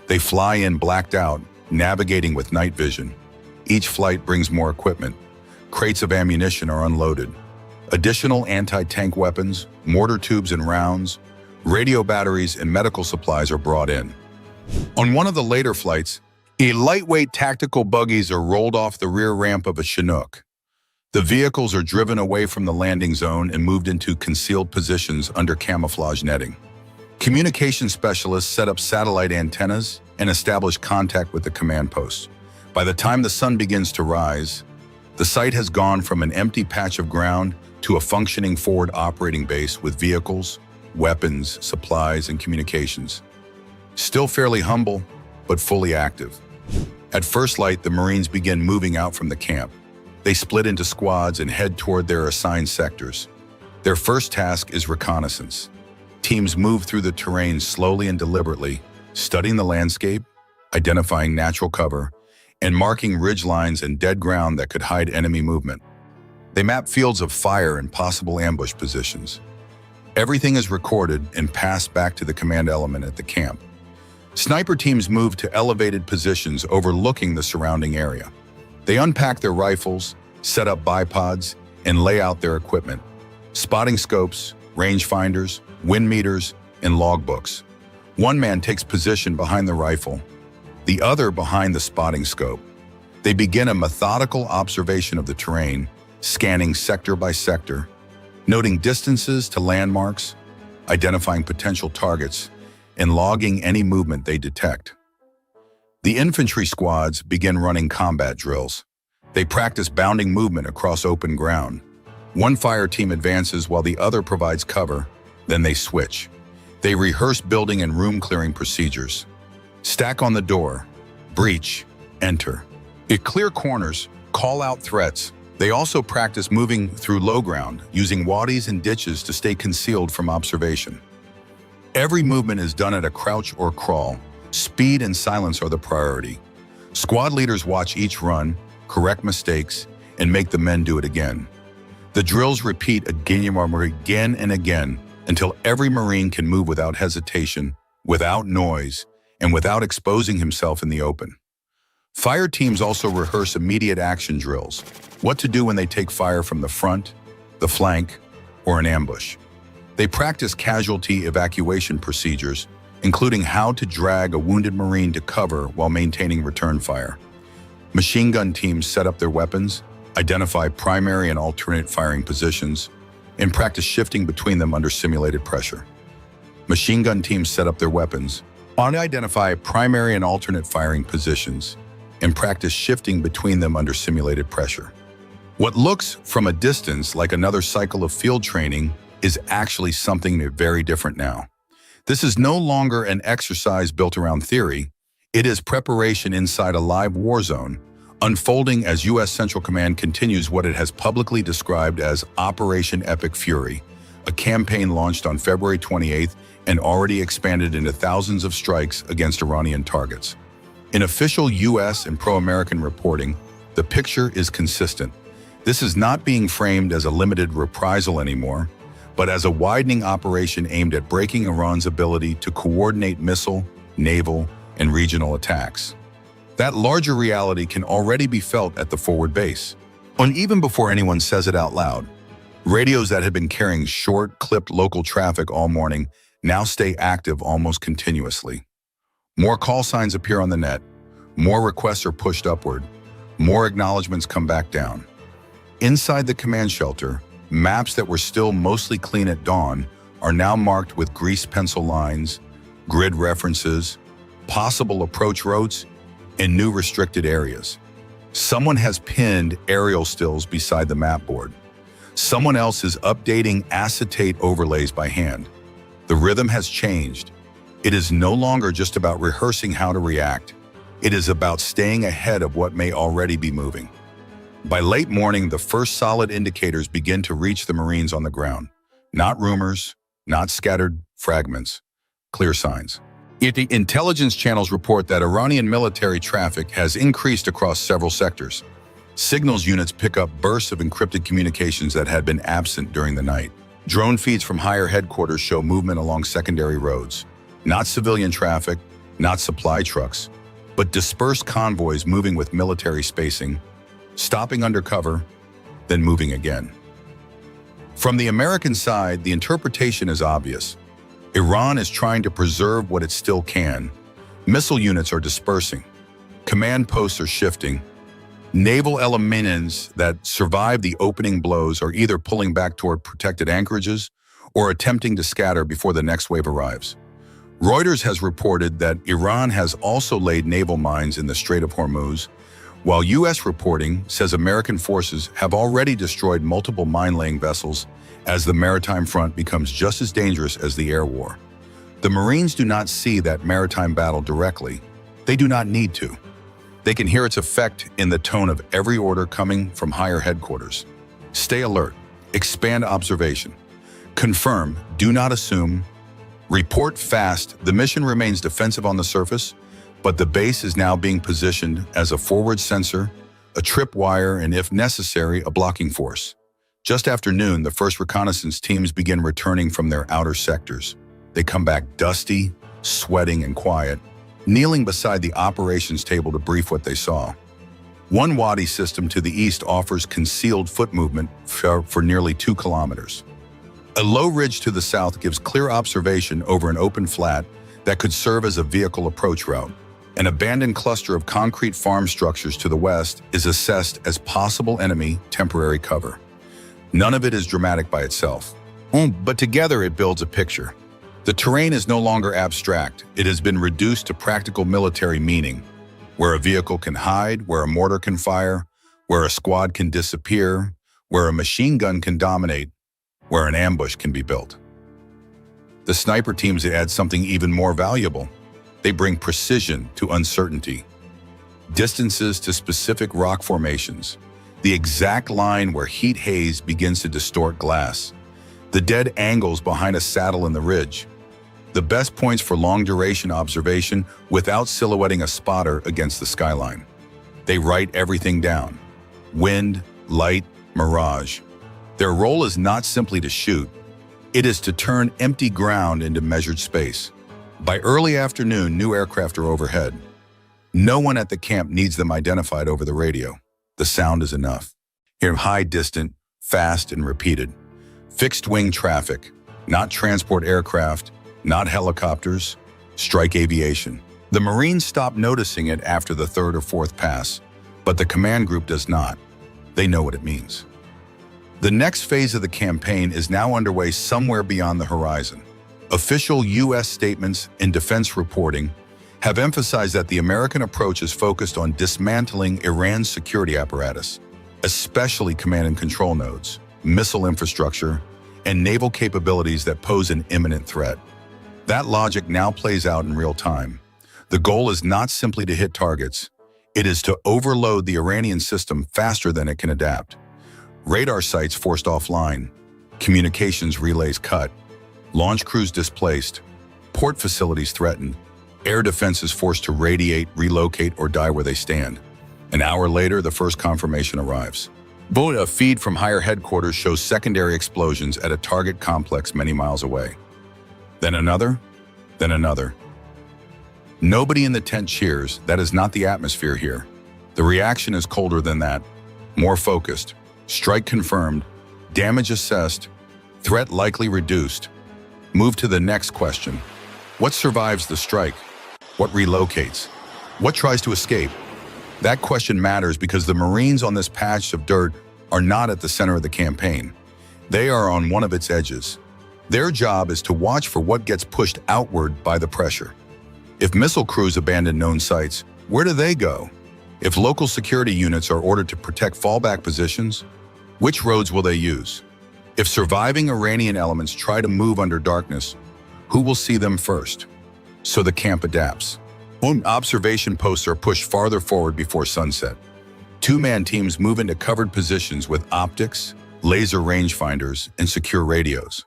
They fly in blacked out, navigating with night vision. Each flight brings more equipment. Crates of ammunition are unloaded. Additional anti-tank weapons, mortar tubes and rounds, radio batteries, and medical supplies are brought in. On one of the later flights, lightweight tactical buggies are rolled off the rear ramp of a Chinook. The vehicles are driven away from the landing zone and moved into concealed positions under camouflage netting. Communication specialists set up satellite antennas and establish contact with the command post. By the time the sun begins to rise, the site has gone from an empty patch of ground to a functioning forward operating base with vehicles, weapons, supplies, and communications. Still fairly humble, but fully active. At first light, the Marines begin moving out from the camp. They split into squads and head toward their assigned sectors. Their first task is reconnaissance. Teams move through the terrain slowly and deliberately, studying the landscape, identifying natural cover, and marking ridge lines and dead ground that could hide enemy movement. They map fields of fire and possible ambush positions. Everything is recorded and passed back to the command element at the camp. Sniper teams move to elevated positions overlooking the surrounding area. They unpack their rifles, set up bipods, and lay out their equipment. Spotting scopes, rangefinders, wind meters, and logbooks. One man takes position behind the rifle, the other behind the spotting scope. They begin a methodical observation of the terrain, scanning sector by sector, noting distances to landmarks, identifying potential targets, and logging any movement they detect. The infantry squads begin running combat drills. They practice bounding movement across open ground. One fire team advances while the other provides cover, then they switch. They rehearse building and room clearing procedures. Stack on the door, breach, enter. At clear corners, call out threats. They also practice moving through low ground, using wadis and ditches to stay concealed from observation. Every movement is done at a crouch or crawl. Speed and silence are the priority. Squad leaders watch each run, correct mistakes, and make the men do it again. The drills repeat again and again until every Marine can move without hesitation, without noise, and without exposing himself in the open. Fire teams also rehearse immediate action drills, what to do when they take fire from the front, the flank, or an ambush. They practice casualty evacuation procedures, including how to drag a wounded Marine to cover while maintaining return fire. Machine gun teams set up their weapons, identify primary and alternate firing positions, and practice shifting between them under simulated pressure. Machine gun teams set up their weapons, identify primary and alternate firing positions, and practice shifting between them under simulated pressure. What looks from a distance like another cycle of field training is actually something very different now. This is no longer an exercise built around theory. It is preparation inside a live war zone, unfolding as U.S. Central Command continues what it has publicly described as Operation Epic Fury, a campaign launched on February 28th and already expanded into thousands of strikes against Iranian targets. In official US and pro-American reporting, the picture is consistent. This is not being framed as a limited reprisal anymore, but as a widening operation aimed at breaking Iran's ability to coordinate missile, naval, and regional attacks. That larger reality can already be felt at the forward base. And even before anyone says it out loud, radios that had been carrying short, clipped local traffic all morning now stay active almost continuously. More call signs appear on the net, more requests are pushed upward, more acknowledgements come back down. Inside the command shelter, maps that were still mostly clean at dawn are now marked with greased pencil lines, grid references, possible approach routes, and new restricted areas. Someone has pinned aerial stills beside the map board. Someone else is updating acetate overlays by hand. The rhythm has changed. It is no longer just about rehearsing how to react. It is about staying ahead of what may already be moving. By late morning, the first solid indicators begin to reach the Marines on the ground. Not rumors, not scattered fragments, clear signs. Yet the intelligence channels report that Iranian military traffic has increased across several sectors. Signals units pick up bursts of encrypted communications that had been absent during the night. Drone feeds from higher headquarters show movement along secondary roads. Not civilian traffic, not supply trucks, but dispersed convoys moving with military spacing, stopping under cover, then moving again. From the American side, the interpretation is obvious. Iran is trying to preserve what it still can. Missile units are dispersing. Command posts are shifting. Naval elements that survive the opening blows are either pulling back toward protected anchorages or attempting to scatter before the next wave arrives. Reuters has reported that Iran has also laid naval mines in the Strait of Hormuz, while U.S. reporting says American forces have already destroyed multiple mine-laying vessels as the maritime front becomes just as dangerous as the air war. The Marines do not see that maritime battle directly. They do not need to. They can hear its effect in the tone of every order coming from higher headquarters. Stay alert. Expand observation. Confirm. Do not assume. Report fast. The mission remains defensive on the surface, but the base is now being positioned as a forward sensor, a tripwire, and if necessary, a blocking force. Just after noon, the first reconnaissance teams begin returning from their outer sectors. They come back dusty, sweating, and quiet, kneeling beside the operations table to brief what they saw. One wadi system to the east offers concealed foot movement for nearly 2 kilometers. A low ridge to the south gives clear observation over an open flat that could serve as a vehicle approach route. An abandoned cluster of concrete farm structures to the west is assessed as possible enemy temporary cover. None of it is dramatic by itself, but together it builds a picture. The terrain is no longer abstract. It has been reduced to practical military meaning, where a vehicle can hide, where a mortar can fire, where a squad can disappear, where a machine gun can dominate, where an ambush can be built. The sniper teams add something even more valuable. They bring precision to uncertainty, distances to specific rock formations, the exact line where heat haze begins to distort glass, the dead angles behind a saddle in the ridge, the best points for long-duration observation without silhouetting a spotter against the skyline. They write everything down: wind, light, mirage. Their role is not simply to shoot. It is to turn empty ground into measured space. By early afternoon, new aircraft are overhead. No one at the camp needs them identified over the radio. The sound is enough. Hear high, distant, fast, and repeated. Fixed-wing traffic, not transport aircraft, not helicopters, strike aviation. The Marines stop noticing it after the 3rd or 4th pass, but the command group does not. They know what it means. The next phase of the campaign is now underway somewhere beyond the horizon. Official U.S. statements and defense reporting have emphasized that the American approach is focused on dismantling Iran's security apparatus, especially command and control nodes, missile infrastructure, and naval capabilities that pose an imminent threat. That logic now plays out in real time. The goal is not simply to hit targets. It is to overload the Iranian system faster than it can adapt. Radar sites forced offline, communications relays cut, launch crews displaced, port facilities threatened, Air defense is forced to radiate, relocate, or die where they stand. An hour later, the first confirmation arrives. A feed from higher headquarters shows secondary explosions at a target complex many miles away. Then another, then another. Nobody in the tent cheers. That is not the atmosphere here. The reaction is colder than that, more focused. Strike confirmed, damage assessed, threat likely reduced. Move to the next question. What survives the strike? What relocates? What tries to escape? That question matters because the Marines on this patch of dirt are not at the center of the campaign. They are on one of its edges. Their job is to watch for what gets pushed outward by the pressure. If missile crews abandon known sites, where do they go? If local security units are ordered to protect fallback positions, which roads will they use? If surviving Iranian elements try to move under darkness, who will see them first? So the camp adapts. Observation posts are pushed farther forward before sunset. Two-man teams move into covered positions with optics, laser rangefinders, and secure radios.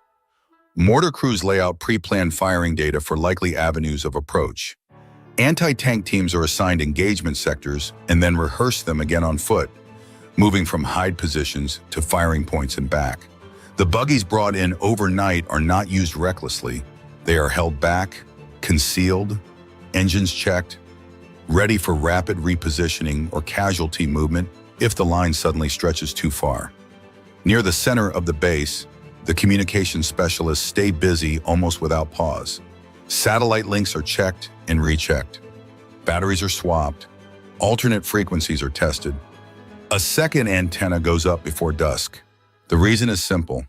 Mortar crews lay out pre-planned firing data for likely avenues of approach. Anti-tank teams are assigned engagement sectors and then rehearse them again on foot, moving from hide positions to firing points and back. The buggies brought in overnight are not used recklessly. They are held back, concealed, engines checked, ready for rapid repositioning or casualty movement if the line suddenly stretches too far. Near the center of the base, the communications specialists stay busy almost without pause. Satellite links are checked and rechecked. Batteries are swapped. Alternate frequencies are tested. A second antenna goes up before dusk. The reason is simple.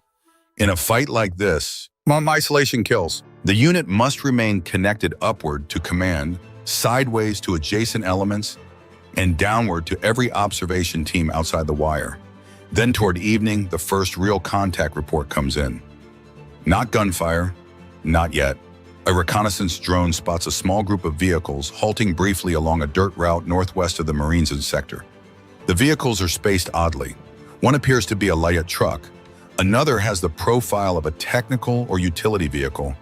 In a fight like this, isolation kills. The unit must remain connected upward to command, sideways to adjacent elements, and downward to every observation team outside the wire. Then toward evening, the first real contact report comes in. Not gunfire, not yet. A reconnaissance drone spots a small group of vehicles halting briefly along a dirt route northwest of the Marines' sector. The vehicles are spaced oddly. One appears to be a light truck. Another has the profile of a technical or utility vehicle.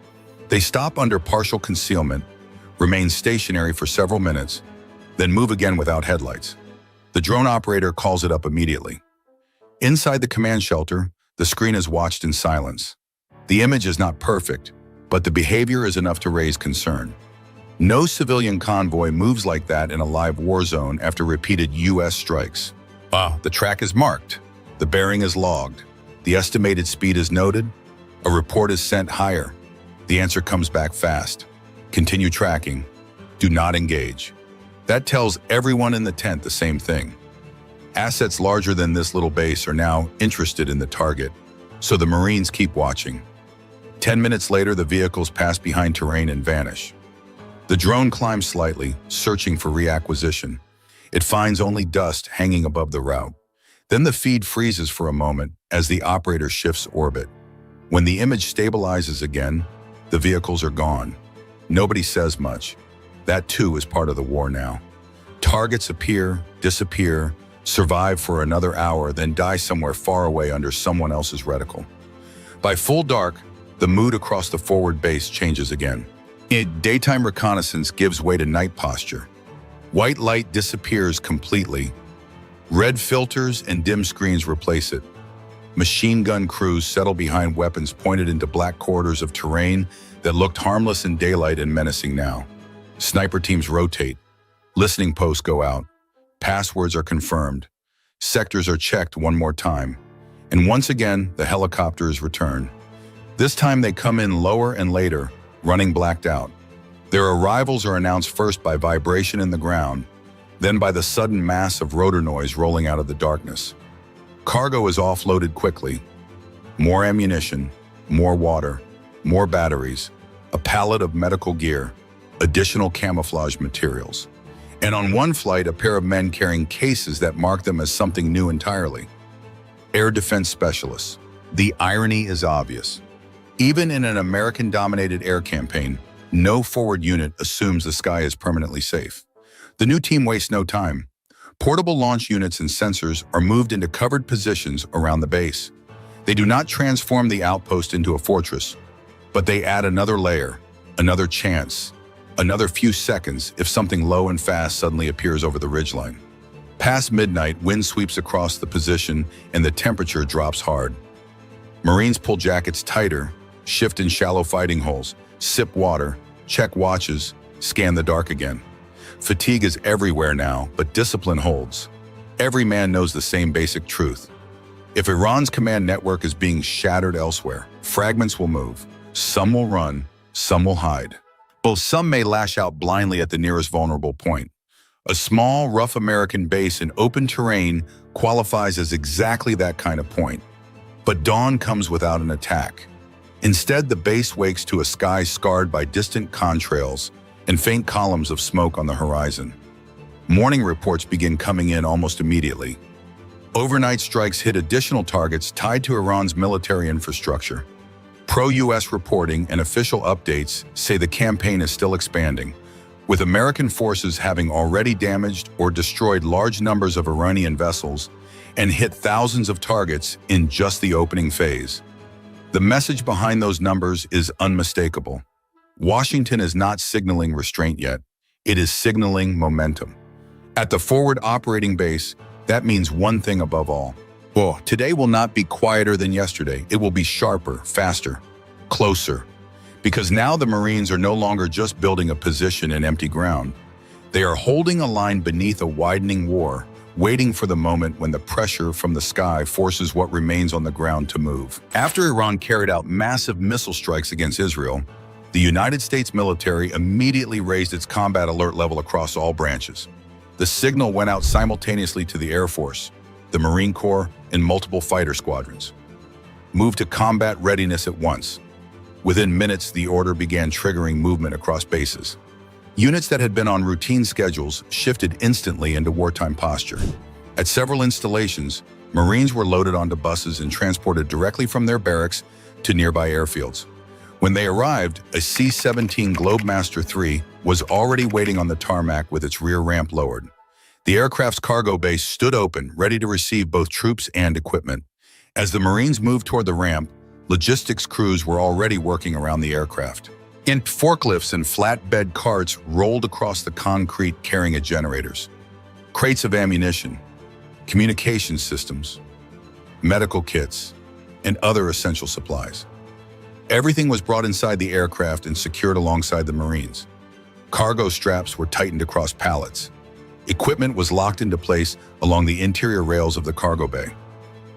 They stop under partial concealment, remain stationary for several minutes, then move again without headlights. The drone operator calls it up immediately. Inside the command shelter, the screen is watched in silence. The image is not perfect, but the behavior is enough to raise concern. No civilian convoy moves like that in a live war zone after repeated U.S. strikes. The track is marked. The bearing is logged. The estimated speed is noted. A report is sent higher. The answer comes back fast. Continue tracking. Do not engage. That tells everyone in the tent the same thing. Assets larger than this little base are now interested in the target, so the Marines keep watching. 10 minutes later, the vehicles pass behind terrain and vanish. The drone climbs slightly, searching for reacquisition. It finds only dust hanging above the route. Then the feed freezes for a moment as the operator shifts orbit. When the image stabilizes again, the vehicles are gone. Nobody says much. That too is part of the war now. Targets appear, disappear, survive for another hour, then die somewhere far away under someone else's reticle. By full dark, the mood across the forward base changes again. Daytime reconnaissance gives way to night posture. White light disappears completely. Red filters and dim screens replace it. Machine gun crews settle behind weapons pointed into black corridors of terrain that looked harmless in daylight and menacing now. Sniper teams rotate. Listening posts go out. Passwords are confirmed. Sectors are checked one more time. And once again, the helicopters return. This time they come in lower and later, running blacked out. Their arrivals are announced first by vibration in the ground, then by the sudden mass of rotor noise rolling out of the darkness. Cargo is offloaded quickly. More ammunition, more water, more batteries, a pallet of medical gear, additional camouflage materials. And on one flight, a pair of men carrying cases that mark them as something new entirely. Air defense specialists. The irony is obvious. Even in an American-dominated air campaign, no forward unit assumes the sky is permanently safe. The new team wastes no time. Portable launch units and sensors are moved into covered positions around the base. They do not transform the outpost into a fortress, but they add another layer, another chance, Another few seconds if something low and fast suddenly appears over the ridgeline. Past midnight, wind sweeps across the position and the temperature drops hard. Marines pull jackets tighter, shift in shallow fighting holes, sip water, check watches, scan the dark again. Fatigue is everywhere now, but discipline holds. Every man knows the same basic truth. If Iran's command network is being shattered elsewhere, fragments will move. Some will run, some will hide. While some may lash out blindly at the nearest vulnerable point. A small, rough American base in open terrain qualifies as exactly that kind of point. But dawn comes without an attack. Instead, the base wakes to a sky scarred by distant contrails and faint columns of smoke on the horizon. Morning reports begin coming in almost immediately. Overnight strikes hit additional targets tied to Iran's military infrastructure. Pro-US reporting and official updates say the campaign is still expanding, with American forces having already damaged or destroyed large numbers of Iranian vessels and hit thousands of targets in just the opening phase. The message behind those numbers is unmistakable. Washington is not signaling restraint yet. It is signaling momentum. At the forward operating base, that means one thing above all. Well, today will not be quieter than yesterday. It will be sharper, faster, closer. Because now the Marines are no longer just building a position in empty ground. They are holding a line beneath a widening war, waiting for the moment when the pressure from the sky forces what remains on the ground to move. After Iran carried out massive missile strikes against Israel, the United States military immediately raised its combat alert level across all branches. The signal went out simultaneously to the Air Force, the Marine Corps, and multiple fighter squadrons. Move to combat readiness at once. Within minutes, the order began triggering movement across bases. Units that had been on routine schedules shifted instantly into wartime posture. At several installations, Marines were loaded onto buses and transported directly from their barracks to nearby airfields. When they arrived, a C-17 Globemaster III was already waiting on the tarmac with its rear ramp lowered. The aircraft's cargo bay stood open, ready to receive both troops and equipment. As the Marines moved toward the ramp, logistics crews were already working around the aircraft. And forklifts and flatbed carts rolled across the concrete carrying generators, crates of ammunition, communication systems, medical kits, and other essential supplies. Everything was brought inside the aircraft and secured alongside the Marines. Cargo straps were tightened across pallets. Equipment was locked into place along the interior rails of the cargo bay.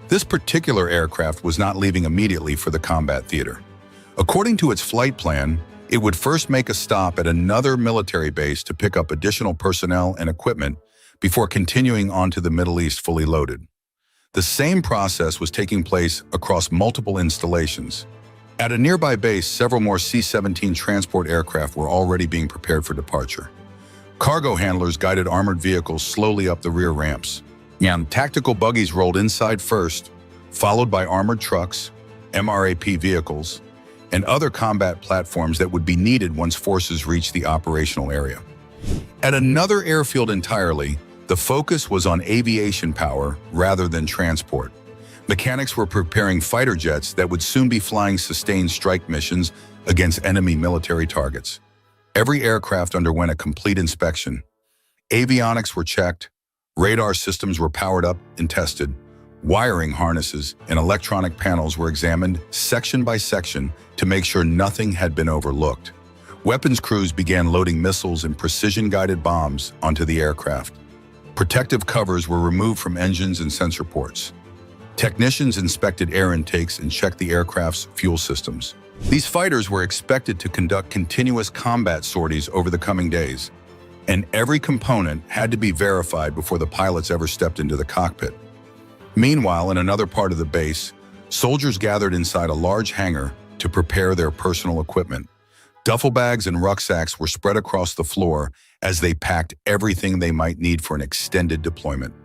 This particular aircraft was not leaving immediately for the combat theater. According to its flight plan, it would first make a stop at another military base to pick up additional personnel and equipment before continuing on to the Middle East fully loaded. The same process was taking place across multiple installations. At a nearby base, several more C-17 transport aircraft were already being prepared for departure. Cargo handlers guided armored vehicles slowly up the rear ramps. And tactical buggies rolled inside first, followed by armored trucks, MRAP vehicles, and other combat platforms that would be needed once forces reached the operational area. At another airfield entirely, the focus was on aviation power rather than transport. Mechanics were preparing fighter jets that would soon be flying sustained strike missions against enemy military targets. Every aircraft underwent a complete inspection. Avionics were checked, radar systems were powered up and tested, wiring harnesses and electronic panels were examined section by section to make sure nothing had been overlooked. Weapons crews began loading missiles and precision-guided bombs onto the aircraft. Protective covers were removed from engines and sensor ports. Technicians inspected air intakes and checked the aircraft's fuel systems. These fighters were expected to conduct continuous combat sorties over the coming days, and every component had to be verified before the pilots ever stepped into the cockpit. Meanwhile, in another part of the base, soldiers gathered inside a large hangar to prepare their personal equipment. Duffel bags and rucksacks were spread across the floor as they packed everything they might need for an extended deployment.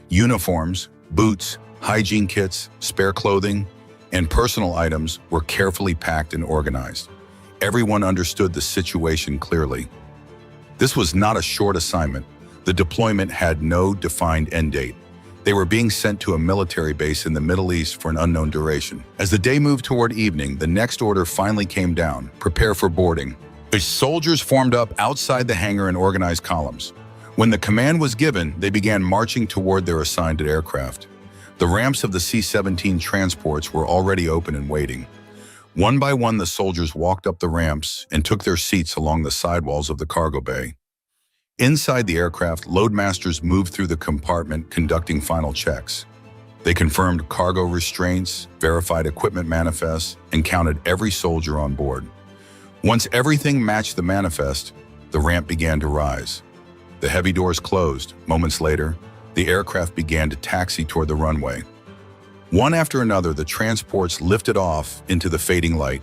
Uniforms, boots, hygiene kits, spare clothing, and personal items were carefully packed and organized. Everyone understood the situation clearly. This was not a short assignment. The deployment had no defined end date. They were being sent to a military base in the Middle East for an unknown duration. As the day moved toward evening, the next order finally came down: prepare for boarding. The soldiers formed up outside the hangar in organized columns. When the command was given, they began marching toward their assigned aircraft. The ramps of the C-17 transports were already open and waiting. One by one, the soldiers walked up the ramps and took their seats along the sidewalls of the cargo bay. Inside the aircraft, loadmasters moved through the compartment conducting final checks. They confirmed cargo restraints, verified equipment manifests, and counted every soldier on board. Once everything matched the manifest, the ramp began to rise. The heavy doors closed. Moments later, the aircraft began to taxi toward the runway. One after another, the transports lifted off into the fading light,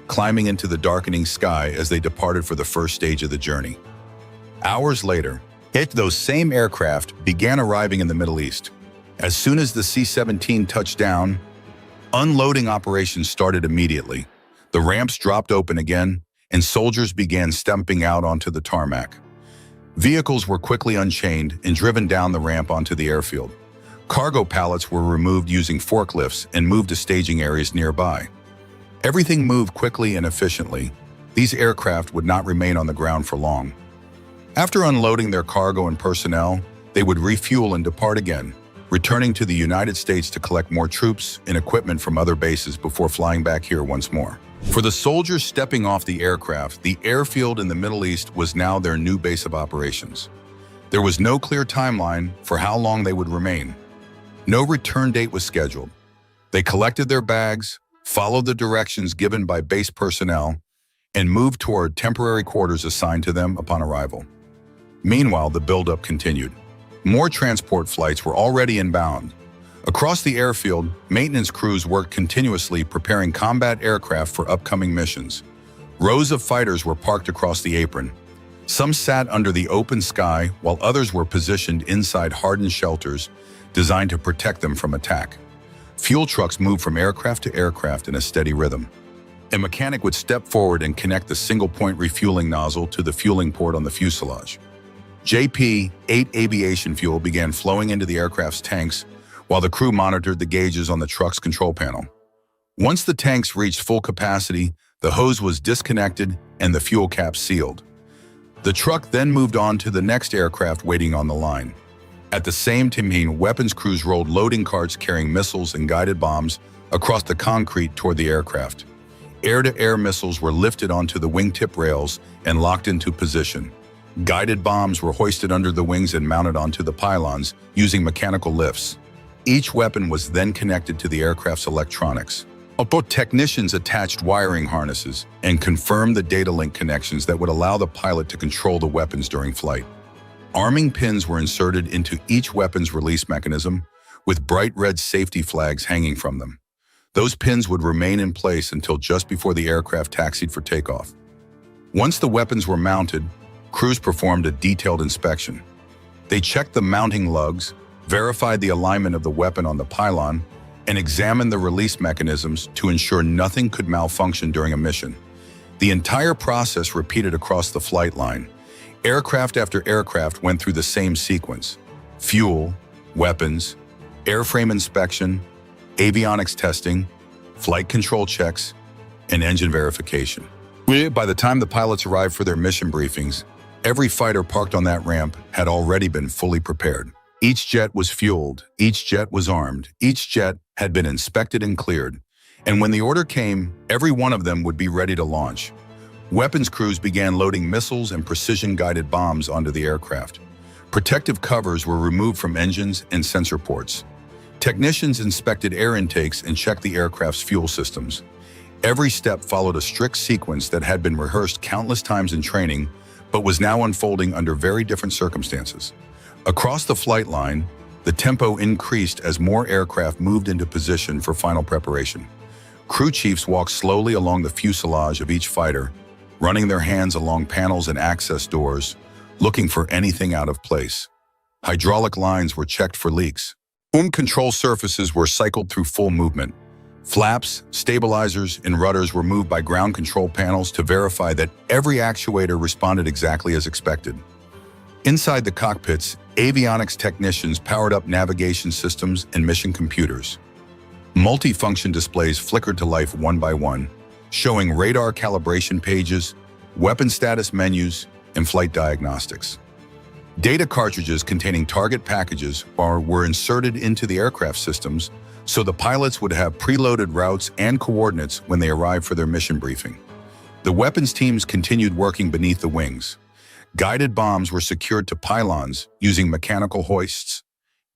climbing into the darkening sky as they departed for the first stage of the journey. Hours later, those same aircraft began arriving in the Middle East. As soon as the C-17 touched down, unloading operations started immediately. The ramps dropped open again, and soldiers began stepping out onto the tarmac. Vehicles were quickly unchained and driven down the ramp onto the airfield. Cargo pallets were removed using forklifts and moved to staging areas nearby. Everything moved quickly and efficiently. These aircraft would not remain on the ground for long. After unloading their cargo and personnel, they would refuel and depart again, returning to the United States to collect more troops and equipment from other bases before flying back here once more. For the soldiers stepping off the aircraft, the airfield in the Middle East was now their new base of operations. There was no clear timeline for how long they would remain. No return date was scheduled. They collected their bags, followed the directions given by base personnel, and moved toward temporary quarters assigned to them upon arrival. Meanwhile, the buildup continued. More transport flights were already inbound. Across the airfield, maintenance crews worked continuously preparing combat aircraft for upcoming missions. Rows of fighters were parked across the apron. Some sat under the open sky, while others were positioned inside hardened shelters designed to protect them from attack. Fuel trucks moved from aircraft to aircraft in a steady rhythm. A mechanic would step forward and connect the single-point refueling nozzle to the fueling port on the fuselage. JP-8 aviation fuel began flowing into the aircraft's tanks while the crew monitored the gauges on the truck's control panel. Once the tanks reached full capacity, the hose was disconnected and the fuel cap sealed. The truck then moved on to the next aircraft waiting on the line. At the same time, weapons crews rolled loading carts carrying missiles and guided bombs across the concrete toward the aircraft. Air-to-air missiles were lifted onto the wingtip rails and locked into position. Guided bombs were hoisted under the wings and mounted onto the pylons using mechanical lifts. Each weapon was then connected to the aircraft's electronics. Technicians attached wiring harnesses and confirmed the data link connections that would allow the pilot to control the weapons during flight. Arming pins were inserted into each weapon's release mechanism, with bright red safety flags hanging from them. Those pins would remain in place until just before the aircraft taxied for takeoff. Once the weapons were mounted, crews performed a detailed inspection. They checked the mounting lugs, verified the alignment of the weapon on the pylon, and examined the release mechanisms to ensure nothing could malfunction during a mission. The entire process repeated across the flight line. Aircraft after aircraft went through the same sequence: fuel, weapons, airframe inspection, avionics testing, flight control checks, and engine verification. By the time the pilots arrived for their mission briefings, every fighter parked on that ramp had already been fully prepared. Each jet was fueled, each jet was armed, each jet had been inspected and cleared, and when the order came, every one of them would be ready to launch. Weapons crews began loading missiles and precision-guided bombs onto the aircraft. Protective covers were removed from engines and sensor ports. Technicians inspected air intakes and checked the aircraft's fuel systems. Every step followed a strict sequence that had been rehearsed countless times in training, but was now unfolding under very different circumstances. Across the flight line, the tempo increased as more aircraft moved into position for final preparation. Crew chiefs walked slowly along the fuselage of each fighter, running their hands along panels and access doors, looking for anything out of place. Hydraulic lines were checked for leaks. Control surfaces were cycled through full movement. Flaps, stabilizers, and rudders were moved by ground control panels to verify that every actuator responded exactly as expected. Inside the cockpits, avionics technicians powered up navigation systems and mission computers. Multifunction displays flickered to life one by one, showing radar calibration pages, weapon status menus, and flight diagnostics. Data cartridges containing target packages were inserted into the aircraft systems so the pilots would have preloaded routes and coordinates when they arrived for their mission briefing. The weapons teams continued working beneath the wings. Guided bombs were secured to pylons using mechanical hoists.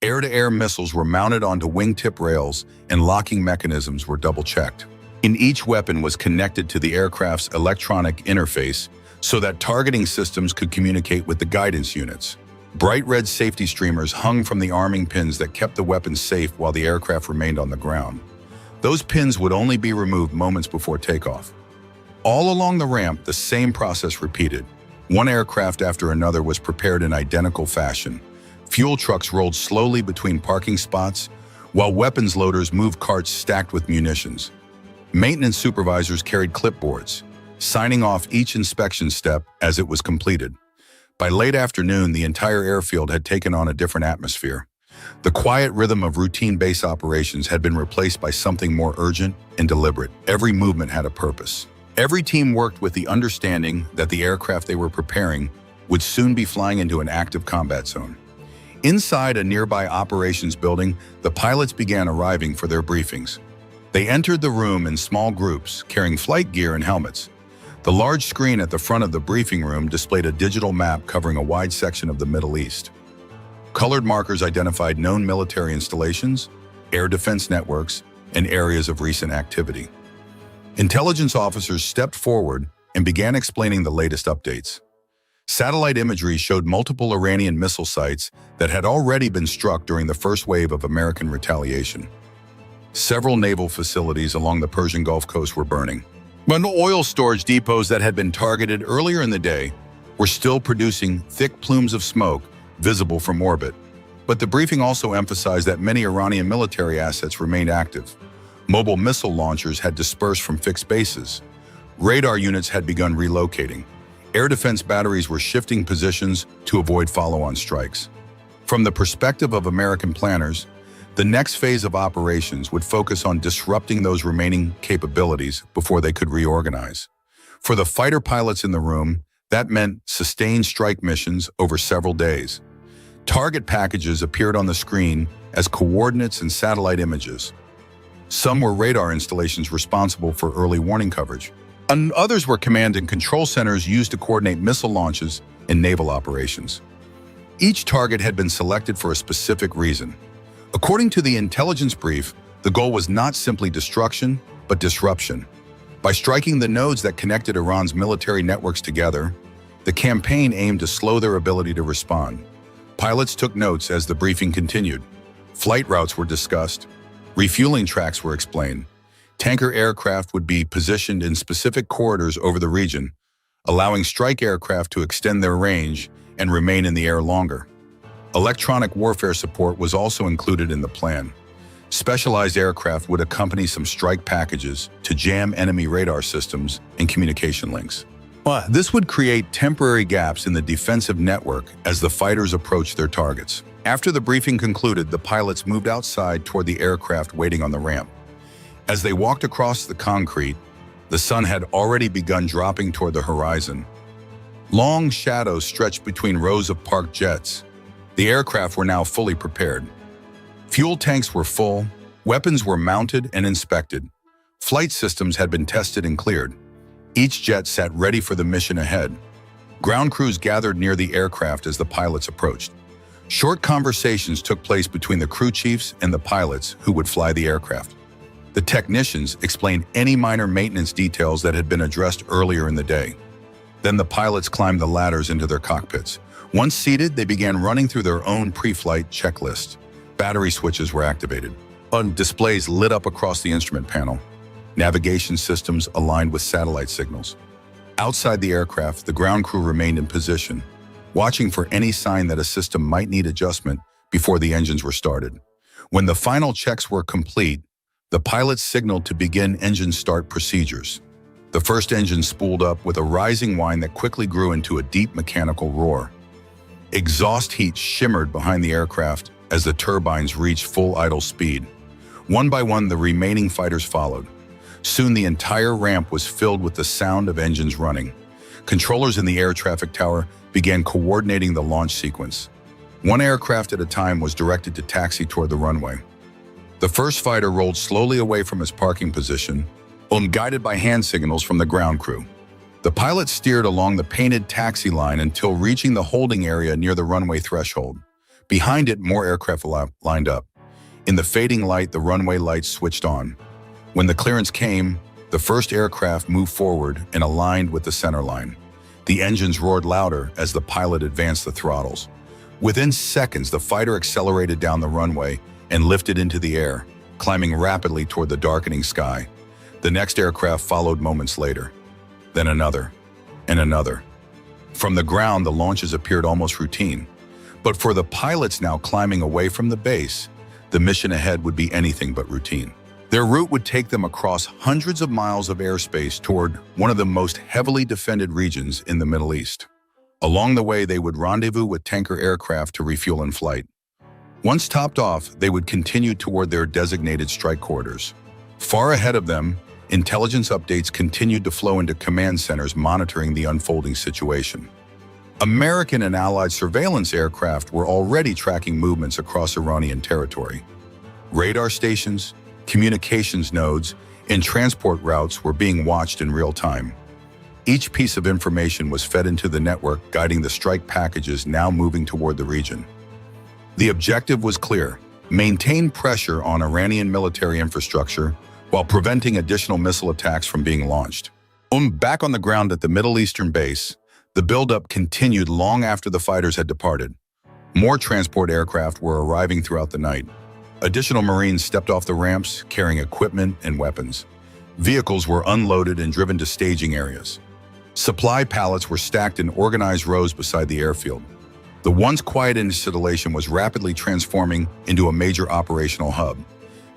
Air-to-air missiles were mounted onto wingtip rails, and locking mechanisms were double-checked. Each weapon was connected to the aircraft's electronic interface so that targeting systems could communicate with the guidance units. Bright red safety streamers hung from the arming pins that kept the weapons safe while the aircraft remained on the ground. Those pins would only be removed moments before takeoff. All along the ramp, the same process repeated. One aircraft after another was prepared in identical fashion. Fuel trucks rolled slowly between parking spots, while weapons loaders moved carts stacked with munitions. Maintenance supervisors carried clipboards, signing off each inspection step as it was completed. By late afternoon, the entire airfield had taken on a different atmosphere. The quiet rhythm of routine base operations had been replaced by something more urgent and deliberate. Every movement had a purpose. Every team worked with the understanding that the aircraft they were preparing would soon be flying into an active combat zone. Inside a nearby operations building, the pilots began arriving for their briefings. They entered the room in small groups, carrying flight gear and helmets. The large screen at the front of the briefing room displayed a digital map covering a wide section of the Middle East. Colored markers identified known military installations, air defense networks, and areas of recent activity. Intelligence officers stepped forward and began explaining the latest updates. Satellite imagery showed multiple Iranian missile sites that had already been struck during the first wave of American retaliation. Several naval facilities along the Persian Gulf coast were burning. But oil storage depots that had been targeted earlier in the day were still producing thick plumes of smoke visible from orbit. But the briefing also emphasized that many Iranian military assets remained active. Mobile missile launchers had dispersed from fixed bases. Radar units had begun relocating. Air defense batteries were shifting positions to avoid follow-on strikes. From the perspective of American planners, the next phase of operations would focus on disrupting those remaining capabilities before they could reorganize. For the fighter pilots in the room, that meant sustained strike missions over several days. Target packages appeared on the screen as coordinates and satellite images. Some were radar installations responsible for early warning coverage, and others were command and control centers used to coordinate missile launches and naval operations. Each target had been selected for a specific reason. According to the intelligence brief, the goal was not simply destruction, but disruption. By striking the nodes that connected Iran's military networks together, the campaign aimed to slow their ability to respond. Pilots took notes as the briefing continued. Flight routes were discussed. Refueling tracks were explained. Tanker aircraft would be positioned in specific corridors over the region, allowing strike aircraft to extend their range and remain in the air longer. Electronic warfare support was also included in the plan. Specialized aircraft would accompany some strike packages to jam enemy radar systems and communication links. This would create temporary gaps in the defensive network as the fighters approached their targets. After the briefing concluded, the pilots moved outside toward the aircraft waiting on the ramp. As they walked across the concrete, the sun had already begun dropping toward the horizon. Long shadows stretched between rows of parked jets. The aircraft were now fully prepared. Fuel tanks were full, weapons were mounted and inspected. Flight systems had been tested and cleared. Each jet sat ready for the mission ahead. Ground crews gathered near the aircraft as the pilots approached. Short conversations took place between the crew chiefs and the pilots who would fly the aircraft. The technicians explained any minor maintenance details that had been addressed earlier in the day. Then the pilots climbed the ladders into their cockpits. Once seated, they began running through their own pre-flight checklist. Battery switches were activated. Displays lit up across the instrument panel. Navigation systems aligned with satellite signals. Outside the aircraft, the ground crew remained in position, watching for any sign that a system might need adjustment before the engines were started. When the final checks were complete, the pilots signaled to begin engine start procedures. The first engine spooled up with a rising whine that quickly grew into a deep mechanical roar. Exhaust heat shimmered behind the aircraft as the turbines reached full idle speed. One by one, the remaining fighters followed. Soon the entire ramp was filled with the sound of engines running. Controllers in the air traffic tower began coordinating the launch sequence. One aircraft at a time was directed to taxi toward the runway. The first fighter rolled slowly away from his parking position, guided by hand signals from the ground crew. The pilot steered along the painted taxi line until reaching the holding area near the runway threshold. Behind it, more aircraft lined up. In the fading light, the runway lights switched on. When the clearance came, the first aircraft moved forward and aligned with the center line. The engines roared louder as the pilot advanced the throttles. Within seconds, the fighter accelerated down the runway and lifted into the air, climbing rapidly toward the darkening sky. The next aircraft followed moments later. Then another, and another. From the ground, the launches appeared almost routine. But for the pilots now climbing away from the base, the mission ahead would be anything but routine. Their route would take them across hundreds of miles of airspace toward one of the most heavily defended regions in the Middle East. Along the way, they would rendezvous with tanker aircraft to refuel in flight. Once topped off, they would continue toward their designated strike corridors. Far ahead of them, intelligence updates continued to flow into command centers monitoring the unfolding situation. American and Allied surveillance aircraft were already tracking movements across Iranian territory. Radar stations, communications nodes, and transport routes were being watched in real time. Each piece of information was fed into the network, guiding the strike packages now moving toward the region. The objective was clear: maintain pressure on Iranian military infrastructure while preventing additional missile attacks from being launched. Back on the ground at the Middle Eastern base, the buildup continued long after the fighters had departed. More transport aircraft were arriving throughout the night. Additional Marines stepped off the ramps, carrying equipment and weapons. Vehicles were unloaded and driven to staging areas. Supply pallets were stacked in organized rows beside the airfield. The once quiet installation was rapidly transforming into a major operational hub.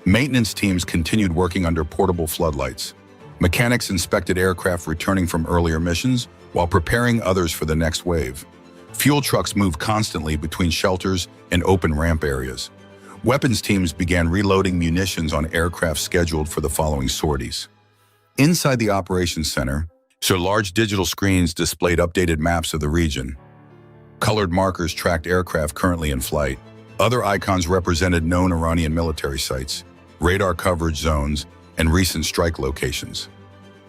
Maintenance teams continued working under portable floodlights. Mechanics inspected aircraft returning from earlier missions while preparing others for the next wave. Fuel trucks moved constantly between shelters and open ramp areas. Weapons teams began reloading munitions on aircraft scheduled for the following sorties. Inside the operations center, large digital screens displayed updated maps of the region. Colored markers tracked aircraft currently in flight. Other icons represented known Iranian military sites, radar coverage zones, and recent strike locations.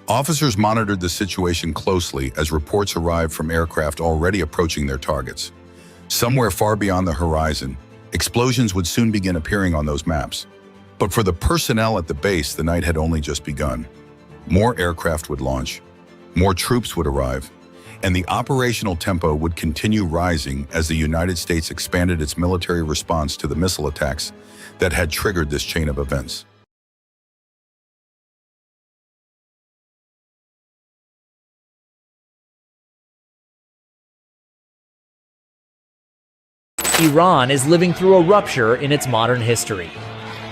Officers monitored the situation closely as reports arrived from aircraft already approaching their targets. Somewhere far beyond the horizon, explosions would soon begin appearing on those maps. But for the personnel at the base, the night had only just begun. More aircraft would launch, more troops would arrive, and the operational tempo would continue rising as the United States expanded its military response to the missile attacks that had triggered this chain of events. Iran is living through a rupture in its modern history.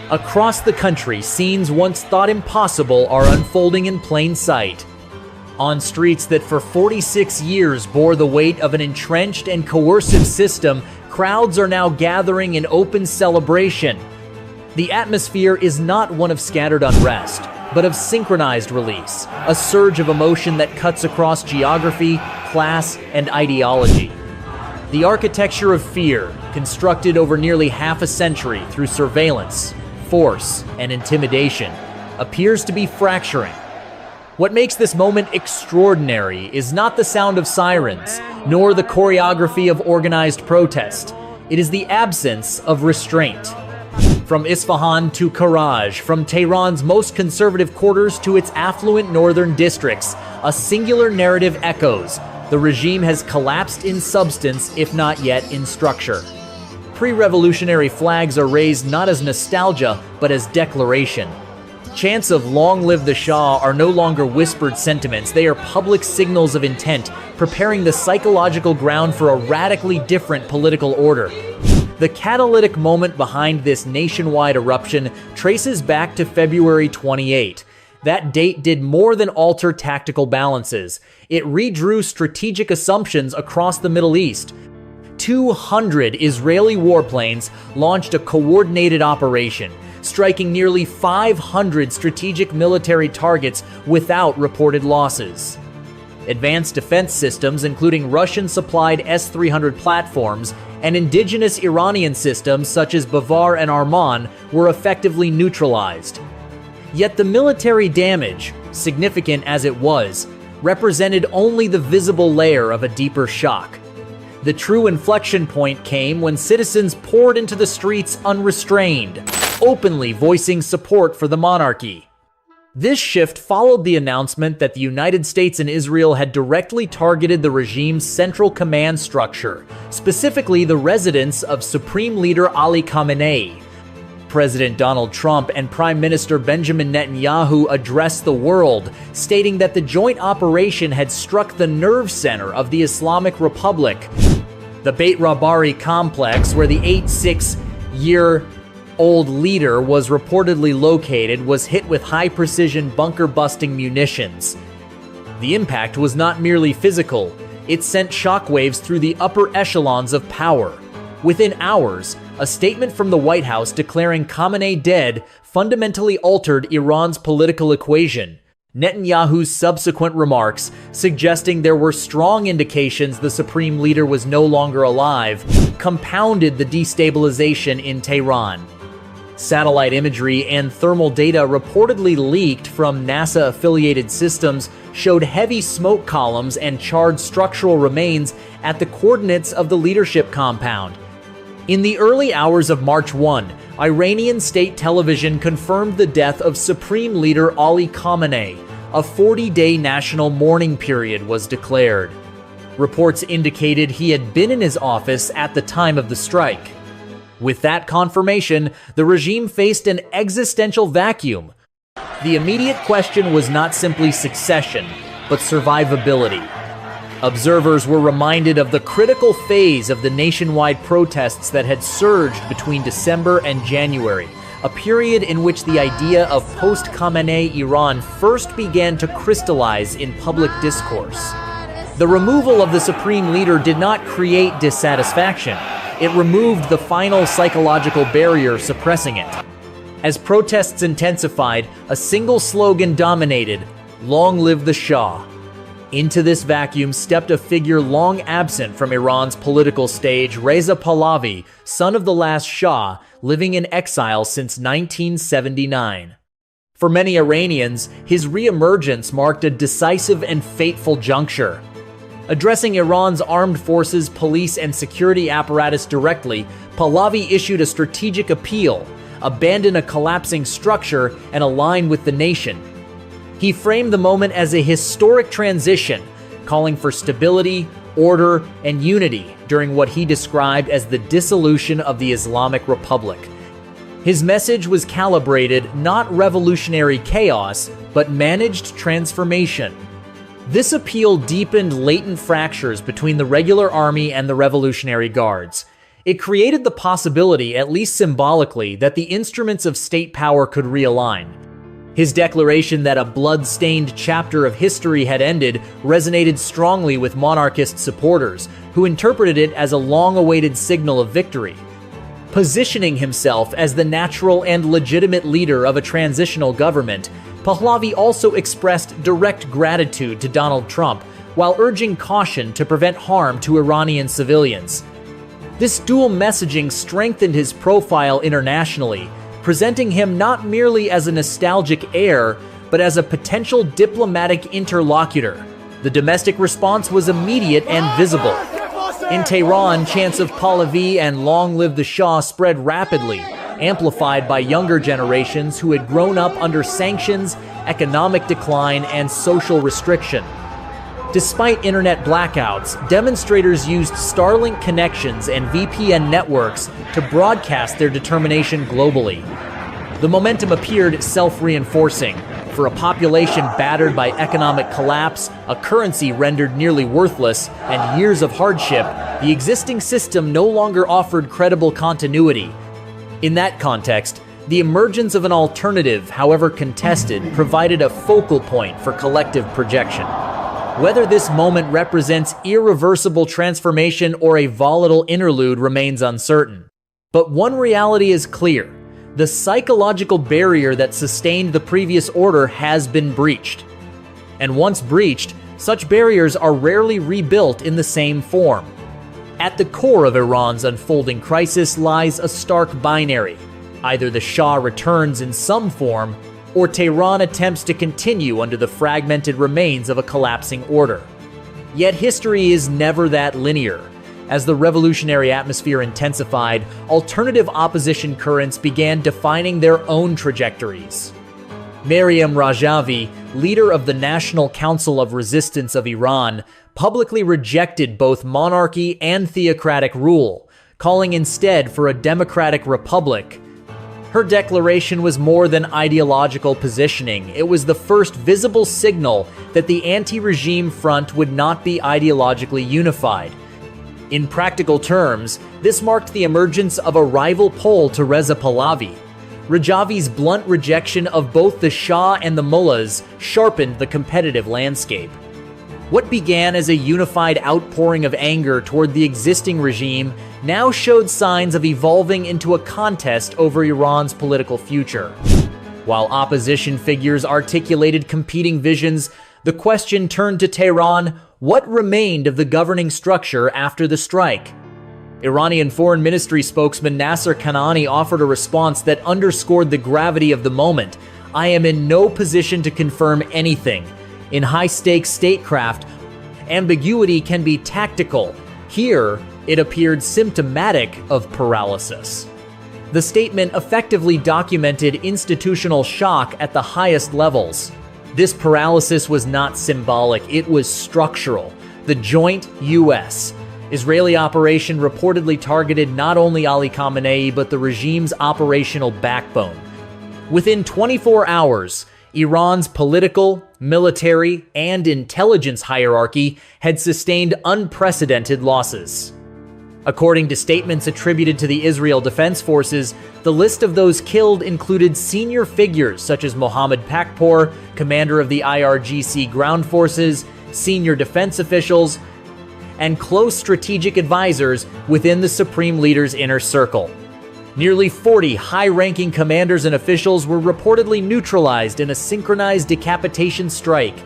Across the country, scenes once thought impossible are unfolding in plain sight. On streets that for 46 years bore the weight of an entrenched and coercive system, crowds are now gathering in open celebration. The atmosphere is not one of scattered unrest, but of synchronized release, a surge of emotion that cuts across geography, class, and ideology. The architecture of fear, constructed over nearly half a century through surveillance, force, and intimidation, appears to be fracturing. What makes this moment extraordinary is not the sound of sirens, nor the choreography of organized protest. It is the absence of restraint. From Isfahan to Karaj, from Tehran's most conservative quarters to its affluent northern districts, a singular narrative echoes. The regime has collapsed in substance, if not yet in structure. Pre-revolutionary flags are raised not as nostalgia, but as declaration. Chants of "Long live the Shah" are no longer whispered sentiments, they are public signals of intent, preparing the psychological ground for a radically different political order. The catalytic moment behind this nationwide eruption traces back to February 28. That date did more than alter tactical balances. It redrew strategic assumptions across the Middle East. 200 Israeli warplanes launched a coordinated operation, striking nearly 500 strategic military targets without reported losses. Advanced defense systems, including Russian-supplied S-300 platforms, and indigenous Iranian systems such as Bavar and Arman were effectively neutralized. Yet the military damage, significant as it was, represented only the visible layer of a deeper shock. The true inflection point came when citizens poured into the streets unrestrained, openly voicing support for the monarchy. This shift followed the announcement that the United States and Israel had directly targeted the regime's central command structure, specifically the residence of Supreme Leader Ali Khamenei. President Donald Trump and Prime Minister Benjamin Netanyahu addressed the world, stating that the joint operation had struck the nerve center of the Islamic Republic. The Beit Rabari complex, where the 86-year-old leader was reportedly located, was hit with high-precision bunker-busting munitions. The impact was not merely physical, it sent shockwaves through the upper echelons of power. Within hours, a statement from the White House declaring Khamenei dead fundamentally altered Iran's political equation. Netanyahu's subsequent remarks, suggesting there were strong indications the supreme leader was no longer alive, compounded the destabilization in Tehran. Satellite imagery and thermal data reportedly leaked from NASA-affiliated systems showed heavy smoke columns and charred structural remains at the coordinates of the leadership compound. In the early hours of March 1, Iranian state television confirmed the death of Supreme Leader Ali Khamenei. A 40-day national mourning period was declared. Reports indicated he had been in his office at the time of the strike. With that confirmation, the regime faced an existential vacuum. The immediate question was not simply succession, but survivability. Observers were reminded of the critical phase of the nationwide protests that had surged between December and January, a period in which the idea of post-Khamenei Iran first began to crystallize in public discourse. The removal of the supreme leader did not create dissatisfaction. It removed the final psychological barrier suppressing it. As protests intensified, a single slogan dominated: "Long live the Shah." Into this vacuum stepped a figure long absent from Iran's political stage, Reza Pahlavi, son of the last Shah, living in exile since 1979. For many Iranians, his re-emergence marked a decisive and fateful juncture. Addressing Iran's armed forces, police, and security apparatus directly, Pahlavi issued a strategic appeal: abandon a collapsing structure and align with the nation. He framed the moment as a historic transition, calling for stability, order, and unity during what he described as the dissolution of the Islamic Republic. His message was calibrated, not revolutionary chaos, but managed transformation. This appeal deepened latent fractures between the regular army and the Revolutionary Guards. It created the possibility, at least symbolically, that the instruments of state power could realign. His declaration that a blood-stained chapter of history had ended resonated strongly with monarchist supporters, who interpreted it as a long-awaited signal of victory. Positioning himself as the natural and legitimate leader of a transitional government, Pahlavi also expressed direct gratitude to Donald Trump, while urging caution to prevent harm to Iranian civilians. This dual messaging strengthened his profile internationally, presenting him not merely as a nostalgic heir, but as a potential diplomatic interlocutor. The domestic response was immediate and visible. In Tehran, chants of Pahlavi and "Long live the Shah" spread rapidly, amplified by younger generations who had grown up under sanctions, economic decline, and social restriction. Despite internet blackouts, demonstrators used Starlink connections and VPN networks to broadcast their determination globally. The momentum appeared self-reinforcing. For a population battered by economic collapse, a currency rendered nearly worthless, and years of hardship, the existing system no longer offered credible continuity. In that context, the emergence of an alternative, however contested, provided a focal point for collective projection. Whether this moment represents irreversible transformation or a volatile interlude remains uncertain. But one reality is clear: the psychological barrier that sustained the previous order has been breached. And once breached, Such barriers are rarely rebuilt in the same form. At the core of Iran's unfolding crisis lies a stark binary. Either the Shah returns in some form, or Tehran attempts to continue under the fragmented remains of a collapsing order. Yet history is never that linear. As the revolutionary atmosphere intensified, alternative opposition currents began defining their own trajectories. Maryam Rajavi, leader of the National Council of Resistance of Iran, publicly rejected both monarchy and theocratic rule, calling instead for a democratic republic. Her declaration was more than ideological positioning. It was the first visible signal that the anti-regime front would not be ideologically unified. In practical terms, this marked the emergence of a rival pole to Reza Pahlavi. Rajavi's blunt rejection of both the Shah and the mullahs sharpened the competitive landscape. What began as a unified outpouring of anger toward the existing regime now showed signs of evolving into a contest over Iran's political future. While opposition figures articulated competing visions, the question turned to Tehran: what remained of the governing structure after the strike? Iranian Foreign Ministry spokesman Nasser Kanani offered a response that underscored the gravity of the moment. "I am in no position to confirm anything. In high-stakes statecraft, ambiguity can be tactical. Here, it appeared symptomatic of paralysis." The statement effectively documented institutional shock at the highest levels. This paralysis was not symbolic, it was structural. The joint U.S.-Israeli operation reportedly targeted not only Ali Khamenei but the regime's operational backbone. Within 24 hours, Iran's political, military, and intelligence hierarchy had sustained unprecedented losses. According to statements attributed to the Israel Defense Forces, the list of those killed included senior figures such as Mohammad Pakpour, commander of the IRGC ground forces, senior defense officials, and close strategic advisors within the supreme leader's inner circle. Nearly 40 high-ranking commanders and officials were reportedly neutralized in a synchronized decapitation strike.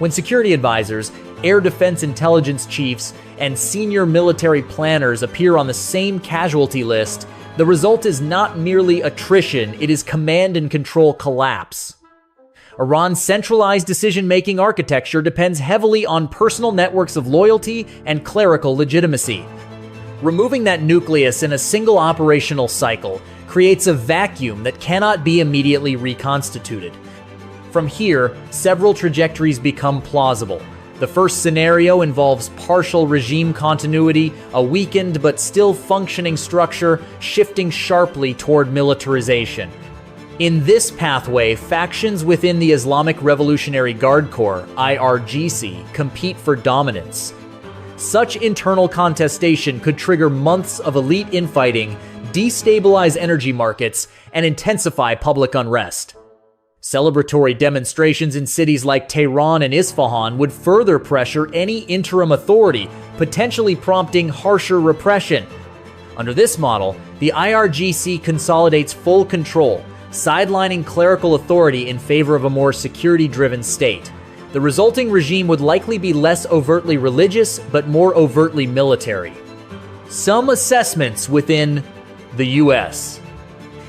When security advisors, air defense intelligence chiefs, and senior military planners appear on the same casualty list, the result is not merely attrition, it is command and control collapse. Iran's centralized decision-making architecture depends heavily on personal networks of loyalty and clerical legitimacy. Removing that nucleus in a single operational cycle creates a vacuum that cannot be immediately reconstituted. From here, several trajectories become plausible. The first scenario involves partial regime continuity, a weakened but still functioning structure shifting sharply toward militarization. In this pathway, factions within the Islamic Revolutionary Guard Corps, IRGC, compete for dominance. Such internal contestation could trigger months of elite infighting, destabilize energy markets, and intensify public unrest. Celebratory demonstrations in cities like Tehran and Isfahan would further pressure any interim authority, potentially prompting harsher repression. Under this model, the IRGC consolidates full control, sidelining clerical authority in favor of a more security-driven state. The resulting regime would likely be less overtly religious, but more overtly military. Some assessments within the U.S.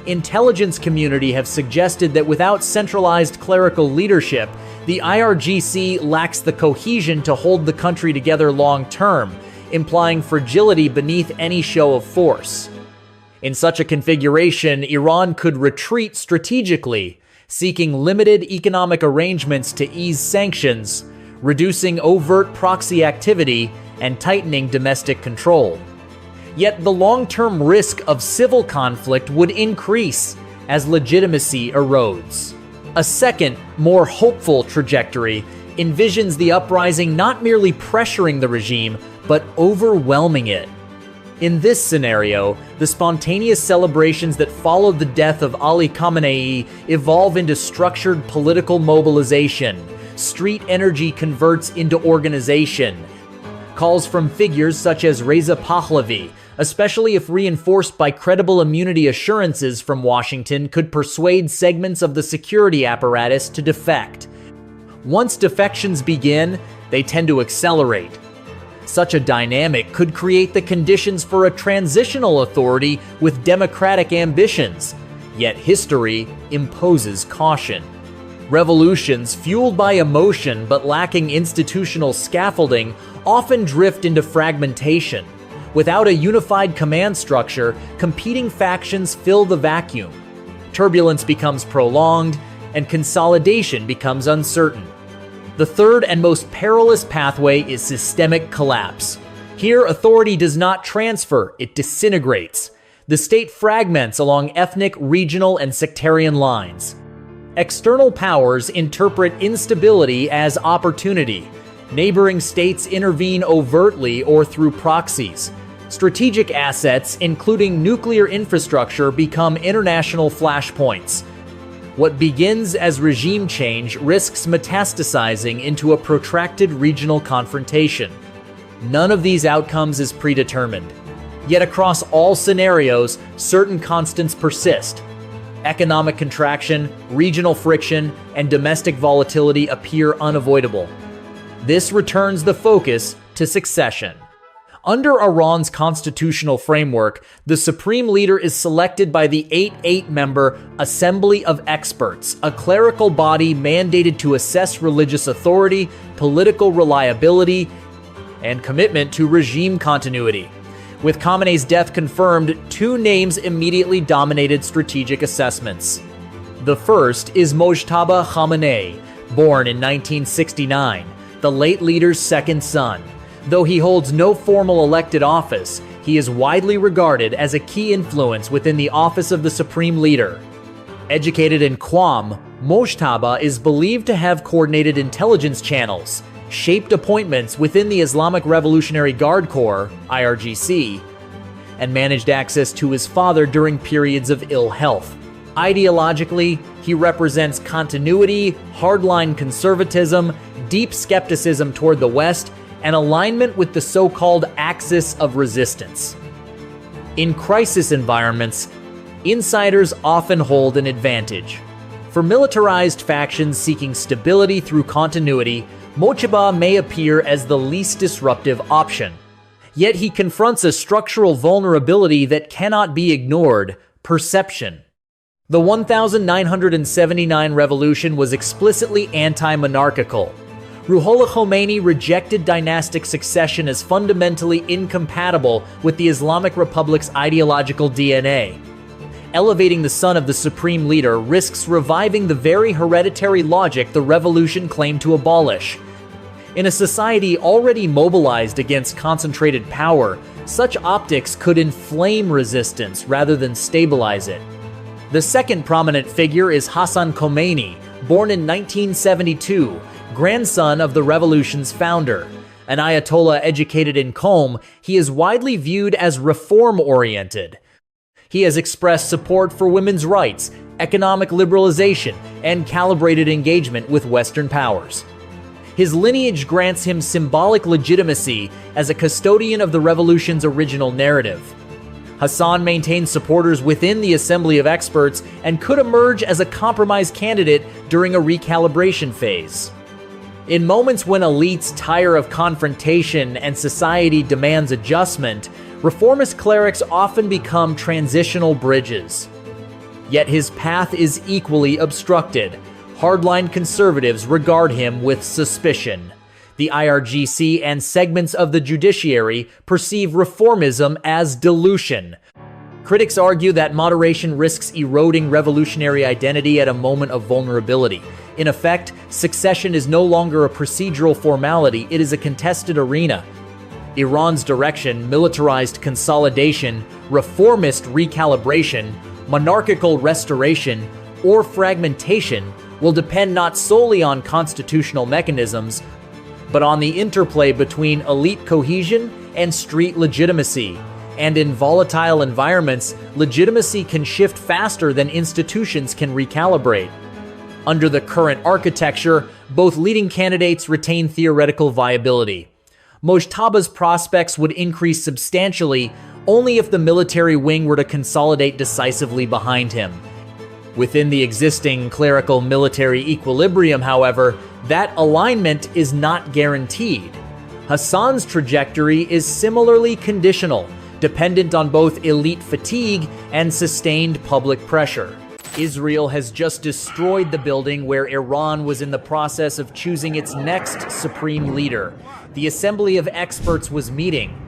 intelligence community have suggested that without centralized clerical leadership, the IRGC lacks the cohesion to hold the country together long-term, implying fragility beneath any show of force. In such a configuration, Iran could retreat strategically, seeking limited economic arrangements to ease sanctions, reducing overt proxy activity, and tightening domestic control. Yet the long-term risk of civil conflict would increase as legitimacy erodes. A second, more hopeful trajectory envisions the uprising not merely pressuring the regime, but overwhelming it. In this scenario, the spontaneous celebrations that followed the death of Ali Khamenei evolve into structured political mobilization. Street energy converts into organization. Calls from figures such as Reza Pahlavi, especially if reinforced by credible immunity assurances from Washington, could persuade segments of the security apparatus to defect. Once defections begin, they tend to accelerate. Such a dynamic could create the conditions for a transitional authority with democratic ambitions, yet history imposes caution. Revolutions fueled by emotion but lacking institutional scaffolding often drift into fragmentation. Without a unified command structure, competing factions fill the vacuum. Turbulence becomes prolonged, and consolidation becomes uncertain. The third and most perilous pathway is systemic collapse. Here, authority does not transfer, it disintegrates. The state fragments along ethnic, regional, and sectarian lines. External powers interpret instability as opportunity. Neighboring states intervene overtly or through proxies. Strategic assets, including nuclear infrastructure, become international flashpoints. What begins as regime change risks metastasizing into a protracted regional confrontation. None of these outcomes is predetermined. Yet across all scenarios, certain constants persist. Economic contraction, regional friction, and domestic volatility appear unavoidable. This returns the focus to succession. Under Iran's constitutional framework, the supreme leader is selected by the 8-member Assembly of Experts, a clerical body mandated to assess religious authority, political reliability, and commitment to regime continuity. With Khamenei's death confirmed, two names immediately dominated strategic assessments. The first is Mojtaba Khamenei, born in 1969, the late leader's second son. Though he holds no formal elected office, he is widely regarded as a key influence within the office of the supreme leader. Educated in Qom, Mojtaba is believed to have coordinated intelligence channels, shaped appointments within the Islamic Revolutionary Guard Corps, IRGC, and managed access to his father during periods of ill health. Ideologically, he represents continuity, hardline conservatism, deep skepticism toward the West, and alignment with the so-called axis of resistance. In crisis environments, insiders often hold an advantage. For militarized factions seeking stability through continuity, Mojtaba may appear as the least disruptive option. Yet he confronts a structural vulnerability that cannot be ignored: perception. The 1979 revolution was explicitly anti-monarchical. Ruhollah Khomeini rejected dynastic succession as fundamentally incompatible with the Islamic Republic's ideological DNA. Elevating the son of the supreme leader risks reviving the very hereditary logic the revolution claimed to abolish. In a society already mobilized against concentrated power, such optics could inflame resistance rather than stabilize it. The second prominent figure is Hassan Khomeini, born in 1972, grandson of the revolution's founder. An Ayatollah educated in Qom, he is widely viewed as reform-oriented. He has expressed support for women's rights, economic liberalization, and calibrated engagement with Western powers. His lineage grants him symbolic legitimacy as a custodian of the revolution's original narrative. Hassan maintains supporters within the Assembly of Experts and could emerge as a compromise candidate during a recalibration phase. In moments when elites tire of confrontation and society demands adjustment, reformist clerics often become transitional bridges. Yet his path is equally obstructed. Hardline conservatives regard him with suspicion. The IRGC and segments of the judiciary perceive reformism as dilution. Critics argue that moderation risks eroding revolutionary identity at a moment of vulnerability. In effect, succession is no longer a procedural formality, it is a contested arena. Iran's direction, militarized consolidation, reformist recalibration, monarchical restoration, or fragmentation will depend not solely on constitutional mechanisms, but on the interplay between elite cohesion and street legitimacy. And in volatile environments, legitimacy can shift faster than institutions can recalibrate. Under the current architecture, both leading candidates retain theoretical viability. Mojtaba's prospects would increase substantially only if the military wing were to consolidate decisively behind him. Within the existing clerical-military equilibrium, however, That alignment is not guaranteed. Hassan's trajectory is similarly conditional, dependent on both elite fatigue and sustained public pressure. Israel has just destroyed the building where Iran was in the process of choosing its next supreme leader. The assembly of experts was meeting.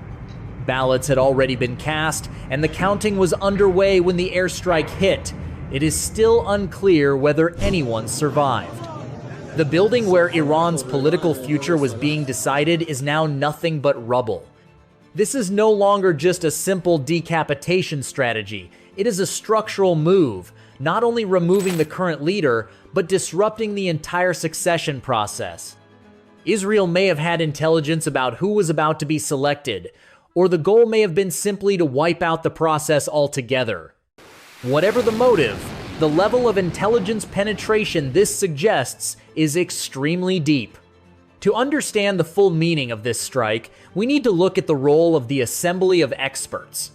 Ballots had already been cast, and the counting was underway when the airstrike hit. It is still unclear whether anyone survived. The building where Iran's political future was being decided is now nothing but rubble. This is no longer just a simple decapitation strategy. It is a structural move, not only removing the current leader, but disrupting the entire succession process. Israel may have had intelligence about who was about to be selected, or the goal may have been simply to wipe out the process altogether. Whatever the motive, the level of intelligence penetration this suggests is extremely deep. To understand the full meaning of this strike, we need to look at the role of the assembly of experts.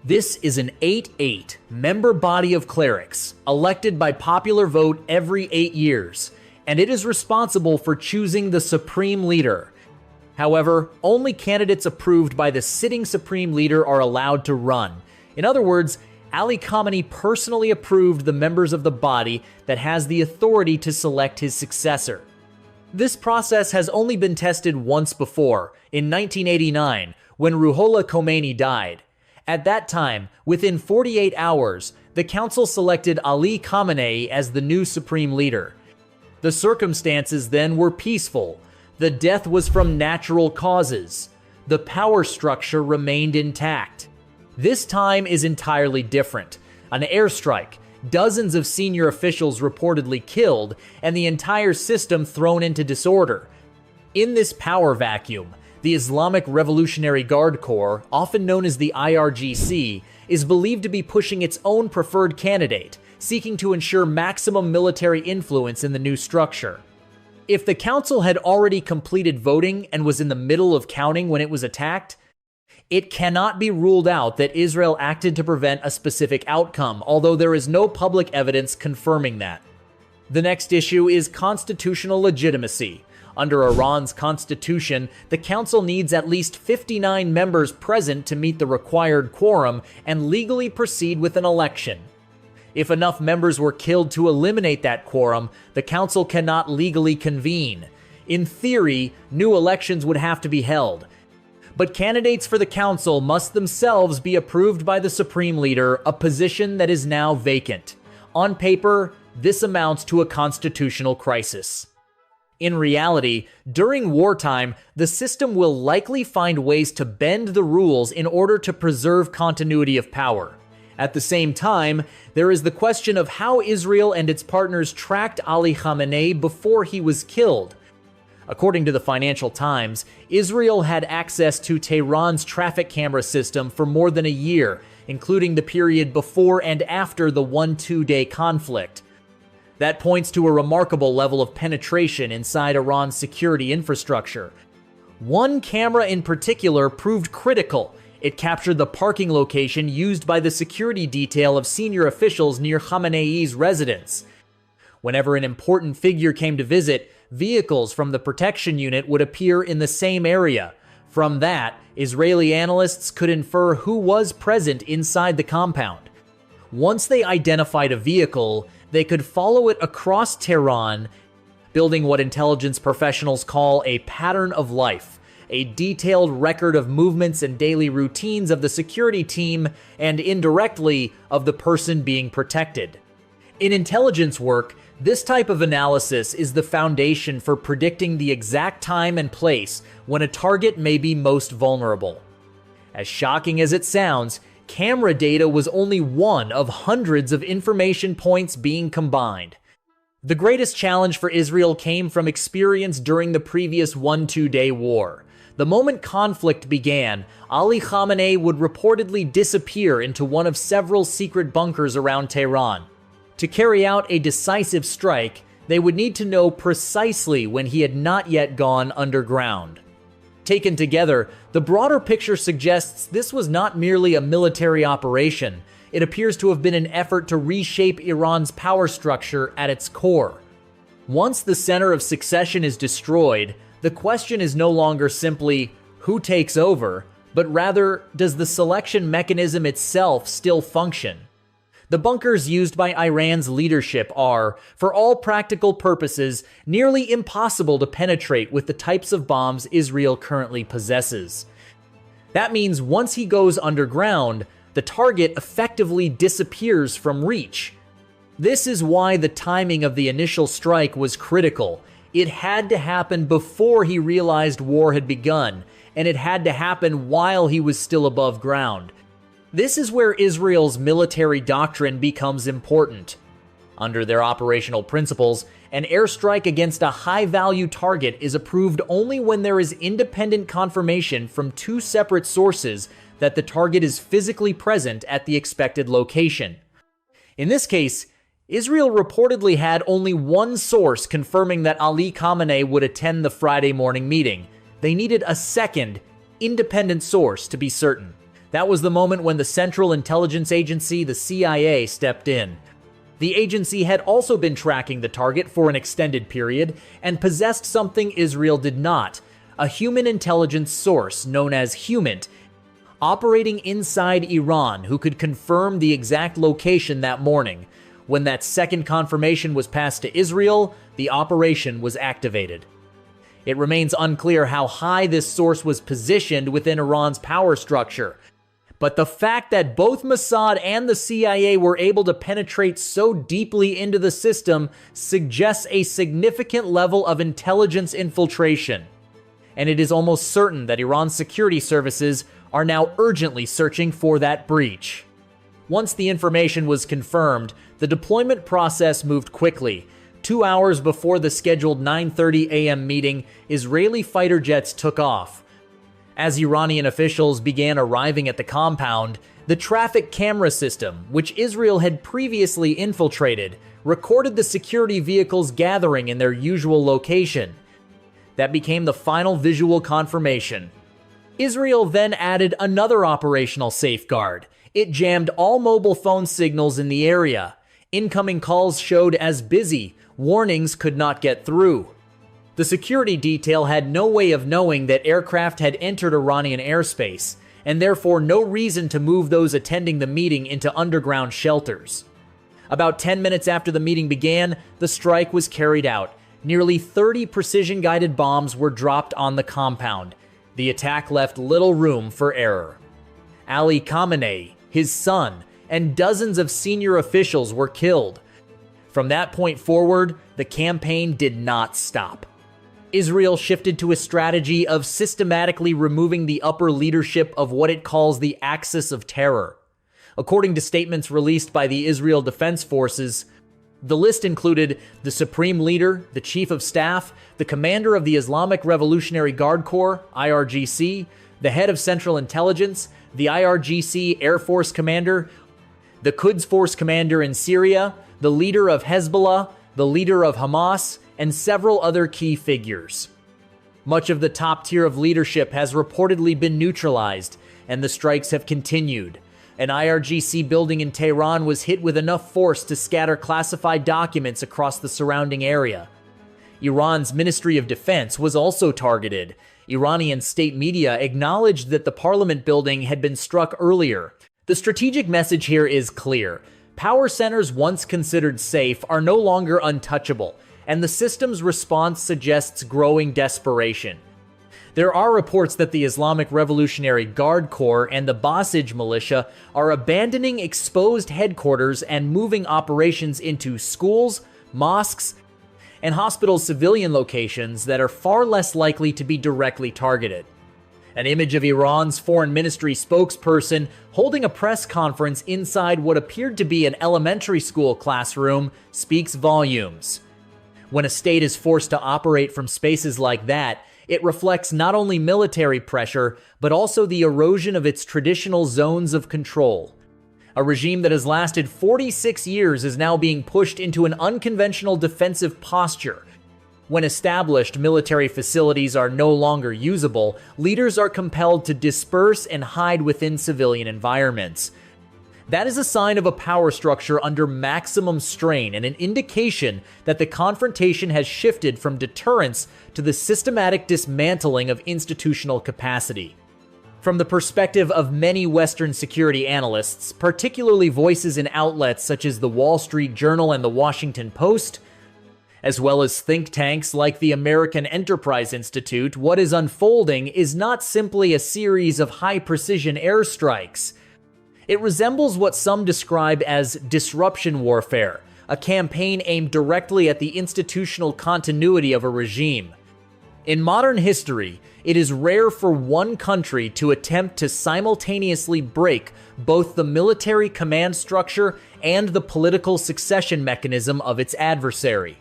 This is an 8-8 member body of clerics, elected by popular vote every 8 years, and it is responsible for choosing the supreme leader. However, only candidates approved by the sitting supreme leader are allowed to run. In other words, Ali Khamenei personally approved the members of the body that has the authority to select his successor. This process has only been tested once before, in 1989, when Ruhollah Khomeini died. At that time, within 48 hours, the council selected Ali Khamenei as the new supreme leader. The circumstances then were peaceful. The death was from natural causes. The power structure remained intact. This time is entirely different. An airstrike, dozens of senior officials reportedly killed, and the entire system thrown into disorder. In this power vacuum, the Islamic Revolutionary Guard Corps, often known as the IRGC, is believed to be pushing its own preferred candidate, seeking to ensure maximum military influence in the new structure. If the council had already completed voting and was in the middle of counting when it was attacked, it cannot be ruled out that Israel acted to prevent a specific outcome, although there is no public evidence confirming that. The next issue is constitutional legitimacy. Under Iran's constitution, the council needs at least 59 members present to meet the required quorum and legally proceed with an election. If enough members were killed to eliminate that quorum, the council cannot legally convene. In theory, new elections would have to be held. But candidates for the council must themselves be approved by the supreme leader, a position that is now vacant. On paper, this amounts to a constitutional crisis. In reality, during wartime, the system will likely find ways to bend the rules in order to preserve continuity of power. At the same time, there is the question of how Israel and its partners tracked Ali Khamenei before he was killed. According to the Financial Times, Israel had access to Tehran's traffic camera system for more than a year, including the period before and after the 1-2-day conflict. That points to a remarkable level of penetration inside Iran's security infrastructure. One camera in particular proved critical. It captured the parking location used by the security detail of senior officials near Khamenei's residence. Whenever an important figure came to visit, vehicles from the protection unit would appear in the same area. From that, Israeli analysts could infer who was present inside the compound. Once they identified a vehicle, they could follow it across Tehran, building what intelligence professionals call a pattern of life, a detailed record of movements and daily routines of the security team and indirectly of the person being protected. In intelligence work, this type of analysis is the foundation for predicting the exact time and place when a target may be most vulnerable. As shocking as it sounds, camera data was only one of hundreds of information points being combined. The greatest challenge for Israel came from experience during the previous 1-2-day war. The moment conflict began, Ali Khamenei would reportedly disappear into one of several secret bunkers around Tehran. To carry out a decisive strike, they would need to know precisely when he had not yet gone underground. Taken together, the broader picture suggests this was not merely a military operation. It appears to have been an effort to reshape Iran's power structure at its core. Once the center of succession is destroyed, the question is no longer simply who takes over, but rather, does the selection mechanism itself still function? The bunkers used by Iran's leadership are, for all practical purposes, nearly impossible to penetrate with the types of bombs Israel currently possesses. That means once he goes underground, the target effectively disappears from reach. This is why the timing of the initial strike was critical. It had to happen before he realized war had begun, and it had to happen while he was still above ground. This is where Israel's military doctrine becomes important. Under their operational principles, an airstrike against a high-value target is approved only when there is independent confirmation from two separate sources that the target is physically present at the expected location. In this case, Israel reportedly had only one source confirming that Ali Khamenei would attend the Friday morning meeting. They needed a second, independent source to be certain. That was the moment when the Central Intelligence Agency, the CIA, stepped in. The agency had also been tracking the target for an extended period and possessed something Israel did not, a human intelligence source known as HUMINT, operating inside Iran who could confirm the exact location that morning. When that second confirmation was passed to Israel, the operation was activated. It remains unclear how high this source was positioned within Iran's power structure. But the fact that both Mossad and the CIA were able to penetrate so deeply into the system suggests a significant level of intelligence infiltration. And it is almost certain that Iran's security services are now urgently searching for that breach. Once the information was confirmed, the deployment process moved quickly. 2 hours before the scheduled 9:30 a.m. meeting, Israeli fighter jets took off. As Iranian officials began arriving at the compound, the traffic camera system, which Israel had previously infiltrated, recorded the security vehicles gathering in their usual location. That became the final visual confirmation. Israel then added another operational safeguard. It jammed all mobile phone signals in the area. Incoming calls showed as busy. Warnings could not get through. The security detail had no way of knowing that aircraft had entered Iranian airspace, and therefore no reason to move those attending the meeting into underground shelters. About 10 minutes after the meeting began, the strike was carried out. Nearly 30 precision-guided bombs were dropped on the compound. The attack left little room for error. Ali Khamenei, his son, and dozens of senior officials were killed. From that point forward, the campaign did not stop. Israel shifted to a strategy of systematically removing the upper leadership of what it calls the Axis of Terror. According to statements released by the Israel Defense Forces, the list included the Supreme Leader, the Chief of Staff, the Commander of the Islamic Revolutionary Guard Corps, IRGC, the Head of Central Intelligence, the IRGC Air Force Commander, the Quds Force Commander in Syria, the leader of Hezbollah, the leader of Hamas, and several other key figures. Much of the top tier of leadership has reportedly been neutralized, and the strikes have continued. An IRGC building in Tehran was hit with enough force to scatter classified documents across the surrounding area. Iran's Ministry of Defense was also targeted. Iranian state media acknowledged that the parliament building had been struck earlier. The strategic message here is clear. Power centers once considered safe are no longer untouchable, and the system's response suggests growing desperation. There are reports that the Islamic Revolutionary Guard Corps and the Basij militia are abandoning exposed headquarters and moving operations into schools, mosques, and hospital civilian locations that are far less likely to be directly targeted. An image of Iran's foreign ministry spokesperson holding a press conference inside what appeared to be an elementary school classroom speaks volumes. When a state is forced to operate from spaces like that, it reflects not only military pressure, but also the erosion of its traditional zones of control. A regime that has lasted 46 years is now being pushed into an unconventional defensive posture. When established military facilities are no longer usable, leaders are compelled to disperse and hide within civilian environments. That is a sign of a power structure under maximum strain and an indication that the confrontation has shifted from deterrence to the systematic dismantling of institutional capacity. From the perspective of many Western security analysts, particularly voices in outlets such as the Wall Street Journal and the Washington Post, as well as think tanks like the American Enterprise Institute, what is unfolding is not simply a series of high-precision airstrikes. It resembles what some describe as disruption warfare, a campaign aimed directly at the institutional continuity of a regime. In modern history, it is rare for one country to attempt to simultaneously break both the military command structure and the political succession mechanism of its adversary.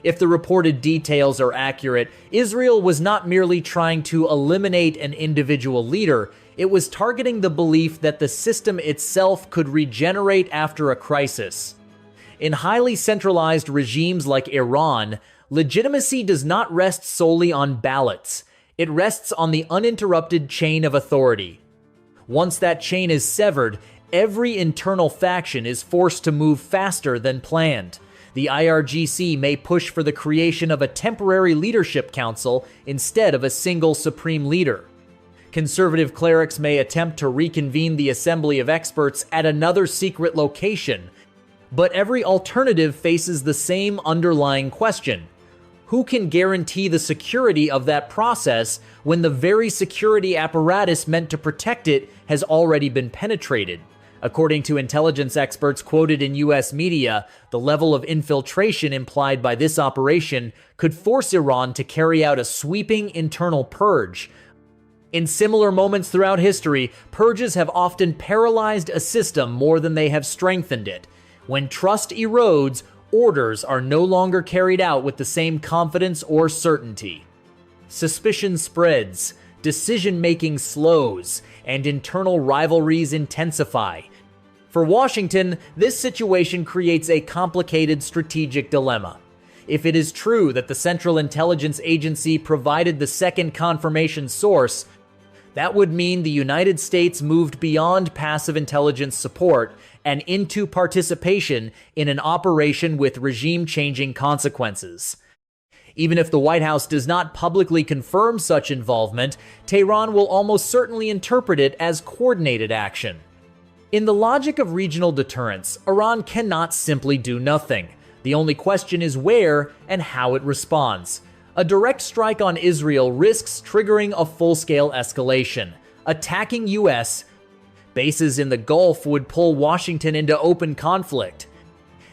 If the reported details are accurate, Israel was not merely trying to eliminate an individual leader, it was targeting the belief that the system itself could regenerate after a crisis. In highly centralized regimes like Iran, legitimacy does not rest solely on ballots. It rests on the uninterrupted chain of authority. Once that chain is severed, every internal faction is forced to move faster than planned. The IRGC may push for the creation of a temporary leadership council instead of a single supreme leader. Conservative clerics may attempt to reconvene the assembly of experts at another secret location, but every alternative faces the same underlying question. Who can guarantee the security of that process when the very security apparatus meant to protect it has already been penetrated? According to intelligence experts quoted in US media, the level of infiltration implied by this operation could force Iran to carry out a sweeping internal purge. In similar moments throughout history, purges have often paralyzed a system more than they have strengthened it. When trust erodes, orders are no longer carried out with the same confidence or certainty. Suspicion spreads, decision-making slows, and internal rivalries intensify. For Washington, this situation creates a complicated strategic dilemma. If it is true that the Central Intelligence Agency provided the second confirmation source, that would mean the United States moved beyond passive intelligence support and into participation in an operation with regime-changing consequences. Even if the White House does not publicly confirm such involvement, Tehran will almost certainly interpret it as coordinated action. In the logic of regional deterrence, Iran cannot simply do nothing. The only question is where and how it responds. A direct strike on Israel risks triggering a full-scale escalation. Attacking U.S. bases in the Gulf would pull Washington into open conflict.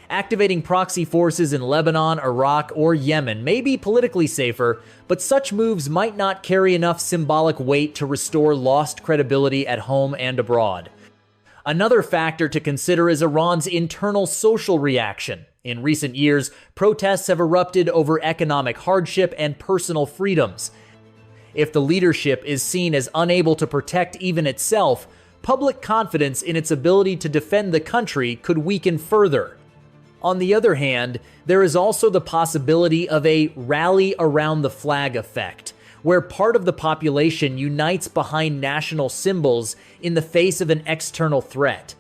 Activating proxy forces in Lebanon, Iraq, or Yemen may be politically safer, but such moves might not carry enough symbolic weight to restore lost credibility at home and abroad. Another factor to consider is Iran's internal social reaction. In recent years, protests have erupted over economic hardship and personal freedoms. If the leadership is seen as unable to protect even itself, public confidence in its ability to defend the country could weaken further. On the other hand, there is also the possibility of a rally around the flag effect, where part of the population unites behind national symbols in the face of an external threat.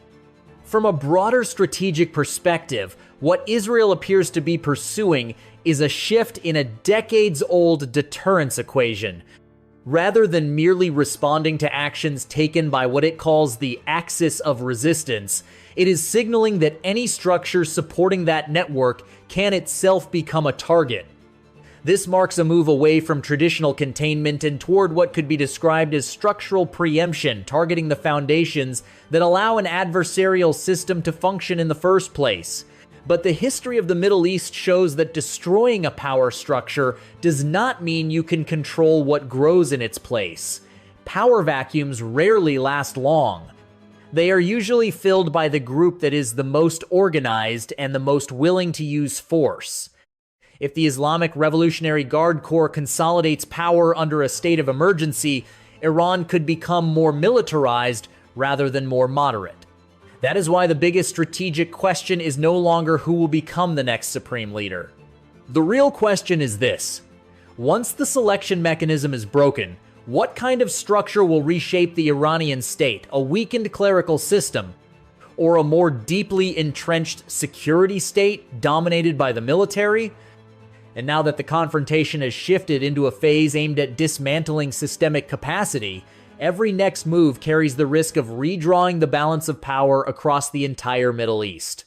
From a broader strategic perspective, what Israel appears to be pursuing is a shift in a decades-old deterrence equation. Rather than merely responding to actions taken by what it calls the axis of resistance, it is signaling that any structure supporting that network can itself become a target. This marks a move away from traditional containment and toward what could be described as structural preemption, targeting the foundations that allow an adversarial system to function in the first place. But the history of the Middle East shows that destroying a power structure does not mean you can control what grows in its place. Power vacuums rarely last long. They are usually filled by the group that is the most organized and the most willing to use force. If the Islamic Revolutionary Guard Corps consolidates power under a state of emergency, Iran could become more militarized rather than more moderate. That is why the biggest strategic question is no longer who will become the next supreme leader. The real question is this: once the selection mechanism is broken, what kind of structure will reshape the Iranian state? A weakened clerical system, or a more deeply entrenched security state dominated by the military? And now that the confrontation has shifted into a phase aimed at dismantling systemic capacity, every next move carries the risk of redrawing the balance of power across the entire Middle East.